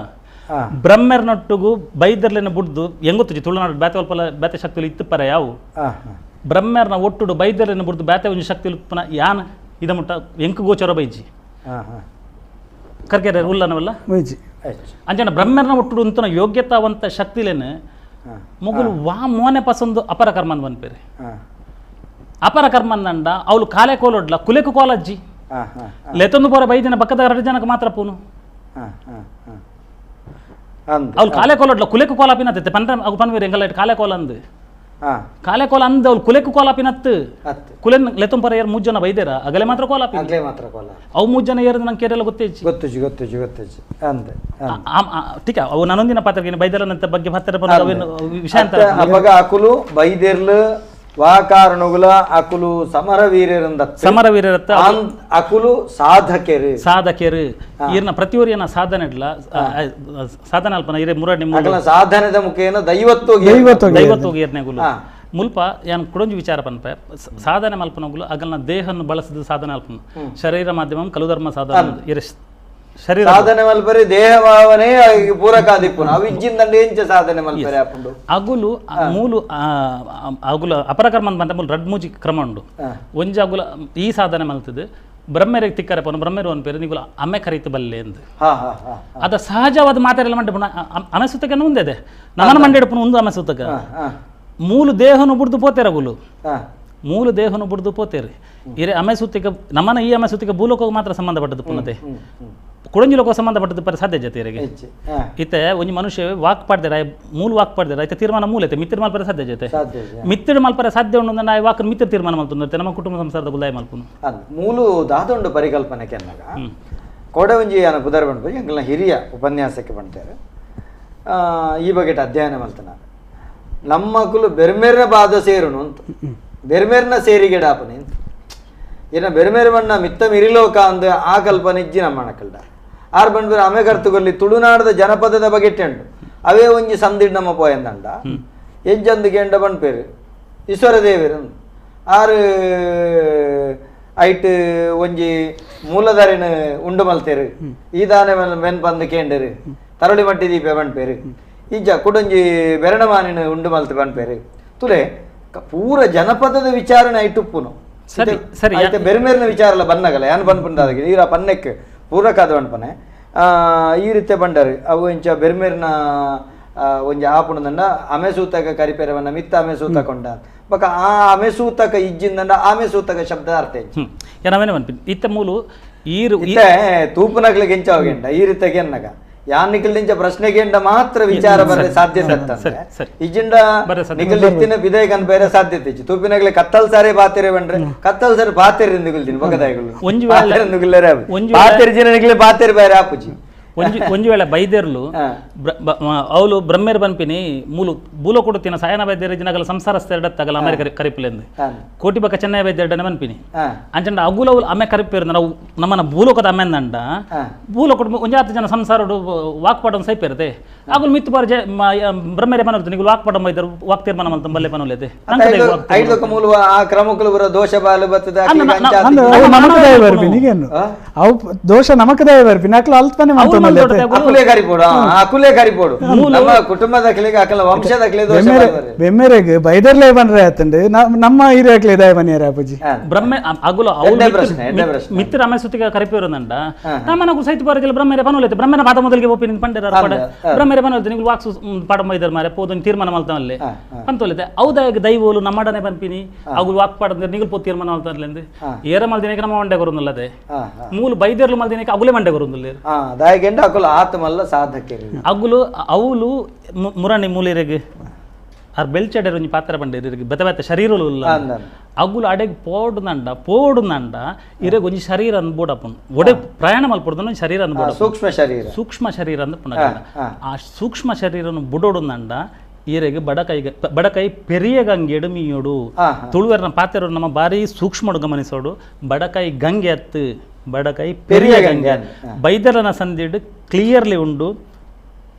ಬ್ರಹ್ಮೆರ್ನೊಟ್ಟಿಗೂ ಬೈದರ್ಲಿನ ಬುಡ್ದು ಹೆಂಗೊತ್ತು ತುಳುನಾಡು ಬ್ಯಾತೆ ಒಲ್ಪಲ ಬ್ಯಾತೆ ಶಕ್ತಿಲಿ ಇತ್ತು ಪರ ಯಾವು ಬ್ರಹ್ಮೆರ್ನ ಒಟ್ಟುಡು ಬೈದರ್ಲಿನ ಬುಡ್ದು ಬ್ಯಾತೆ ಒಂಜಿ ಶಕ್ತಿ ಉತ್ಪನ್ನ ಯಾನ್ ಇದ ಮುಟ್ಟ ಎಂಕು ಗೋಚರ ಬೈಜಿ ಕರ್ಕೆರೆ ಉಲ್ಲನವಲ್ಲ ಅಂಚನ ಬ್ರಹ್ಮರ್ನ ಒಟ್ಟುಡು ಅಂತನ ಯೋಗ್ಯತಾವಂತ ಶಕ್ತಿಲೇನೆ ಮುಗುಲು ವಾ ಮೋನೆ ಪಸಂದು ಅಪರಕರ್ಮ ಅಂದ್ ಬನ್ಪೇರಿ ಅಪರಕರ್ಮ ಅಂದಂಡ ಅವಳು ಕಾಲೆ ಕೋಲೊಡ್ಲ ಕುಲೆಕು ಕೋಲಜ್ಜಿ ಲೆತೊಂದು ಪೋರ ಬೈದಿನ ಪಕ್ಕದ 2 ಜನಕ್ಕೆ ಮಾತ್ರ ಪೂನು ಅವಳು ಕಾಲೆ ಕೋಲೊಡ್ಲ ಕುಲೆಕು ಕೋಲಾಪಿನತ್ತೆ ಪಂದ್ರ ಅವು ಪನ್ವೀರ್ ಎಂಗಲ್ಲ ಕಾಲೆ ಕೋಲ ಅಂದು ಕಾಲೆ ಕೋಲ ಅಂದ ಅವ್ಳು ಕುಲೆಕು ಕೋಲಾಪಿನತ್ತು ಕುಲೆನ್ ಲೆತೊಂ ಪರ ಏರ್ 3 ಜನ ಬೈದೇರ ಅಗಲೆ ಮಾತ್ರ ಕೋಲಾಪಿ ಅವು 3 ಜನ ಏರಿದ ನಂಗೆ ಕೇರೆಲ್ಲ ಗೊತ್ತೇಜಿ ಟೀಕ ಅವು ನಾನೊಂದಿನ ಪಾತ್ರಕ್ಕೆ ಬೈದೆರನಂತ ಬಗ್ಗೆ ಹತ್ತಿರ ವಿಷಯ ಅಂತ ಅವಾಗ ಅಕುಲು ಬೈದೆರ್ಲು ವಾಕಾರಣುಗುಲ ಅಕುಲು ಸಮರವೀರರತ್ತ ಅಕುಲು ಸಾಧಕೆರು ಈರ್ನ ಪ್ರತಿಯೊರಿಯನ ಸಾಧನೆ ಇಲ್ಲ ಸಾಧನೆ ಅಲ್ಪನ ಇರೇ ಮುರಡಿ ಸಾಧನೆದ ಮುಖೇನ ದೈವತ್ವೋಗಿ ಏರ್ನೆಗುಲು ಮುಲ್ಪ ಯಾನ್ ಕುಡೊಂಜಿ ವಿಚಾರ ಪನ್ಪೆ ಸಾಧನೆ ಮಲ್ಪನಗುಲು ಅಗಲ್ನ ದೇಹನ್ನು ಬಳಸಿದ ಸಾಧನೆ ಅಲ್ಪನ ಶರೀರ ಮಾಧ್ಯಮಂ ಕಲುಧರ್ಮ ಸಾಧನ ಇರ ಸಾಧನೆ ಮಲ್ಪರೆ ದೇಹ ಭಾವನೆ ಪೂರಕ ಆದಿಪ್ಪುನ ಅವಿಜ್ಜಿಂದಂಡೆ ಎಂಚ ಸಾಧನೆ ಮಲ್ಪರೆ ಆಪುಂಡು ಅಗುಲು ಮೂಲು ಅಗುಲ ಅಪರಕರ್ಮ ಅಂತ ರಡ್ ಮೂಜಿ ಕ್ರಮ ಉಂಡು ಒಂಜಿ ಅಗುಲ ಈ ಸಾಧನೆ ಮಲ್ತದೆ ಬ್ರಹ್ಮೆರಿಗೆ ತಿಕ್ಕರೆ ಪೋನು ಬ್ರಹ್ಮೆರು ಅನ್ಪೇರು ನಿಗುಲ ಅಮ್ಮೆ ಕರೀತು ಬಲ್ಲೆ ಎಂದು ಅದ ಸಹಜವಾದ ಮಾತಾರೆಲ್ಲ ಮಂಡೆ ಪುಣ ಅಮೆ ಸುತ್ತಕ ಮುಂದೆ ನಮನ ಮಂಡೆ ಪುಣ ಒಂದು ಅಮೆ ಸುತ್ತಕ ಮೂಲು ದೇಹನು ಬುಡ್ದು ಪೋತೆರಗುಲು ಮೂಲ ದೇಹನು ಬುಡ್ದು ಪೋತೇರಿ ಇರೆ ಅಮೆ ಸುತ್ತಿಗೆ ನಮ್ಮನ ಈ ಅಮೆ ಸುತ್ತಿಗೆ ಭೂಲೋಕಕ್ಕೆ ಮಾತ್ರ ಸಂಬಂಧಪಟ್ಟದ್ದು ಪುನತೆ ಕುಡಂಜಿ ಲೋಕ ಸಂಬಂಧಪಟ್ಟದ್ದು ಪರ ಸಾಧ್ಯ ಜೊತೆಗೆ ಇತ್ತೆ ಒಂಜಿ ಮನುಷ್ಯ ವಾಕ್ ಪಾಡ್ದಾರ ಮೂಲ ವಾಕ್ ಪಾಡ್ದಾರ ಐತೆ ತೀರ್ಮಾನ ಮೂಲ ಐತೆ ಮಿತ್ರ ಮಲ್ಪರ ಸಾಧ್ಯ ಜೊತೆ ಮಿತ್ರ ಮಲ್ಪರ ಸಾಧ್ಯ ಉಂಡು ನಾ ವಾಕ್ ಮಿತ್ರ ತೀರ್ಮಾನ ಮಲ್ತುಂದತೆ ನಮ್ಮ ಕುಟುಂಬ ಸಂಸಾರದ ಗುಲಾಯ ಮಲ್ಪುನು ಮೂಲು ದಾದೊಂಡು ಪರಿಕಲ್ಪನೆ ಕೆನ್ನಾಗ ಕೊಡವಂಜಿ ಯಾನ ಕುದರ್ ಬಂಡ್ಬೋದು ಎಂಗ್ಲ ಹಿರಿಯ ಉಪನ್ಯಾಸಕ್ಕೆ ಬಂತಾರೆ ಈ ಬಗ್ಗೆ ಅಧ್ಯಯನ ಮಲ್ತನ ನಮ್ಮಕುಲು ಬೆರ್ಮೆರ್ನ ಬಾದ ಸೇರುನು ಅಂತ ಬೆರ್ಮೆರ್ನ ಸೇರಿಗೆಡಾಪನೆ ಅಂತ ಏನ ಬೆರ್ಮೆರ್ ಬಣ್ಣ ಮಿತ್ತ ಮಿರಿಲೋಕ ಅಂದ ಆ ಕಲ್ಪನೆ ಇಜ್ಜಿ ನಮ್ಮ ಅಣಕಲ್ಡ ಆರ್ ಬಂದ್ಬೇರೆ ಅಮೆ ಕರ್ತುಗೊಲ್ಲಿ ತುಳುನಾಡದ ಜನಪದದ ಬಗೆಟ್ಟೆಂಡು ಅವೇ ಒಂಜಿ ಸಂದಿಡ್ ನಮ್ಮ ಪೋಯಂದಂಡ ಎಂಜಂದು ಗೆಂಡ ಬಂಡ್ಪೇರು ಈಶ್ವರ ದೇವರು ಆರು ಐಟ್ ಒಂಜಿ ಮೂಲಧಾರಿನ ಉಂಡು ಮಲ್ತೇರು ಈ ದಾನೆ ಮೆನ್ ಬಂದು ಕೇಂಡರು ತರಳಿ ಮಟ್ಟಿ ದೀಪೆ ಬಣ್ಪೇರು ಈಜ ಕುಡೊಂಜಿ ಬೆರಣಮಾನಿನ ಉಂಡು ಮಲ್ತು ಬಣ್ಪೇರು ತುಲೆ ಪೂರ ಜನಪದದ ವಿಚಾರಣೆ ಐಟುಪ್ಪುನು ಸರಿ ಬೇರೆ ಬೇರೆ ವಿಚಾರ ಬನ್ನಗಲ್ಲ ಯಾನ್ ಬಂದ್ಪುಂಡಾದ ಈರ ಪನ್ನೆಕ್ ಪೂರಕಾದ ಬಣ್ಪನೆ ಈ ರೀತಿ ಬಂಡರು ಅವು ಇಂಚ ಬೆರ್ಮೇರ್ನ ಒಂಜಿ ಆಪುಣದಂಡ ಅಮೆಸೂತಕ ಕರಿಪೇರವನ್ನ ಮಿತ್ತ ಅಮೆಸೂತಕೊಂಡ ಬಕ ಆ ಅಮೆಸೂತಕ ಇಜ್ಜಿಂದಂಡ ಆಮೆಸೂತಕ ಶಬ್ದ ಅರ್ಥ ಇತ್ತ ಮೂಲು ತೂಪುನಗ್ಲಿಗೆ ಎಂಚ ಹೋಗಿಂಡ ಈ ರೀತಿಗೆ ಅನ್ನಗ ಯಾನ್ ನಿಖಿಲ್ದಿಂಚ ಪ್ರಶ್ನೆಗೆಂಡ ಮಾತ್ರ ವಿಚಾರ ಬರದೆ ಸಾಧ್ಯತೆ ಅಂತಂದ್ರೆ ಇಜ್ಜಿಂಡ ನಿಖಿಲ್ ಇತ್ತಿನ ವಿಧೇಯಕನ್ ಬೇರೆ ಸಾಧ್ಯತೆ ಇಚ್ಚಿ ತೂಪಿನಗ್ಲೆ ಕತ್ತಲ್ ಸಾರೆ ಬಾತಿರೆ ಬಂದ್ರೆ ಕತ್ತಲ್ ಸಾರೆ ಬಾತಿರಿ ನಿಗುಲ್ದಿನ ಬಗದಾಯಿಗಳು ನಿಗುಲ್ಲರೆ ಬಾತಿರಿ ಜನ ನಿಖಿಲ್ ಬಾತಿರಿ ಬೇರೆ ಆಪುಜಿ ಒಂಜಿ ವೇಳೆ ಬೈದೇರ್ಲು ಅವಳು ಬ್ರಹ್ಮೇರ್ ಬನ್ಪಿನಿ ಮೂಲು ಬೂಲ ಕೊಡುತ್ತೀನ ಸಾಯನ ಬೈದೇರ ಜನಗಲ ಸಂಸಾರಸ್ತ ತಗಲ ಅಮೆರಿಕ ಕರಿಪಿಲೆಂದು ಕೋಟಿ ಬಕ್ಕ ಚೆನ್ನೈ ಬೈದೇರ್ಡನೆ ಬನ್ಪಿನಿ ಅಂಚಂಡ ಅಗುಲ ಅಮ್ಮೆ ಕರಿಪೇರು ನಾವು ನಮ್ಮನ್ನ ಭೂಲೋಕದ ಅಮ್ಮೆಂದಂಡ ಭೂಲೋಕ ಒಂಜಿ 10 ಜನ ಸಂಸಾರಡು ವಾಕ್ಪಾಡ ಸೈಪೇರದೆ ಅಗುಲ್ ಮಿತ್ತು ಬಾರ ಬ್ರಹ್ಮೇರೆ ಬನೋರ್ತು ನೀವು ವಾಕ್ಪಾಡ ಬೈದರು ವಾಕ್ ತೀರ್ಮಾನ ಮಲ್ತ ಬಲ್ಲೆ ಬನೋಲೇದೆ ಐದಕ ಮೂಲ ಆ ಕ್ರಮಕ್ಕಲು ಬರ ದೋಷ ಬಾಲು ಬರ್ತದೆ ಅವು ದೋಷ ನಮಕದೇ ಬರ್ಪಿನಿ ಅಕ್ಲ ಅಲ್ಪನೆ ಮಾಡ್ತಾನೆ ಕುಟುಂಬದ ವಂಶದ ಬೆಮ್ಮೆರೆಗೆ ಬೈದರ್ಲೇ ಬಂದ್ರೆ ಆತಂಡೆ ನಮ್ಮ ಹಿರಿಯಕ್ಲೆ ಇದಾಯ ಬನ್ನಿಯಾರ ಅಪ್ಪಾಜಿ ಬ್ರಹ್ಮೆ ಅಗುಲ ಮಿತ್ರ ಅಮೆಸುತ್ತಿಗೆ ಕರಿಪೇರಂದಂಡ ನಮ್ಮನ ಸಹಿತ ಬರದಿಲ್ಲ ಬ್ರಹ್ಮೇರೆ ಬನೋಲೈತೆ ಬ್ರಹ್ಮನ ಪಾದ ಮೊದಲಿಗೆ ಒಪ್ಪಿನ ಪಂಡಿರ ಬ್ರಹ್ಮೇರೆ ಬನೋಲ್ತೆ ನೀವು ವಾಕ್ಸು ಪಾಡ ಬೈದರ್ ಮಾರೆ ಪೋದನ್ ತೀರ್ಮಾನ ಮಲ್ತವಲ್ಲೇ ಪಂತೋಲೈತೆ ಔದಾಯ ದೈವೋಲು ನಮ್ಮಡನೆ ಬನ್ಪಿನಿ ಅಗುಲ್ ವಾಕ್ ಪಾಡ ನಿಗಲ್ ಪೋ ತೀರ್ಮಾನ ಮಲ್ತರ್ಲೆಂದು ಏರ ಮಲ್ದಿನಕ್ಕೆ ನಮ್ಮ ಮಂಡೆ ಬರುಂದಲ್ಲದೆ ಮೂಲ ಬೈದರ್ಲು ಮಲ್ದಿನಕ್ಕೆ ಅಗುಲೆ ಮಂಡೆ ಬರುಂದಿಲ್ಲ ಅಕುಲು ಆತ್ಮಲ್ಲ ಸಾಧಕ ಅಗುಲು ಅವಳು ಮುರಣಿ ಮೂಲಿರೆಗೆ ಆರ್ ಬೆಲ್ಚಡೆ ಒಂಜಿ ಪಾತ್ರ ಬಂಡಿರಿಗೆ ಬೆತ್ತ ಬೆತ್ತ ಶರೀರಲು ಅಗುಲು ಅಡೆಗೆ ಪೋಡುನಂಡ ಇರೆಗೆ ಒಂಜಿ ಶರೀರ ಅನ್ಬೋಡಪ್ಪನ್ ಒಡೆ ಪ್ರಯಾಣ ಮಲ್ಪೊಡ್ದು ಶರೀರ ಅನ್ಬೋಡ ಸೂಕ್ಷ್ಮ ಶರೀರ ಅಂದ್ ಪುನಃ ಆ ಸೂಕ್ಷ್ಮ ಶರೀರನು ಬುಡೋಡುನಂಡ ಈರೆಗೆ ಬಡಕೈ ಪೆರಿಯ ಗಂಗೆಡು ಮೀಯೋಡು ತುಳುವರ್ನ ಪಾತ್ರ ನಮ್ಮ ಬಾರಿ ಸೂಕ್ಷ್ಮ ಗಮನಿಸೋಡು ಬಡಕೈ ಗಂಗೆ ಅತ್ತು ಬಡಕೈ ಪೆರಿಯ ಗಂಗೆ ಬೈದರನ ಸಂದಿಡು ಕ್ಲಿಯರ್ಲಿ ಉಂಡು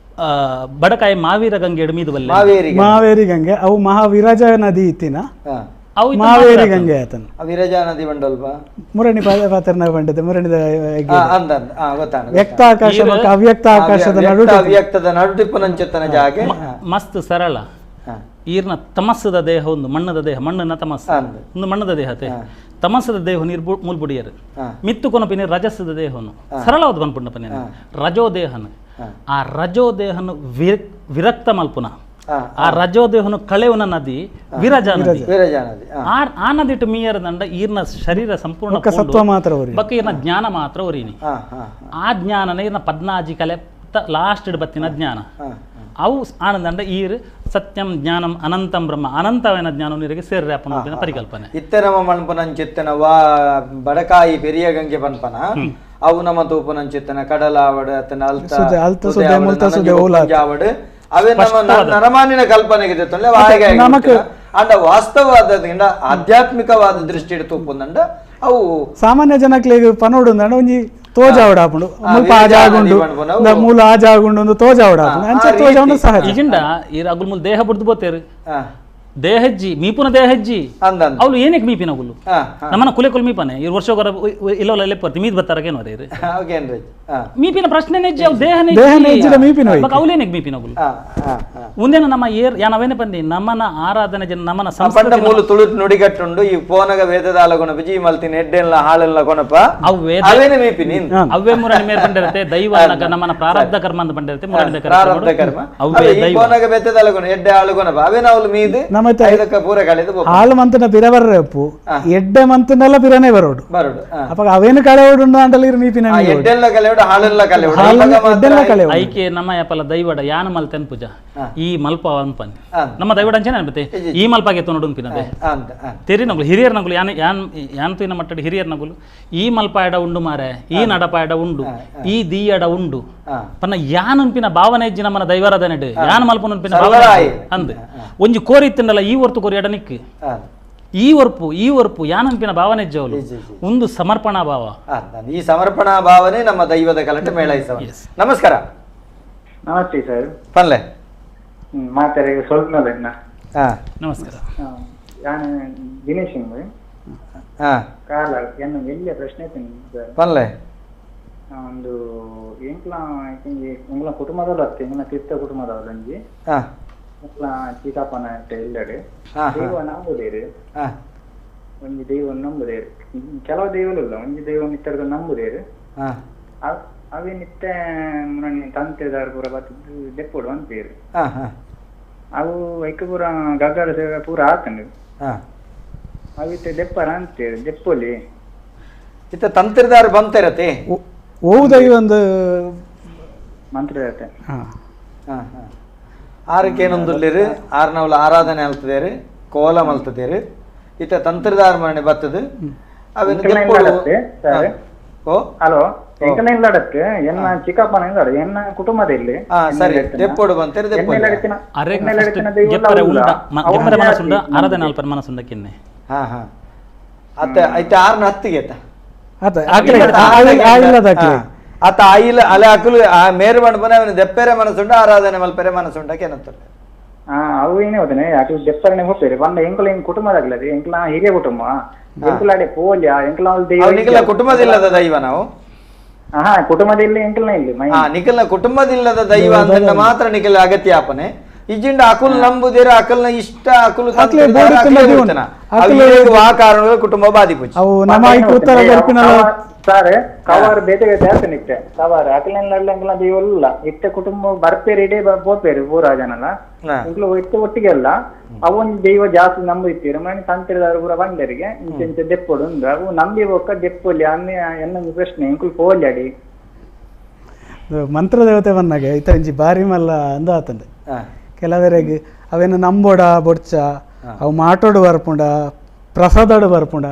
ಬಡಕಾಯಿ ಮಾವೀರ ಗಂಗೆ ಮೀದುವಲ್ಲ ಮಾವೇರಿ ಗಂಗೆ ಅವು ಮಹಾವಿರಜ ನದಿ ಇತ್ತಿನ ಮಾವೇರಿ ಗಂಗೆ ಆತನ ವಿರಜಾ ನದಿ ಬಂಡಲ್ಪ ಮುರಣಿ ಪಾತ್ರನ ಬಂಡದೆ ಮುರಣಿದ ವ್ಯಕ್ತ ಆಕಾಶ ಮತ್ತು ಅವ್ಯಕ್ತ ಆಕಾಶದ ಅವ್ಯಕ್ತದ ನಡುಟಿಪ್ಪನಂಚೆತ್ತನ ಜಾಗೆ ಮಸ್ತ್ ಸರಳ ಈರ್ನ ತಮಸ್ಸದ ದೇಹ ಒಂದು ಮಣ್ಣದ ದೇಹ ಮಣ್ಣನ ತಮಸ್ಸ ಒಂದು ಮಣ್ಣದ ದೇಹತೆ ತಮಸ್ಸದ ದೇಹ ನೀರು ಮೂಲ್ಬುಡಿಯರು ಮಿತ್ತು ಕೊನಪಿನ ರಜಸ್ಸದ ದೇಹನು ಸರಳವಾದ ಬಂದ್ಪುಂಡಪನ ರಜೋದೇಹನು ಆ ರಜೋದೇಹನು ವಿರಕ್ತ ಮಲ್ಪುನ ಆ ರಜೋದೇಹನು ಕಳೆವನ ನದಿ ವಿರಜಾ ನದಿ ಆ ನದಿಟ್ಟು ಮೀಯರದಂಡ ಈರ್ನ ಶರೀರ ಸಂಪೂರ್ಣ ಸತ್ವ ಮಾತ್ರ ಬಕ್ಕ ಈರ್ನ ಜ್ಞಾನ ಮಾತ್ರ ಒರಿನಿ ಆ ಜ್ಞಾನನ ಈರ್ನ 14 ಕಲೆ ಲಾಸ್ಟ್ ಬತ್ತಿನ ಜ್ಞಾನ ಅವು ಆನಂದಂಡ ಈರ್ ಸತ್ಯಂ ಜ್ಞಾನಂ ಅನಂತಂ ಬ್ರಹ್ಮ ಅನಂತವೈನ ಜ್ಞಾನ ನೀರಿಗೆ ಸೇರ್ಯಾಪನ ಪರಿಕಲ್ಪನೆ ಇತ್ತರಮ ಮಣ್ಪನಂಚಿತ್ತನ ವಾ ಬಡಕಾಯಿ ಪೆರಿಯ ಗಂಗೆ ಪನ್ಪನ ಅವು ನಮ್ಮ ತೂಪನಂಚಿತ್ತನ ಕಡಲಾವಡ ಅತನ ಅಲ್ತಾವಡ ಅವೇ ನಮ್ಮ ನರಮಾನಿನ ಕಲ್ಪನೆಗೆ ಅಂಡ ವಾಸ್ತವವಾದ ಆಧ್ಯಾತ್ಮಿಕವಾದ ದೃಷ್ಟಿ ತೂಪುಂದಂಡ ಅವು ಸಾಮಾನ್ಯ ಜನಕ್ಕೆ ಪನೋಡು ಒಂಜಿ ತೋಜಾವಡ ಆಪುಂಡು ಮುಲ್ಪ ಆ ಜಾಗುಂಡು ಮೂಲ ಆ ಜಾಗುಂಡು ಒಂದು ತೋಜಾವಡ ಆಪುಂಡು ಅಂಚೆ ತೋಜಾವಡ ಸಹಜ ಇಜಿಂಡ ಈ ಅಗುಲ್ ಮುಲ್ ದೇಹ ಬುಡ್ದು ಬೋತೇರು ದೇಹಜ್ಜಿ ಮೀಪುನ ದೇಹಜ್ಜಿ ಅವ್ಲು ಏನಕ್ಕೆ ಮೀಪಿನ ಅಗುಲು ನಮ್ಮನ ಕುಲೆ ಕುಲ್ ಮೀಪನೆ ಈ ವರ್ಷ ಇಲ್ಲ ಲೆಪ್ಪರ್ತಿ ಮೀದ್ ಬತ್ತಾರಗೇನು ಅದೇ ಮೀಪಿನ ಪ್ರಶ್ನೆ ನೆಜ್ಜಿ ಅವು ದೇಹ ಮೀಪಿನ ಅವಲೇನಕ್ಕೆ ಮೀಪಿನ ಅಗುಲು ಮುಂದೇನು ನಮ್ಮ ಯಾನವೇನೆ ಬಂದಿ ನಮ್ಮನ ಆರಾಧನೆ ಜನ ನಮ್ಮನ ಸಂಪಂಡ ಮೂಲ ತುಳು ನುಡಿಗಟ್ಟುಂಡು ಈ ಪೋನಗ ವೇದದಾಲ ಕೊನ ಬಿಜಿ ಮಲ್ತಿನ ಎಡ್ಡೆಲ್ಲ ಹಾಳೆಲ್ಲ ಕೊನಪ ಅವೇನೆ ಮೀಪಿನಿ ಅವೇ ಮುರಣಿ ಮೇರ್ ಬಂದಿರುತ್ತೆ ದೈವ ನಮ್ಮನ ಪ್ರಾರಬ್ಧ ಕರ್ಮ ಅಂತ ಬಂದಿರುತ್ತೆ ಮುರಣಿ ಪ್ರಾರಬ್ಧ ಕರ್ಮ ಅವೇ ಪೋನಗ ವೇದದಾಲ ಕೊನ ಎಡ್ಡೆ ಹಾಳು ಕೊನಪ ಅವೇನ ಅವಳು ಮೀದು ಹಾಳು ಮಂತನ ಬಿರವರ್ರೆಪ್ಪು ಎಡ್ಡೆ ಮಂತನೆಲ್ಲ ಬಿರನೇ ಬರೋಡು ಅಪ್ಪ ಅವೇನು ಕಳೆಯೋಡು ಅಂಡಲ್ಲಿ ಮೀಪಿನ ಐಕೆ ನಮ್ಮ ಯಾಪಲ್ಲ ದೈವಡ ಯಾನ ಮಲ್ತೆನ್ ಪೂಜ ಈ ಮಲ್ಪ ಅನ್ಪನ್ ನಮ್ಮ ದೈವಡ ಅಂಚನೆ ಅನ್ಬತ್ತೆ ಈ ಮಲ್ಪಾಗೆ ತೊನಡು ಪಿನದೆ ತೆರಿ ನಗುಲು ಹಿರಿಯರ್ ನಗುಲು ಯಾನ್ ಯಾನ್ ಯಾನ್ ತುಯಿನ ಮಟ್ಟಡಿ ಹಿರಿಯರ್ ನಗುಲು ಈ ಮಲ್ಪಾಯಡ ಉಂಡು ಮಾರೆ ಈ ನಡಪಾಯಡ ಉಂಡು ಈ ದೀಯಡ ಉಂಡು ಪನ್ನ ಯಾನ್ ಅನ್ಪಿನ ಭಾವನೆ ಇಜ್ಜಿ ನಮ್ಮನ ದೈವರದ ನೆಡು ಯಾನ್ ಮಲ್ಪನ ಅನ್ಪಿನ ಭಾವನೆ ಅಂದ್ ಒಂಜಿ ಕೋರಿ ಇತ್ತಿಂಡಲ್ಲ ಈ ಹೊರ್ತು ಕೋರಿ ಎಡನಿಕ್ ಈ ಒರ್ಪು ಯಾನಂಪಿನ ಭಾವನೆ ಜವಲು ಒಂದು ಸಮರ್ಪಣಾ ಭಾವ ಈ ಸಮರ್ಪಣಾ ಭಾವನೆ ನಮ್ಮ ದೈವದ ಕಲಟ ಮೇಳೈಸವ ನಮಸ್ಕಾರ ನಮಸ್ತೆ ಸರ್ ಪನ್ಲೆ ಮಾತಾಡಿ ಸ್ವಲ್ಪ ನಮಸ್ಕಾರ ನಾನು ದಿನೇಶ್ ಕಾಲ ಏನು ಎಲ್ಲಿಯ ಪ್ರಶ್ನೆ ಪನ್ಲೆ ಒಂದು ಎಂಗ್ಲ ಕುಟುಂಬದವ್ರು ಅತ್ತೆ ಎಂಗ್ಲ ತೀರ್ಥ ಕುಟುಂಬದವ್ರು ಅಂಜಿ ಎಂಗ್ಲ ಚೀತಾಪನ ಅಂತ ಎಲ್ಲಡೆ ದೈವ ನಂಬುದೇರು ಒಂಜಿ ದೈವ ನಂಬುದೇರು ಕೆಲವು ದೈವಲಿಲ್ಲ ಒಂಜಿ ದೈವ ಇತ್ತರದ ನಂಬುದೇರು ಅವೇ ನಿತ್ಯ ತಂತೆದಾರು ಪೂರ ಬತ್ತಿದ್ದು ದೆಪ್ಪೋಡು ಅಂತೇರು ಅವು ಐಕ ಪೂರ ಗಗ್ಗರ ಸೇವೆ ಪೂರ ಆತಂಡು ಅವಿತ್ತೆ ದೆಪ್ಪರ ಅಂತೇರು ದೆಪ್ಪೊಲಿ ಇತ್ತ ತಂತ್ರದಾರು ಬಂತಿರತ್ತೆ ಓದೈ ಒಂದು ಮಂತ್ರ ಇರತ್ತೆ ಆರಕ್ಕೇನೊಂದುಲ್ಲಿರು ಆರ್ನವಲ ಆರಾಧನೆ ಅಲ್ತದೇರು ಕೋಲ ಮಲ್ತದೇರು ಇತ್ತ ತಂತ್ರದಾರ ಮನೆ ಬರ್ತದೆ ಹಲೋ ಎಂಕನ ಇಲ್ಲಡಕ್ಕೆ ಎನ್ನ ಚಿಕ್ಕಪ್ಪನ ಇಲ್ಲಡ ಎನ್ನ ಕುಟುಂಬದಲ್ಲಿ ಸರಿ ದೆಪ್ಪೋಡು ಬಂತೇರು ಆರಾಧನೆ ಅಲ್ಪ ಮನಸ್ಸುಂಡಕ್ಕೆನ್ನೆ ಅತ್ತ ಐತೆ ಆರ್ನ ಹತ್ತಿಗೆ ಆತ ಆಯಿಲ್ ಅಲೆ ಅಕುಲು ಮೇರು ಬಂಡ್ಪನೆ ಅವನು ದೆಪ್ಪೆರೆ ಮನಸ್ಸುಂಡ ಆರಾಧನೆ ಮಲ್ಪೆರೆ ಮನಸ್ಸುಂಡಕ್ಕೆ ಏನಂತಾರೆ ಅವು ಏನೇ ಹೋದನೆ ಅಕಲು ದೆಪ್ಪರನೆ ಹೋಗ್ತಾರೆ ಬಂದ ಎಂಕಲ ಹಿಂಗ್ ಕುಟುಂಬದಾಗ್ಲದೆ ಎಂಕಲ ಹಿರಿಯ ಕುಟುಂಬ ಎಂಕಲಾಡೆ ಪೋಲ್ಯ ಎಂಕಲ ಕುಟುಂಬದಿಲ್ಲದ ದೈವ ನಾವು ಕುಟುಂಬದಲ್ಲಿ ಎಂಕಲ್ನ ಇಲ್ಲಿ ನಿಖಲ್ನ ಕುಟುಂಬದಿಲ್ಲದ ದೈವ ಅಂತ ಮಾತ್ರ ನಿಖಲ್ ಅಗತ್ಯ ಆಪನೆ ಇಜಿಂಡ ಅಕುಲ್ ನಂಬುದಿರ ಅಕಲ್ನ ಇಷ್ಟ ಅಕುಲು ಆ ಕಾರಣಗಳು ಕುಟುಂಬ ಬಾಧಿಪುಚ್ಚಿ ಅವು ನಮ್ಮ ಉತ್ತರ ಸರ್ ಕವರ್ ಬೇತೆ ಬೇತೆ ಆತನ ಇತ್ತೆ ಕವರ್ ಅಕಲೆಲ್ಲ ದೈವಲ್ಲ ಇತ್ತ ಕುಟುಂಬ ಬರ್ಪೇರಿ ಇಡೇ ಬೋಪೇರಿ ಊರ ಜನಲ್ಲ ಇಂಕ್ಲು ಇತ್ತ ಒಟ್ಟಿಗೆ ಅಲ್ಲ ಅವನ್ ದೈವ ಜಾಸ್ತಿ ನಂಬಿರ್ತೀರಿ ಮನೆ ತಂತಿರದಾರು ಪೂರ ಬಂದರಿಗೆ ಇಂಚೆ ದೆಪ್ಪೊಡು ಉಂಡು ಅವು ನಂಬಿ ಒಕ್ಕ ದೆಪ್ಪೊಲಿ ಎನ್ನೊಂದು ಪ್ರಶ್ನೆ ಇಂಕ್ಲು ಪೋಲ್ಯಾಡಿ ಮಂತ್ರ ದೇವತೆ ಬಂದಾಗ ಈತ ಇಂಚಿ ಬಾರಿ ಮಲ್ಲ ಅಂದ ಆತಂಡೆ ಕೆಲವರಿಗೆ ಅವೇನು ನಂಬೋಡ ಬೊಡ್ಚ ಅವು ಮಾಟೋಡು ಬರ್ಪುಂಡ ಪ್ರಸಾದಡು ಬರ್ಪುಂಡ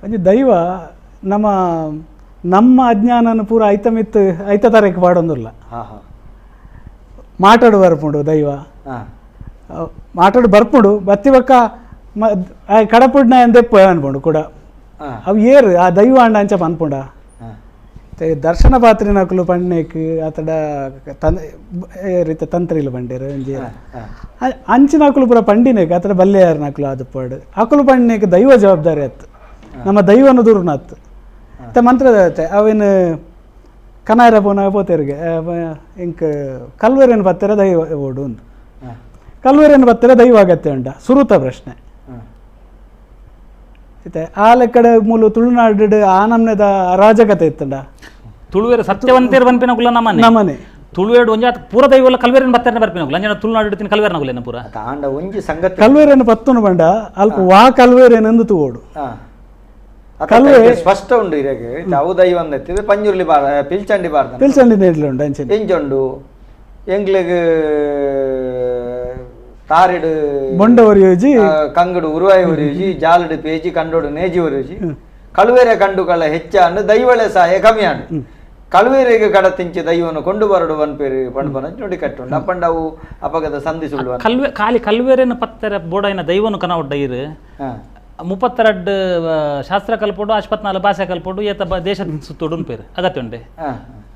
ಒಂಜಿ ದೈವ ನಮ್ಮ ಅಜ್ಞಾನನ ಪೂರ ಐತ ತರಕ್ಕೆ ಪಾಡೊಂದಿಲ್ಲ ಮಾತಾಡು ಬರ್ಪುಂಡು ದೈವ ಮಾತಾಡು ಬರ್ಪುಂಡು ಬತ್ತಿ ಬಕ್ಕ ಕಡಪುಡ್ನ ದೆಪ್ಪು ಅನ್ಪುಂಡು ಕೂಡ ಅವು ಏರು ಆ ದೈವ ಅಂಡ ಅಂಚ ಅನ್ಪುಂಡ ದರ್ಶನ ಪಾತ್ರಿನ ಅಕುಲು ಪಣ್ಣೆಕ್ ಆತಡ ರೀತಿ ತಂತ್ರಿಲು ಬಂಡೇರು ಅಂಚಿನ ಅಕುಲು ಪೂರ ಪಂಡಿನೇಕ್ ಆತಡ ಬಲ್ಲೆಯಾರನ ಅಕುಲು ಅದು ಪಾಡು ಅಕುಲು ಪಣ್ಣೆಕ್ ದೈವ ಜವಾಬ್ದಾರಿ ಆತು ನಮ್ಮ ದೈವನ ದೂರನಾತ್ತು ಮಂತ್ರ ದೇವತೆ ಅವೇನು ಕನಾಯರ ಪೋನ ಪೋತೆರಿಗೆ ಇಂಕ್ ಕಲ್ವೇರೇನು ಬತ್ತರ ದೈವ ಓಡು ಒಂದು ಕಲ್ವೇರೇನು ಬತ್ತರ ದೈವ ಅಗತ್ಯ ಉಂಡ ಸುರುತ ಪ್ರಶ್ನೆ ಆ ಲೆಕ್ಕಡ ಮೂಲು ತುಳುನಾಡು ಆ ನಮ್ನೆದ ಅರಾಜಕತೆ ಇತ್ತಂಡ ತುಳುವೇರು ಸತ್ಯವಂತೇರು ಬಂಪಿನ ಕುಲ ನಮ್ಮನೆ ತುಳುವೇಡು ಒಂಜಿ ಪೂರ ದೈವಲ್ಲ ಕಲ್ವೇರೇನು ಬತ್ತರನೆ ಬರ್ಪಿನ ಕುಲ ಅಂಜನ ತುಳುನಾಡು ಇಡ್ತೀನಿ ಕಲ್ವೇರನ ಕುಲೇನ ಪೂರ ತಾಂಡ ಒಂಜಿ ಸಂಗತಿ ಕಲ್ವೇರೇನು ಪತ್ತುನು ಬಂಡ ಅಲ್ಪ ವಾ ಕಲ್ವೇರೇನೆಂದು ತೂಡು ಸ್ಪಷ್ಟ ಉಂಡು ಇರಗೆ ಅವು ದೈವ ಅಂದಿದೆ ಪಂಜುರ್ಲಿ ಪಿಲ್ಚಂಡಿ ಪಿಲ್ಚಂಡಿ ನೇಡ್ಲು ಉಂಡು ಅಂಚೆ ಎಂಜುಂಡು ಎಂಗ್ಲಿಗ್ ತಾರಿಡು ಬೊಂಡ ಒರಿಯೋಜಿ ಕಂಗಡು ಉರುವಾಯಿ ಒರಿಯೋಜಿ ಜಾಲಡು ಪೇಜಿ ಕಂಡೋಡು ನೇಜಿ ಒರಿಯೋಜಿ ಕಳುವೇರೆ ಕಂಡುಗಳ ಹೆಚ್ಚಾಂಡು ದೈವಳೆ ಸಹಾಯ ಕಮ್ಮಿ ಆಂಡು ಕಳುವೇರಿಗೆ ಕಡತಿಂಚಿ ದೈವನು ಕೊಂಡು ಬರಡು ಬನ್ಪೇರಿ ಪಂಡ್ಪನ ನೋಡಿ ಕಟ್ಟುಂಡು ಅಪ್ಪಂಡ ಅವು ಅಪಗದ ಸಂಧಿ ಸುಳ್ಳು ಖಾಲಿ ಕಲ್ವೇರೇನು ಪತ್ತರ ಬೋಡೈನ ದೈವನು ಕನ ಒಡ್ಡೈರು 32 ಶಾಸ್ತ್ರ ಕಲ್ಪೋಡು 54 ಭಾಷೆ ಕಲ್ಪೋಡು ಏತ ದೇಶ ಸುತ್ತೋಡು ಪೇರು ಅಗತ್ಯ ಉಂಡೆ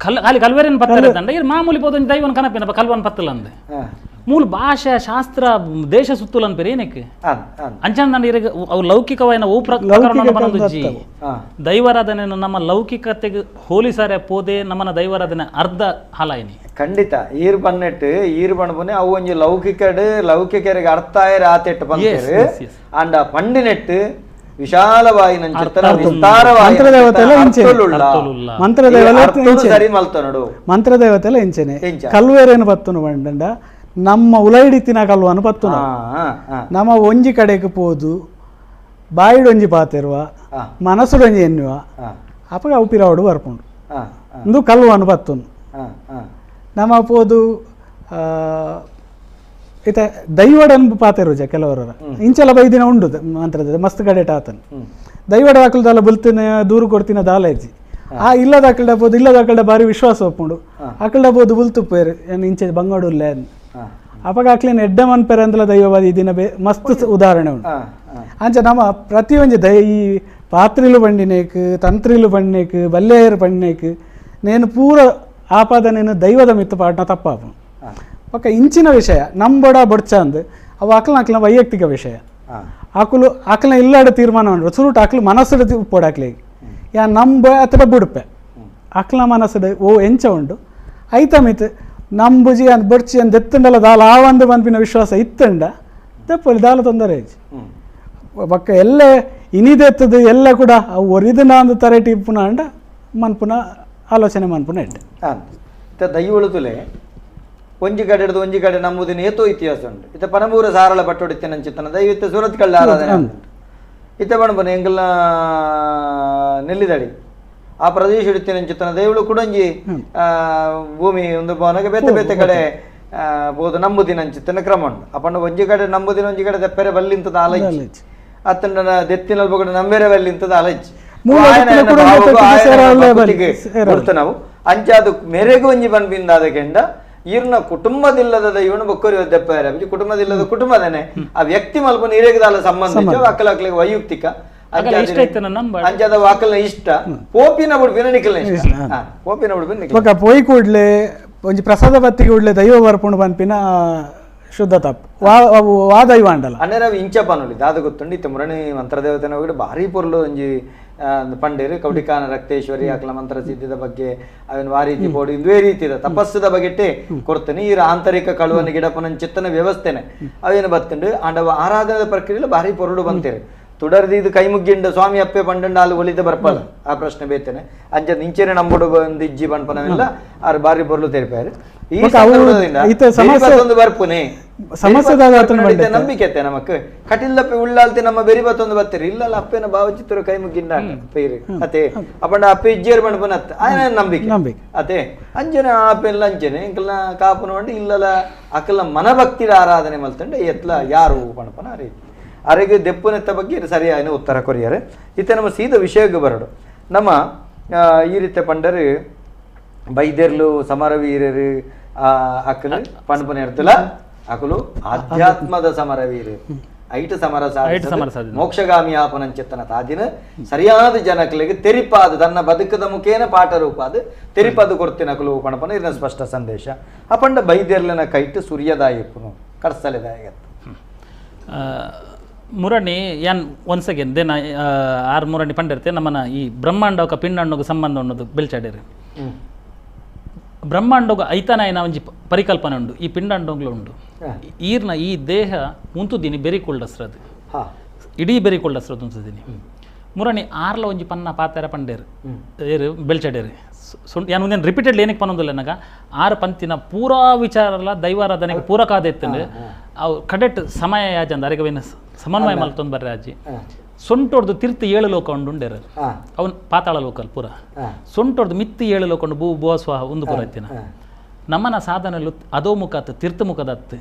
ಖಾಲಿ ಕಲ್ವೇರೇನು ಪತ್ತರ ದಂಡ ಇರ್ ಮಾಮೂಲಿ ಬೋದ ದೈವನ್ ಕನಪಿನ ಕಲ್ವನ್ ಪತ್ತಲ ಅಂದೆ ಮೂಲ ಭಾಷೆ ಶಾಸ್ತ್ರ ದೇಶ ಸುತ್ತುಲ ಅನ್ಪೇರು ಏನಕ್ಕೆ ಅಂಚಂದ ಇರಗ ಅವು ಲೌಕಿಕವಾಯಿನ ಓ ಪ್ರಕರಣ ಬಂದುಜ್ಜಿ ದೈವಾರಾಧನೆ ನಮ್ಮ ಲೌಕಿಕತೆಗೆ ಹೋಲಿಸಾರೆ ಪೋದೆ ನಮ್ಮನ ದೈವಾರಾಧನೆ ಅರ್ಧ ಹಾಲಾಯಿನಿ ಖಂಡಿತ ಈರ್ ಬನ್ನೆಟ್ಟು ಈರ್ ಬಣ್ಬನೆ ಅವು ಒಂಜಿ ಲೌಕಿಕರಿಗೆ ಅರ್ಥ ಆಯ್ರ ಆತೆಟ್ಟು ಬಂದಿರು ಅಂಡ ಪಂಡಿನೆಟ್ಟು ವಿಶಾಲವಾಯಿ ಮಂತ್ರದೇವತೆಲ್ಲ ಇಂಚೆನೆ ಕಲ್ವೇರೇನು ಬತ್ತುನು ಬಂಡ ನಮ್ಮ ಉಲೈಡಿತಿನ ಕಲ್ವನು ಪತ್ತುನ ನಮ್ಮ ಒಂಜಿ ಕಡೆಗೆ ಪೋದು ಬಾಯಿಡು ಒಂಜಿ ಪಾತಿರುವ ಮನಸ್ಸುಡು ಒಂಜಿ ಎನ್ನುವ ಅಪಗ ಅವು ಪಿರಾವಡು ಬರ್ಪುಂಡು ಇಂದು ಕಲ್ವನು ಪತ್ತುನು ನಮ್ಮ ಪೋದು ಈತ ದೈವಡನ್ ಪಾತಿರುಜ ಕೆಲವರ ಇಂಚೆಲ್ಲ ಬೈದಿನ ಉಂಡು ಮಂತ್ರದ ಮಸ್ತ್ ಕಡೆಟ ಆತನು ದೈವಡ ಹಾಕಲ್ದಲ್ಲ ಬಲ್ತಿನ ದೂರು ಕೊಡ್ತಿನ ದಾಲೇಜಿ ಆ ಇಲ್ಲದ ಅಕಲ್ಡ ಬೋದು ಇಲ್ಲದ ಅಕಲ್ಡ ಬಾರಿ ವಿಶ್ವಾಸ ಒಪ್ಪುಂಡು ಅಕಲ್ಡ ಬೋದು ಬುಲ್ತುಪ್ಪೇರು ಇಂಚೆ ಬಂಗಾಡು ಇಲ್ಲ ಅಪಗ ಅಕ್ಲಿನ ಎಡ್ಡ ಮನ್ಪೇರೆ ಅಂತಲ ದೈವವಾದಿ ದಿನ ಮಸ್ತ್ ಉದಾಹರಣೆ ಉಂಟು ಅಂಚ ನಮ್ಮ ಪ್ರತಿಯೊಂದು ಈ ಪಾತ್ರಿಲು ಬಂಡಿನೇಕ್ ತಂತ್ರಿಲು ಬಣ್ಣೇಕ್ ಬಲ್ಲೆಯರು ಬಣ್ಣೇಕ್ ನೇನು ಪೂರ ಆಪಾದನೇನು ದೈವದ ಮಿತ್ತು ಪಾಡ್ನ ತಪ್ಪಾಪು ಪಕ್ಕ ಇಂಚಿನ ವಿಷಯ ನಂಬೊಡ ಬೊಡ್ಚ ಅಂದ್ ಅವು ಅಕ್ಲನ ವೈಯಕ್ತಿಕ ವಿಷಯ ಆಕುಲು ಆಕಲ್ನ ಇಲ್ಲಾಡ ತೀರ್ಮಾನ ಮಾಡ್ರು ಸುರುಟ್ ಆಕಲು ಮನಸ್ಸು ಪೋಡಾಕ್ಲಿ ಯಾ ನಂಬ ಅತಡ ಬುಡುಪೆ ಆಕಲ್ನ ಮನಸ್ಸು ಓ ಎಂಚ ಉಂಡು ಐತ ಮಿತ್ ನಂಬುಜಿ ಅಂತ ಬರ್ಚಿ ಅಂತ ಎತ್ತಂಡಲ್ಲ ದಾಲ ಆ ಒಂದು ಮನ್ಪಿನ ವಿಶ್ವಾಸ ಇತ್ತಂಡ ತಪ್ಪಲ್ಲಿ ದಾಲ ತೊಂದರೆ ಪಕ್ಕ ಎಲ್ಲ ಇನಿದೆತ್ತದು ಎಲ್ಲ ಕೂಡ ಒರಿದನ ಒಂದು ತರಟಿ ಪುನಃ ಅಂಡ ಮನ್ಪುನ ಆಲೋಚನೆ ಮನ್ಪುನ ಇಟ್ಟೆ ದೈವಳುತುಲೆ ಒಂಜಿ ಕಡೆ ಹಿಡಿದು ಒಂಜಿ ಕಡೆ ನಂಬುದಿನ ಏತೋ ಇತಿಹಾಸ ಉಂಟು ಇತ್ತ ಪನಮೂರ ಸಾರಳ ಪಟ್ಟೊಡಿತ್ತೆ ನಂಚಿತ್ತನ ದೈವತ್ತ ಸೂರತ್ ಕಳ್ಳ ಆರಾಧನೆ ಇತ್ತ ಬಣ್ಣ ಎಂಗಲ್ನ ನೆಲ್ಲಿದಡಿ ಆ ಪ್ರದೇಶ ಹಿಡಿತೆ ನಂಚಿತ್ತನ ದೈವಳು ಕುಡಂಜಿ ಭೂಮಿ ಒಂದು ಭವನಗೆ ಬೇತೆ ಬೇತೆ ಕಡೆ ಬೋದು ನಂಬುದಿನ ಅಂಚಿತ್ತನ ಕ್ರಮ ಉಂಟು ಅಪ್ಪಣ್ಣ ಒಂಜಿ ಕಡೆ ನಂಬುದಿನ ಒಂಜಿ ಕಡೆ ದೆಪ್ಪೆರೆ ಬಲ್ಲಿಂತದ ಆಲೈಚಿ ಅತ್ತಂಡ ದೆತ್ತಿನಲ್ಲಿ ಬಗಡೆ ನಂಬೇರೆ ಬಲ್ಲಿಂತದ ಆಲೈಚಿ ನಾವು ಅಂಚಾದು ಮೆರೆಗೂ ಒಂಜಿ ಬಂದ್ಬಿಂದ ಅದಕ್ಕೆಂಡ ಈರ್ನ ಕುಟುಂಬದಿಲ್ಲದ ಇವನು ಬೊಕ್ಕರಿ ದೆಪ್ಪರೆ ಕುಟುಂಬದಿಲ್ಲದ ಕುಟುಂಬದನೆ ಆ ವ್ಯಕ್ತಿ ಮಲ್ಪನ ಹಿರೇಗದಾಲ ಸಂಬಂಧ ಅಕ್ಕಲ ಅಕ್ಕಲಿಗೆ ವೈಯಕ್ತಿಕ ಅಂಚಾದ ವಾಕಲ್ನ ಇಷ್ಟ ಪೋಪಿನ ಬಿಡ್ಬಿನ ನಿಖಲ್ನ ಇಷ್ಟ ಪೋಪಿನ ಬಿಡ್ಬಿನ ಪೋಯಿ ಕೂಡ್ಲೆ ಒಂಜಿ ಪ್ರಸಾದ ಬತ್ತಿಗೆ ಉಡ್ಲೆ ದೈವ ಬರ್ಪುಂಡು ಬಂಪಿನ ಶುದ್ಧ ತಪ್ಪು ವಾ ದೈವ ಅಂಡಲ್ಲ ಅನ್ನೇ ನಾವು ಇಂಚ ಪನ್ನೊಲಿ ದಾದ ಗೊತ್ತುಂಡು ಇತ್ತ ಮುರಣಿ ಮಂತ್ರದೇವತೆನ ಹೋಗಿ ಭಾರಿ ಪೊರ್ಲು ಒಂಜಿ ಪಂಡೇರು ಕೌಟಿಕಾನ ರಕ್ತೇಶ್ವರಿ ಅಕ್ಲ ಮಂತ್ರ ಸಿದ್ಧದ ಬಗ್ಗೆ ಅವನ್ ವಾರೀತಿ ಬೋಡಿ ಇಂದುವೇ ರೀತಿದ ತಪಸ್ಸದ ಬಗೆಟ್ಟೆ ಕೊಡ್ತೇನೆ ಈ ಆಂತರಿಕ ಕಳುವನ ಗಿಡಪನ ಚಿತ್ತನ ವ್ಯವಸ್ಥೆನೆ ಅವೇನು ಬತ್ತುಂಡು ಆಂಡವ ಆರಾಧನದ ಪ್ರಕ್ರಿಯೆಯಲ್ಲಿ ಭಾರಿ ಪೊರುಡು ಬಂತೇರಿ ತುಡರ್ದಿ ಇದು ಕೈ ಮುಗ್ಗಿಂಡ ಸ್ವಾಮಿ ಅಪ್ಪೆ ಪಂಡಂಡ ಅಲ್ಲಿ ಒಲಿದ ಬರ್ಪಲ್ಲ ಆ ಪ್ರಶ್ನೆ ಬೇತೇನೆ ಅಂಚ ನಿಂಚೆನೆ ನಂಬುಡು ಬಂದು ಇಜ್ಜಿ ಬಣ್ಪನವೆಲ್ಲ ಅವ್ರು ಬಾರಿ ಬೊರ್ಲು ತೆರಿಪಾರು ಈ ಸಂದರ್ಭದಿಂದ ಬರ್ಪುನೆ ನಂಬಿಕೆ ನಮಕ್ ಕಟಿಲ್ಲಪ್ಪೆ ಉಳ್ಳಾಲ್ತೆ ನಮ್ಮ ಬೆರಿಬತ್ತೊಂದು ಬರ್ತೀರಿ ಇಲ್ಲಲ್ಲ ಅಪ್ಪೆನ ಭಾವಚಿತ್ರ ಕೈ ಮುಗ್ಗಿಂಡ ಪೈರಿ ಅತೆ ಅಪ್ಪಂಡ ಅಪ್ಪೆ ಇಜ್ಜೇರ್ ಬಣ್ಪನತ್ ಆಯ್ನ ನಂಬಿಕೆ ಅತೆ ಅಂಜನೆ ಆಪೆಲ್ಲ ಅಂಚನೆ ಇಂಕಲ್ನ ಕಾಪು ನೋಡಿ ಇಲ್ಲಲ್ಲ ಅಕ್ಕಲ್ನ ಮನಭಕ್ತಿರ ಆರಾಧನೆ ಮಲ್ತಂಡೆ ಎತ್ಲ ಯಾರು ಬಣ್ಪನ ಆ ರೀತಿ ಅರೆಗೆ ದೆಪ್ಪುನೆತ್ತ ಬಗ್ಗೆ ಸರಿಯಾಗಿ ಉತ್ತರ ಕೊರಿಯರೆ ಇತ್ತೆ ನಮ್ಮ ಸೀದ ವಿಷಯಕ್ಕೆ ಬರಡು ನಮ್ಮ ಈ ರೀತಿ ಪಂಡರು ಬೈದೆರ್ಲು ಸಮರವೀರರು ಅಕ್ಕಲು ಪಣಪನೆ ಇರ್ತಲ್ಲ ಅಕಲು ಆಧ್ಯಾತ್ಮದ ಸಮರವೀರರು ಐಟ ಸಮರ ಮೋಕ್ಷಗಾಮಿ ಆಪನಂಚೆತ್ತನ ತಾದಿನ ಸರಿಯಾದ ಜನಕಲಿಗೆ ತೆರಿಪಾದ ತನ್ನ ಬದುಕದ ಮುಖೇನ ಪಾಠ ರೂಪಾದ ತೆರಿಪಾದ ಕೊಡ್ತೇನೆ ಅಕಲು ಪಣಪನ ಇನ್ನ ಸ್ಪಷ್ಟ ಸಂದೇಶ ಅಪಂಡ ಬೈದೆರ್ಲಿನ ಕೈಟ್ ಸೂರ್ಯದಾಯಪ್ಪನು ಕಡ್ಸಲೆದಾಯಗತ್ತ ಮುರಣಿ ಏನ್ ಒನ್ಸ್ ಅಗೇನ್ ದೇನ ಆರು ಮುರಣಿ ಪಂಡಿರ್ತೆ ನಮ್ಮನ ಈ ಬ್ರಹ್ಮಾಂಡೋಗ ಪಿಂಡಾಂಡೋಗ ಸಂಬಂಧ ಅನ್ನೋದು ಬೆಳ್ಚಾಡಿರಿ ಬ್ರಹ್ಮಾಂಡೋಗ ಐತನಾಯಿನ ಒಂಜಿ ಪರಿಕಲ್ಪನೆ ಉಂಡು ಈ ಪಿಂಡಾಂಡೋಗ್ಲು ಉಂಡು ಈರ್ನ ಈ ದೇಹ ಉಂತುದಿನಿ ಬೆರಿಕೊಳ್ಡಸ್ರದು ಇಡೀ ಬೆರಿಕೊಳ್ಡಸ್ರದು ಉಂತುದಿನಿ ಮುರಣಿ ಆರ್ಲ ಒಂಜಿ ಪನ್ನ ಪಾತೆರ ಪಂಡೇರು ಏರು ಬೆಳ್ಚಾಡೇರಿ ಯಾನು ಒಂದೇನು ರಿಪೀಟೆಡ್ಲಿ ಏನಕ್ಕೆ ಪನ್ನೊಂದಿಲ್ಲ ನನಗೆ ಆರು ಪಂತಿನ ಪೂರಾ ವಿಚಾರಲ್ಲ ದೈವಾರಾಧನೆಗೆ ಪೂರಕಾದ ಎತ್ತಂಡು ಅವು ಕಡೆಟ್ ಸಮಯ ಯಾಜಂದ ಅರಿಗವೇನು ಸಮನ್ವಯ ಮಲ್ತೊಂದು ಬರ್ರಿ ಅಜ್ಜಿ ಸೊಂಟೊಡ್ದು ತಿರ್ತಿ 7 ಲೋಕ ಉಂಡುಂಡೇರ ಅವನು ಪಾತಾಳ ಲೋಕಲ್ ಪೂರ ಸೊಂಟೊಡ್ದು ಮಿತ್ತಿ 7 ಲೋಕ ಭೂ ಭುವಸ್ವಾಹ ಒಂದು ಪೂರ ಎತ್ತಿನ ನಮ್ಮನ ಸಾಧನಲು ಅದೋ ಮುಖತ್ ತೀರ್ಥ ಮುಖದತ್ತು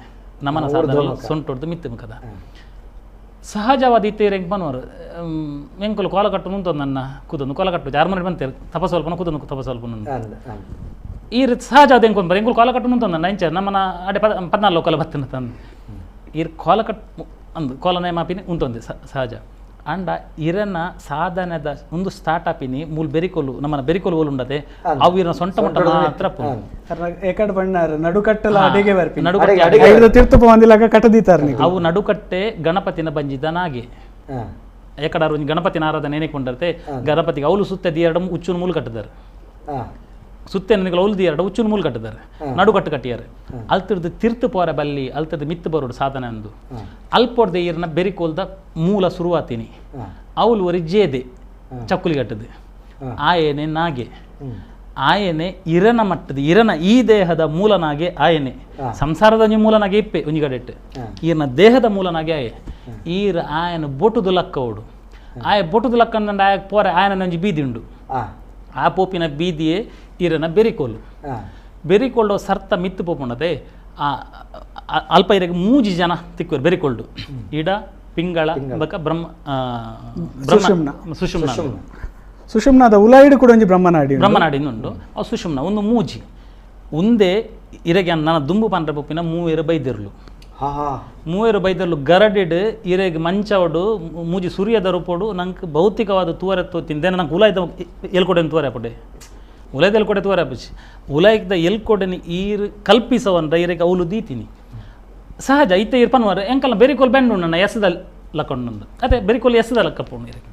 ನಮ್ಮನ ಸಾಧನ ಸೊಂಟೊಡ್ದು ಮಿತ್ತಿ ಮುಖದ ಸಹಜವಾದ ಇತ್ತೇರೆಂಗೆ ಬನ್ನೋರು ಎಂಕುಲು ಕೋಲಕಟ್ಟು ಮುಂತೊಂದು ನನ್ನ ಕೂದೊಂದು ಕೋಲಕಟ್ಟು ಜಾರ್ಮನಿ ಬಂತೇರು ತಪಸ್ವಲ್ಪನ ಕೂದೊಂದು ತಪಸ್ವಲ್ಪನ ಈ ರೀತಿ ಸಹಜ ಅದು ಹೆಂಗೆ ಬಂದ್ರೆ ಎಂಕುಲು ಕೋಲಕಟ್ಟು ಮುಂತೊಂದು ನನ್ನ ಇಂಚ ನಮ್ಮನ ಅಡೆ 14 ಲೋಕಲ ಬತ್ತಿನ ತಂದು ಈ ಕೋಲಕಟ್ಟು ಅಂದು ಕೋಲನೆ ಮಾಪಿನಿ ಉಂತೊಂದು ಸಹಜ ಅಂಡ ಇರನ್ನ ಸಾಧನದ ಒಂದು ಸ್ಟಾರ್ಟಪಿನಿ ಮೂಲ ಬೆರಿಕೊಲು ನಮ್ಮನ ಬೆರಿಕೊಲು ಓಲು ಉಂಡದೆ ಅವು ಇರನ್ನ ಸೊಂಟ ಮಟ್ಟ ಮಾತ್ರ ಏಕಡ್ ಬಣ್ಣಾರ ನಡುಕಟ್ಟಲ ಅಡಿಗೆ ಬರ್ಪಿ ನಡುಕಟ್ಟೆ ತೀರ್ಥ ಬಂದಿಲಾಗ ಕಟ್ಟದಿತಾರ ಅವು ನಡುಕಟ್ಟೆ ಗಣಪತಿನ ಬಂಜಿದನಾಗೆ ಏಕಡಾರು ಒಂಜಿ ಗಣಪತಿನ ಆರಾಧನೆ ಏನಕ್ಕೆ ಕೊಂಡಿರ್ತೆ ಗಣಪತಿಗೆ ಅವಳು ಸುತ್ತದಿ 2 ಉಚ್ಚುನ ಮೂಲ ಕಟ್ಟಿದಾರೆ ಸುತ್ತೆ ನನಗೆ ಅವಲ್ದಿ 2 ಉಚ್ಚುನ ಮೂಲ ಕಟ್ಟಿದ್ದಾರೆ ನಡುಕಟ್ಟು ಕಟ್ಟಿಯಾರೆ ಅಲ್ತಿರ್ದು ತೀರ್ಥ ಪೋರ ಬಲ್ಲಿ ಅಲ್ತದ ಮಿತ್ತು ಬರೋಡು ಸಾಧನೆ ಅಂದು ಅಲ್ಪೊಡ್ದೆ ಈರ್ನ ಬೆರಿಕೋಲ್ದ ಮೂಲ ಶುರುವಾತಿನಿ ಅವಳು ಒರಿ ಜೇದೆ ಚಕ್ಕುಲಿ ಕಟ್ಟದೆ ಆಯನೆ ನಾಗೆ ಆಯನೆ ಇರನ ಮಟ್ಟದ ಇರನ ಈ ದೇಹದ ಮೂಲನಾಗೆ ಆಯನೆ ಸಂಸಾರದ ಮೂಲನಾಗೆ ಇಪ್ಪೆ ಒಂಜಿಗಡೆಟ್ಟು ಈರ್ನ ದೇಹದ ಮೂಲನಾಗೆ ಆಯೆ ಈರ ಆಯನ ಬೊಟುದು ಲಕ್ಕವಡು ಆಯ ಬೊಟುದು ಲಕ್ಕಂದ ಆಯ ಪೋರೆ ಆಯನ ಒಂಜಿ ಬೀದಿ ಉಂಡು ಆ ಪೋಪಿನ ಬೀದಿಯೇ ಈರನ ಬೆರಿಕೋಲು ಬೆರಿಕೊಳ್ಳೋ ಸರ್ತ ಮಿತ್ತು ಪೋಪುಂಡದೆ ಅಲ್ಪ ಇರಗೆ 3 ಜನ ತಿಕ್ಕುವರು ಬೆರಿಕೊಳ್ಳು ಇಡ ಪಿಂಗಳ ಬಕ ಸುಷುಮ್ನಾದ ಉಲಾಯಿಡು ಕೂಡ ಒಂಜಿ ಬ್ರಹ್ಮನಾಡಿ ಉಂಡು ಅವು ಸುಷುಮ್ನ ಒಂದು ಮೂಜಿ ಉಂದೇ ಇರಗೆ ನನ್ನ ದುಂಬು ಪಂಡ್ರ ಪೊಪ್ಪಿನ 3 ಬೈದಿರ್ಲು 3 ಬೈದರ್ಲು ಗರಡಿಡ್ ಇರೆಗೆ ಮಂಚವಡು ಮೂಜಿ ಸೂರ್ಯದ ರೂಪೋಡು ನಂಗೆ ಭೌತಿಕವಾದ ತೂವರೆ ತೋತಿಂದೆ ನಂಗೆ ಉಲಾಯ್ದ ಎಲ್ಕೊಡೆನ ತೂವರೆ ಪಡೆ ಉಲಾಯ್ದ ಎಲ್ಕೊಡೆ ತೂವರೆ ಪಚ್ಚಿ ಉಲಾಯ್ದ ಎಲ್ಕೊಡೆನಿ ಈರು ಕಲ್ಪಿಸವನ್ರ ಇರೆಗೆ ಅವಳು ದೀತೀನಿ ಸಹಜ ಇತ್ತೆ ಇರ್ಪನ್ವರ ಎಂಕಲ್ಲ ಬೆರಿಕೋಲ್ ಬೆಂಡು ನನ್ನ ಎಸದಲ್ಲಿ ಲಕ್ಕೊಂಡೊಂದು ಅದೇ ಬೆರಿಕೋಲು ಎಸ್ಸದಲ ಕಪ್ಪು ಇರಗೆ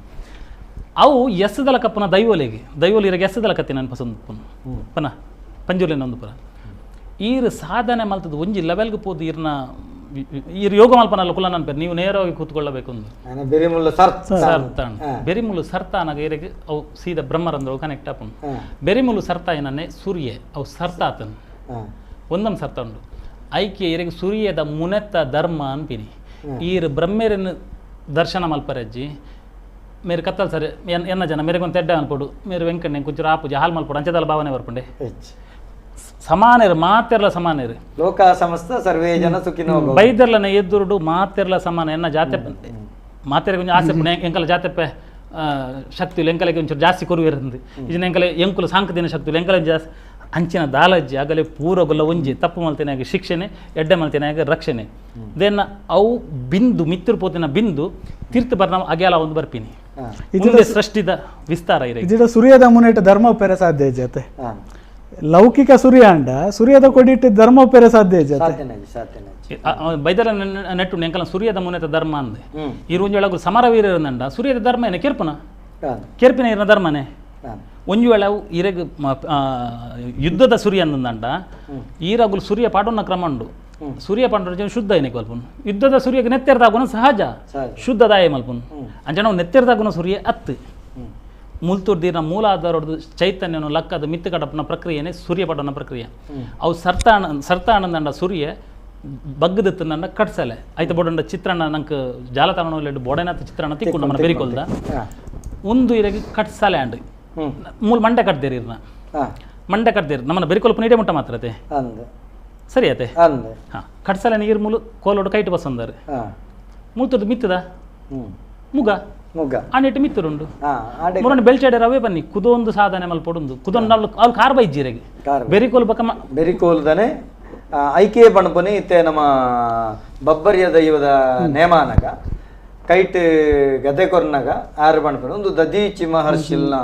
ಅವು ಎಸ್ಸದಲ ಕಪ್ಪನ ದೈವೋಲಿ ಇರಗೆ ಎಸ್ಸದಲ ಕತ್ತಿ ನನ್ನ ಪಸಂದ್ ಪುನಃ ಪಂಜುರ್ಲಿನ ಒಂದು ಪುರ ಈರು ಸಾಧನೆ ಮಲ್ತದ್ದು ಒಂಜಿ ಲೆವೆಲ್ಗೆ ಪೋದು ಈರ್ನ ಈರು ಯೋಗ ಮಲ್ಪನಲ್ಲ ಕುಲ ನನ್ನ ನೀವು ನೇರವಾಗಿ ಕೂತ್ಕೊಳ್ಳಬೇಕು ಒಂದು ಬೆರಿಮುಲು ಸರ್ತ ಅನ್ನಗ ಇರಗೆ ಅವು ಸೀದಾ ಬ್ರಹ್ಮರಂದ್ರ ಕನೆಕ್ಟ್ ಆಪುಂಡು ಬೆರಿಮುಲು ಸರ್ತ ಏನನ್ನೇ ಸೂರ್ಯ ಅವು ಸರ್ತ ಆತನು ಒಂದೊಂದು ಸರ್ತ ಉಂಡು ಐಕ್ಯ ಇರಗೆ ಸೂರ್ಯದ ಮುನೆತ್ತ ಧರ್ಮ ಅನ್ಪಿನಿ ಈರು ಬ್ರಹ್ಮೇರನ್ನು ದರ್ಶನ ಮಲ್ಪರಜ್ಜಿ ಮೇರೆ ಕತ್ತಲ್ ಸರಿ ಎನ್ನ ಜನ ಮೇರೆಗೊಂದು ತೆಡ್ಡ ಅನ್ಪೋಡು ಮೇರೆ ವೆಂಕಣ್ಣೆ ಕುಂಚೂರು ಆಪೂಜೆ ಹಾಲು ಮಲ್ಪಡು ಅಂಚದಲ್ಲ ಭಾವನೆ ಬರ್ಪುಂಡೆ ಸಮಾನೇರು ಮಾತೆರ್ಲ ಸಮಾನೇರು ಲೋಕ ಸಮಸ್ತ ಸರ್ವೇ ಜನ ಸುಖಿನೋ ಬೈದರ್ಲನ ಎದುರುಡು ಮಾತೆರ್ಲ ಸಮಾನ ಎನ್ನ ಜಾತೆ ಮಾತೆರೆ ಕೊಂಚ ಆಸೆ ಎಂಕಲ ಜಾತೆಪ್ಪೆ ಶಕ್ತಿ ಎಂಕಲೆಗೆ ಒಂಚೂರು ಜಾಸ್ತಿ ಕೊರು ಇರ್ತದೆ ಇದನ್ನ ಎಂಕಲೆ ಎಂಕುಲು ಸಾಂಕದಿನ ಶಕ್ತಿ ಎಂಕಲೆ ಜಾಸ್ತಿ ಅಂಚಿನ ದಾಲಜ್ಜಿ ಆಗಲೇ ಪೂರಗೊಲ್ಲ ಒಂಜಿ ತಪ್ಪು ಮಲ್ತಿನಾಗ ಶಿಕ್ಷಣೆ ಎಡ್ಡೆ ಮಲ್ತಿನಾಗ ರಕ್ಷಣೆ ದೆನ್ ಅವು ಬಿಂದು ಮಿತ್ರ ಪೋತಿನ ಬಿಂದು ತೀರ್ಥ ಬರ್ನ ಅಗ್ಯಾಲ ಒಂದು ಬರ್ಪಿನಿ ಮುಂದೆ ಸೃಷ್ಟಿದ ವಿಸ್ತಾರ ಇದೆ ಸೂರ್ಯದ ಮುನೇಟ ಧರ್ಮ ಪೆರ ಸಾಧ್ಯ ಜೊತೆ ಲೌಕಿಕ ಸೂರ್ಯ ಅಂಡ ಸೂರ್ಯದ ಕೊಡಿಟ್ಟು ಧರ್ಮ ಪೆರ ಸಾಧ್ಯ ಬೈದರ ನೆಟ್ಟು ಎಂಕಲ ಸೂರ್ಯದ ಮುನೇತ ಧರ್ಮ ಅಂದೆ ಈ ಒಂಜೊಳಗು ಸಮರವೀರ ಅಂಡ ಸೂರ್ಯದ ಧರ್ಮ ಏನೇ ಕೆರ್ಪಿನ ಇರನ ಧರ್ಮನೇ ಒಂಜು ವೇಳೆ ಈರೆಗ್ ಯುದ್ಧದ ಸೂರ್ಯ ಅಂದಂಡ ಈರಾಗುಲು ಸೂರ್ಯ ಪಾಡೋನ ಕ್ರಮ ಉಂಡು ಸೂರ್ಯ ಪಾಂಡ ಶುದ್ಧ ಏನಕ್ಕೆ ಮಲ್ಪುನು ಯುದ್ಧದ ಸೂರ್ಯಗೆ ನೆತ್ತೆರ್ದಾಗುನ ಸಹಜ ಶುದ್ಧದಾಯ ಮಲ್ಪುನು ಅಂಚ ನಾವು ನೆತ್ತೆರ್ದಾಗುನ ಸೂರ್ಯ ಅತ್ತು ಮುಲ್ತುರ್ದಿನ ಮೂಲ ಆಧಾರದ್ದು ಚೈತನ್ಯನು ಲಕ್ಕದ ಮಿತ್ತು ಕಡಪನ ಪ್ರಕ್ರಿಯೆನೇ ಸೂರ್ಯ ಪಡೋನ ಪ್ರಕ್ರಿಯೆ ಅವು ಸರ್ತಾನಂದಂಡ ಸೂರ್ಯ ಬಗ್ಗದತ್ತನ್ನ ಕಟ್ಸಲೆ ಆಯ್ತು ಬೋಡಂಡ ಚಿತ್ರಣ ನಂಗೆ ಜಾಲತಾಣದಲ್ಲಿ ಬೋಡನಾಥ ಚಿತ್ರಣ ತಿಕ್ಕೊಂಡು ನಮ್ಮ ಬೆರಿಕೊಲ್ದ ಒಂದು ಇರಗಿ ಕಟ್ಸಲೆ ಅಂಡ್ ಮೂಲ ಮಂಡೆ ಕಟ್ದೇರಿ ಇರ್ನ ಮಂಡೆ ಕಟ್ದೇರಿ ನಮ್ಮನ್ನ ಬೆರಿಕೊಲ್ಪ ನೀಟೇ ಮುಟ್ಟ ಮಾತ್ರತೆ ಸರಿ ಆತೆ ಹಾಂ ಕಟ್ಸಲೆ ನೀರು ಮೂಲು ಕೋಲೋಡು ಕೈಟ್ ಬಸಂದಾರೆ ಮೂತದ್ದು ಮಿತ್ತದ ಮುಗ ಆನೆಟ್ಟು ಮಿತ್ತರುಂಡು ಮುರಣ ಬೆಳ್ಚಾಡ್ಯಾರ ಅವೇ ಬನ್ನಿ ಕುದೊಂದು ಸಾಧನೆ ಮಲ್ಪೊಡೊಂದು ಕುದೊಂದು ಅವ್ರು ಕಾರ್ ಬೈಜಿರೆಗೆ ಬೆರಿಕೋಲ್ ಬಕ ಬೆರಿಕೋಲ್ದನೆ ಐಕೆ ಪಣಪನಿ ಇತ್ತೆ ನಮ್ಮ ಬಬ್ಬರಿಯ ದೈವದ ನೇಮಾನಗ ಕೈಟ್ ಗದೆ ಕೊರ್ನಾಗ ಆರು ಪಣಪನಿ ಒಂದು ದದೀಚಿ ಮಹರ್ಷಿಲ್ನ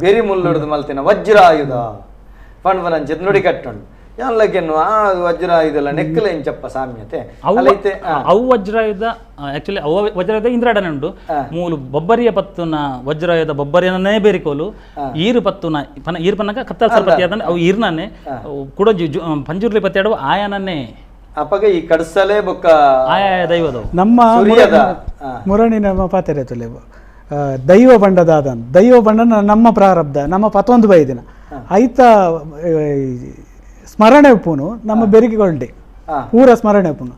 ಬೆರಿ ಮುಲ್ಲುಡ್ದು ಮಲ್ತಿನ ವಜ್ರಾಯುಧ ಪಣಪನಂಚ ನುಡಿ ಕಟ್ಟುಂಡು ಎಲ್ಲಕ್ಕೆನ್ನು ಆ ವಜ್ರಾಯುಧಲ್ಲ ನೆಕ್ಕಲ ಎಂಚಪ್ಪ ಸಾಮ್ಯತೆ ಅವು ವಜ್ರಾಯುಧ ಆಕ್ಚುಲಿ ಅವ ವಜ್ರಾಯುಧ ಇಂದ್ರಾಡನೆ ಉಂಡು ಮೂಲು ಬೊಬ್ಬರಿಯ ಪತ್ತುನ ವಜ್ರಾಯುಧ ಬೊಬ್ಬರಿಯನ್ನೇ ಬೇರಿಕೋಲು ಈರು ಪತ್ತುನ ಈರು ಪನ್ನಕ ಕತ್ತಲ್ ಸರ್ಪತಿ ಅದನ್ನ ಅವು ಈರ್ನೇ ಕೂಡ ಪಂಜುರ್ಲಿ ಪತ್ತಿ ಆಡುವ ಆಯನನ್ನೇ ಅಪ್ಪಗೆ ಈ ಕಡ್ಸಲೆ ಬೊಕ್ಕ ಆಯಾಯ ದೈವದವು ನಮ್ಮ ಮುರಣಿ ನಮ್ಮ ಪಾತೆರೆ ತೊಲೆವು ದೈವ ಬಂಡದಾದ ದೈವ ಬಂಡನ ನಮ್ಮ ಪ್ರಾರಬ್ಧ ನಮ್ಮ ಪತ್ತೊಂದು ಬೈದಿನ ಐತ ಸ್ಮರಣೆ ಉಪ್ಪುನು ನಮ್ಮ ಬೆರಿಕೆಗೊಳ್ಳಿ ಪೂರ ಸ್ಮರಣೆ ಉಪ್ಪುನು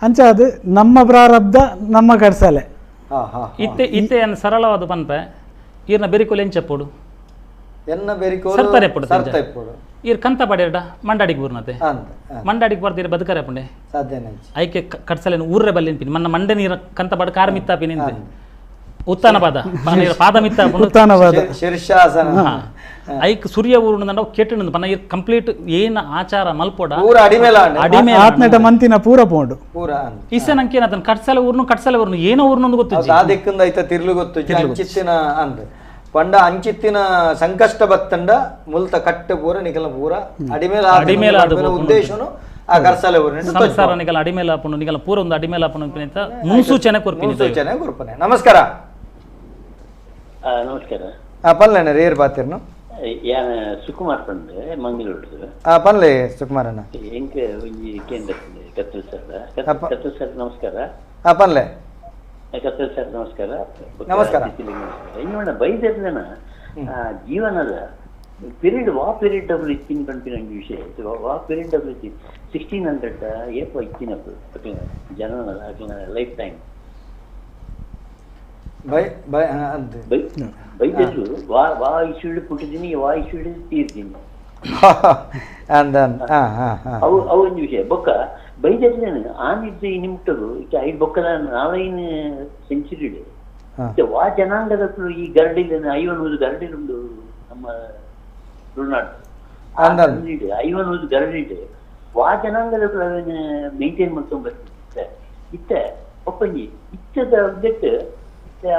ಅಂಚ ಅದು ನಮ್ಮ ಪ್ರಾರಬ್ಧ ನಮ್ಮ ಕಡ್ಸಲೆ ಇತ್ತೆ ಏನು ಸರಳವಾದ ಪನ್ಪೆ ಈರ್ನ ಬೆರಿಕೋಲು ಎಂಚಪ್ಪೋಡು ಎನ್ನ ಬೆರಿಕೋಲು ಸರ್ತಾರೆ ಎಪ್ಪಡು ಈರ್ ಕಂತ ಪಡೆಯಡ ಮಂಡಾಡಿಗೆ ಬೂರ್ನತೆ ಮಂಡಾಡಿಗೆ ಬರ್ದಿರ ಬದುಕರೆ ಪುಂಡೆ ಐಕೆ ಕಡ್ಸಲೇನು ಊರ್ರೆ ಬಲ್ಲಿನ್ಪಿನಿ ಮನ್ನ ಮಂಡೆ ನೀರ ಕಂತ ಪಡ ಕಾರ್ ಮಿತ್ತಾಪಿನಿ ಉತ್ತಾನ ಪಾದ ಪಾದ ಮಿತ್ತ ಶೀರ್ಷಾಸನ ಐಕ್ ಸೂರ್ಯ ಊರುಂಡ ಕೆಟ್ಟು ಪನ್ನ ಕಂಪ್ಲೀಟ್ ಏನ ಆಚಾರ ಮಲ್ಪೋಡ ಆತ್ನೆಟ ಮಂತಿನ ಪೂರ ಪೋಂಡು ಇಸ ನಂಗೆ ಅದನ್ನ ಕಟ್ಸಲೆ ಊರ್ನು ಏನೋ ಊರ್ನೊಂದು ಗೊತ್ತು ದಿಕ್ಕಂದ ಐತ ತಿರ್ಲು ಗೊತ್ತು ಅಂಚಿತ್ತಿನ ಅಂದ್ ಪಂಡ ಅಂಚಿತ್ತಿನ ಸಂಕಷ್ಟ ಬತ್ತಂಡ ಮುಲ್ತ ಕಟ್ಟೆ ಪೂರ ನಿಕಲ ಪೂರ ಅಡಿಮೇಲ ಉದ್ದೇಶನು ಆ ಕರ್ಸಲೆ ಸಂಸಾರ ನಿಕಲ ಅಡಿಮೇಲ ಆಪುಂಡು ನಿಕಲ ಪೂರ ಒಂದು ಅಡಿಮೇಲ ಆಪುಂಡು ಅಂತ ಮುನ್ಸೂಚನೆ ಕೊರ್ಪನೆ ನಮಸ್ಕಾರ ನಮಸ್ಕಾರ ಪಲ್ಲೆನ ರೇರ್ ಪಾತಿರ್ನು ಯಾನ ಸುಕುಮಾರ್ ಪಂಡೆ ಮಂಗಳೂರು ಪಲ್ಲೆ ಸುಕುಮಾರಣ್ಣ ಎಂಕ ಒಂಜಿ ಕೇಂದ್ರ ಕತ್ತಲ್ ಸರ್ ನಮಸ್ಕಾರ ಪಲ್ಲೆ ಕತ್ತಲ್ ಸರ್ ನಮಸ್ಕಾರ ನಮಸ್ಕಾರ ಇನ್ನೊಂದು ಬೈದರ್ನ ಜೀವನದ ಪೀರಿಯಡ್ ಪೀರಿಯಡ್ ಡಬಲ್ ಇಚ್ಚಿನ ಕಣ್ಪಿನ ವಿಷಯ ಪೀರಿಯಡ್ ಡಬಲ್ ಇಚ್ಚಿ 1600 ಏಪ ಇಚ್ಚಿನప్పుడు ಜನ ಲೈಫ್ ಟೈಮ್ ಬೈದರ್ಲು ವಾ ಇಶ್ಯೂಡ್ ಪುಟ್ಟಿದ್ದೀನಿ ವಾ ಇಶ್ಯೂಡ್ ತೀರ್ತೀನಿ ಅವು ಒಂದು ವಿಷಯ ಬೊಕ್ಕ ಬೈದರ್ಲೇನು ಆನಿದ್ದು ಇನ್ನು ಮುಟ್ಟದು ಐದು ಬೊಕ್ಕದ 4 ಸೆಂಚುರಿ ವಾ ಜನಾಂಗದ ಈ ಗರಡಿಲೇನು 51 ಗರಡಿಲುಂಡು ನಮ್ಮ ತುಳುನಾಡು 51 ಗರಡಿಡು ವಾ ಜನಾಂಗದ ಮೇಂಟೈನ್ ಮಾಡ್ಕೊಂಡು ಬರ್ತಿದ್ದೆ ಇತ್ತೆ ಒಪ್ಪಂಜಿ ಇಚ್ಚದ ಉದ್ದಟ್ಟು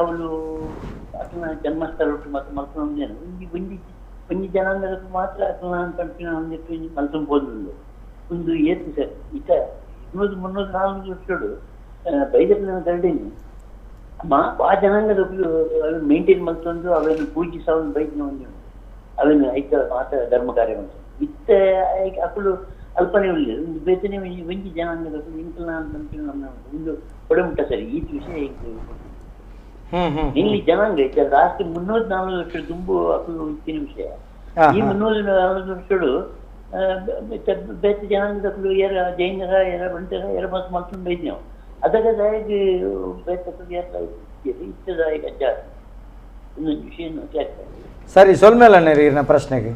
ಅವಳು ಅತನ ಜನ್ಮಸ್ಥಳ ಮತ್ತೆ ಮಲ್ಕೊಂಡೇನು ಒಂಜಿ ಜನಾಂಗದ ಮಾತ್ರ ಅತನ ಅನ್ಕೊಂಡ್ತೀನಿ ಅಂದಿಟ್ಟು ಮಲ್ಕೊಂಡು ಹೋದ್ರು ಒಂದು ಏತು ಸರ್ ಇತ್ತ 200-300-400 ವರ್ಷಗಳು ಬೈದರ್ನ ದಂಡೇನು ಆ ಜನಾಂಗದ ಮೇಂಟೈನ್ ಮಾಡ್ಕೊಂಡು ಅವನ್ನು ಪೂಜಿಸವನ್ನು ಬೈದ್ನ ಒಂದು ಅವನ್ನು ಐಕ ಮಾತ ಧರ್ಮ ಕಾರ್ಯ ಇತ್ತ ಅಕ್ಕಳು ಅಲ್ಪನೆ ಉಳ್ಳಿ ಒಂದು ಬೇತನೆ ಒಂಜಿ ಜನಾಂಗದ ಇಂಕಲ್ನ ನಮ್ಮ ಒಂದು ಕೊಡಮುಟ್ಟ ಸರಿ ಈ ವಿಷಯ ಇಲ್ಲಿ ಜನಾಂಗ ರಾಷ್ಟ್ರ 304 ಲಕ್ಷ ತುಂಬು ಅಕ್ಕಳು ಇತ್ತಿನ ವಿಷಯ ಈ 304 ಲಕ್ಷಗಳು ಬೇತ ಜನಾಂಗದ ಅಕ್ಕಳು ಯಾರ ಜೈನರ ಯಾರ ಬಂಟರ ಯಾರ ಮಾತು ಮಾಡ್ಕೊಂಡು ಬೈದ್ ನಾವು ಅದಕ್ಕಾಗಿ ಸರಿ ಸೊಲ್ಮೇಲೆ ಇರ್ನ ಪ್ರಶ್ನೆಗೆ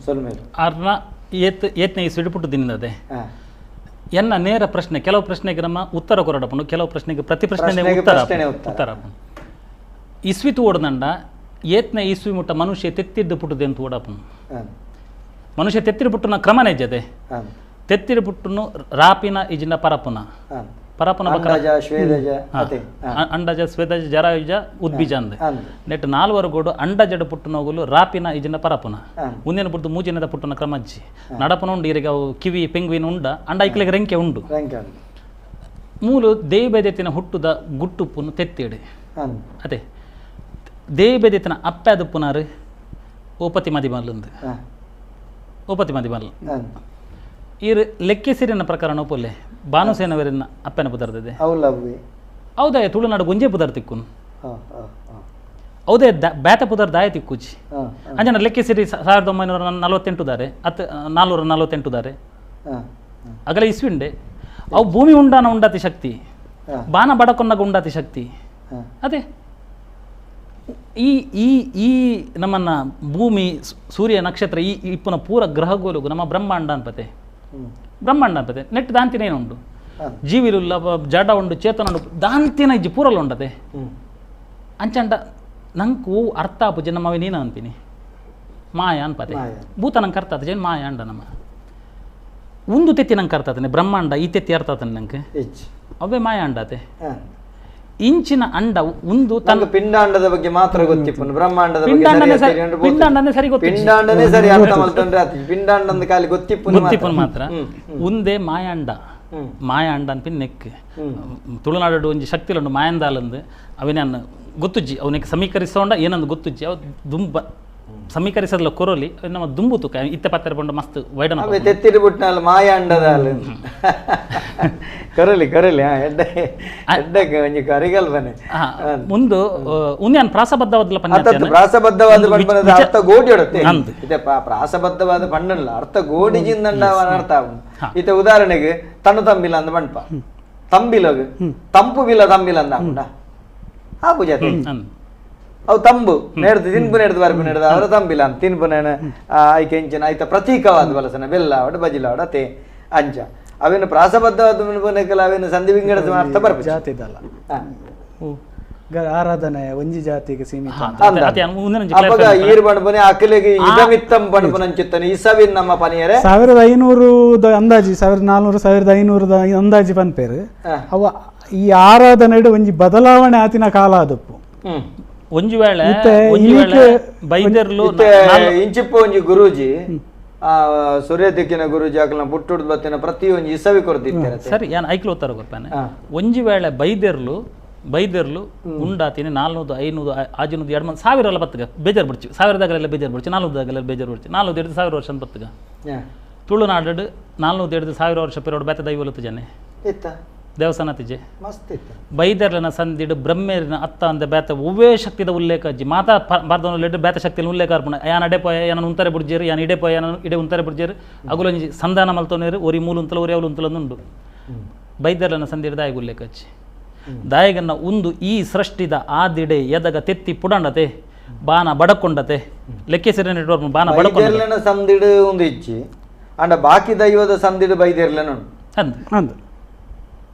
ಸೊಲ್ಮೇಲೆ ಅರ್ನ ಏತ್ನೆ ಈ ಸಿಡಿಪುಟ್ಟು ದಿನದೇ ಎನ್ನ ನೇರ ಪ್ರಶ್ನೆ ಕೆಲವು ಪ್ರಶ್ನೆಗೆ ನಮ್ಮ ಉತ್ತರ ಕೊರಡಪುಂಡು ಕೆಲವು ಪ್ರಶ್ನೆಗೆ ಪ್ರತಿ ಪ್ರಶ್ನೆ ಉತ್ತರ ಇಸ್ವಿ ತೋಡದಂಡ ಏತ್ನೆ ಇಸ್ವಿ ಮುಟ್ಟ ಮನುಷ್ಯ ತೆತ್ತಿದ್ದು ಪುಟ್ಟದೆ ಅಂತ ಓಡಪುಂಡು ಮನುಷ್ಯ ತೆತ್ತಿರು ಪುಟ್ಟನ ಕ್ರಮನೇ ಜದೆ ತೆತ್ತಿರು ಪುಟ್ಟನು ರಾಪಿನ ಇಜಿನ ಪರಪುನ ಪರಪುನ ಅಂಡಜ ಸ್ವೇದಜ ಜರಾಯುಜ ಉದ್ಬೀಜ ಅಂದೆ ನೆಟ್ 4 ಗೋಡು ಅಂಡಜಡ ಪುಟ್ಟನ ಹೋಗಲು ರಾಪಿನ ಇಜಿನ ಪರಪುನ ಮುಂದಿನ ಬುಡ್ದು ಮೂಜಿನದ ಪುಟ್ಟನ ಕ್ರಮಜ್ಜಿ ನಡಪನ ಉಂಡು ಇರಿಗೆ ಅವು ಕಿವಿ ಪೆಂಗ್ವಿನ್ ಉಂಡ ಅಂಡ ಐಕ್ಲಿಗೆ ರೆಂಕೆ ಉಂಡು ಮೂಲು ದೇವಬೆದೆತ್ತಿನ ಹುಟ್ಟುದ ಗುಟ್ಟುಪ್ಪುನು ತೆತ್ತೇಡು ಅದೇ ದೇವಬೆದೆತ್ತಿನ ಅಪ್ಪ್ಯಾದ ಪುನಾರು ಓಪತಿ ಮದಿಮಲ್ಲುಂದು ಓಪತಿ ಮದಿಮಲ್ಲು ಇರು ಲೆಕ್ಕೆಸಿರಿನ ಪ್ರಕಾರ ನೋಪೊಲ್ಲೆ ಭಾನುಸೇನವರಿನ ಅಪ್ಪನ ಪುದರ್ದಿದೆ ಹೌದಾ ತುಳುನಾಡು ಗುಂಜೆ ಪುದರ್ ತಿಕ್ಕುನು ಹೌದೇ ಬ್ಯಾತ ಪುದರ್ ದಾಯ ತಿಕ್ಕುಜಿ ಅಂಜನ ಲೆಕ್ಕೆಸಿರಿ 1948 ದಾರೆ 448 ದಾರೆ ಅಗಲ ಇಸ್ವಿಂಡೆ ಅವು ಭೂಮಿ ಉಂಡಾತಿ ಶಕ್ತಿ ಬಾನ ಬಡಕೊನ್ನಾಗ ಉಂಡಾತಿ ಶಕ್ತಿ ಅದೇ ಈ ಈ ಈ ನಮ್ಮನ್ನ ಭೂಮಿ ಸೂರ್ಯ ನಕ್ಷತ್ರ ಈ ಇಪ್ಪನ ಪೂರ ಗ್ರಹಗೋಲುಗು ನಮ್ಮ ಬ್ರಹ್ಮಾಂಡ ಅನ್ಪತೆ ನೆಟ್ ದಾಂತಿನೇನು ಉಂಡು ಜೀವಿರುಲ್ಲ ಜಡ ಉಂಡು ಚೇತನ ಉಂಡು ದಾಂತಿನ ಇಜ್ಜಿ ಪೂರಲ್ಲ ಉಂಡತೆ ಅಂಚಂಡ ನಂಕು ಅರ್ಥ ಆಪುಜಿ ನಮ್ಮವೆ ನೀನು ಅಂತೀನಿ ಮಾಯ ಅನ್ಪತೆ ಭೂತ ನಂಗೆ ಅರ್ಥ ಆತ ಜೇನು ಮಾಯ ಅಂಡ ನಮ್ಮ ಒಂದು ತೆತ್ತಿ ನಂಗೆ ಅರ್ಥ ಆತನೆ ಬ್ರಹ್ಮಾಂಡ ಈ ತೆತ್ತಿ ಅರ್ಥ ಆತನೆ ನಂಗೆ ಅವೇ ಮಾಯ ಅಂಡತೆ ಇಂಚಿನ ಅಂಡ ಒಂದು ತನ್ನ ಪಿಂಡಾಂಡದ ಬಗ್ಗೆ ಮಾತ್ರ ಗೊತ್ತಿಪ್ಪು ಬ್ರಹ್ಮಾಂಡದ ಪಿಂಡಾಂಡನೇ ಸರಿ ಪಿಂಡಾಂಡನೇ ಸರಿ ಅರ್ಥ ಮಾಡ್ಕೊಂಡ್ರೆ ಪಿಂಡಾಂಡದ ಕಾಲಿ ಗೊತ್ತಿಪ್ಪು ಮಾತ್ರ ಒಂದೇ ಮಾಯಾಂಡ ಮಾಯಾಂಡ ಅನ್ಪಿನ್ ನೆಕ್ ತುಳುನಾಡು ಒಂಜಿ ಶಕ್ತಿ ಉಂಡು ಮಾಯಾಂದಾಲಂದು ಅವಿನ ಗೊತ್ತುಜ್ಜಿ ಅವನಿಗೆ ಸಮೀಕರಿಸೋಂಡ ಏನಂದು ಗೊತ್ತುಜ್ಜಿ ಅವ್ ದುಂಬ ಸಮೀಕರಿಸಲ್ಲ ಕೊರೋಲಿ ನಮ್ಮ ದುಂಬು ತುಕ ಇತ್ತ ಪತ್ತರ ಬಂಡು ಮಸ್ತ್ ವೈಡನ ತೆತ್ತಿರಿ ಬಿಟ್ನಲ್ಲ ಮಾಯಾಂಡದ ಕರಲಿ ಎಡ್ಡಕ್ಕೆ ಒಂಜಿ ಕರಿಗಲ್ವನೆ ಮುಂದು ಉನ್ಯಾನ್ ಪ್ರಾಸಬದ್ಧವಾದ ಪ್ರಾಸಬದ್ಧವಾದ ಪಂಡದ ಅರ್ಥ ಗೋಡಿ ಹೊಡತ್ತೆ ಇತ್ತೆ ಪ್ರಾಸಬದ್ಧವಾದ ಪಂಡಲ್ಲ ಅರ್ಥ ಗೋಡಿಜಿಂದ ಅರ್ಥ ಇತ್ತೆ ಉದಾಹರಣೆಗೆ ತನ್ನು ತಂಬಿಲ ಅಂದ ಪಂಪ ತಂಬಿಲಗ ತಂಪು ಬಿಲ ತಂಬಿಲ ಅಂದ ಆ ಪೂಜೆ ಅವು ತಂಬು ನೆಡ್ದು ತಿನ್ಪು ನೆಡ್ದು ಬರ್ಪು ನೆಡ್ದು ಅವರ ತಂಬಿಲ್ಲ ಅಂತ ತಿನ್ಪುನೇನ ಆಯ್ಕೆ ಎಂಚಿನ ಆಯ್ತ ಪ್ರತೀಕವಾದ ಬಲಸನ ಬೆಲ್ಲ ಅವಡ ಬಜಿಲ ಅವಡ ತೇ ಅಂಚ ಅವೇನು ಪ್ರಾಸಬದ್ಧವಾದ ಅವೇನು ಸಂಧಿ ವಿಂಗಡದ ಅರ್ಥ ಬರ್ಬೇಕು ಜಾತಿದಲ್ಲ ಆರಾಧನೆ ಒಂಜಿ ಜಾತಿಗೆ ಸೀಮಿತ ಅವಾಗ ಈರ್ ಬಣ್ಪನೆ ಅಕಲಿಗೆ ಇದಮಿತ್ತಂ ಬಣ್ಪನಂಚಿತ್ತನೆ ಇಸವಿನ್ ನಮ್ಮ ಪನಿಯರೆ 1500 ಅಂದಾಜಿ 1400 1500 ಅಂದಾಜಿ ಪನ್ಪೇರು ಅವ ಈ ಆರಾಧನೆ ಒಂಜಿ ಬದಲಾವಣೆ ಆತಿನ ಕಾಲ ಅದಪ್ಪು ಒಂಜಿ ವೇಳೆ ಬೈದರ್ಲು ಇಂಚಿಪ್ಪ ಒಂಜಿ ಗುರೂಜಿ ಸೂರ್ಯ ದಿಕ್ಕಿನ ಗುರೂಜಿ ಆಕಲ್ನ ಬುಟ್ಟುಡ್ ಬತ್ತಿನ ಪ್ರತಿ ಒಂಜಿ ಇಸವಿ ಕೊರ್ದಿತ್ತಾರೆ ಸರಿ ಯಾನ್ ಐಕ್ಲು ಉತ್ತರ ಕೊರ್ಪಾನೆ ಒಂಜಿ ವೇಳೆ ಬೈದರ್ಲು ಉಂಡಾತಿನಿ 400 500 600 2 ಮಂದಿ 1000 ಎಲ್ಲ ಬತ್ತಗ ಬೇಜಾರು ಬಿಡ್ಚಿ 1000 ಬೇಜಾರು ಬಿಡ್ಚಿ 400 ಬೇಜಾರು ಬಿಡ್ಚಿ 400 1000 ವರ್ಷ ಬತ್ತಗ ತುಳುನಾಡು 400 1000 ವರ್ಷ ಪೆರೋಡ್ ಬೇತ ದೈವಲತ್ತು ಜನೆ ದೇವಸ್ಥಾನ ತಿಜೆ ಬೈದರ್ಲನ ಸಂದಿಡು ಬ್ರಹ್ಮೇರಿನ ಅತ್ತ ಅಂದ ಬೇತ ಒವ್ವೇ ಶಕ್ತಿದ ಉಲ್ಲೇಖ ಅಜ್ಜಿ ಮಾತಾ ಬಾರ್ದವನು ಬೇತ ಶಕ್ತಿಯಲ್ಲಿ ಉಲ್ಲೇಖ ಅರ್ಪಣ ಯಾನ್ ಅಡೆಪೋಯ ಯಾನ ಉಂತಾರೆ ಬಿಡ್ಜೇರು ಯಾನ್ ಇಡೆಪೋಯ ಯಾನ ಇಡೆ ಉಂತಾರೆ ಬಿಡ್ಜೇರು ಅಗುಲೊಂಜಿ ಸಂಧಾನ ಮಲ್ತೋನೇರು ಒರಿ ಮೂಲು ಉಂತಲ ಒರಿ ಅವಲು ಉಂತಲೊಂದುಂಡು ಬೈದರ್ಲನ ಸಂದಿಡು ದಾಯಿಗೆ ಉಲ್ಲೇಖ ಅಜ್ಜಿ ದಾಯಿಗನ್ನ ಒಂದು ಈ ಸೃಷ್ಟಿದ ಆದಿಡೆ ಎದಗ ತೆತ್ತಿ ಪುಡಂಡತೆ ಬಾನ ಬಡಕೊಂಡತೆ ಲೆಕ್ಕೆಸರಿನ ನೆಟ್ವರ್ಕ್ ಬಾನ ಬಡಕೊಂಡ ಸಂದಿಡು ಒಂದು ಇಜ್ಜಿ ಅಂಡ ಬಾಕಿ ದೈವದ ಸಂದಿಡು ಬೈದರ್ಲನ ಅಂದು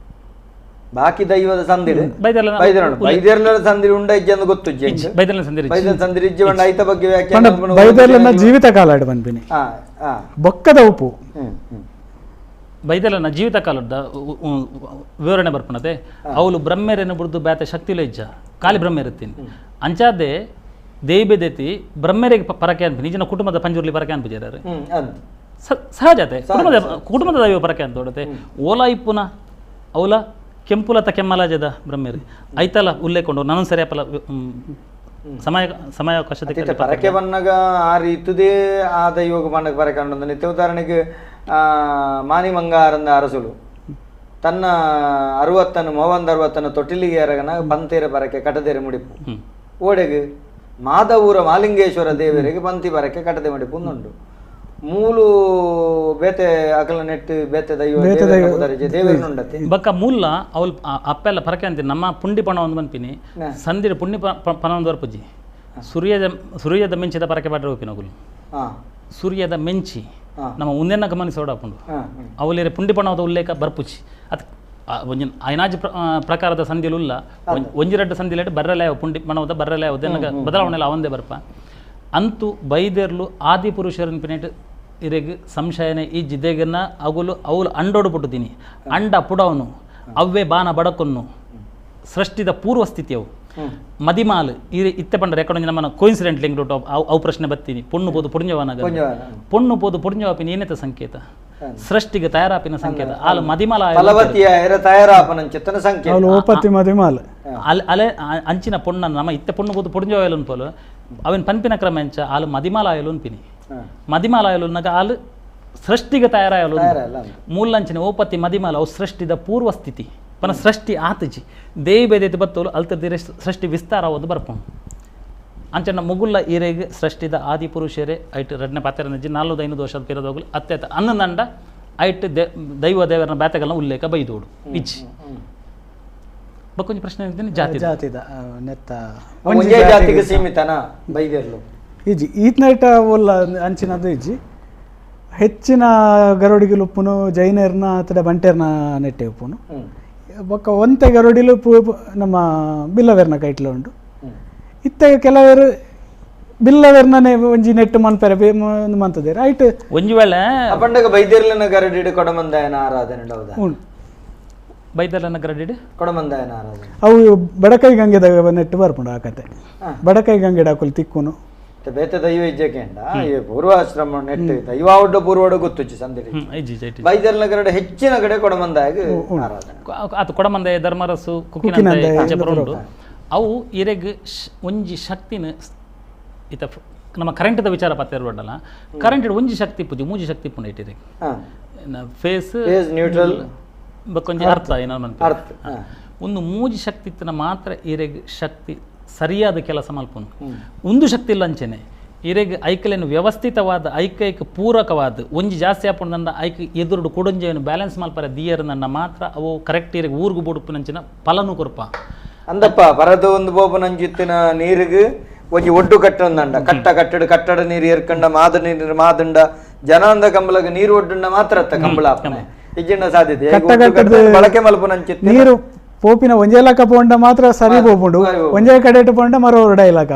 ಬಾಕಿ ದೈವದ ಸಂದಿಡು ಬೈದರ್ಲನ ಸಂದಿಡು ಉಂಡ ಇಜ್ಜಿ ಅಂದು ಗೊತ್ತು ಬೈದರ್ಲನ ಸಂದಿಡು ಇಜ್ಜಿ ಉಂಡ ಐತ ಬಗ್ಗೆ ವ್ಯಾಖ್ಯಾನ ಬೈದರ್ಲನ ಜೀವಿತ ಕಾಲ ಆಡು ಬಂದಿನಿ ಬೊಕ್ಕದ ಉಪು ಬೈದರ್ಲನ ಜೀವಿತ ಕಾಲದ ವಿವರಣೆ ಬರ್ಪಣತೆ ಅವಳು ಬ್ರಹ್ಮೇರೇನು ಬಿಡ್ದು ಬ್ಯಾತ ಶಕ್ತಿಲೇ ಇಜ್ಜ ಖಾಲಿ ಬ್ರಹ್ಮೇರತ್ತೀನಿ ಅಂಚಾದೆ ದೇಯ್ಬೆದೆತಿ ಬ್ರಹ್ಮೇರಿಗೆ ಪರಕೆ ಅನ್ಪಿ ನಿಜನ ಕುಟುಂಬದ ಪಂಜುರ್ಲಿ ಪರಕೆ ಅನ್ಪಿಜಾರ ಸಹಜತೆ ಕುಟುಂಬದ ದೈವ ಪರಕೆ ಅಂತ ಹೊಡತೆ ಓಲಾ ಇಪ್ಪುನ ಅವಲ ಕೆಂಪುಲತ ಕೆಮ್ಮಲಾಜದ ಬ್ರಹ್ಮೇರಿ ಐತಲ್ಲ ಉಲ್ಲೇಖ ನಾನು ಸರಿಯಪ್ಪಲ್ಲ ಸಮಯಾವಕಾಶದ ಪರಕೆ ಬನ್ನಗ ಆ ರೀತಿದೇ ಆದ ಇವಾಗ ಬಣ್ಣಕ್ಕೆ ಪರಕೆ ಅನ್ನೋದು ನಿತ್ಯ ಉದಾಹರಣೆಗೆ ಮಾನಿ ಮಂಗಾರಂದ ಅರಸುಲು ತನ್ನ 60 ತೊಟ್ಟಿಲಿಗೆ ಎರಗನ ಬಂತೇರ ಬರಕೆ ಕಟದೇರೆ ಮುಡಿಪು ಓಡೆಗೆ ಮಾಧವೂರ ಮಾಲಿಂಗೇಶ್ವರ ದೇವರಿಗೆ ಬಂತಿ ಬರಕೆ ಕಟದೆ ಮುಡಿಪು ಉಂಟು ಮೂಲು ಬೇತೆ ಅಕಲ ನೆಟ್ಟು ಬೇತೆ ದೇವರುಂಡತೆ ಬಕ್ಕ ಮೂಲ ಅವಳು ಅಪ್ಪೆಲ್ಲ ಪರಕೆ ಅಂತೀನಿ ನಮ್ಮ ಪುಂಡಿ ಪಣ ಒಂದು ಬಂದ್ಪಿನಿ ಸಂದಿರ ಪುಂಡಿ ಪಣ ಒಂದು ಬರ್ಪುಜಿ ಸೂರ್ಯದ ಮೆಂಚಿದ ಪರಕೆ ಬಾಟ್ರೆ ಹೋಪಿನ ಅಗುಲು ಸೂರ್ಯದ ಮೆಂಚಿ ನಮ್ಮ ಮುಂದೆನ ಗಮನಿಸೋಡಾಪುಂಡು ಅವಲೇರೆ ಪುಂಡಿ ಪಣದ ಉಲ್ಲೇಖ ಬರ್ಪುಚಿ ಅದು ಒಂಜಿ ಐನಾಜ್ ಪ್ರಕಾರದ ಸಂಧಿಲುಲ್ಲ ಒಂಜಿರಡ್ಡು ಸಂಧಿಲೇಟ್ ಬರ್ರಲಾಯ ಪುಂಡಿ ಪಣದ ಬರ್ರಲಾಯ ಬದಲಾವಣೆಲ್ಲ ಅವಂದೇ ಬರ್ಪ ಅಂತೂ ಬೈದೇರ್ಲು ಆದಿ ಪುರುಷರನ್ ಪಿನೇಟ್ ಇರೆಗ್ ಸಂಶಯನೆ ಈ ಜಿದ್ದೆಗನ್ನ ಅಗುಲು ಅವಳು ಅಂಡೋಡು ಪುಟ್ಟುತ್ತೀನಿ ಅಂಡ ಪುಡವನು ಅವ್ವೇ ಬಾನ ಬಡಕೊನ್ನು ಸೃಷ್ಟಿದ ಪೂರ್ವ ಸ್ಥಿತಿಯವು ಮದಿಮಾಲ್ ಇತ್ತೆ ಪಂಡ ರೆಕಾರ್ಡ್ ನಮ್ಮನ್ನ ಕೋಇನ್ಸಿಡೆಂಟ್ ಲಿಂಕ್ ಅವು ಪ್ರಶ್ನೆ ಬತ್ತೀನಿ ಪೊಣ್ಣು ಪೋದು ಪುಣ್ಯವನಾಗ ಪೊಣ್ಣು ಪೋದು ಪುಣ್ಯವಾಪಿನ ಏನೇತ ಸಂಕೇತ ಸೃಷ್ಟಿಗೆ ತಯಾರಾಪಿನ ಸಂಕೇತ ಆಲು ಮದಿಮಾಲ ತಯಾರಾಪನ ಚಿತ್ತನ ಸಂಕೇತ ಅಲೆ ಅಂಚಿನ ಪೊಣ್ಣನ್ನು ನಮ್ಮ ಇತ್ತೆ ಪೊಣ್ಣು ಪೋದು ಪುಣ್ಯವಾಯಲು ಪೋಲು ಅವನ್ ಪಂಪಿನ ಕ್ರಮ ಎಂಚ ಆಲು ಮದಿಮಾಲಾಯಲು ಪಿನಿ ಮದಿಮಾಲಾಯಲು ಆಲು ಸೃಷ್ಟಿಗೆ ತಯಾರಾಯಲು ಮೂಲಂಚಿನ ಓಪತಿ ಮದಿಮಾಲ ಅವು ಸೃಷ್ಟಿದ ಪೂರ್ವ ಸ್ಥಿತಿ ಪನ ಸೃಷ್ಟಿ ಆತಜಿ ದೇವಿ ಬೇದೈತಿ ಬತ್ತೋಲು ಅಲ್ತದಿರೆ ಸೃಷ್ಟಿ ವಿಸ್ತಾರ ಒಂದು ಬರ್ಪುಂಡು ಅಂಚನ ಮುಗುಲ್ಲ ಈರೆಗೆ ಸೃಷ್ಟಿದ ಆದಿ ಪುರುಷರೇ ಐಟ್ ರಡ್ನೆ ಪಾತ್ರ ನಜ್ಜಿ 4-5 ವರ್ಷದ ಪಿರದೋಗಲು ಅತ್ಯತ ಅನ್ನಂಡ ಐಟ್ ದೈವ ದೇವರನ ಬ್ಯಾತೆಗಳನ್ನ ಉಲ್ಲೇಖ ಬೈದೋಡು ಇಜ್ಜಿ ಬಕ್ಕೊಂಜಿ ಪ್ರಶ್ನೆ ಇದ್ದೀನಿ ಜಾತಿದ ನೆತ್ತ ಜಾತಿಗೆ ಸೀಮಿತನ ಬೈದೇರ್ಲು ಇಜ್ಜಿ ಈತ್ನೈಟ ಒಲ್ಲ ಅಂಚಿನದು ಇಜ್ಜಿ ಹೆಚ್ಚಿನ ಗರುಡಿಗೆ ಉಪ್ಪುನು ಜೈನೇರ್ನ ಅಥವಾ ಬಂಟೇರ್ನ ನೆಟ್ಟೆ ಉಪ್ಪುನು ಬೊಕ್ಕ ಒಂತೆ ಗರುಡಿಲು ನಮ್ಮ ಬಿಲ್ಲವೇರ್ನ ಕೈಟ್ಲ ಉಂಟು ಇತ್ತ ಕೆಲವರು ಬಿಲ್ಲವೇರ್ನೇ ಒಂಜಿ ನೆಟ್ಟು ಮನ್ಪೆರೆ ಮಂತದೇರು ಐಟ್ ಒಂಜಿ ವೇಳೆ ಅಪಂಡಗ ಬೈದೇರ್ಲಿನ ಗರಡಿಡು ಕೊಡಮಂದಾಯನ ಆರಾಧನೆ ಹೌದಾ ಬೈದರ್ಲನ ಗರಡಿಡು ಕೊಡಮಂದಾಯನ ಆರಾಧನೆ ಅವು ಬಡಕೈ ಗಂಗೆದ ನೆಟ್ಟು ಬರ್ಪುಂಡು ಆ ಕತೆ ಬಡಕೈ ಗಂಗೆ ಡಾಕುಲು ತಿಕ್ಕುನು ಬೇತೆ ದೈವ ಇಜ್ಜಕೆಂಡ ಪೂರ್ವಾಶ್ರಮ ನೆಟ್ಟು ದೈವಾವುಡ್ಡ ಪೂರ್ವಡು ಗೊತ್ತುಚ್ಚಿ ಸಂದಿರಿ ಬೈದರ್ಲ ಗರಡೆ ಹೆಚ್ಚಿನ ಕಡೆ ಕೊಡಮಂದಾಯ ಆರಾಧನೆ ಅದು ಕೊಡಮಂದಾಯ ಧರ್ಮರಸು ಕುಕ್ಕಿನಂದ ಅವು ಇರೆಗ್ ಒಂಜಿ ಶಕ್ತಿನ ಇತ ನಮ್ಮ ಕರೆಂಟ್ದ ವಿಚಾರ ಪತ್ತಿರಬಡ್ಡಲ್ಲ ಕರೆಂಟ್ ಒಂಜಿ ಶಕ್ತಿ ಪುಜಿ ಮೂಜಿ ಶಕ್ತಿ ಪುಂಡ ಇಟ್ಟಿರಿ ಫೇಸ್ ನ್ಯೂಟ್ರಲ್ ಬಕ್ಕೊಂಜಿ ಅರ್ಥ ಏನೋ ಒಂದು ಮೂಜಿ ಶಕ್ತಿ ಇತ್ತನ ಮಾತ್ರ ಇರೆಗ್ ಶಕ್ತಿ ಸರಿಯಾದ ಕೆಲಸ ಮಲ್ಪುನು ಒಂದು ಶಕ್ತಿ ಇಲ್ಲ ಅಂಚೆನೆ ಇರೆಗ್ ಐಕಲೇನು ವ್ಯವಸ್ಥಿತವಾದ ಐಕೈಕ ಪೂರಕವಾದ ಒಂಜಿ ಜಾಸ್ತಿ ಆಪುಂಡ ಐಕ ಎದುರುಡು ಕುಡಂಜೆಯನ್ನು ಬ್ಯಾಲೆನ್ಸ್ ಮಲ್ಪರ ದಿಯರ್ ನನ್ನ ಮಾತ್ರ ಅವು ಕರೆಕ್ಟ್ ಇರೆಗ್ ಊರ್ಗು ಬುಡುಪಿನಂಚಿನ ಫಲನು ಕೊರ್ಪ ಅಂದಪ್ಪ ಬರದ ಒಂದು ಬೋಪ ನಂಜಿತ್ತಿನ ನೀರಿಗೆ ಒಂಜಿ ಒಡ್ಡು ಕಟ್ಟಂದಂಡ ಕಟ್ಟಡ ನೀರು ಏರ್ಕಂಡ ಮಾದ ನೀರು ಮಾದಂಡ ಜನಾಂದ ಕಂಬಲಗ ನೀರು ಒಡ್ಡುಂಡ ಮಾತ್ರ ಅತ್ತ ಕಂಬಳ ಇಜ್ಜಿನ ಸಾಧ್ಯತೆ ಬಳಕೆ ಮಲ್ಪ ನಂಚಿತ್ತ ನೀರು ಪೋಪಿನ ಒಂಜೇ ಲಕ್ಕ ಪೋಂಡ ಮಾತ್ರ ಸರಿ ಪೋಪುಂಡು ಒಂಜೇ ಕಡೆ ಪೋಂಡ ಮರೋ ಹೊರಡ ಇಲಕ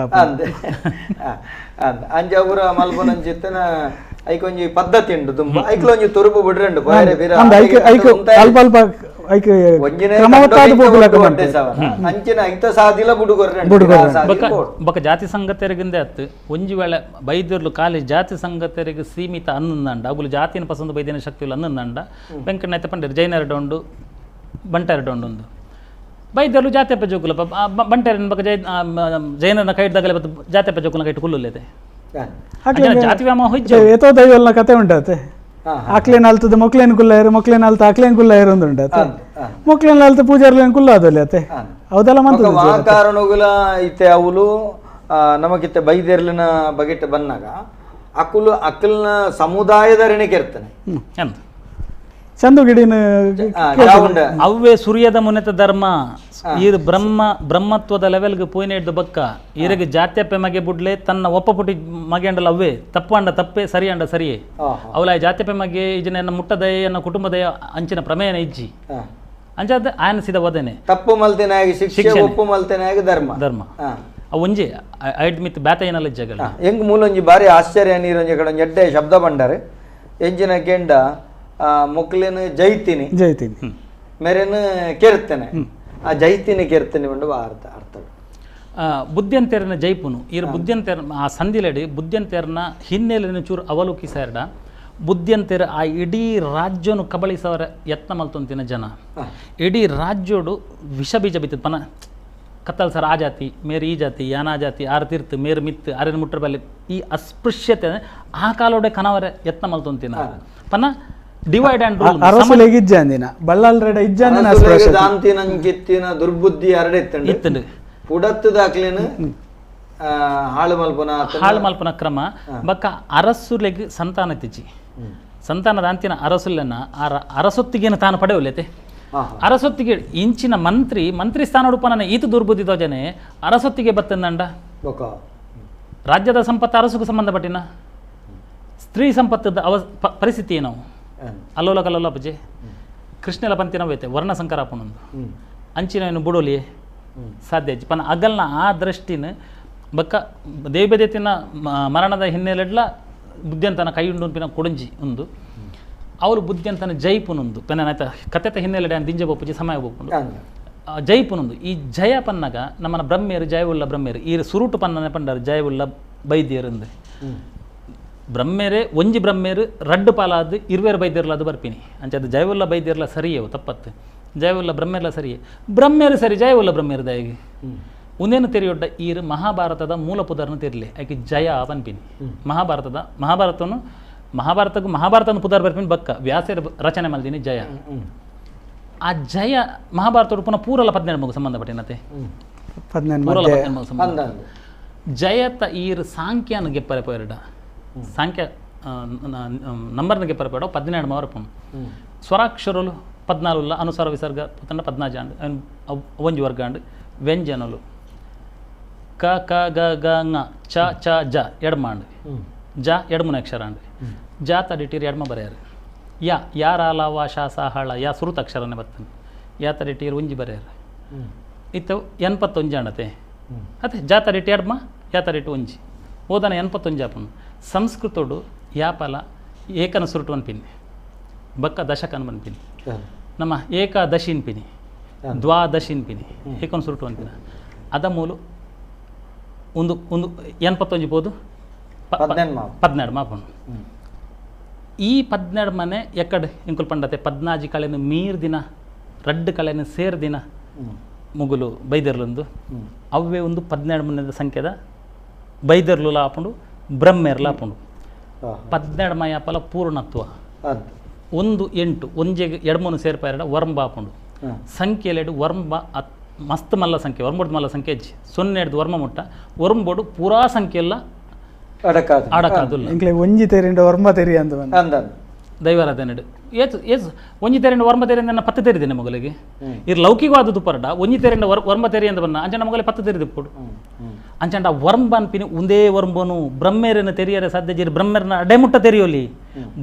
ಅಂಜ ಅವರ ಮಲ್ಪ ನಂಚಿತ್ತನ ಐಕೊಂಜಿ ಪದ್ಧತಿ ಉಂಟು ತುಂಬ ಐಕ್ಲೊಂಜಿ ತುರುಪು ಬಿಡ್ರಂಡು ಅಲ್ಪ ಅಲ್ಪ ಅಂಚಿನ ಇಂತ ಸಾದಿಲ ಬೊಕ ಜಾತಿ ಸಂಗತಿಯರಿಗಿಂದ ಅತ್ತು ಒಂಜಿ ವೇಳೆ ಬೈದ್ಯರ್ಲು ಖಾಲಿ ಜಾತಿ ಸಂಗತಿಯರಿಗೆ ಸೀಮಿತ ಅನ್ನಂದಂಡ ಅಗುಲು ಜಾತಿನ ಪಸಂದು ಬೈದ್ಯನ ಶಕ್ತಿ ಇಲ್ಲ ಅನ್ನಂದಂಡ ವೆಂಕಣ್ಣ ಪಂಡಿರ್ ಜೈನರಡು ಉಂಡು ಬಂಟೆರಡು ಉಂಡು ಬೈದ್ಯರ್ಲು ಜಾತ್ಯಪ್ಪ ಜೋಕುಲ ಬಂಟೆರನ್ ಬಕ ಜೈನರನ ಕೈಡ್ದಾಗಲೇ ಬತ್ತು ಜಾತ್ಯಪ್ಪ ಜೋಕುಲ ಕೈಟ್ ಕುಲ್ಲುಲೇದೆ ಜಾತಿ ವ್ಯಾಮ ಹೋಯ್ತು ಏತೋ ದೈವಲ್ನ ಕತೆ ಉಂಟತೆ ಆಕ್ಲೇನ್ ಅಲ್ತದ ಮೊಕ್ಲೇನ್ ಕುಲ್ಲಾಯರು ಮೊಕ್ಲೇನ್ ಅಲ್ತ ಆಕ್ಲೇನ್ ಕುಲ್ಲಾಯರು ಒಂದು ಉಂಟತೆ ಮೊಕ್ಲೇನ್ ಅಲ್ತ ಪೂಜಾರ್ಲೇನ್ ಕುಲ್ಲ ಅದಲ್ಲ ಅತೆ ಅವದೆಲ್ಲ ಮಂತ ಕಾರಣಗುಲ ಇತ್ತೆ ಅವಳು ನಮಗಿತ್ತೆ ಬೈದೇರ್ಲಿನ ಬಗೆಟ್ ಬನ್ನಾಗ ಅಕುಲು ಅಕಲ್ನ ಸಮುದಾಯದ ರೆಣಿಕೆ ಇರ್ತಾನೆ ಚಂದು ಗಿಡಿನ ಅವೇ ಸೂರ್ಯದ ಮುನೆತ ಧರ್ಮ ಈರ್ ಬ್ರಹ್ಮತ್ವದ ಲೆವೆಲ್ಗೆ ಪೋಯ್ನೆ ಇಡ್ದು ಬಕ್ಕ ಈರಿಗೆ ಜಾತ್ಯಪ್ಪೆ ಮಗೆ ಬುಡ್ಲೆ ತನ್ನ ಒಪ್ಪಪುಟಿ ಮಗೆ ಅಂಡಲ್ಲ ಅವೇ ತಪ್ಪಂಡ ತಪ್ಪೆ ಸರಿ ಅಂಡ ಸರಿಯೇ ಅವಲ ಜಾತ್ಯಪ್ಪೆ ಮಗೆ ಈಜಿನ ಮುಟ್ಟದಯ ಎನ್ನ ಕುಟುಂಬದಯ ಅಂಚಿನ ಪ್ರಮೇಯನ ಇಜ್ಜಿ ಅಂಚಾದ ಆಯನಿಸಿದ ವದನೆ ತಪ್ಪು ಮಲ್ತೇನಾಗಿ ಶಿಕ್ಷೆ ಒಪ್ಪು ಮಲ್ತೇನಾಗಿ ಧರ್ಮ ಒಂಜಿ ಐಡ್ ಮಿತ್ ಬ್ಯಾತ ಏನಲ್ಲ ಜಗಳ ಹೆಂಗ್ ಮೂಲೊಂಜಿ ಬಾರಿ ಆಶ್ಚರ್ಯ ನೀರೊಂಜಿ ಕಡೆ ಎಡ್ಡೆ ಶಬ್ದ ಬಂಡಾರೆ ಎಂಜಿನ ಕೆಂಡ ಮೊಕ್ಲೇನು ಜೈತೀನಿ ಮೇರೇನು ಕೆರ್ತೇನೆ ಆ ಜೈತೀನಿ ಕೆರ್ತೇನೆ ಬಂಡು ಅರ್ಥ ಬುದ್ಧಿಯಂತೇರನ ಜೈಪುನು ಈರು ಬುದ್ಧಿಯಂತೇರ ಆ ಸಂದಿಲಡಿ ಬುದ್ಧಿಯಂತೇರನ ಹಿನ್ನೆಲೆನ ಚೂರು ಅವಲೋಕಿಸಾರ್ಡ ಬುದ್ಧಿಯಂತೆರ ಆ ಇಡೀ ರಾಜ್ಯನು ಕಬಳಿಸವರ ಯತ್ನ ಮಲ್ತೊಂತಿನ ಜನ ಇಡೀ ರಾಜ್ಯೋಡು ವಿಷ ಬೀಜ ಬಿತ್ತದ ಪನ ಕತ್ತಲ್ ಸರ್ ಆ ಜಾತಿ ಮೇರೆ ಈ ಜಾತಿ ಯಾನಾ ಜಾತಿ ಆರು ತೀರ್ತು ಮೇರು ಮಿತ್ತು ಆರೇನು ಮುಟ್ರ ಬಲ್ಲಿ ಈ ಅಸ್ಪೃಶ್ಯತೆ ಆ ಕಾಲೋಡೆ ಕನವರ ಯತ್ನ ಮಲ್ತೊಂತಿನ ಪನ ಡಿವೈಡ್ ಆ್ಯಂಡ್ ರೂಲ್ ಅರಸುಲೆಗೆ ಇಜ್ಜಾಂದಿನ ಬಳ್ಳಾಲ್ರೆಡ ಇಜ್ಜಾಂದಿನ ದಾಂತಿನಂಚಿತ್ತಿನ ದುರ್ಬುದ್ಧಿ ಇತ್ತಂಡು ಪುಡತ್ತದಾಕ್ಲೇನು ಹಾಳು ಮಲ್ಪನ ಕ್ರಮ ಬಕ್ಕ ಅರಸುಲೆಗ್ ಸಂತಾನ ತಿಚ್ಚಿ ಸಂತಾನದ ಅಂತಿನ ಅರಸುಲೆನ ಅರಸೊತ್ತಿಗೇನು ತಾನು ಪಡೆಯಲೇತೆ ಅರಸೊತ್ತಿಗೆ ಇಂಚಿನ ಮಂತ್ರಿ ಸ್ಥಾನ ಉಡುಪನ ಈತ ದುರ್ಬುದ್ಧಿ ತೋಜನೆ ಅರಸೊತ್ತಿಗೆ ಬತ್ತಂದಂಡ ರಾಜ್ಯದ ಸಂಪತ್ತು ಅರಸುಗೂ ಸಂಬಂಧಪಟ್ಟಿನ ಸ್ತ್ರೀ ಸಂಪತ್ತದ ಪರಿಸ್ಥಿತಿ ಏನು ಅಲ್ಲೋಲ ಕಲ್ಲೋಲ ಪೂಜೆ ಕೃಷ್ಣಲ ಪಂತಿನವೈತೆ ವರ್ಣ ಸಂಕರಾಪಣೊಂದು ಅಂಚಿನ ಬುಡೋಲಿ ಸಾಧ್ಯ ಪನ ಅಗಲ್ನ ಆ ದೃಷ್ಟಿನ ಬಕ್ಕ ದೇವದೇತಿನ ಮರಣದ ಹಿನ್ನೆಲೆಡ್ಲ ಬುದ್ಧಿಯಂತನ ಕೈ ಉಂಡು ಕೊಡಂಜಿ ಒಂದು ಅವರು ಬುದ್ಧಿಯಂತನ ಜೈಪುನೊಂದು ಪೆನಾಯ್ತ ಕಥೆತ ಹಿನ್ನೆಲೆಡೆ ದಿಂಜ ಬೋಪುಜಿ ಸಮಯ ಬೋಪುಂಡು ಜೈಪುನೊಂದು ಈ ಜಯ ಪನ್ನಗ ನಮ್ಮನ ಬ್ರಹ್ಮೇರು ಜಯವುಳ್ಳ ಬ್ರಹ್ಮೇರು ಈ ಸುರುಟು ಪನ್ನನೆ ಪಂಡರು ಜಯವುಳ್ಳ ಬೈದ್ಯರಂದು ಬ್ರಹ್ಮೇರೆ ಒಂಜಿ ಬ್ರಹ್ಮೇರು ರಡ್ಡು ಪಾಲಾದು ಇರುವೇರು ಬೈದ್ಯರ್ಲ ಅದು ಬರ್ಪಿನಿ ಅಂಚದು ಜಯವುಳ್ಳ ಬೈದ್ಯರ್ಲ ಸರಿಯವು ತಪ್ಪತ್ತು ಜಯವುಳ್ಳ ಬ್ರಹ್ಮೇರ್ಲ ಸರಿಯೇ ಬ್ರಹ್ಮೇರು ಸರಿ ಜಯವುಳ್ಳ ಬ್ರಹ್ಮೇರು ದಯಗೆ ಉಂದೇನು ತೆರೆಯೊಡ್ಡ ಈರು ಮಹಾಭಾರತದ ಮೂಲ ಪುದರ್ನ ತೆರಲಿ ಆಕೆ ಜಯ ಪನ್ಪಿನಿ ಮಹಾಭಾರತನು ಮಹಾಭಾರತನ ಪುದರ್ ಬರ್ಪಿನಿ ಬಕ್ಕ ವ್ಯಾಸರ ರಚನೆ ಮಲ್ದಿನಿ ಜಯ ಆ ಜಯ ಮಹಾಭಾರತ ಪುನಃ ಪೂರಲ 17 ಮಗು ಸಂಬಂಧಪಟ್ಟಿನತೆ ಪೂರಲ 17 ಮಗು ಸಂಬಂಧ ಜಯತ ಈರು ಸಾಂಖ್ಯಾನ ಗೆಪ್ಪರೆ ಪೋಯರಡ ಸಾಂಖ್ಯ ನಂಬರ್ನ ಗೆಪ್ಪರೆ ಪೋಯಡ 17 ಮಾವರಪುನು ಸ್ವರಾಕ್ಷರಲು 14 ಅನುಸಾರ ವಿಸರ್ಗ ಪುತಂಡ 14 ಜಾಂಡ್ ಒಂಜಿ ವರ್ಗ ಅಂಡ್ ವ್ಯಂಜನಲು ಕ ಕ ಗ ಗ ಂಗ ಚ ಚ ಜ ಎಡ್ಮಾಂಡ್ ಜ ಎಡ್ಮುನ ಅಕ್ಷರ ಅಂಡ್ ಜಾ ತಡಿಟೀರ್ ಎಡ್ಮ ಬರೆಯಾರು ಯಾರಾಲವ ಶಾಸ ಹಳ ಯಾ ಸುರುತ ಅಕ್ಷರನೇ ಬರ್ತಾನೆ ಯಾ ತಡಿಟೀರ್ ಒಂಜಿ ಬರೆಯಾರು ಇತ್ತು 81 ಅಂಡತೆ ಅದೇ ಜಾ ತಡಿಟಿ ಎಡ್ಮ ಯಾ ತಡಿಟು ಒಂಜಿ ಓದನ 81 ಆಪನು ಸಂಸ್ಕೃತೋಡು ಯಾಪಲ ಏಕನ ಸುರುಟು ಅನ್ಪಿನಿ ಬಕ್ಕ ದಶಕನ ಬನ್ಪಿನಿ ನಮ್ಮ ಏಕಾದಶಿನ್ ಪಿನಿ ದ್ವಾದಶಿನ್ ಪಿನಿ ಏಕನ ಸುರುಟು ಅನ್ಪಿನ ಅದ ಮೂಲು ಒಂದು 81 ಬೋದು 17 ಮಾಪನು ಈ 17 ಮನೆ ಎಕ್ಕಡೆ ಇಂಕುಲ್ ಪಂಡತೆ 14 ಕಳೆನು ಮೀರ್ ದಿನ ರಡ್ಡು ಕಳೆನು ಸೇರ್ ದಿನ ಮುಗುಲು ಬೈದರ್ಲೊಂದು ಅವೇ ಒಂದು 17 ಮನೆದ ಸಂಖ್ಯೆದ ಬೈದರ್ಲು ಲಾಪುಂಡು ಬ್ರಹ್ಮೇರ್ಲ ಆಪುಂಡು 17 ಮಯಾಪಲ ಪೂರ್ಣತ್ವ 1 8 ಒಂಜೆಗೆ ಎಡ್ಮೂನು ಸೇರ್ಪಾಯರಡ ವರ್ಂಬ ಆಪುಂಡು ಸಂಖ್ಯೆಲೆಡು ವರ್ಂಬ ಮಸ್ತ್ ಮಲ್ಲ ಸಂಖ್ಯೆ ವರ್ಂಬೋಡು ಮಲ್ಲ ಸಂಖ್ಯೆ ಹೆಜ್ಜಿ 0 ಹಿಡ್ದು ವರ್ಮ ಮುಟ್ಟ ವರ್ಂಬೋಡು ಪೂರಾ ಸಂಖ್ಯೆ ಎಲ್ಲ ಆಡಕಾದುಲ್ಲ ಒಂಜಿ ತೆರಿಂದ ವರ್ಮ ತೆರಿ ಅಂತ ದೈವಾರಾಧನೆಡು ಏಸು ಒಂಜಿ ತೆರಿಂದ ವರ್ಮ ತೆರಿ ಅಂತ 10 ತೆರಿದೇನೆ ಮಗಳಿಗೆ ಇರ್ ಲೌಕಿಕವಾದದ್ದು ಪರಡ ಒಂಜಿ ತೆರಿಂದ ವರ್ಮ ತೆರಿ ಅಂತ ಬನ್ನ ಅಂಚನ ಮಗಲೆ 10 ತೆರಿದು ಕೊಡು ಅಂಚಂಡ ವರ್ಮ ಅನ್ಪಿನಿ ಒಂದೇ ವರ್ಂಬನು ಬ್ರಹ್ಮೇರನ ತೆರಿಯರೆ ಸಾಧ್ಯ ಜೀರ್ ಬ್ರಹ್ಮೇರನ ಅಡೆಮುಟ್ಟ ತೆರಿಯೋಲಿ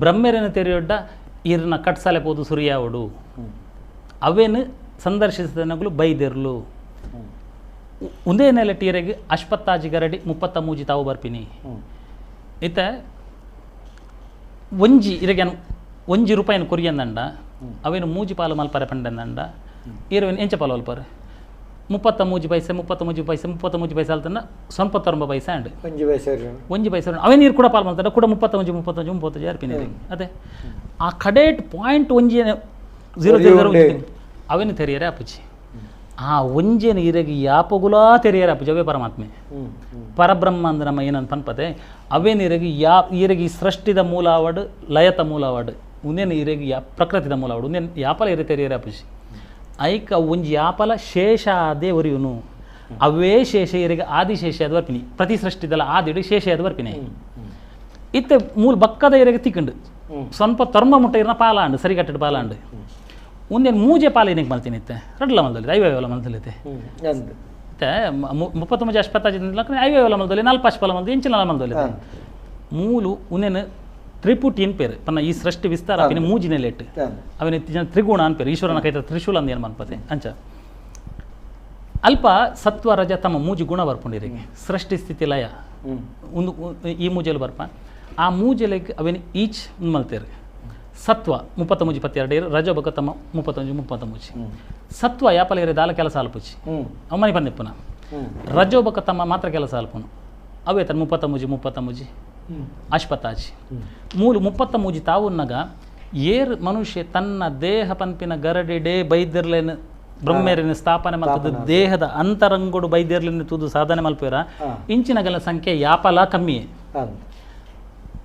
ಬ್ರಹ್ಮೇರನ ತೆರಿಯೊಡ್ಡ ಇರ್ನ ಕಟ್ಸಾಲೆ ಪೋದು ಸುರಿಯಾವಡು ಅವೇನು ಸಂದರ್ಶಿಸಿದನಗಳು ಬೈದೆರ್ಲು ಒಂದೇ ನೆಲೆ ಟೀರೆಗೆ ಅಶ್ಪತ್ತಾಜಿ ಗರಡಿ 33 ತಾವು ಬರ್ಪಿನಿ ಇತ್ತ ಒಂಜಿ ಇರಗೇನು ಒಂಜಿ ರೂಪಾಯಿನ ಕೊರಿಯಂದಂಡ ಅವೇನು ಮೂಜಿ ಪಾಲು ಮಲ್ಪರೆ ಪಂಡಂದಂಡ ಇರವೇನು ಎಂಚ ಪಾಲು ಅಲ್ಪರೆ 33 ಪೈಸೆ 33 ಪೈಸೆ 33 ಪೈಸೆ ಅಲ್ತಂಡ 99 ಪೈಸೆ ಅಂಡ್ ಒಂಜಿ ಪೈಸೆ ಅವೇ ನೀರು ಕೂಡ ಪಾಲು ಮಾಡ್ತಾರೆ ಕೂಡ 33 ಅರ್ಪಿನಿ ಅದೇ ಆ ಕಡೇಟ್ ಪಾಯಿಂಟ್ ಒಂಜಿ 0 ಅವೇನು ತೆರಿಯರೆ ಅಪ್ಪುಜಿ ಆ ಒಂಜೇನ ಇರಗಿ ಯಾಪಗುಲಾ ತೆರಿಯರೆ ಅಪ್ಪುಜಿ ಅವೇ ಪರಮಾತ್ಮೆ ಪರಬ್ರಹ್ಮ ಅಂದ್ರೆ ನಮ್ಮ ಏನಂತ ಪನ್ಪತೆ ಅವೇನು ಇರಗಿ ಇರಗಿ ಸೃಷ್ಟಿದ ಮೂಲಾವಡು ಲಯತ ಮೂಲಾವಡು ಉಂದೇನು ಇರಗಿ ಪ್ರಕೃತಿದ ಮೂಲಾವಡು ಉಂದೇನು ಯಾಪಲ ಇರ ತೆರಿಯರೆ ಅಪ್ಪುಜಿ ಐಕ ಒಂಜಿ ಯಾಪಲ ಶೇಷ ಆದೇ ಒರಿಯುನು ಅವೇ ಶೇಷ ಇರಗಿ ಆದಿಶೇಷ ಅದು ಬರ್ಪಿನಿ ಪ್ರತಿ ಸೃಷ್ಟಿದಲ್ಲ ಆದಿಡು ಶೇಷ ಅದು ಬರ್ಪಿನಿ ಇತ್ತೆ ಮೂಲ ಬಕ್ಕದ ಇರಗಿ ತಿಕ್ಕಂಡು ಸ್ವಲ್ಪ ತರ್ಮ ಮುಟ್ಟ ಇರನ ಪಾಲಾಂಡು ಸರಿಗಟ್ಟಡು ಪಾಲಾಂಡು ಒಂದೇನು ಮೂಜೆ ಪಾಲಿನಿಗೆ ಮಲ್ತೀನಿ ಇತ್ತೆ ರಡ್ಲ ಮಲ್ದಲ್ಲಿ ಐವೇವಲ ಮಲ್ದಲ್ಲಿತ್ತೆ ಇತ್ತೆ 33 ಅಶ್ಪತ್ತಾಜಿ ಐವೇವಲ ಮಲ್ದಲ್ಲಿ 4 ಅಶ್ಪಲ ಮಲ್ದು ಇಂಚಿನ ಮಲ್ದಲ್ಲಿ ಮೂಲು ಉಂದೇನು ತ್ರಿಪುಟಿನ್ ಪೇರು ಪನ್ನ ಈ ಸೃಷ್ಟಿ ವಿಸ್ತಾರ ಅಪಿನ ಮೂಜಿನ ಲೇಟ್ ಅವನ ಜನ ತ್ರಿಗುಣ ಅನ್ಪೇರು ಈಶ್ವರನ ಕೈತ ತ್ರಿಶೂಲ ಅಂದ ಏನು ಮನ್ಪತೆ ಅಂಚ ಅಲ್ಪ ಸತ್ವ ರಜ ತಮ್ಮ ಮೂಜಿ ಗುಣ ಬರ್ಕೊಂಡಿರಿಗೆ ಸೃಷ್ಟಿ ಸ್ಥಿತಿ ಲಯ ಒಂದು ಈ ಮೂಜೆಲು ಬರ್ಪ ಆ ಮೂಜೆಲೆಗೆ ಅವೇನು ಈಚ್ ಮಲ್ತೇರು ಸತ್ವ 33 ರಜೋ ಬಕ ತಮ್ಮ 33 ಸತ್ವ ಯಾಪಲ ಇರೋ ದಾಲ ಕೆಲಸ ಅಲ್ಪುಚಿ ಅಮ್ಮನಿ ಬಂದೆಪ್ಪನ ರಜೋ ಬಕ ತಮ್ಮ ಮಾತ್ರ ಕೆಲಸ ಅಲ್ಪನು ಅವೇ ತನ್ನ 33 ಆಶ್ಪತಾಜಿ ಮೂಲು 30 ಮೂಜಿ ತಾವುನ್ನಗ ಏರ್ ಮನುಷ್ಯ ತನ್ನ ದೇಹ ಪಂಪಿನ ಗರಡಿಡೆ ಬೈದ್ಯರ್ಲೇನು ಬ್ರಹ್ಮೇರಿನ ಸ್ಥಾಪನೆ ಮತ್ತು ದೇಹದ ಅಂತರಂಗುಡು ಬೈದ್ಯರ್ಲಿನ ತುದು ಸಾಧನೆ ಮಲ್ಪೇರ ಇಂಚಿನಗಲ ಸಂಖ್ಯೆ ಯಾಪಲ ಕಮ್ಮಿಯೇ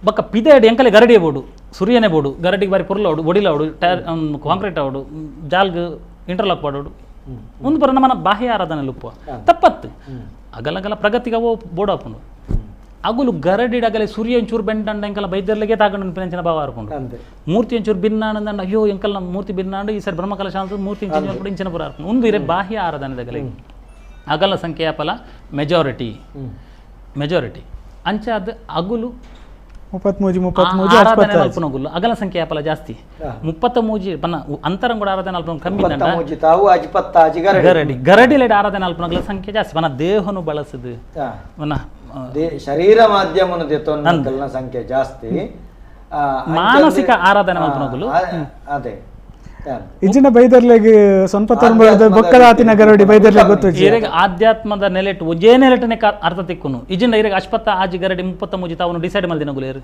ಬಕ್ಕ ಪಿದೇಡಿ ಎಂಕಲೆ ಗರಡಿ ಬೋಡು ಸೂರ್ಯನೇ ಬೋಡು ಗರಡಿಗೆ ಬಾರಿ ಪುರ್ಲೋಡು ಒಡಿಲೋಡು ಟೈರ್ ಕಾಂಕ್ರೀಟ್ ಆವಡು ಜಾಲ್ಗ್ ಇಂಟರ್ಲಾಕ್ ಮಾಡೋಡು ಒಂದು ಬರ ನಮ್ಮನ ಬಾಹ್ಯ ಆರಾಧನೆ ಲುಪ್ಪ ತಪ್ಪತ್ತು ಅಗಲಗಲ ಪ್ರಗತಿಗೆ ಅವು ಬೋಡಾಪುಂಡು ಅಗುಲು ಗರಡಿಡಗಲೆ ಸೂರ್ಯ ಒಂಚೂರು ಬೆಂಡಂಡ ಎಂಕಲ ಬೈದ್ಯರ್ಲಿಗೆ ತಾಗೊಂಡು ಪೆಂಚಿನ ಭಾವ ಹಾರ್ಕೊಂಡು ಮೂರ್ತಿ ಒಂಚೂರು ಭಿನ್ನಾಂಡ ಅಯ್ಯೋ ಎಂಕಲ್ ನಮ್ಮ ಮೂರ್ತಿ ಭಿನ್ನಾಂಡು ಈ ಸರಿ ಬ್ರಹ್ಮಕಲಶ ಅಂತ ಮೂರ್ತಿ ಇಂಚಿನ ಪುರ ಹಾರ್ಕೊಂಡು ಒಂದು ಇರೇ ಬಾಹ್ಯ ಆರಾಧನೆದಾಗಲೆ ಅಗಲ ಸಂಖ್ಯೆಯ ಫಲ ಮೆಜಾರಿಟಿ ಅಂಚೆ ಅದು ಅಗುಲು 33 ಆರಾಧನೆ ಅಲ್ಪನಗುಲು ಅಗಲ ಸಂಖ್ಯೆಯ ಫಲ ಜಾಸ್ತಿ 33 ಪನ್ನ ಅಂತರಂ ಕೂಡ ಆರಾಧನೆ ಅಲ್ಪನ ಕಮ್ಮಿ ಗರಡಿಲೆಡ್ ಆರಾಧನೆ ಅಲ್ಪನಗಲ ಸಂಖ್ಯೆ ಜಾಸ್ತಿ ಪನ್ನ ದೇಹನು ಬಳಸದು ಶರೀರ ಮಾಧ್ಯಮನ ಸಂಖ್ಯೆ ಜಾಸ್ತಿ ಮಾನಸಿಕ ಆರಾಧನೆ ಅಲ್ಪನಗುಲು ಅದೇ ಇಂಚಿನ ಬೈದರ್ಲೆಗೆ ಸ್ವಲ್ಪ ಬೊಕ್ಕದಾತಿನ ಗರಡಿ ಬೈದರ್ಲೆಗೆ ಗೊತ್ತು ಇರೆಗೆ ಆಧ್ಯಾತ್ಮದ ನೆಲೆಟ್ ಒಜೇ ನೆಲೆಟನೆ ಅರ್ಥ ತಿಕ್ಕುನು ಇಜಿಂದ ಇರೆಗೆ ಅಶ್ಪತ್ತ ಆಜಿ ಗರಡಿ 33 ತಾವನು ಡಿಸೈಡ್ ಮಲ್ದಿನ ಗುಲೇರು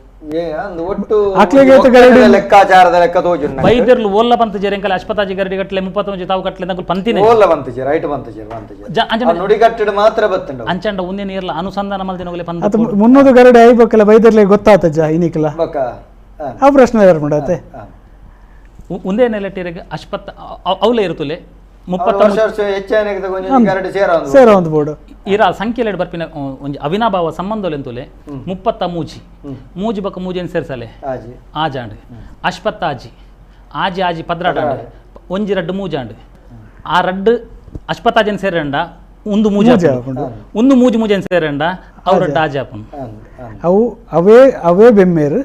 ಒಟ್ಟು ಲೆಕ್ಕಾಚಾರದ ಲೆಕ್ಕ ತೋಜುಂಡ ಬೈದರ್ಲು ಓಲ್ಲ ಬಂತ ಜೆರೆಂಕಲ ಅಶ್ಪತ್ತಾಜಿ ಗರಡಿ ಗಟ್ಲೆ 33 ತಾವು ಗಟ್ಲೆ ನಗುಲ್ ಪಂತಿನೆ ಓಲ್ಲ ಬಂತ ಜೆ ರೈಟ್ ಬಂತ ಜೆ ನುಡಿ ಗಟ್ಟಡ ಮಾತ್ರ ಬತ್ತಂಡ ಅಂಚಂಡ ಉಂದಿನ ಇರಲ ಅನುಸಂಧಾನ ಮಲ್ದಿನ ಗುಲೆ ಪಂತ ಅದು 300 ಗರಡಿ ಐಬಕಲ ಬೈದರ್ಲೆಗೆ ಗೊತ್ತಾತ ಜಾ ಇನಿಕಲ ಬಕ ಆ ಪ್ರಶ್ನೆ ಯಾರು ಮಾಡತ್ತೆ ಒಂದೇ ನೆಲೆಟಿರೆಗೆ ಅಶ್ಪತ್ತ ಅವಲೇ ಇರುತ್ತಲೆ 33 ಸೇರ ಒಂದು ಬೋರ್ಡು ಇರ ಸಂಖ್ಯೆಲೆಡ್ ಬರ್ಪಿನ ಒಂಜಿ ಅವಿನಾಭಾವ ಸಂಬಂಧಲೆಂತುಲೆ 33 ಮೂಜಿ ಬಕ ಮೂಜೆನ್ ಸೇರ್ಸಲೆ ಆಜಾಂಡ್ ಅಶ್ಪತ್ತ ಆಜಿ ಆಜಿ ಪದ್ರಾಟಾಂಡ್ ಒಂಜಿ ರಡ್ಡು ಮೂಜಾಂಡ್ ಆ ರಡ್ಡು ಅಶ್ಪತ್ತಾಜನ್ ಸೇರಂಡ ಒಂದು ಮೂಜ ಒಂದು ಮೂಜೆನ್ ಸೇರಂಡ ಅವ್ ರಡ್ಡು ಆಜಾಪನ್ ಅವು ಅವೇ ಬೆಮ್ಮೇರು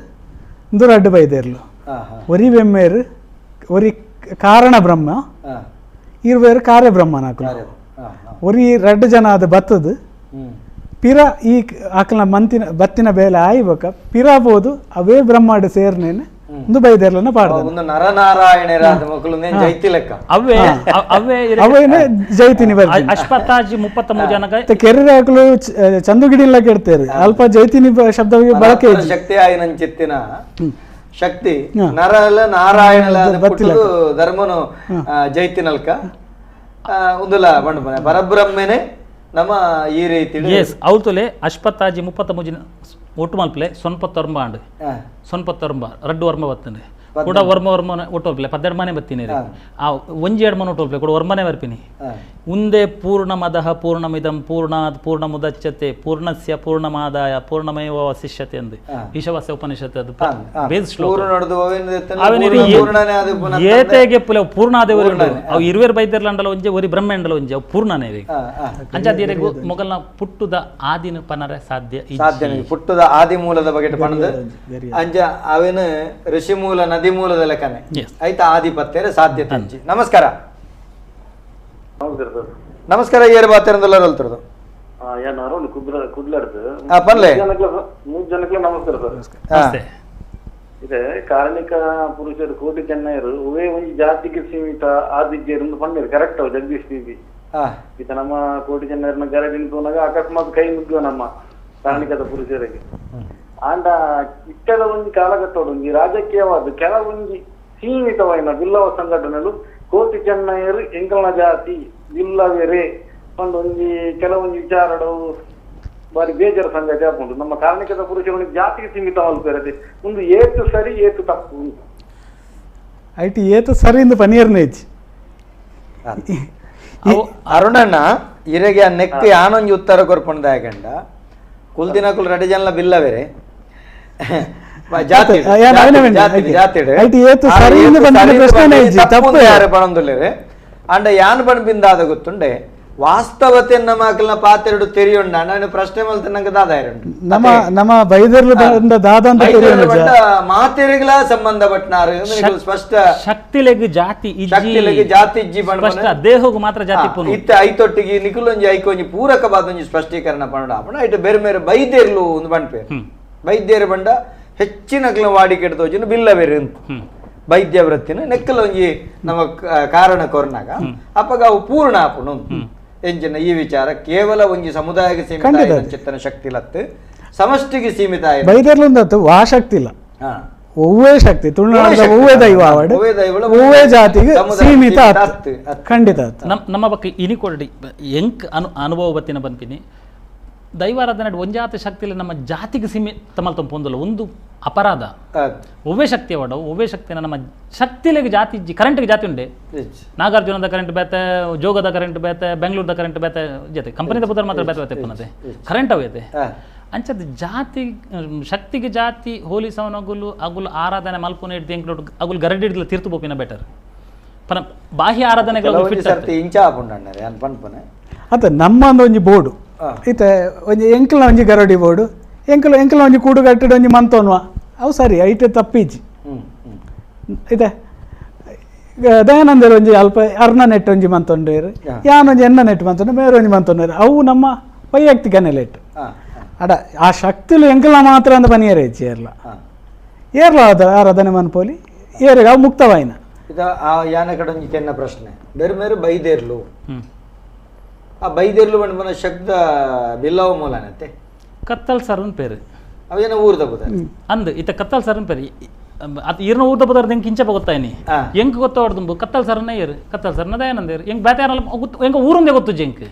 ಒಂದು ರಡ್ಡು ಬೈದೇರ್ಲು ಒರಿ ಬೆಮ್ಮೇರು ಒರಿ ಕಾರಣ ಬ್ರಹ್ಮ ಇರುವೇರು ಕಾರ್ಯ ಬ್ರಹ್ಮ ನಾಕು ಒರಿ ರಡ್ಡು ಜನ ಅದು ಬತ್ತದು ಪಿರ ಈ ಆಕಲ ಬತ್ತಿನ ಬೇಲೆ ಆಯ್ಬೇಕ ಪಿರ ಬೋದು ಅವೇ ಬ್ರಹ್ಮಾಡು ಸೇರ್ನೇನೆ ಒಂದು ಬೈದೇರ್ಲನ್ನ ಪಾಡ್ದ ಅವೇನೆ ಜೈತಿನಿ ಅಶ್ಪತ್ತಾಜಿ 33 ಜನಕ ಕೆರೆ ಹಾಕಲು ಚಂದುಗಿಡಿಲ್ಲ ಕೆಡ್ತೇರು ಅಲ್ಪ ಜೈತಿನಿ ಶಬ್ದ ಬಳಕೆ ಶಕ್ತಿ ಆಯ್ನಂಚಿತ್ತಿನ ಶಕ್ತಿ ನರಲ ನಾರಾಯಣಲ ಧರ್ಮನು ಜೈತಿನಲ್ಕ ಉಂದುಲ ಬಂಡ ಪರಬ್ರಹ್ಮನೆ ನಮ್ಮ ಈ ರೀತಿ ಅವತುಲೆ ಅಶ್ಪತ್ತಾಜಿ 33 ಒಟ್ಟು ಮಲ್ಪಲೆ ಸೊನ್ಪತ್ತೊರ್ಬ ರಡ್ಡು ವರ್ಮ ಬತ್ತಂಡೆ ಕೂಡ ವರ್ಮ ಒಟ್ಟೋಲ್ಪಲೆ 12 ಮನೆ ಬತ್ತೀನಿ ಆ ಒಂಜಿ 2 ಮನೆ ಒಟ್ಟೋಲ್ಪಲೆ ಕೂಡ ವರ್ಮನೆ ಬರ್ಪಿನಿ ಉಂದೇ ಪೂರ್ಣಮದಃ ಪೂರ್ಣಮಿದಂ ಪೂರ್ಣಾತ್ ಪೂರ್ಣಮುದಚ್ಯತೆ ಪೂರ್ಣಸ್ಯ ಪೂರ್ಣಮಾದಾಯ ಪೂರ್ಣಮೇವ ವಸಿಷ್ಯತೆ ಅಂದು ಈಶವಾಸ್ಯ ಉಪನಿಷತ್ ಅದು ಬೇಸ್ ಶ್ಲೋಕ ಏತೆಗೆ ಪುಲ ಪೂರ್ಣಾದೇವರು ಅವು ಇರುವೇರು ಬೈದರ್ಲಂಡಲ ಒಂಜೆ ಒರಿ ಬ್ರಹ್ಮೆಂಡಲ ಒಂಜೆ ಅವು ಪೂರ್ಣನೇ ಅಂಚಾದಿರೆಗು ಮೊಗಲ್ನ ಪುಟ್ಟುದ ಆದಿನ ಪನರೆ ಸಾಧ್ಯ ಪುಟ್ಟುದ ಆದಿ ಮೂಲದ ಬಗ್ಗೆ ಪಣದು ಅಂಜ ಅವೇನು ಋಷಿ ಮೂಲ ನದಿ ಮೂಲದ ಲೆಕ್ಕನೆ ಆಯ್ತಾ ಆದಿಪತ್ಯರ ಸಾಧ್ಯತೆ ನಮಸ್ಕಾರ ನಮಸ್ಕಾರ ಏರು ಬಾತಿರಂದಲ್ಲ ಅಲ್ತಿರೋದು ಪನ್ಲೆ 3 ಜನಕ್ಕೆ ನಮಸ್ಕಾರ ಸರ್ ಇದೆ ಕಾರ್ಮಿಕ ಪುರುಷರು ಕೋಟಿ ಚೆನ್ನೈರು ಒವೇ ಒಂದು ಜಾತಿಗೆ ಸೀಮಿತ ಆದಿಜ್ಯರು ಪಂಡಿರು ಕರೆಕ್ಟ್ ಅವು ಜಗದೀಶ್ ಟಿವಿ ಈತ ನಮ್ಮ ಕೋಟಿ ಚೆನ್ನೈರ್ನ ಗರಡಿನ ತೋನಾಗ ಅಕಸ್ಮಾತ್ ಕೈ ಮುಗ್ಗುವ ನಮ್ಮ ಕಾರ್ಮಿಕದ ಪುರುಷರಿಗೆ ಆಂಡ ಇಟ್ಟದ ಒಂದು ಕಾಲಘಟ್ಟೋಡು ಈ ರಾಜಕೀಯವಾದ ಕೆಲವೊಂದು ಸೀಮಿತವಾದ ಬಿಲ್ಲವ ಸಂಘಟನೆಗಳು ಕೋಟಿ ಚೆನ್ನೈರು ಎಂಕಲ್ನ ಜಾತಿ ಬಿಲ್ಲವೇರೆ ಒಂದೊಂದು ಕೆಲವೊಂದು ವಿಚಾರಗಳು ಬಾರಿ ಬೇಜಾರು ಸಂಗತಿ ಹಾಕೊಂಡು ನಮ್ಮ ಕಾರ್ಮಿಕದ ಪುರುಷರಿಗೆ ಜಾತಿಗೆ ಸೀಮಿತ ಮಲ್ಪೇರದೆ ಒಂದು ಏತು ಸರಿ ಏತು ತಪ್ಪು ಐಟಿ ಏತು ಸರಿ ಇಂದು ಪನೀರ್ನ ಅರುಣಣ್ಣ ಇರೆಗೆ ಆ ನೆಕ್ತಿ ಆನೊಂಜಿ ಉತ್ತರ ಕೊರ್ಪಣದ ಯಾಕಂಡ ಕುಲ್ದಿನಕುಲ್ ರೆಡಿ ಜನಲ ಬಿಲ್ಲವೇರೆ ಅಂಡ ಯಾನ್ ಪಣಬಿಂದಾದ ಗೊತ್ತುಂಡೆ ವಾಸ್ತವತೆಯನ್ನ ಮಕ್ಕಳನ್ನ ಪಾತೆರಡು ತೆರಿಯೊಂಡ ನಾನು ಪ್ರಶ್ನೆ ಮಲ್ತ ನಂಗೆ ದಾದಾಯಿರುಂಟು ನಮ್ಮ ಬೈದರ್ಲು ಮಾತೆರಿಗಳ ಸಂಬಂಧಪಟ್ಟನಾರು ಸ್ಪಷ್ಟ ಶಕ್ತಿಲೆಗ್ ಜಾತಿ ಜಾತಿ ಇಜ್ಜಿ ದೇಹಗೂ ಮಾತ್ರ ಜಾತಿ ಇತ್ತ ಐತೊಟ್ಟಿಗೆ ನಿಖುಲೊಂಜಿ ಐಕೊಂಜಿ ಪೂರಕವಾದೊಂಜಿ ಸ್ಪಷ್ಟೀಕರಣ ಪಂಡ ಅಪ್ಪಣ ಇಟ್ಟು ಬೇರೆ ಬೇರೆ ಬೈದೇರ್ಲು ಒಂದು ಬಣ್ಪೇರು ಬೈದ್ಯರು ಬಂಡ ಹೆಚ್ಚಿನ ವಾಡಿಕೆ ತೋಜಿನ ಬಿಲ್ಲ ಬೇರೆ ಅಂತ ವೈದ್ಯ ವೃತ್ತಿನ ನೆಕ್ಕಲೊಂಜಿ ನಮ್ಮ ಕಾರಣ ಕೊರ್ನಾಗ ಅಪ್ಪಗ ಅವು ಪೂರ್ಣ ಆಪುಣು ಎಂಚಿನ ಈ ವಿಚಾರ ಕೇವಲ ಒಂಜಿ ಸಮುದಾಯಕ್ಕೆ ಸೀಮಿತ ಚಿತ್ತನ ಶಕ್ತಿ ಲತ್ತು ಸಮಷ್ಟಿಗೆ ಸೀಮಿತ ಆಯ್ತು. ಬೈದರ್ಲೊಂದತ್ತು ವಾ ಶಕ್ತಿ ಇಲ್ಲ, ಹಾ ಒವ್ವೇ ಶಕ್ತಿ ತುಳುನಾಡಿನ ಒವ್ವೇ ದೈವ ಆವಡ್ ಒವ್ವೇ ಜಾತಿಗೆ ಸೀಮಿತ ಆತು ಖಂಡಿತ ಆತು. ನಮ್ಮ ಬಗ್ಗೆ ಇನಿಕೊಡಿ ಎಂಕ್ ಅನುಭವ ಬತ್ತಿನ ಬಂತೀನಿ ದೈವಾರಾಧನೆ ಒಂಜಾತ ಶಕ್ತಿಯಲ್ಲಿ ನಮ್ಮ ಜಾತಿಗೆ ಸೀಮಿತ ಮಲ್ತ ಪೊಂದಲ್ಲ ಒಂದು ಅಪರಾಧ. ಒವ್ವೇ ಶಕ್ತಿ ಅವಡ ಒವ್ವೇ ಶಕ್ತಿನ ನಮ್ಮ ಶಕ್ತಿಲೆಗೆ ಜಾತಿ ಇಜ್ಜಿ ಕರೆಂಟ್ಗೆ ಜಾತಿ ಉಂಡೆ ನಾಗಾರ್ಜುನದ ಕರೆಂಟ್ ಬೇತೆ ಜೋಗದ ಕರೆಂಟ್ ಬೇತೆ ಬೆಂಗಳೂರದ ಕರೆಂಟ್ ಬೇತೆ ಜೊತೆ ಕಂಪನಿದ ಪುದರ್ ಮಾತ್ರ ಬೇತೆ ಬೇತೆ ಪುನತೆ ಕರೆಂಟ್ ಅವೈತೆ ಅಂಚದ ಜಾತಿ ಶಕ್ತಿಗೆ ಜಾತಿ ಹೋಲಿಸವನಗುಲು ಅಗುಲು ಆರಾಧನೆ ಮಲ್ಪುನ ಹಿಡ್ದು ಎಂಕ್ ಅಗುಲು ಗರಡಿ ಹಿಡ್ದು ತೀರ್ತು ಬೋಪಿನ ಬೆಟರ್ ಪನ ಬಾಹ್ಯ ಆರಾಧನೆಗಳು ಅತ ನಮ್ಮ ಒಂಜಿ ಬೋರ್ಡು ಈತ ಒಂಜಿ ಎಂಕಲ್ನ ಒಂಜಿ ಗರಡಿ ಬೋರ್ಡು ಎಂಕಲ್ನ ಒಂಜಿ ಕೂಡು ಕಟ್ಟಿಡ ಒಂಜಿ ಮಂತೋನ್ವಾ ಅವು ಸರಿ ಐಟ್ ತಪ್ಪಿಜಿ ಇದೆ ದಯಾನಂದರ್ ಒಂಜಿ ಅಲ್ಪ ಅರ್ಣ ನೆಟ್ ಒಂಜಿ ಮಂತೊಂಡೇರು ಯಾನೊಂಜಿ ಎನ್ನ ನೆಟ್ ಮಂತೊಂಡು ಬೇರೆ ಒಂಜಿ ಮಂತೊಂಡೇರು ಅವು ನಮ್ಮ ವೈಯಕ್ತಿಕ ನೆಲೆಟ್ ಅಡ ಆ ಶಕ್ತಿಲು ಎಂಕಲ್ನ ಮಾತ್ರ ಅಂದ ಬನಿಯರ ಹೆಚ್ಚಿ ಏರ್ಲ ಏರ್ಲ ಆರಾಧನೆ ಮನ್ಪೋಲಿ ಏರಿಗೆ ಅವು ಮುಕ್ತವಾಯಿನ ಇದ ಆ ಯಾನ ಕಡೆ ಒಂಜಿ ಕೆನ್ನ ಪ್ರಶ್ನೆ ಬೇರೆ ಬೇರೆ ಬೈದೇರ್ಲು ಆ ಬೈದೇರ್ಲು ಬಂಡ ಶಬ್ದ ಬಿಲ್ಲವ ಮೂಲನತ್ತೆ ಕತ್ತಲ್ ಸರ್ನ್ ಪೇರು ಅವೇನ ಊರ್ದ ಬುದ ಅಂದ್ ಇತ ಕತ್ತಲ್ ಸರ್ನ್ ಪೇರು ಅದು ಈರ್ನ ಊರ್ದ ಬುದರ್ದ ಹೆಂಗೆ ಕಿಂಚ ಗೊತ್ತಾಯ್ನಿ ಹೆಂಗೆ ಗೊತ್ತಾಡ್ದು ಕತ್ತಲ್ ಸರ್ನ ಏರು ಕತ್ತಲ್ ಸರ್ನ ದಯಾನಂದೇರು ಹೆಂಗೆ ಬೇತೆ ಯಾರಲ್ಲ ಹೆಂಗೆ ಊರಂದೇ ಗೊತ್ತು ಜಂಕ್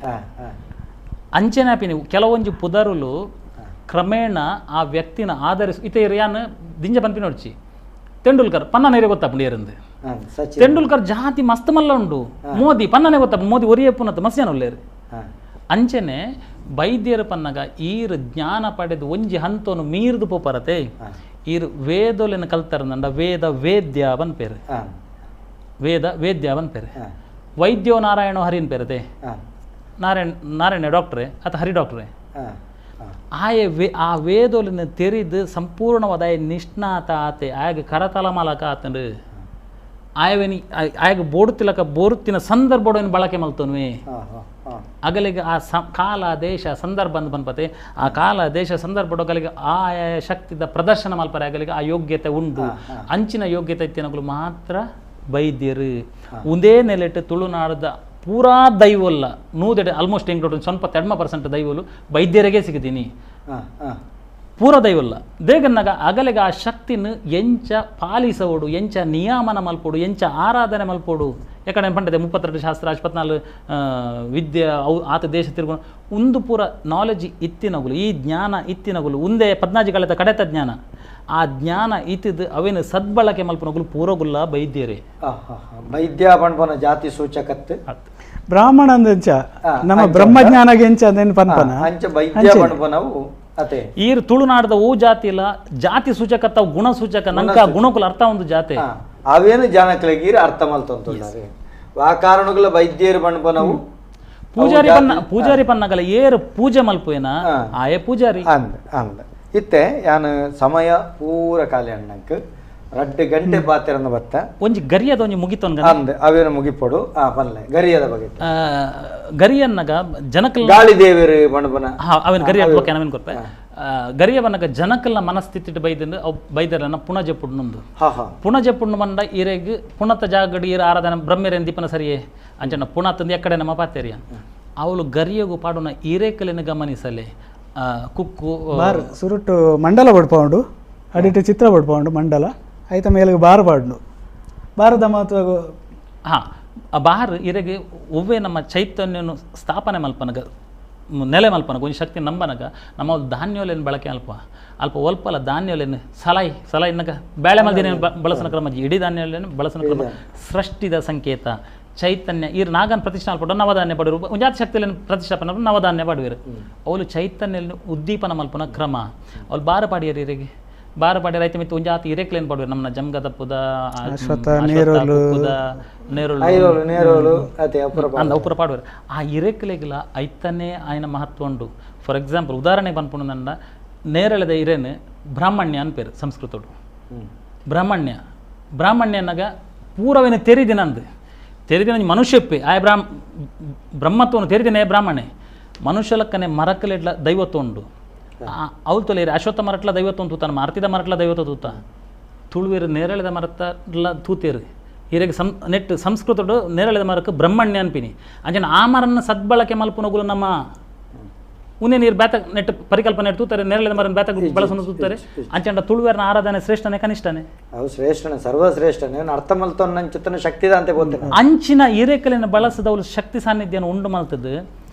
ಅಂಚೆನಾಪಿನಿ ಕೆಲವೊಂದು ಪುದರುಲು ಕ್ರಮೇಣ ಆ ವ್ಯಕ್ತಿನ ಆಧರಿಸಿ ಇತ ಯಾನ್ ದಿಂಜ ಪನ್ಪಿ ನೋಡ್ಚಿ ತೆಂಡೂಲ್ಕರ್ ಪನ್ನನೇರೆ ಗೊತ್ತಾಪುಂಡು ಏರಂದು ತೆಂಡೂಲ್ಕರ್ ಜಾತಿ ಮಸ್ತ್ ಮಲ್ಲ ಉಂಡು ಮೋದಿ ಪನ್ನನೆ ಗೊತ್ತಾಪುಂಡು ಮೋದಿ ಒರಿಯೇ ಪುನತ್ ಮಸ್ಯಾನುಲ್ಲೇರು ಅಂಚೆನೆ ಬೈದ್ಯರ ಪನ್ನಗ ಈರ್ ಜ್ಞಾನ ಪಡೆದು ಒಂಜಿ ಹಂತನು ಮೀರ್ದು ಪೋಪರತೆ ಈರ್ ವೇದೋಲೆನ ಕಲ್ತಾರಂದ ವೇದ ವೇದ್ಯ ಬನ್ ಪೇರು ವೇದ ವೇದ್ಯ ಬನ್ ಪೇರು ವೈದ್ಯೋ ನಾರಾಯಣೋ ಹರಿನ್ ಪೇರತೆ ನಾರಾಯಣ ಡಾಕ್ಟ್ರೇ ಅಥವಾ ಹರಿ ಡಾಕ್ಟ್ರೇ ಆ ವೇದೋಲಿನ ತೆರಿದು ಸಂಪೂರ್ಣವಾದ ನಿಷ್ಣಾತ ಆತೆ ಆಗ ಕರತಲಮಲಕ ಆತಂಡು ಆಯವೇನಿ ಆಗ ಬೋಡುತ್ತಿಲಕ ಬೋರುತ್ತಿನ ಸಂದರ್ಭವನ್ನು ಬಳಕೆ ಮಲ್ತನ್ವಿ ಅಗಲಿಗೆ ಆ ಕಾಲ ದೇಶ ಸಂದರ್ಭ ಅಂತ ಬಂದ್ಪತೆ ಆ ಕಾಲ ದೇಶ ಸಂದರ್ಭಗಳಿಗೆ ಆಯಾ ಶಕ್ತಿದ ಪ್ರದರ್ಶನ ಮಲ್ಪರೆ ಆಗಲಿಗೆ ಆ ಯೋಗ್ಯತೆ ಉಂಟು ಅಂಚಿನ ಯೋಗ್ಯತೆ ಇತ್ತಿನಗಳು ಮಾತ್ರ ಬೈದ್ಯರು ಒಂದೇ ನೆಲೆಟ್ಟು ತುಳುನಾಡದ ಪೂರಾ ದೈವಲ್ಲ ನೂದೆಡೆ ಆಲ್ಮೋಸ್ಟ್ ಹೆಂಗೆ ನೋಡ್ರಿ ಸ್ವಲ್ಪ 30% ದೈವಲು ಬೈದ್ಯರಿಗೆ ಸಿಗ್ತೀನಿ ಪೂರ ದೈವಲ್ಲ ದೇಗನ್ನಾಗ ಅಗಲೆಗ ಆ ಶಕ್ತಿನ ಎಂಚ ಪಾಲಿಸೋಡು ಎಂಚ ನಿಯಾಮನ ಮಲ್ಪೋಡು ಎಂಚ ಆರಾಧನೆ ಮಲ್ಪೋಡು ಯಾಕಂದ್ರೆ ಪಂಡದೆ 32 ಶಾಸ್ತ್ರ 54 ವಿದ್ಯೆ ಅವು ಆತ ದೇಶ ತಿರುಗ ಒಂದು ಪೂರ ನಾಲೆಜ್ ಇತ್ತಿನಗುಲು ಈ ಜ್ಞಾನ ಇತ್ತಿನಗುಲು ಒಂದೇ 14 ಕಳೆದ ಕಡೆತ ಜ್ಞಾನ ಆ ಜ್ಞಾನ ಇತ್ತಿದ್ದು ಅವೇನು ಸದ್ಬಳಕೆ ಮಲ್ಪನಗುಲು ಪೂರಗುಲ್ಲ ಬೈದ್ಯರೇ ವೈದ್ಯ ಪಂಪನ ಜಾತಿ ಸೂಚಕತ್ ಬ್ರಾಹ್ಮಣ ಅಂದಂಚ ನಮ್ಮ ಬ್ರಹ್ಮಜ್ಞಾನಗೆ ಎಂಚ ಅಂದೇನು ಪನ್ಪನ ಅಂಚ ವೈದ್ಯ ಪಂಪನವು ಅತೆ ಈರ್ ತುಳುನಾಡದ ಓ ಜಾತಿ ಇಲ್ಲ ಜಾತಿ ಸೂಚಕತ್ತ ಗುಣ ಸೂಚಕ ನಂಕ ಗುಣಕುಲ ಅರ್ಥ ಒಂದು ಜಾತಿ ಅವೇನು ಜಾನಕಲಗೀರ ಅರ್ಥ ಮಲ್ತೊಂದುಲ್ಲಾರೆ ಆ ಕಾರಣಗಳ ವೈದ್ಯರು ಪಂಪನವು ಪೂಜಾರಿ ಪನ್ನಗಲ ಏರು ಪೂಜೆ ಮಲ್ಪುವೇನ ಆಯೇ ಪೂಜಾರಿ ಅಂದ ಅಂದ ಇತ್ತೆ ಯಾನು ಸಮಯ ಪೂರ ಕಾಲಿ ಅಣ್ಣಕ್ 2 ಗಂಟೆ ಪಾತಿರಂದ ಬತ್ತ ಒಂಜಿ ಗರಿಯದ ಒಂಜಿ ಮುಗಿತೊಂದು ಅಂದ ಅವೇನು ಮುಗಿಪೋಡು ಪನ್ಲೆ ಗರಿಯದ ಬಗ್ಗೆ ಗರಿಯನ್ನಗ ಜನಕಲ್ ಗಾಳಿ ದೇವರು ಬಣಬನ ಅವನ ಗರಿಯ ಬಗ್ಗೆ ನಾವೇನು ಕೊರ್ಪೆ ಗರಿಯವನ್ನಗ ಜನಕಲ್ನ ಮನಸ್ಥಿತಿ ಬೈದಿಂದ ಅವು ಬೈದರನ್ನ ಪುಣಜೆಪ್ಪುಡ್ನೊಂದು ಪುಣಜೆಪ್ಪುಡ್ನು ಮಂಡ ಇರೆಗ್ ಪುಣತ ಜಾಗಡಿ ಇರ ಆರಾಧನೆ ಬ್ರಹ್ಮೇರೇನ್ ದೀಪನ ಸರಿಯೇ ಅಂಚನ ಪುಣತಂದು ಎಕ್ಕಡೆ ನಮ್ಮ ಪಾತೇರಿಯ ಅವಳು ಗರಿಯಗು ಪಾಡುನ ಈರೇಕಲಿನ ಗಮನಿಸಲೆ ಕುಕ್ಕು ಬಾರ್ ಸುರುಟ್ಟು ಮಂಡಲ ಬಡ್ಪೌಂಡು ಅಡಿಟ್ಟು ಚಿತ್ರ ಬಡ್ಪೌಂಡು ಮಂಡಲ ಐತ ಮೇಲಿಗೆ ಬಾರ್ ಪಾಡ್ನು ಬಾರದ ಮಹತ್ವ ಆ ಬಾರ್ ಇರೆಗೆ ಒವ್ವೇ ನಮ್ಮ ಚೈತನ್ಯನು ಸ್ಥಾಪನೆ ಮಲ್ಪನಗ ನೆಲೆ ಮಲ್ಪನಗ ಒಂದು ಶಕ್ತಿ ನಂಬನಗ ನಮ್ಮ ಧಾನ್ಯೋಲೇನು ಬಳಕೆ ಅಲ್ಪ ಒಲ್ಪಲ ಧಾನ್ಯೋಲೇನು ಸಲಾಯಿನಗ ಬೇಳೆ ಮಲ್ದಿನ ಬಳಸನ ಕ್ರಮ ಇಡೀ ಧಾನ್ಯೋಲೇನು ಬಳಸನ ಕ್ರಮ ಸೃಷ್ಟಿದ ಸಂಕೇತ ಚೈತನ್ಯ ಈರ್ ನಾಗನ್ ಪ್ರತಿಷ್ಠಾಪಡ ನವಧಾನ್ಯ ಪಡೆರು ಜಾತಿ ಶಕ್ತಿಯನ್ನು ಪ್ರತಿಷ್ಠಾಪನೆ ನವಧಾನ್ಯ ಪಡುವರು ಅವಳು ಚೈತನ್ಯ ಉದ್ದೀಪನ ಮಲ್ಪನ ಕ್ರಮ ಅವಳು ಬಾರ ಪಾಡಿಯರು ಇರೆಗೆ ಬಾರ ಪಾಡಿ ರೈತ ಮಿತ್ತು ಒಂಜಾತಿ ಇರೆಕ್ಲೇನು ಪಡುವರು ನಮ್ಮನ್ನ ಜಂಗದ ಪುದ ಅಂದ ಉಪುರ ಪಾಡುವರು ಆ ಇರೆಕ್ಲೆಗಿಲ ಐತನೇ ಆಯ್ನ ಮಹತ್ವ ಉಂಡು ಫಾರ್ ಎಕ್ಸಾಂಪಲ್ ಉದಾಹರಣೆ ಬಂದ್ಪುಂಡು ನನ್ನ ನೇರಳೆದ ಇರೇನು ಬ್ರಾಹ್ಮಣ್ಯ ಅನ್ಪೇರು ಸಂಸ್ಕೃತೋಡು ಬ್ರಾಹ್ಮಣ್ಯನಾಗ ಪೂರವೇನು ತೆರಿದಿನಂದು ತೆರಿದಿನ ಮನುಷ್ಯಪ್ಪೆ ಆಯ ಬ್ರಹ್ಮತ್ವನು ತೆರಿದಿನ ಬ್ರಾಹ್ಮಣೆ ಮನುಷ್ಯಲಕ್ಕನೆ ಮರಕಲೆಡ್ಲ ದೈವತ್ವ ಉಂಡು ಅವಳು ತೊಲೇರಿ ಅಶ್ವತ್ಥ ಮರಟ್ಲ ದೈವತ್ವ ತೂತಾನ ಮಾರ್ತಿದ ಮರಟ್ಲ ದೈವತ್ವ ತೂತ ತುಳುವೇರು ನೇರಳೆದ ಮರತಲ್ಲ ತೂತೇರು ಹಿರೇಗೆ ನೆಟ್ ಸಂಸ್ಕೃತಡು ನೇರಳೆದ ಮರಕ್ಕೆ ಬ್ರಹ್ಮಣ್ಯ ಅನ್ಪಿನಿ ಅಂಜನ ಆ ಮರನ್ನ ಸದ್ಬಳಕೆ ಮಲ್ಪುನಗುಲು ನಮ್ಮ ಉನ್ನೆ ನೀರು ಬೇತ ನೆಟ್ಟು ಪರಿಕಲ್ಪನೆ ತೂತಾರೆ ನೇರಳೆ ಮರ ಬೇತ ಬಳಸನ್ನು ತೂತಾರೆ ಅಂಚಂಡ ತುಳುವೇರ್ನ ಆರಾಧನೆ ಶ್ರೇಷ್ಠನೇ ಕನಿಷ್ಠನೇ ಅವು ಶ್ರೇಷ್ಠನೇ ಸರ್ವಶ್ರೇಷ್ಠನೇ ಅರ್ಥ ಮಲ್ತೊನ್ನ ಚಿತ್ತನ ಶಕ್ತಿದ ಅಂತ ಗೊತ್ತಿಲ್ಲ ಅಂಚಿನ ಹಿರೇಕಲಿನ ಬಳಸದ ಅವಳು ಶಕ್ತಿ ಸಾನ್ನಿಧ್ಯನ ಉಂಡು ಮಲ್ತದ್ದು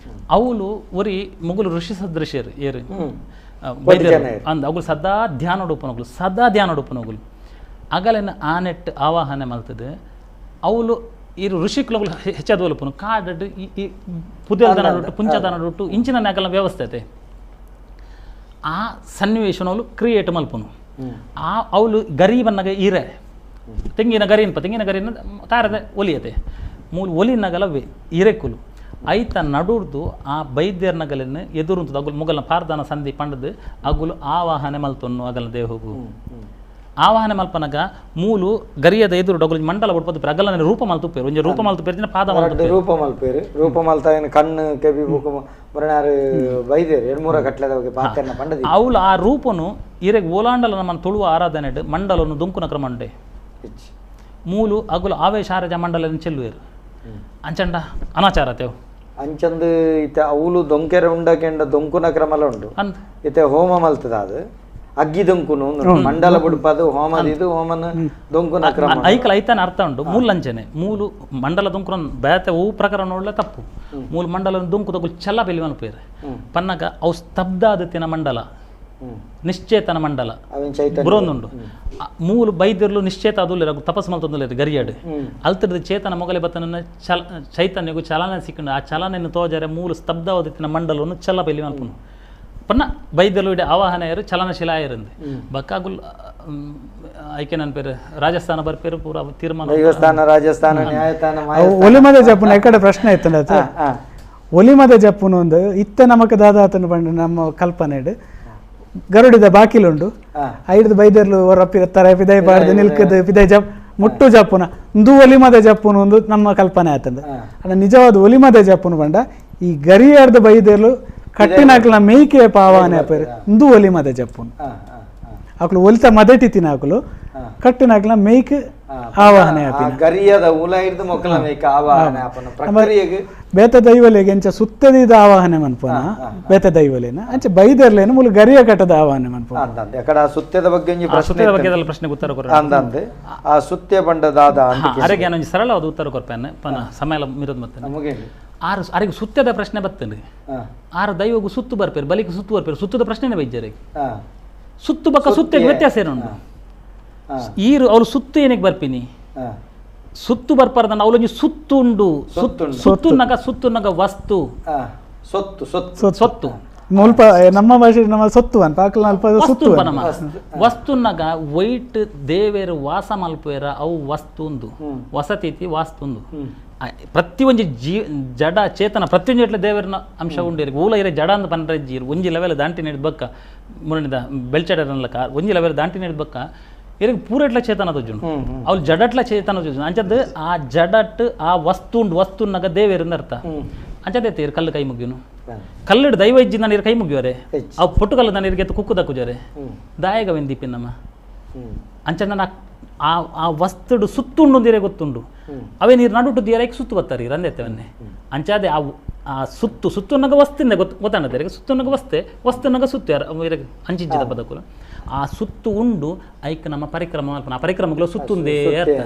ಅವಳು ಒರಿ ಮುಗುಲು ಋಷಿ ಸದೃಶ್ಯರು ಏರು ಅಂದ ಅವಳು ಸದಾ ಧ್ಯಾನ ಉಡುಪನಗಳು ಸದಾ ಧ್ಯಾನ ಉಡುಪನಗಳು ಅಗಲಿನ ಆನೆಟ್ ಆವಾಹನೆ ಮಲ್ತದ್ದು ಅವಳು ಈ ಋಷಿಕುಲಗಳು ಹೆಚ್ಚಾದ ಒಲಪನು ಕಾಡಡು ಈ ಪುದಲ್ದನ ರೊಟ್ಟು ಪುಂಚದನ ರೊಟ್ಟು ಇಂಚಿನ ನಾಗಲ ವ್ಯವಸ್ಥೆ ಐತೆ ಆ ಸನ್ನಿವೇಶನವಳು ಕ್ರಿಯೇಟ್ ಮಲ್ಪನು ಆ ಅವಳು ಗರೀಬನ್ನಾಗ ಈರೆ ತೆಂಗಿನ ಗರಿನ ತಾರದ ಒಲಿಯತೆ ಮೂಲ ಒಲಿನಗಲವೇ ಈರೆಕುಲು ಐತ ನಡುರ್ದು ಆ ಬೈದ್ಯರ ನಗಲಿನ ಎದುರುಂತದ್ದು ಅಗುಲು ಮುಗಲ್ನ ಪಾರ್ದಾನ ಸಂಧಿ ಪಂಡದು ಅಗುಲು ಆವಾಹನೆ ಮಲ್ತೊನ್ನು ಅಗಲ ದೇಹಗು ಆವಾಹನೆ ಮಲ್ಪನಗ ಮೂಲು ಗರಿಯದ ಎದುರು ಡೊಗಲು ಮಂಡಲ ಬಿಡ್ಬೋದು ಅಗಲನೆ ರೂಪ ಮಲ್ತುಪ್ಪೇರು ಒಂಜಿ ರೂಪ ಮಲ್ತುಪ್ಪೇರು ಪಾದ ರೂಪ ಮಲ್ತ ಕಣ್ಣು ಕೆಬಿ ಬುಕ್ ಮುರಣಾರು ಬೈದೇರು 2-3 ಗಟ್ಲೆದ ಬಗ್ಗೆ ಪಾತ್ರೆನ ಪಂಡದಿ ಅವಳು ಆ ರೂಪನು ಇರೆಗ್ ಓಲಾಂಡಲ ನಮ್ಮ ತುಳುವ ಆರಾಧನೆ ಮಂಡಲನ್ನು ದುಂಕುನ ಕ್ರಮಂಡೆ ಮೂಲು ಅಗುಲು ಆವೇಶ ಆರಜ ಮಂಡಲ ಚೆಲ್ಲುವೇರು ಅಂಚಂಡ ಅನಾಚಾರತೆವು ಅಂಚಂದು ಇತ್ತೆ ಅವಳು ದೊಂಕೆರೆ ಉಂಡಕೆಂಡ ದೊಂಕುನ ಕ್ರಮಲ ಉಂಡು ಇತ್ತೆ ಹೋಮ ಮಲ್ತದ ಅದು ಅಗ್ಗಿ ದೊಂಕುನು ಮಂಡಲ ಬುಡ್ಪದು ಹೋಮದಿದು ಹೋಮನ ದೊಂಕುನ ಕ್ರಮ ಐಕಲ್ ಐತಾನೆ ಅರ್ಥ ಉಂಟು ಮೂಲ ಲಂಚನೆ ಮೂಲು ಮಂಡಲ ದೊಂಕುನ ಬೇತೆ ಹೂ ಪ್ರಕಾರ ನೋಡ್ಲೆ ತಪ್ಪು ಮೂಲ ಮಂಡಲ ದೊಂಕು ತಗುಲು ಚಲ್ಲ ಬೆಲಿ ಮಲ್ಪೇರೆ ಪನ್ನಗ ಅವು ಸ್ತಬ್ಧಾದಿತ್ಯನ ಮಂಡಲ ನಿಶ್ಚೇತನ ಮಂಡಲ ಬುರೊಂದುಂಡು ಮೂಲು ಬೈದಿರ್ಲು ನಿಶ್ಚೇತ ಅದು ತಪಸ್ ಮಲ್ತೊಂದು ಗರಿಯಾಡು ಅಲ್ತರದ ಚೇತನ ಮೊಗಲೆ ಬತ್ತನ ಚೈತನ್ಯಗೂ ಚಲನೆ ಸಿಕ್ಕೊಂಡು ಆ ಚಲನೆಯನ್ನು ತೋಜರೆ ಮೂಲು ಸ್ತಬ್ಧವಾದಿತ್ತಿನ ಮಂಡಲವನ್ನು ಚಲ್ಲ ಬೆಲಿ ಮಲ್ಪನು ಪನ್ನ ಬೈದಲು ಇಡೆ ಆವಾಹನೆಯರು ಚಲನಶೀಲ ಇರಂದು ಬಕ್ಕಾಗುಲ್ ಐಕೆ ನನ್ನ ಪೇರು ರಾಜಸ್ಥಾನ ಬರ್ಪೇರು ಪೂರ ತೀರ್ಮಾನ ರಾಜಸ್ಥಾನ ಒಲಿಮದ ಜಪ್ಪುನ ಎಕಡೆ ಪ್ರಶ್ನೆ ಇತ್ತು ಒಲಿಮದ ಜಪ್ಪುನ ಒಂದು ಇತ್ತ ನಮಕ್ ದಾದಾತನ ಬಂದು ನಮ್ಮ ಕಲ್ಪನೆ ಗರುಡಿದ ಬಾಕಿಲುಂಡು ಐದು ಬೈದರ್ಲು ಹೊರಪ್ಪಿರ್ತಾರೆ ಪಿದೈ ಬಾರ್ದು ನಿಲ್ಕದು ಪಿದೈ ಜಪ್ ಮುಟ್ಟು ಜಪ್ಪುನ ಒಂದು ಒಲಿಮದ ಜಪ್ಪುನ ಒಂದು ನಮ್ಮ ಕಲ್ಪನೆ ಆತಂದ ಅಲ್ಲ ನಿಜವಾದ ಒಲಿಮದ ಜಪ್ಪುನ ಬಂಡ ಈ ಗರಿಯಾರ್ದ ಬೈದರ್ಲು ಕಟ್ಟಿನಾಕಲ ಮೇಯ್ಕೆ ಪಾವಾನೆ ಅಪೇರು ಇಂದು ಒಲಿಮದ ಜಪ್ಪುನು ಅಕಲು ಒಲಿತ ಮದಟಿ ತಿನ್ನಾಕಲು ಕಟ್ಟಿನಾಕಲ ಮೇಯ್ಕೆ ಆವಾಹನೆ ಆಪಿನ ಗರಿಯದ ಉಲ ಹಿಡಿದು ಮೊಕ್ಕಲ ಮೇಯ್ಕೆ ಆವಾಹನೆ ಆಪನ ಪ್ರಕ್ರಿಯೆಗೆ ಬೇತ ದೈವಲೆಗೆ ಎಂಚ ಸುತ್ತದಿದ ಆವಾಹನೆ ಮನ್ಪನ ಬೇತ ದೈವಲೆನ ಅಂಚ ಬೈದರ್ಲೇನ ಮೂಲ ಗರಿಯ ಕಟ್ಟದ ಆವಾಹನೆ ಮನ್ಪನ ಅಂದಂದೆ ಅಕಡ ಆ ಸುತ್ಯದ ಬಗ್ಗೆ ಸುತ್ಯದ ಬಗ್ಗೆ ಪ್ರಶ್ನೆಗೆ ಉತ್ತರ ಕೊರ ಅಂದಂದೆ ಆ ಸುತ್ಯ ಬಂಡದಾದ ಅರೆಗೆ ನಾನು ಸರಳವಾದ ಉತ್ತರ ಕೊರ್ಪೇನೆ ಪನ ಸಮಯ ಮಿರದ್ ಮತ್ತೆ ನಮಗೆ ಆರಿಗೆ ಸುತ್ತದ ಪ್ರಶ್ನೆ ಬರ್ತೇನೆ ಆರು ದೈವಗೂ ಸುತ್ತು ಬರ್ಪೇರು ಬಲಿಗೆ ಸುತ್ತು ಬರ್ಪೇರು ಸುತ್ತದ ಪ್ರಶ್ನೆನೇ ಬೈಜರಿಗೆ ಸುತ್ತು ಬಕ್ಕ ಸುತ್ತಗೆ ವ್ಯತ್ಯಾಸ ಏನುಂಡು ಈರು ಅವಳು ಸುತ್ತು ಏನಕ್ಕೆ ಬರ್ಪಿನಿ ಸುತ್ತು ಬರ್ಪಾರ್ದ ಅವಳೊಂದು ಸುತ್ತುಂಡು ಸುತ್ತುನಗ ವಸ್ತು ಸೊತ್ತು ಮುಲ್ಪ ನಮ್ಮ ಭಾಷೆ ನಮ್ಮ ಸೊತ್ತು ಅಂತ ಸುತ್ತು ವಸ್ತುನಗ ವೈಟ್ ದೇವೇರು ವಾಸ ಮಲ್ಪೇರ ಅವು ವಸ್ತುಂದು ವಸತಿ ವಾಸ್ತುಂದು ಪ್ರತಿಯೊಂದು ಜಡ ಚೇತನ ಪ್ರತಿಯೊಂದು ದೇವರನ ಅಂಶ ಉಂಡಿರಿ ಊಲ ಇರೋ ಜಡ ಅಂತ ಪಂಡ್ರೆ ಜೀರು ಒಂಜಿ ಲೆವೆಲ್ ದಾಂಟಿ ನೀಡಿದ ಮುರಣಿದ ಬೆಳ್ಚಡನಲ್ಲಕ ಒಂಜಿ ಲೆವೆಲ್ ದಾಂಟಿ ನೀಡಿದ ಇರಿಗೆ ಪೂರಟ್ಲ ಚೇತನ ತೋಜುಂಡು ಅವ್ಳು ಜಡಟ್ಲ ಚೇತನ ತೋಜುಂಡು ಅಂಚದ್ದು ಆ ಜಡಟ್ ಆ ವಸ್ತುನಗ ದೇವೇರಿಂದ ಅರ್ಥ ಅಂಚದೈತೆ ಇರು ಕಲ್ಲು ಕೈ ಮುಗ್ಯುನು ಕಲ್ಲಿಡು ದೈವ ಇಜ್ಜಿ ನಾನು ಇರು ಕೈ ಮುಗಿಯೋರೆ ಅವು ಪುಟ್ಟು ಕಲ್ಲು ನಾನು ಇರಿಗೆ ಕುಕ್ಕು ದಕ್ಕುಜೋರೆ ದಾಯಗವೆನ್ ದೀಪಿನಮ್ಮ ಅಂಚ ನಾನು ಆ ವಸ್ತುಡು ಸುತ್ತುಂಡು ಅಂದಿರೆ ಗೊತ್ತುಂಡು ಅವೇ ನೀರು ನಡುಟು ದಿಯರಕ್ಕೆ ಸುತ್ತು ಬರ್ತಾರೆ ರಂದೆತ್ತವನ್ನೇ ಅಂಚಾದೆ ಆ ಸುತ್ತುನಗ ವಸ್ತಿಂದ ಗೊತ್ತಾಣದ ಸುತ್ತುನಗ ವಸ್ತುನಗ ಸುತ್ತು ಯಾರು ಅಂಚಿಂಚಿದ ಪದಕುಲ ಆ ಸುತ್ತು ಉಂಡು ಐಕ್ ನಮ್ಮ ಪರಿಕ್ರಮ ಆ ಪರಿಕ್ರಮಗಳು ಸುತ್ತುಂದೇ ಅರ್ಥ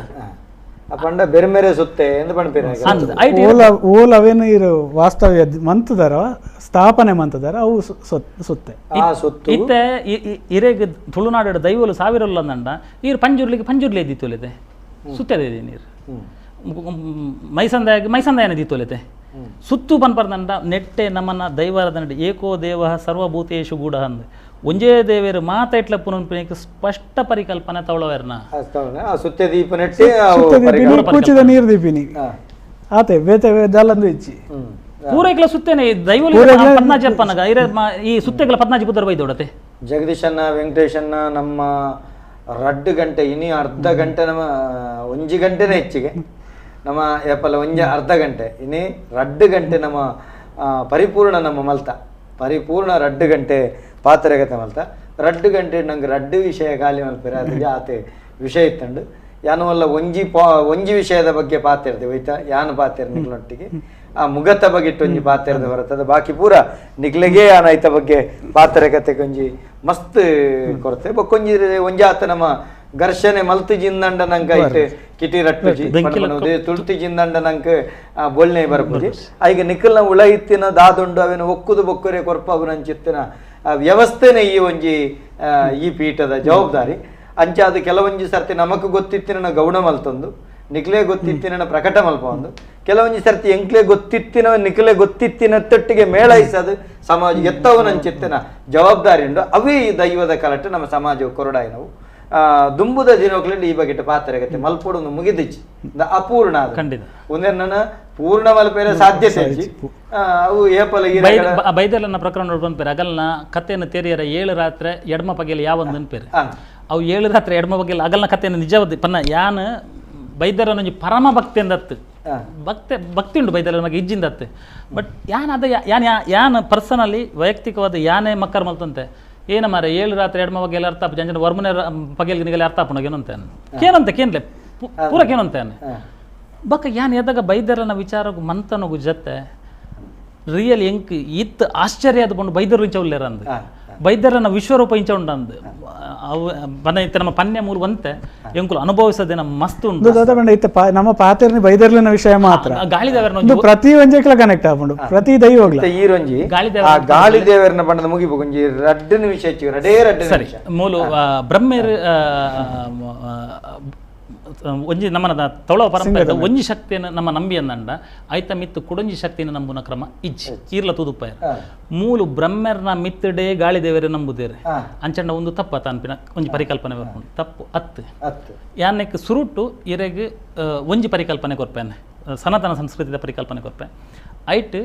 ಅಪಂಡ ಬೇರೆ ಬೇರೆ ಸುತ್ತೆ ಎಂದು ಪಂಡ್ಪೇರ ಓಲ್ ಅವೇನು ಇರು ವಾಸ್ತವ್ಯ ಮಂತದಾರ ಸ್ಥಾಪನೆ ಮಂತದಾರ ಅವು ಸುತ್ತೆ ಇತ್ತೆ ಇರೆಗ್ ತುಳುನಾಡು ದೈವಲು ಸಾವಿರಲ್ಲ ಅಂದಂಡ ಈರು ಪಂಜುರ್ಲಿ ಎದ್ದಿತ್ತೋಲಿದೆ ಸುತ್ತದೇ ನೀರು ಮೈಸಂದಾಯನ ದಿತ್ತೋಲಿತೆ ಸುತ್ತು ಪನ್ಪರ್ದಂಡ ನೆಟ್ಟೆ ನಮ್ಮನ್ನ ದೈವರದ ನಡೆ ಏಕೋ ದೇವ ಸರ್ವಭೂತೇಶು ಗೂಢ ಅಂದ್ ಒಂಜೇ ದೇವೇರು ಮಾತಾಟ್ಲ ಪುನಃ ಸ್ಪಷ್ಟ ಪರಿಕಲ್ಪನೆ ತವಳವೇರ್ನ ಕೂಚಿದ ನೀರು ದೀಪಿನಿ ಆತೆ ಬೇತೆ ದಲ್ಲಂದು ಇಚ್ಚಿ ಪೂರೈಕ್ಲ ಸುತ್ತೇನೆ ದೈವ ಪದ್ನಾಜಿ ಅಪ್ಪನಗ ಈ ಸುತ್ತೆಗಳ ಪದ್ನಾಜಿ ಬುದ್ಧರ ಬೈದೋಡತೆ ಜಗದೀಶನ್ನ ವೆಂಕಟೇಶನ್ನ ನಮ್ಮ 2 ಗಂಟೆ ಇನಿ ಅರ್ಧ ಗಂಟೆ ನಮ್ಮ 1 ಗಂಟೆನೇ ಹೆಚ್ಚಿಗೆ ನಮ್ಮ ಏಪಲ್ಲ ಒಂಜ ಅರ್ಧ ಗಂಟೆ ಇನ್ನೇ 2 ಗಂಟೆ ನಮ್ಮ ಪರಿಪೂರ್ಣ ನಮ್ಮ ಮಲ್ತ ಪರಿಪೂರ್ಣ 2 ಗಂಟೆ ಪಾತ್ರೆಗತೆ ಮಲ್ತ 2 ಗಂಟೆ ನಂಗೆ 2 ವಿಷಯ ಖಾಲಿ ಮಲ್ಪೇರೆ ಅದಕ್ಕೆ ಆತೆ ವಿಷಯ ಇತ್ತಂಡು ಯಾನು ಅಲ್ಲ ಒಂಜಿ ವಿಷಯದ ಬಗ್ಗೆ ಪಾತಿರ್ತೀವಿ ಹೋಯ್ತಾ ಯಾನು ಪಾತಿರ್ ನಿಗಳೊಟ್ಟಿಗೆ ಆ ಮುಗತ ಬಗೆಟ್ ಒಂಜಿ ಪಾತ್ರದ ಬರ್ತದೆ ಬಾಕಿ ಪೂರ ನಿಕ್ಲೆಗೆ ಆನ ಐತ ಬಗ್ಗೆ ಪಾತ್ರೆ ಕತೆ ಕೊಂಜಿ ಮಸ್ತ್ ಕೊರತೆ ಬೊಕ್ಕೊಂಜಿ ಒಂಜಾತ ನಮ್ಮ ಘರ್ಷಣೆ ಮಲ್ತು ಜಿಂದಂಡ ನಂಗೆ ಐತೆ ಕಿಟಿ ರಟ್ಟುಜಿ ತುಳ್ತಿ ಜಿಂದಂಡ ನಂಗೆ ಬೋಳ್ನೆ ಬರ್ಬೋದು ಈಗ ನಿಖಲ್ನ ಉಳ ಇತ್ತಿನ ದಾದೊಂಡು ಅವೇನು ಒಕ್ಕುದು ಬೊಕ್ಕರೆ ಕೊರ್ಪ ಅವನಂಚಿತ್ತಿನ ವ್ಯವಸ್ಥೆನೇ ಈ ಒಂಜಿ ಈ ಪೀಠದ ಜವಾಬ್ದಾರಿ ಅಂಚ ಅದು ಕೆಲವೊಂಜಿ ಸರ್ತಿ ನಮಕ್ ಗೊತ್ತಿತ್ತಿನ ಗೌಣ ಮಲ್ತೊಂದು ನಿಕ್ಲೆ ಗೊತ್ತಿತ್ತಿನ ಪ್ರಕಟ ಮಲ್ಪ ಒಂದು ಕೆಲವೊಂಜಿ ಸರ್ತಿ ಎಂಕ್ಲೆ ಗೊತ್ತಿತ್ತಿನ ನಿಕ್ಲೆ ಗೊತ್ತಿತ್ತಿನ ತೊಟ್ಟಿಗೆ ಮೇಳೈಸದು ಸಮಾಜ ಎತ್ತವನಂಚಿತ್ತಿನ ಜವಾಬ್ದಾರಿ ಉಂಡು ಅವೇ ಈ ದೈವದ ಕಲಟು ನಮ್ಮ ಸಮಾಜವು ಕೊರಡಾಯಿ ನಾವು ದುಂಬುದ ದಿನಗಳಲ್ಲಿ ಈ ಬಗೆಟ್ ಪಾತ್ರೆಗತ್ತೆ ಮಲ್ಪೋಡು ಮುಗಿದಿಚ್ಚಿ ಅಪೂರ್ಣ ಖಂಡಿತ ಒಂದೇನ ಪೂರ್ಣ ಮಲ್ಪೇರೆ ಸಾಧ್ಯತೆ ಅವು ಏಪಲ ಬೈದಲನ್ನ ಪ್ರಕರಣ ಬಂದ್ಪೇರೆ ಅಗಲ್ನ ಕಥೆಯನ್ನು ತೆರಿಯರ 7 ರಾತ್ರಿ ಎಡ್ಮ ಪಗೆಯಲ್ಲಿ ಯಾವೊಂದು ಅನ್ಪೇರೆ ಅವು 7 ರಾತ್ರಿ ಎಡ್ಮ ಬಗೆಯಲ್ಲಿ ಅಗಲ್ನ ಕಥೆಯನ್ನು ನಿಜವಾದ ಪನ್ನ ಯಾನ್ ಬೈದರನೊಂಜಿ ಪರಮ ಭಕ್ತಿ ಅಂದತ್ತು ಭಕ್ತಿ ಉಂಟು ಬೈದರ ನಮಗೆ ಇಜ್ಜಿಂದತ್ತೆ ಬಟ್ ಯಾನ್ ಅದ ಯಾನ್ ಪರ್ಸನಲಿ ವೈಯಕ್ತಿಕವಾದ ಯಾನೇ ಮಕ್ಕರ್ ಮಲ್ತಂತೆ ಏನ ಮಾರೆ 7 ರಾತ್ರಿ ಎಡ್ಮ ಬಗ್ಗೆ ಎಲ್ಲ ಅರ್ಥ ಜನ ವರ್ಮನೆ ಪಗೆಲ್ ನಿಗಲಿ ಅರ್ಥ ಏನಂತೆ ಕೇನಂತೆ ಕೇನ್ಲೆ ಪೂರ ಕೇನಂತೆ ಬಕ್ಕ ಯಾನ್ ಎದಾಗ ಬೈದರನ ವಿಚಾರಗೂ ಮಂತನಗೂ ಜೊತೆ ರಿಯಲ್ ಎಂಕ್ ಇತ್ ಆಶ್ಚರ್ಯ ಅದು ಬಂದು ಬೈದರು ಇಂಚೌಲ್ಲೇರ ಅಂದ್ ಬೈದರನ ವಿಶ್ವರೂಪ ಇಂಚ ಉಂಡಂದು ಅವು ಬನ ಇತ್ತ ನಮ್ಮ ಪನ್ಯ ಮೂಲ ಬಂತೆ ಎಂಕುಲು ಅನುಭವಿಸೋದೇನ ಮಸ್ತ್ ಉಂಟು ನಮ್ಮ ಪಾತೆರ್ನಿ ಬೈದರ್ಲಿನ ವಿಷಯ ಮಾತ್ರ ಗಾಳಿದೇವರ ಪ್ರತಿ ಒಂಜೆಕ್ಲ ಕನೆಕ್ಟ್ ಆಪುಂಡು ಪ್ರತಿ ದೈವಗ್ಲ ಈರೊಂಜಿ ಗಾಳಿದೇವರನ ಬಂಡದ ಮುಗಿಬೇಕು ಒಂಜಿ ರಡ್ಡನ ವಿಷಯ ರಡೇ ರಡ್ಡ ಸರಿ ಮೂಲು ಬ್ರಹ್ಮೇರ್ ಒಂಜಿ ನಮ್ಮನ ತೊಳೋ ಪರಂಪರೆ ಒಂಜಿ ಶಕ್ತಿಯನ್ನು ನಮ್ಮ ನಂಬಿ ಅಂದಂಡ ಐತ ಮಿತ್ತು ಕುಡೊಂಜಿ ಶಕ್ತಿಯನ್ನು ನಂಬುನ ಕ್ರಮ ಇಜ್ಜಿ ಈರ್ಲ ತೂದುಪ್ಪಾಯ ಮೂಲು ಬ್ರಹ್ಮರ್ನ ಮಿತ್ತಡೇ ಗಾಳಿ ದೇವರೇ ನಂಬುದೇರೆ ಅಂಚಂಡ ಒಂದು ತಪ್ಪ ಅನ್ಪಿನ ಒಂಜಿ ಪರಿಕಲ್ಪನೆ ಬರ್ಕೊಂಡು ತಪ್ಪು ಅತ್ತು ಯಾನೆಕ್ ಸುರುಟು ಇರೆಗ್ ಒಂಜಿ ಪರಿಕಲ್ಪನೆ ಕೊರ್ಪೇನೆ ಸನಾತನ ಸಂಸ್ಕೃತಿದ ಪರಿಕಲ್ಪನೆ ಕೊರ್ಪೆ ಐಟ್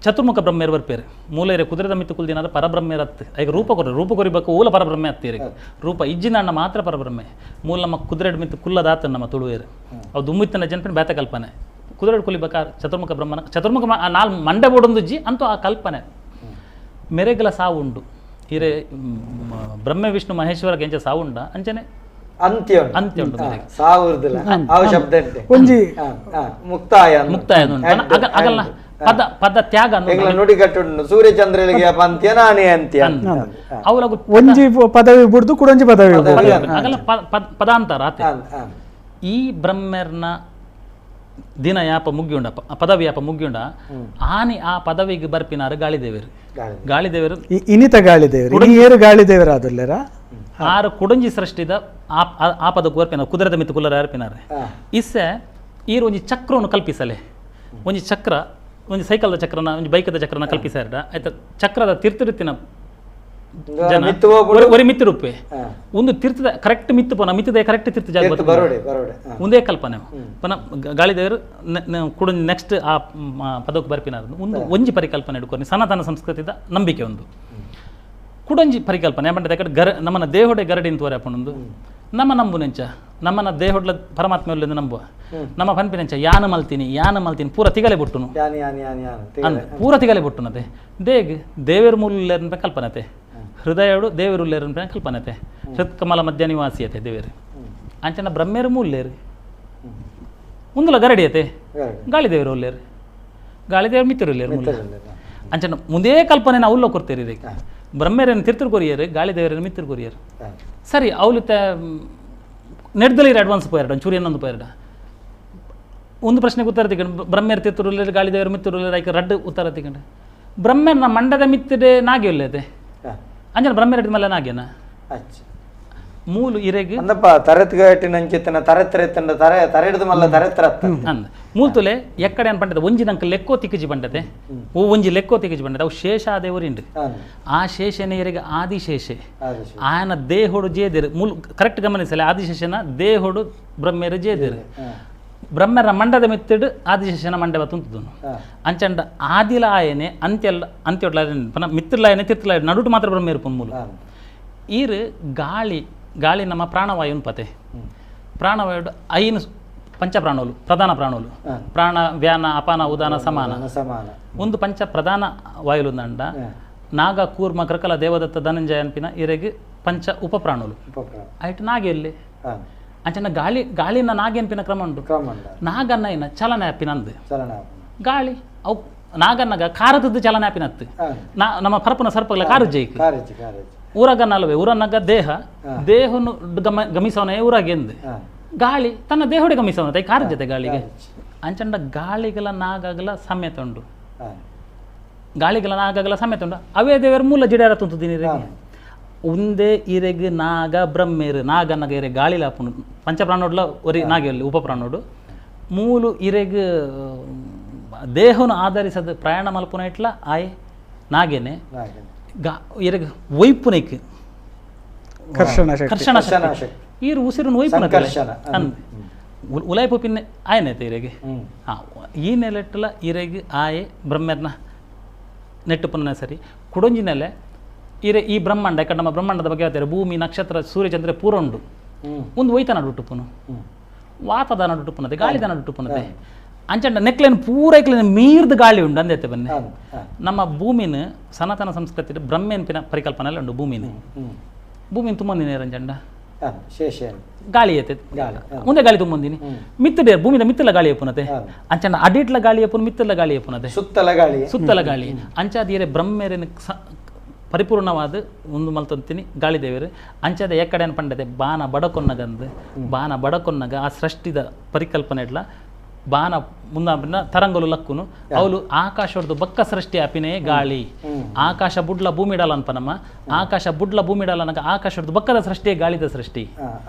ಚತುರ್ಮುಖ ಬ್ರಹ್ಮೇರ್ ಬರ್ಪೇರು ಮೂಲೆರೆ ಕುದುರೆದ ಮಿತ್ತು ಕುಲ್ದಿನಾದ ಪರಬ್ರಹ್ಮೇರತ್ತು ಈಗ ರೂಪ ಕೊರಿಬೇಕು ಊಲ ಪರಬ್ರಹ್ಮೆ ಹತ್ತೀರಿ ರೂಪ ಇಜ್ಜಿನ ಅಣ್ಣ ಮಾತ್ರ ಪರಬ್ರಹ್ಮೆ ಮೂಲ ನಮ್ಮ ಕುದುರೆಡ್ ಮಿತ್ತು ಕುಲ್ಲದಾತ ನಮ್ಮ ತುಳುವೇರು ಅವು ದುಮ್ಮಿತ್ತನ ಜನಪಿನ ಬೇತ ಕಲ್ಪನೆ ಕುದುರೆಡ್ ಕುಲಿಬೇಕಾ ಚತುರ್ಮುಖ ಬ್ರಹ್ಮನ ಚತುರ್ಮುಖ ನಾಲ್ ಮಂಡೆ ಬೋಡೊಂದು ಜಿ ಅಂತೂ ಆ ಕಲ್ಪನೆ ಮೆರೆಗಲ ಸಾವುಂಡು ಹಿರೇ ಬ್ರಹ್ಮ ವಿಷ್ಣು ಮಹೇಶ್ವರ ಎಂಚ ಸಾವುಂಡ ಅಂಚನೆ ಅಂತ್ಯ ಉಂಟು ಮುಕ್ತಾಯ ಅಗಲ್ಲ ಪದ ತ್ಯಾಗ ನುಡಿಗಟ್ಟು ಸೂರ್ಯ ಚಂದ್ರಲಿಗೆ ಅಂತ್ಯ ನಾನೇ ಅಂತ್ಯ ಅವಲಗು ಒಂಜಿ ಪದವಿ ಬಿಡ್ದು ಕುಡೊಂಜಿ ಪದವಿ ಅಗಲ್ಲ ಪದಾಂತರ ಈ ಬ್ರಹ್ಮರ್ನ ದಿನ ಯಾಪ ಮುಗ್ಗಿಯುಂಡ ಪದವಿ ಯಾಪ ಮುಗ್ಗಿಯುಂಡ ಆನಿ ಆ ಪದವಿಗೆ ಬರ್ಪಿನಾರು ಗಾಳಿದೇವರು ಇನಿತ ಗಾಳಿದೇವರು ಗಾಳಿದೇವರು ಆದುಲ್ಲೇರ 6 ಕುಡಂಜಿ ಸೃಷ್ಟಿದ ಆ ಪದಕ್ಕೆ ಬರ್ಪಿನ ಕುದುರೆದ ಮಿತ್ತು ಕುಲ್ಲರ ಅರ್ಪಿನಾರೆ ಇಸ್ಸೆ ಈರು ಒಂಜಿ ಚಕ್ರವನ್ನು ಕಲ್ಪಿಸಲೆ ಒಂಜಿ ಚಕ್ರ ಒಂಜಿ ಸೈಕಲ್ದ ಚಕ್ರನ ಒಂಜಿ ಬೈಕದ ಚಕ್ರನ ಕಲ್ಪಿಸಾರ ಆಯ್ತಾ ಚಕ್ರದ ತಿರ್ತಿರುತ್ತಿನ ಜನ ಒರಿ ಮಿತ್ತಿರುಪ್ಪೆ ಒಂದು ತಿರ್ತದ ಕರೆಕ್ಟ್ ಮಿತ್ತು ಪೋನ ಮಿತ್ತದ ಕರೆಕ್ಟ್ ತಿರ್ತ ಜಾಗ ಒಂದೇ ಕಲ್ಪನೆ ಪನ ಗಾಳಿದೇವರು ಕೂಡ ನೆಕ್ಸ್ಟ್ ಆ ಪದಕ್ಕೆ ಬರ್ಪಿನಾರ ಒಂದು ಒಂಜಿ ಪರಿಕಲ್ಪನೆ ಹಿಡ್ಕೊಂಡು ಸನಾತನ ಸಂಸ್ಕೃತಿದ ನಂಬಿಕೆ ಒಂದು ಕುಡಂಜಿ ಪರಿಕಲ್ಪನೆ ಯಾಕಂದ್ರೆ ಯಾಕಡೆ ನಮ್ಮನ್ನ ದೇಹೊಡೆ ಗರಡಿ ತೋರೆ ಅಪ್ಪನೊಂದು ನಮ್ಮ ನಂಬುನೆಂಚ ನಮ್ಮನ್ನ ದೇಹೊಡ್ಲ ಪರಮಾತ್ಮ ನಂಬುವ ನಮ್ಮ ಪನ್ಪಿನೆಂಚ ಯಾನ ಮಲ್ತೀನಿ ಪೂರ ತಿಗಲೆ ಬಿಟ್ಟುನು ಪೂರ ತಿಗಲೆ ಬಿಟ್ಟುನತೆ ದೇಗ್ ದೇವೇರು ಮೂಲ ಕಲ್ಪನತೆ ಹೃದಯಡು ದೇವರುಲ್ಲೇರು ಕಲ್ಪನತೆ ಹೃತ್ಕಮಲ ಮಧ್ಯ ನಿವಾಸಿಯತೆ ದೇವೇರು ಅಂಚನ ಬ್ರಹ್ಮೇರು ಮೂಲ್ಲೇರು ಮುಂದಲ ಗರಡಿಯತೆ ಗಾಳಿದೇವರು ಉಲ್ಲೇರು ಗಾಳಿದೇವರು ಮಿತ್ತಿರುಲ್ಲೇರು ಅಂಚನ ಮುಂದೇ ಕಲ್ಪನೆ ನಾವು ಉಲ್ಲ ಕೊಡ್ತೇರಿ ರೀ ಬ್ರಹ್ಮೇರನ್ನು ತಿರ್ತರು ಕೊರಿಯರು ಗಾಳಿದೇವರನ್ನು ಮಿತ್ತಿರು ಕೊರಿಯರು ಸರಿ ಅವಲಿತ ನೆಡ್ದಲಿ ಅಡ್ವಾನ್ಸ್ ಪೋಯರಡ ಒಂಚೂರು ಇನ್ನೊಂದು ಪೋಯರಡ ಒಂದು ಪ್ರಶ್ನೆಗೆ ಉತ್ತರ ತಿಕೊಂಡು ಬ್ರಹ್ಮೇರ್ ತಿರ್ತರು ಗಾಳಿದೇವರು ಮಿತ್ತಿರು ಆಯ್ಕೆ ರಡ್ಡು ಉತ್ತರ ತಿಕೊಂಡು ಬ್ರಹ್ಮೇರ್ನ ಮಂಡದ ಮಿತ್ತಿಡೆ ನಾಗೆ ಒಲ್ಲೇದೆ ಅಂಜನ ಬ್ರಹ್ಮೇರ ಮಲ್ಲ ನಾಗೇನ ಮೂಲು ಇರೆಗ್ ಅಂದಪ್ಪ ತರತ್ಗಟ್ಟಿನಂಚಿತ್ತನ ತರೆತ್ತರೆತ್ತಂಡ ತರೆಡ್ದು ಮಲ್ಲ ತರೆತ್ತರತ್ತ ಅಂದ ಮೂಲ್ತುಲೆ ಎಕ್ಕಡೆ ಅನ್ ಪಂಡದ ಒಂಜಿ ನಂಕ ಲೆಕ್ಕೋ ತಿಕ್ಕಜಿ ಬಂಡತೆ ಓ ಒಂಜಿ ಲೆಕ್ಕೋ ತಿಕ್ಕಜಿ ಬಂಡತೆ ಅವು ಶೇಷ ಆದೇವರಿಂಡ್ರಿ ಆ ಶೇಷನೇ ಇರೆಗೆ ಆದಿಶೇಷೆ ಆಯನ ದೇಹೊಡು ಜೇದಿರು ಮೂಲ್ ಕರೆಕ್ಟ್ ಗಮನಿಸಲ್ಲ ಆದಿಶೇಷನ ದೇಹೊಡು ಬ್ರಹ್ಮೇರ ಜೇದಿರು ಬ್ರಹ್ಮರ ಮಂಡದ ಮಿತ್ತಿಡು ಆದಿಶೇಷನ ಮಂಡವ ತುಂತುದನು ಅಂಚಂಡ ಆದಿಲಾಯನೆ ಅಂತ್ಯೊಡ್ಲ ಮಿತ್ತಿರ್ಲಾಯನೆ ತಿರ್ತಿಲಾಯ ನಡುಟು ಮಾತ್ರ ಬ್ರಹ್ಮೇರು ಪುನ್ಮೂಲು ಈರು ಗಾಳಿ ನಮ್ಮ ಪ್ರಾಣವಾಯು ಪತೆ ಪ್ರಾಣವಾಯು ಐನು ಪಂಚಪ್ರಾಣೋಲು ಪ್ರಧಾನ ಪ್ರಾಣೋಲು ಪ್ರಾಣ ವ್ಯಾನ ಅಪಾನ ಉದಾನ ಸಮಾನ ಒಂದು ಪಂಚ ಪ್ರಧಾನ ವಾಯುಲು ದಂಡ ನಾಗ ಕೂರ್ಮ ಕೃಕಲ ದೇವದತ್ತ ಧನಂಜಯ ಅನ್ಪಿನ ಇರೆಗೆ ಪಂಚ ಉಪಪ್ರಾಣೋಲು ಆಯ್ತು ನಾಗೆಲ್ಲಿ ಅಂಚನ ಗಾಳಿನ ನಾಗೇನ್ಪಿನ ಕ್ರಮ ಉಂಟು ನಾಗನ್ನ ಏನ ಚಲನ ಆಪಿನಂದು ಗಾಳಿ ಅವು ನಾಗನ್ನಗ ಕಾರದದ್ದು ಚಲನ ಆಪಿನತ್ತು ನಮ್ಮ ಪರಪನ ಸರ್ಪಗಳ ಕಾರುಜ್ಜೈಕ್ ಊರಗನ್ನಲ್ವೇ ಊರನ್ನಗ ದೇಹನು ಗಮಿಸವನೇ ಊರಾಗೆಂದು ಗಾಳಿ ತನ್ನ ದೇಹಡೆ ಗಮಿಸವನ ಕಾರು ಜೊತೆ ಗಾಳಿಗೆ ಅಂಚಂಡ ಗಾಳಿಗಳ ನಾಗಗಳ ಸಮ್ಯತ ಉಂಡು ಗಾಳಿಗಳ ನಾಗಗಳ ಸಮ್ಯತ ಉಂಡು ಅವೇ ದೇವರ ಮೂಲ ಜಿಡಾರ ತುಂತುದಿನಿ ಉಂದೇ ಇರೆಗ್ ನಾಗ ಬ್ರಹ್ಮೇರು ನಾಗನ್ನಗ ಇರೆ ಗಾಳಿಲ ಆಪುಂಡು ಪಂಚಪ್ರಾಣೋಡ್ಲ ಒರಿ ನಾಗೆಲ್ಲಿ ಉಪಪ್ರಾಣೋಡು ಮೂಲು ಇರೆಗ್ ದೇಹನು ಆಧರಿಸದ ಪ್ರಯಾಣ ಮಲ್ಪುನ ಇಟ್ಲ ಆಯ್ ನಾಗೇನೆ ಇರೆಗ್ ವೈಪುನೈಕ್ ಕರ್ಷಣ ಶಕ್ತಿ ಈರು ಉಸಿರು ವೈಪುನ ಉಲಾಯ್ಪು ಪಿನ್ನೆ ಆಯ್ನೈತೆ ಇರೆಗೆ ಈ ನೆಲೆಟ್ಲ ಇರೆಗ್ ಆಯೆ ಬ್ರಹ್ಮರ್ನ ನೆಟ್ಟುಪುನ ಸರಿ ಕುಡೊಂಜಿನೆಲೆ ಈ ಬ್ರಹ್ಮಾಂಡ ಯಾಕಂದ್ರೆ ನಮ್ಮ ಬ್ರಹ್ಮಾಂಡದ ಬಗ್ಗೆ ಹೇಳ್ತಾರೆ ಭೂಮಿ ನಕ್ಷತ್ರ ಸೂರ್ಯಚಂದ್ರ ಪೂರ ಉಂಡು ಒಂದು ಒಯ್ತ ನಡುಟುಪುನು ವಾತದ ನಡುಟುಪುನದೆ ಗಾಳಿದ ನಡುಟುಪುನದೆ ಅಂಚಂಡ ನೆಕ್ಲೇನು ಪೂರ ಮೀರ್ದ ಗಾಳಿ ಉಂಡು ಅಂದೈತೆ ಬನ್ನಿ ನಮ್ಮ ಭೂಮಿನ ಸನಾತನ ಸಂಸ್ಕೃತಿ ಬ್ರಹ್ಮೇನ್ಪಿನ ಪರಿಕಲ್ಪನೆ ಉಂಡು ಭೂಮಿನ ತುಂಬಂದಿನಿ ರಂಜಂಡ ಗಾಳಿ ಐತೆ ಮುಂದೆ ಗಾಳಿ ತುಂಬಂದಿನಿ ಮಿತ್ತಡೆ ಭೂಮಿದ ಮಿತ್ತಲ ಗಾಳಿ ಎಪ್ಪುನತೆ ಅಂಚಂಡ ಅಡಿಟ್ಲ ಗಾಳಿ ಎಪ್ಪುನ ಮಿತ್ತಲ ಗಾಳಿ ಎಪ್ಪುನತೆ ಸುತ್ತಲ ಗಾಳಿ ಅಂಚಾದಿಯರೆ ಬ್ರಹ್ಮೇರಿನ ಪರಿಪೂರ್ಣವಾದ ಒಂದು ಮಲ್ತಂತೀನಿ ಗಾಳಿ ದೇವರು ಅಂಚದ ಎಕ್ಕಡೆ ಪಂಡದೆ ಬಾನ ಬಡಕೊನ್ನಗ ಆ ಸೃಷ್ಟಿದ ಪರಿಕಲ್ಪನೆ ಇಡ್ಲ ಬಾನ ಮುಂದ ತರಂಗಲು ಲಕ್ಕುನು ಅವಳು ಆಕಾಶದ್ದು ಬಕ್ಕ ಸೃಷ್ಟಿ ಅಪಿನೇ ಗಾಳಿ ಆಕಾಶ ಬುಡ್ಲ ಭೂಮಿಡಲ್ಲ ಅನ್ಪನಮ್ಮ ಆಕಾಶ ಬುಡ್ಲ ಭೂಮಿಡಲ್ಲ ನನಗೆ ಆಕಾಶದ್ದು ಬಕ್ಕದ ಸೃಷ್ಟಿ ಗಾಳಿದ ಸೃಷ್ಟಿ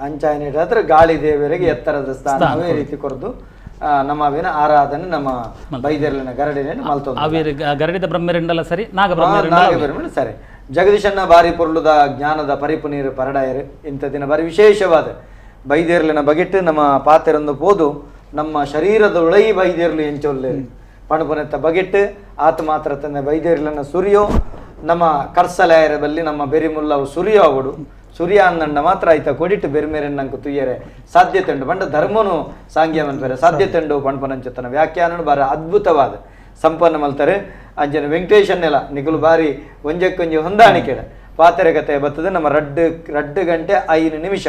ಅಂಚಾಯನ ಗಾಳಿ ದೇವರಿಗೆ ಎತ್ತರದ ಸ್ಥಾನ ಅವೇ ರೀತಿ ಕೊರದು ನಮ್ಮವಿನ ಆರಾಧನೆ ನಮ್ಮ ಬೈದೇರ್ಲಿನ ಗರಡಿನ ಮಲ್ತೊಂದು ಅವೇರಿ ಗರಡಿದ ಬ್ರಹ್ಮರಿಂಡಲ್ಲ ಸರಿ ನಾಗ ಬ್ರಹ್ಮರಿಂಡ ಸರಿ ಜಗದೀಶನ್ನ ಬಾರಿ ಪೊರ್ಲುದ ಜ್ಞಾನದ ಪರಿಪು ನೀರು ಪರಡಾಯರು ಇಂಥ ದಿನ ಬಾರಿ ವಿಶೇಷವಾದ ಬೈದೇರ್ಲಿನ ಬಗೆಟ್ಟು ನಮ್ಮ ಪಾತೆರೊಂದು ಪೋದು ನಮ್ಮ ಶರೀರದ ಉಳೈ ಬೈದೇರ್ಲು ಎಂಚೊಲ್ಲೇರು ಪಣಪುನೆತ್ತ ಬಗೆಟ್ಟು ಆತ ಮಾತ್ರ ತಂದೆ ಬೈದೇರ್ಲನ್ನ ಸುರಿಯೋ ನಮ್ಮ ಕರ್ಸಲಾಯರ ಬಲ್ಲಿ ನಮ್ಮ ಬೆರಿಮುಲ್ಲವು ಸುರಿಯೋ ಅವಡು ಸೂರ್ಯ ಅನ್ನಂಡ ಮಾತ್ರ ಆಯ್ತ ಕೊಡಿಟ್ಟು ಬೆರ್ಮೇರೆನ್ನಂಕು ತುಯ್ಯರೆ ಸಾಧ್ಯತೆ ಉಂಡು ಪಂಡ ಧರ್ಮನು ಸಾಂಗ್ಯಮನ್ ಬೇರೆ ಸಾಧ್ಯತೆ ಉಂಡು ಪಣಪನಂಚತನ ವ್ಯಾಖ್ಯಾನ ಬಾರ ಅದ್ಭುತವಾದ ಸಂಪನ್ನ ಮಲ್ತಾರೆ ಅಂಜನ ವೆಂಕಟೇಶನ್ನೆಲ್ಲ ನಿಗುಲು ಬಾರಿ ಒಂಜಕ್ಕೊಂಜಿ ಹೊಂದಾಣಿಕೆ ಪಾತೆರೆ ಕತೆ ಬರ್ತದೆ ನಮ್ಮ ರಡ್ಡು ಗಂಟೆ 5 ನಿಮಿಷ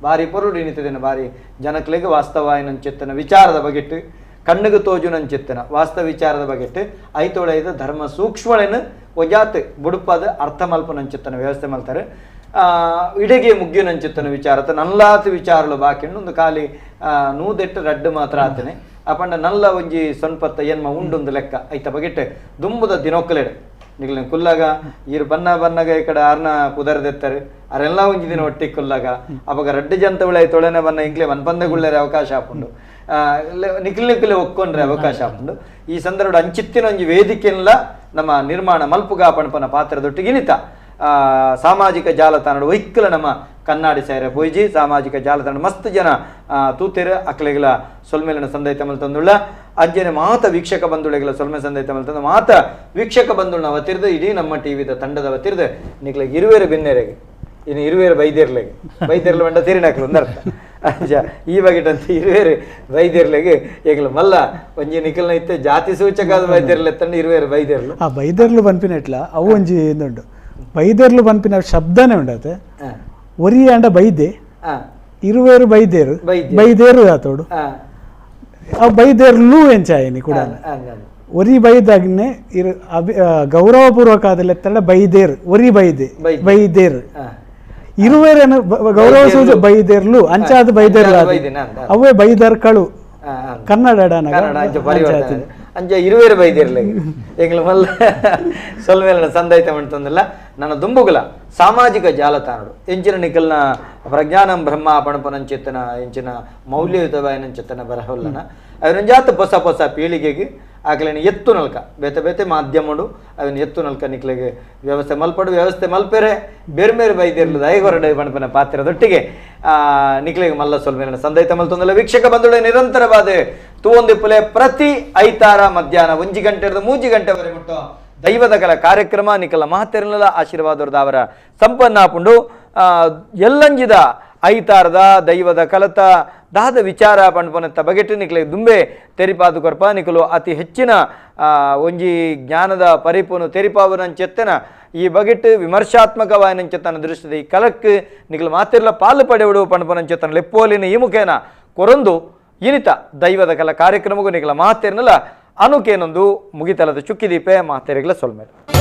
ಬಾರಿ ಪೊರುಡು ನಿಂತಿದ್ದೇನೆ ಬಾರಿ ಜನಕ್ಲೆಗೆ ವಾಸ್ತವಾಯನಂಚೆತ್ತನ ವಿಚಾರದ ಬಗೆಟ್ಟು ಕಣ್ಣಿಗೆ ತೋಜುನಂಚೆತ್ತನ ವಾಸ್ತವ ವಿಚಾರದ ಬಗೆಟ್ಟು ಐತೋಳೆದ ಧರ್ಮ ಸೂಕ್ಷ್ಮಳೇನು ಒಜಾತ್ ಬುಡುಪಾದ ಅರ್ಥ ಮಲ್ಪನಂಚೆತ್ತನ ವ್ಯವಸ್ಥೆ ಮಲ್ತಾರೆ ಇಡಗೆ ಮುಗ್ಗಿನಂಚಿತ್ತನ ವಿಚಾರತ ನಲ್ಲಾತು ವಿಚಾರಲು ಬಾಕಿಂಡು ಒಂದು ಖಾಲಿ ನೂದೆಟ್ಟು ರಡ್ಡು ಮಾತ್ರ ಆತನೆ ಅಪಂಡ ನಲ್ಲ ಒಂಜಿ ಸೊನ್ಪತ್ತ ಎನ್ಮ ಉಂಡೊಂದು ಲೆಕ್ಕ ಐತ ಬಗೆಟ್ಟೆ ದುಂಬುದ ದಿನೊಕ್ಕಲೆಡೆ ನಿಗ್ಲ ಕುಲ್ಲಾಗ ಈರು ಬನ್ನಗ ಈ ಕಡೆ ಆರ್ನ ಕುದರ್ದೆತ್ತಾರೆ ಅರೆಲ್ಲ ಒಂಜಿ ದಿನ ಒಟ್ಟಿಗೆ ಕುಲ್ಲಾಗ ಅವಾಗ ರಡ್ಡು ಜಂತವಳೆ ತೊಳೆನೆ ಬನ್ನ ಇಂಕ್ಲೆ ಮನ್ಪಂದಗುಳ್ಳರೆ ಅವಕಾಶ ಹಾಕೊಂಡು ನಿಖಿಲೆ ಒಕ್ಕೊಂಡ್ರೆ ಅವಕಾಶ ಹಾಕೊಂಡು ಈ ಸಂದರ್ಭ ಅಂಚಿತ್ತಿನ ಒಂಜಿ ವೇದಿಕೆಲ್ಲ ನಮ್ಮ ನಿರ್ಮಾಣ ಮಲ್ಪುಗ ಪಣಪನ ಪಾತ್ರದೊಟ್ಟಿಗಿನಿತ ಸಾಮಾಜಿಕ ಜಾಲತಾಣ ವೈಕ್ಕಲ ನಮ್ಮ ಕನ್ನಡಿ ಸೇರೆ ಪೋಯ್ಜಿ ಸಾಮಾಜಿಕ ಜಾಲತಾಣ ಮಸ್ತ್ ಜನ ತೂತೆರು ಅಕ್ಲೆಗಳ ಸೊಲ್ಮೇಲಿನ ಸಂದೈತ ಮಲ್ತಂದುಳ್ಳ ಅಂಜನೆ ಮಾತ ವೀಕ್ಷಕ ಬಂಧುಳೆಗಳ ಸೊಲ್ಮೆ ಸಂದೈತ ಮಲ್ತಂದು ಮಾತ ವೀಕ್ಷಕ ಬಂಧುಳನ್ನ ಅವತ್ತಿರ್ದು ಇಡೀ ನಮ್ಮ ಟಿವಿದ ತಂಡದ ಅವತ್ತಿರ್ದು ನಿಕ್ಲೆಗೆ ಇರುವೇರು ಬೆನ್ನೆರೆಗೆ ಇನ್ನು ಇರುವೇರು ಬೈದೇರ್ಲೆ ಬಂಡ ತಿರಿನಾಕ್ಲು ಒಂದರ್ಥ ಅಂಜ ಈ ಬಗೆಟಂತ ಇರುವೇರು ಬೈದೇರ್ಲೆಗೆ ಈಗಲ ಮಲ್ಲ ಒಂಜಿ ನಿಖಲ್ನ ಇತ್ತೆ ಜಾತಿ ಸೂಚಕವಾದ ಬೈದೇರ್ಲೆ ಎತ್ತಂಡು ಇರುವೇರು ಬೈದೇರ್ಲು ಆ ಬೈದೇರ್ಲು ಬನ್ಪಿನಟ್ಲ ಅವು ಒಂಜಿ ಇಂದುಂಡು ಬೈದೇರ್ಲು ಬನ್ಪಿನ ಶಬ್ದನೇ ಉಂಡತೆ ಒರಿ ಅಂಡ ಬೈದೆ ಇರುವೇರು ಬೈದೇರು ಆತೋಡು ಆ ಬೈದೇರ್ಲು ಎಂಚಾಯನಿ ಕೂಡ ಒರಿ ಬೈದಾಗಿನೇ ಗೌರವಪೂರ್ವಕ ಆದಲೆತ್ತಲ್ಲ ಬೈದೇರು ಒರಿ ಬೈದೇರು ಇರುವೇರೇನು ಗೌರವ ಸೂಚ ಬೈದೇರ್ಲು ಅಂಚಾದ ಬೈದೇರ್ಲು ಅವೇ ಬೈದರ್ಕಳು ಕನ್ನಡ ಅಂಜ ಇರುವೇರು ಬೈದಿರ್ಲಿ ಎಂಗ್ಲ ಮಲ್ಲ ಸೊಲ್ಮೇಲನ ಸಂದೈತ ಮಾಡ್ತಂದಿಲ್ಲ ನನ್ನ ದುಂಬುಗಳ ಸಾಮಾಜಿಕ ಜಾಲತಾಣಗಳು ಎಂಚಿನ ನಿಖಲ್ನ ಪ್ರಜ್ಞಾನಂ ಬ್ರಹ್ಮ ಪಣಪನಂಚೆತ್ತನ ಎಂಚಿನ ಮೌಲ್ಯಯುತವಾಯನಂಚೆತ್ತನ ಬರಹೊಲ್ಲನ ಅವನಂಜಾತ ಹೊಸ ಪೀಳಿಗೆಗೆ ಆಗ್ಲೇನೆ ಎತ್ತು ನಲ್ಕ ಬೇತೆ ಮಾಧ್ಯಮಡು ಅವನ ಎತ್ತು ನಲ್ಕ ನಿಕ್ಲೆಗೆ ವ್ಯವಸ್ಥೆ ಮಲ್ಪೆರೆ ಬೇರೆ ಬೈದಿರ್ಲು ದಯಗೊರಡೆ ಪಣಪನ ಪಾತ್ರದೊಟ್ಟಿಗೆ ನಿಕ್ಲೆಗೆ ಮಲ್ಲ ಸೊಲ್ಮೇಲನ ಸಂದೈತ ಮಲ್ತಂದಿಲ್ಲ ವೀಕ್ಷಕ ಬಂಧುಳೆ ನಿರಂತರವಾದ ತೂವೊಂದಿಪ್ಪುಲೆ ಪ್ರತಿ ಐತಾರ ಮಧ್ಯಾಹ್ನ 1 ಗಂಟೆ 3 ಗಂಟೆವರೆಗೆ ಮುಟ್ಟು ದೈವದ ಕಲ ಕಾರ್ಯಕ್ರಮ ನಿಕಲ ಮಹತೆರಲ ಆಶೀರ್ವಾದದ ಅವರ ಸಂಪನ್ನ ಹಾಕೊಂಡು ಎಲ್ಲಂಜಿದ ಐತಾರದ ದೈವದ ಕಲತ ದಾದ ವಿಚಾರ ಪಂಡ್ಪನತ್ತ ಬಗೆಟ್ಟು ನಿಕ್ಲೆ ದುಂಬೆ ತೆರಿಪಾದು ಕೊರ್ಪ ನಿಕಲು ಅತಿ ಹೆಚ್ಚಿನ ಒಂಜಿ ಜ್ಞಾನದ ಪರಿಪೂನು ತೆರಿಪಾವನಂಚೆತ್ತನ ಈ ಬಗೆಟ್ ವಿಮರ್ಶಾತ್ಮಕವಾಯನಂಚತನ ದೃಷ್ಟಿದ ಈ ಕಲಕ್ಕೆ ನಿಗಲು ಮಾತಿರ್ಲ ಪಾಲು ಪಡೆಯುವುದು ಪಣಪನಂಚತನ ಲೆಪ್ಪೋಲಿನ ಈ ಮುಖೇನ ಕೊರೊಂದು ಇನಿತ ದೈವದ ಕಲ ಕಾರ್ಯಕ್ರಮಗೂ ನಿಗಲ ಮಾತೇರ್ನಲ್ಲ ಅನುಕೇನೊಂದು ಮುಗಿತಲದ ಚುಕ್ಕಿದೀಪೆ ಮಾತೇರಿಗಲ ಸೊಲ್ಮೇಲೆ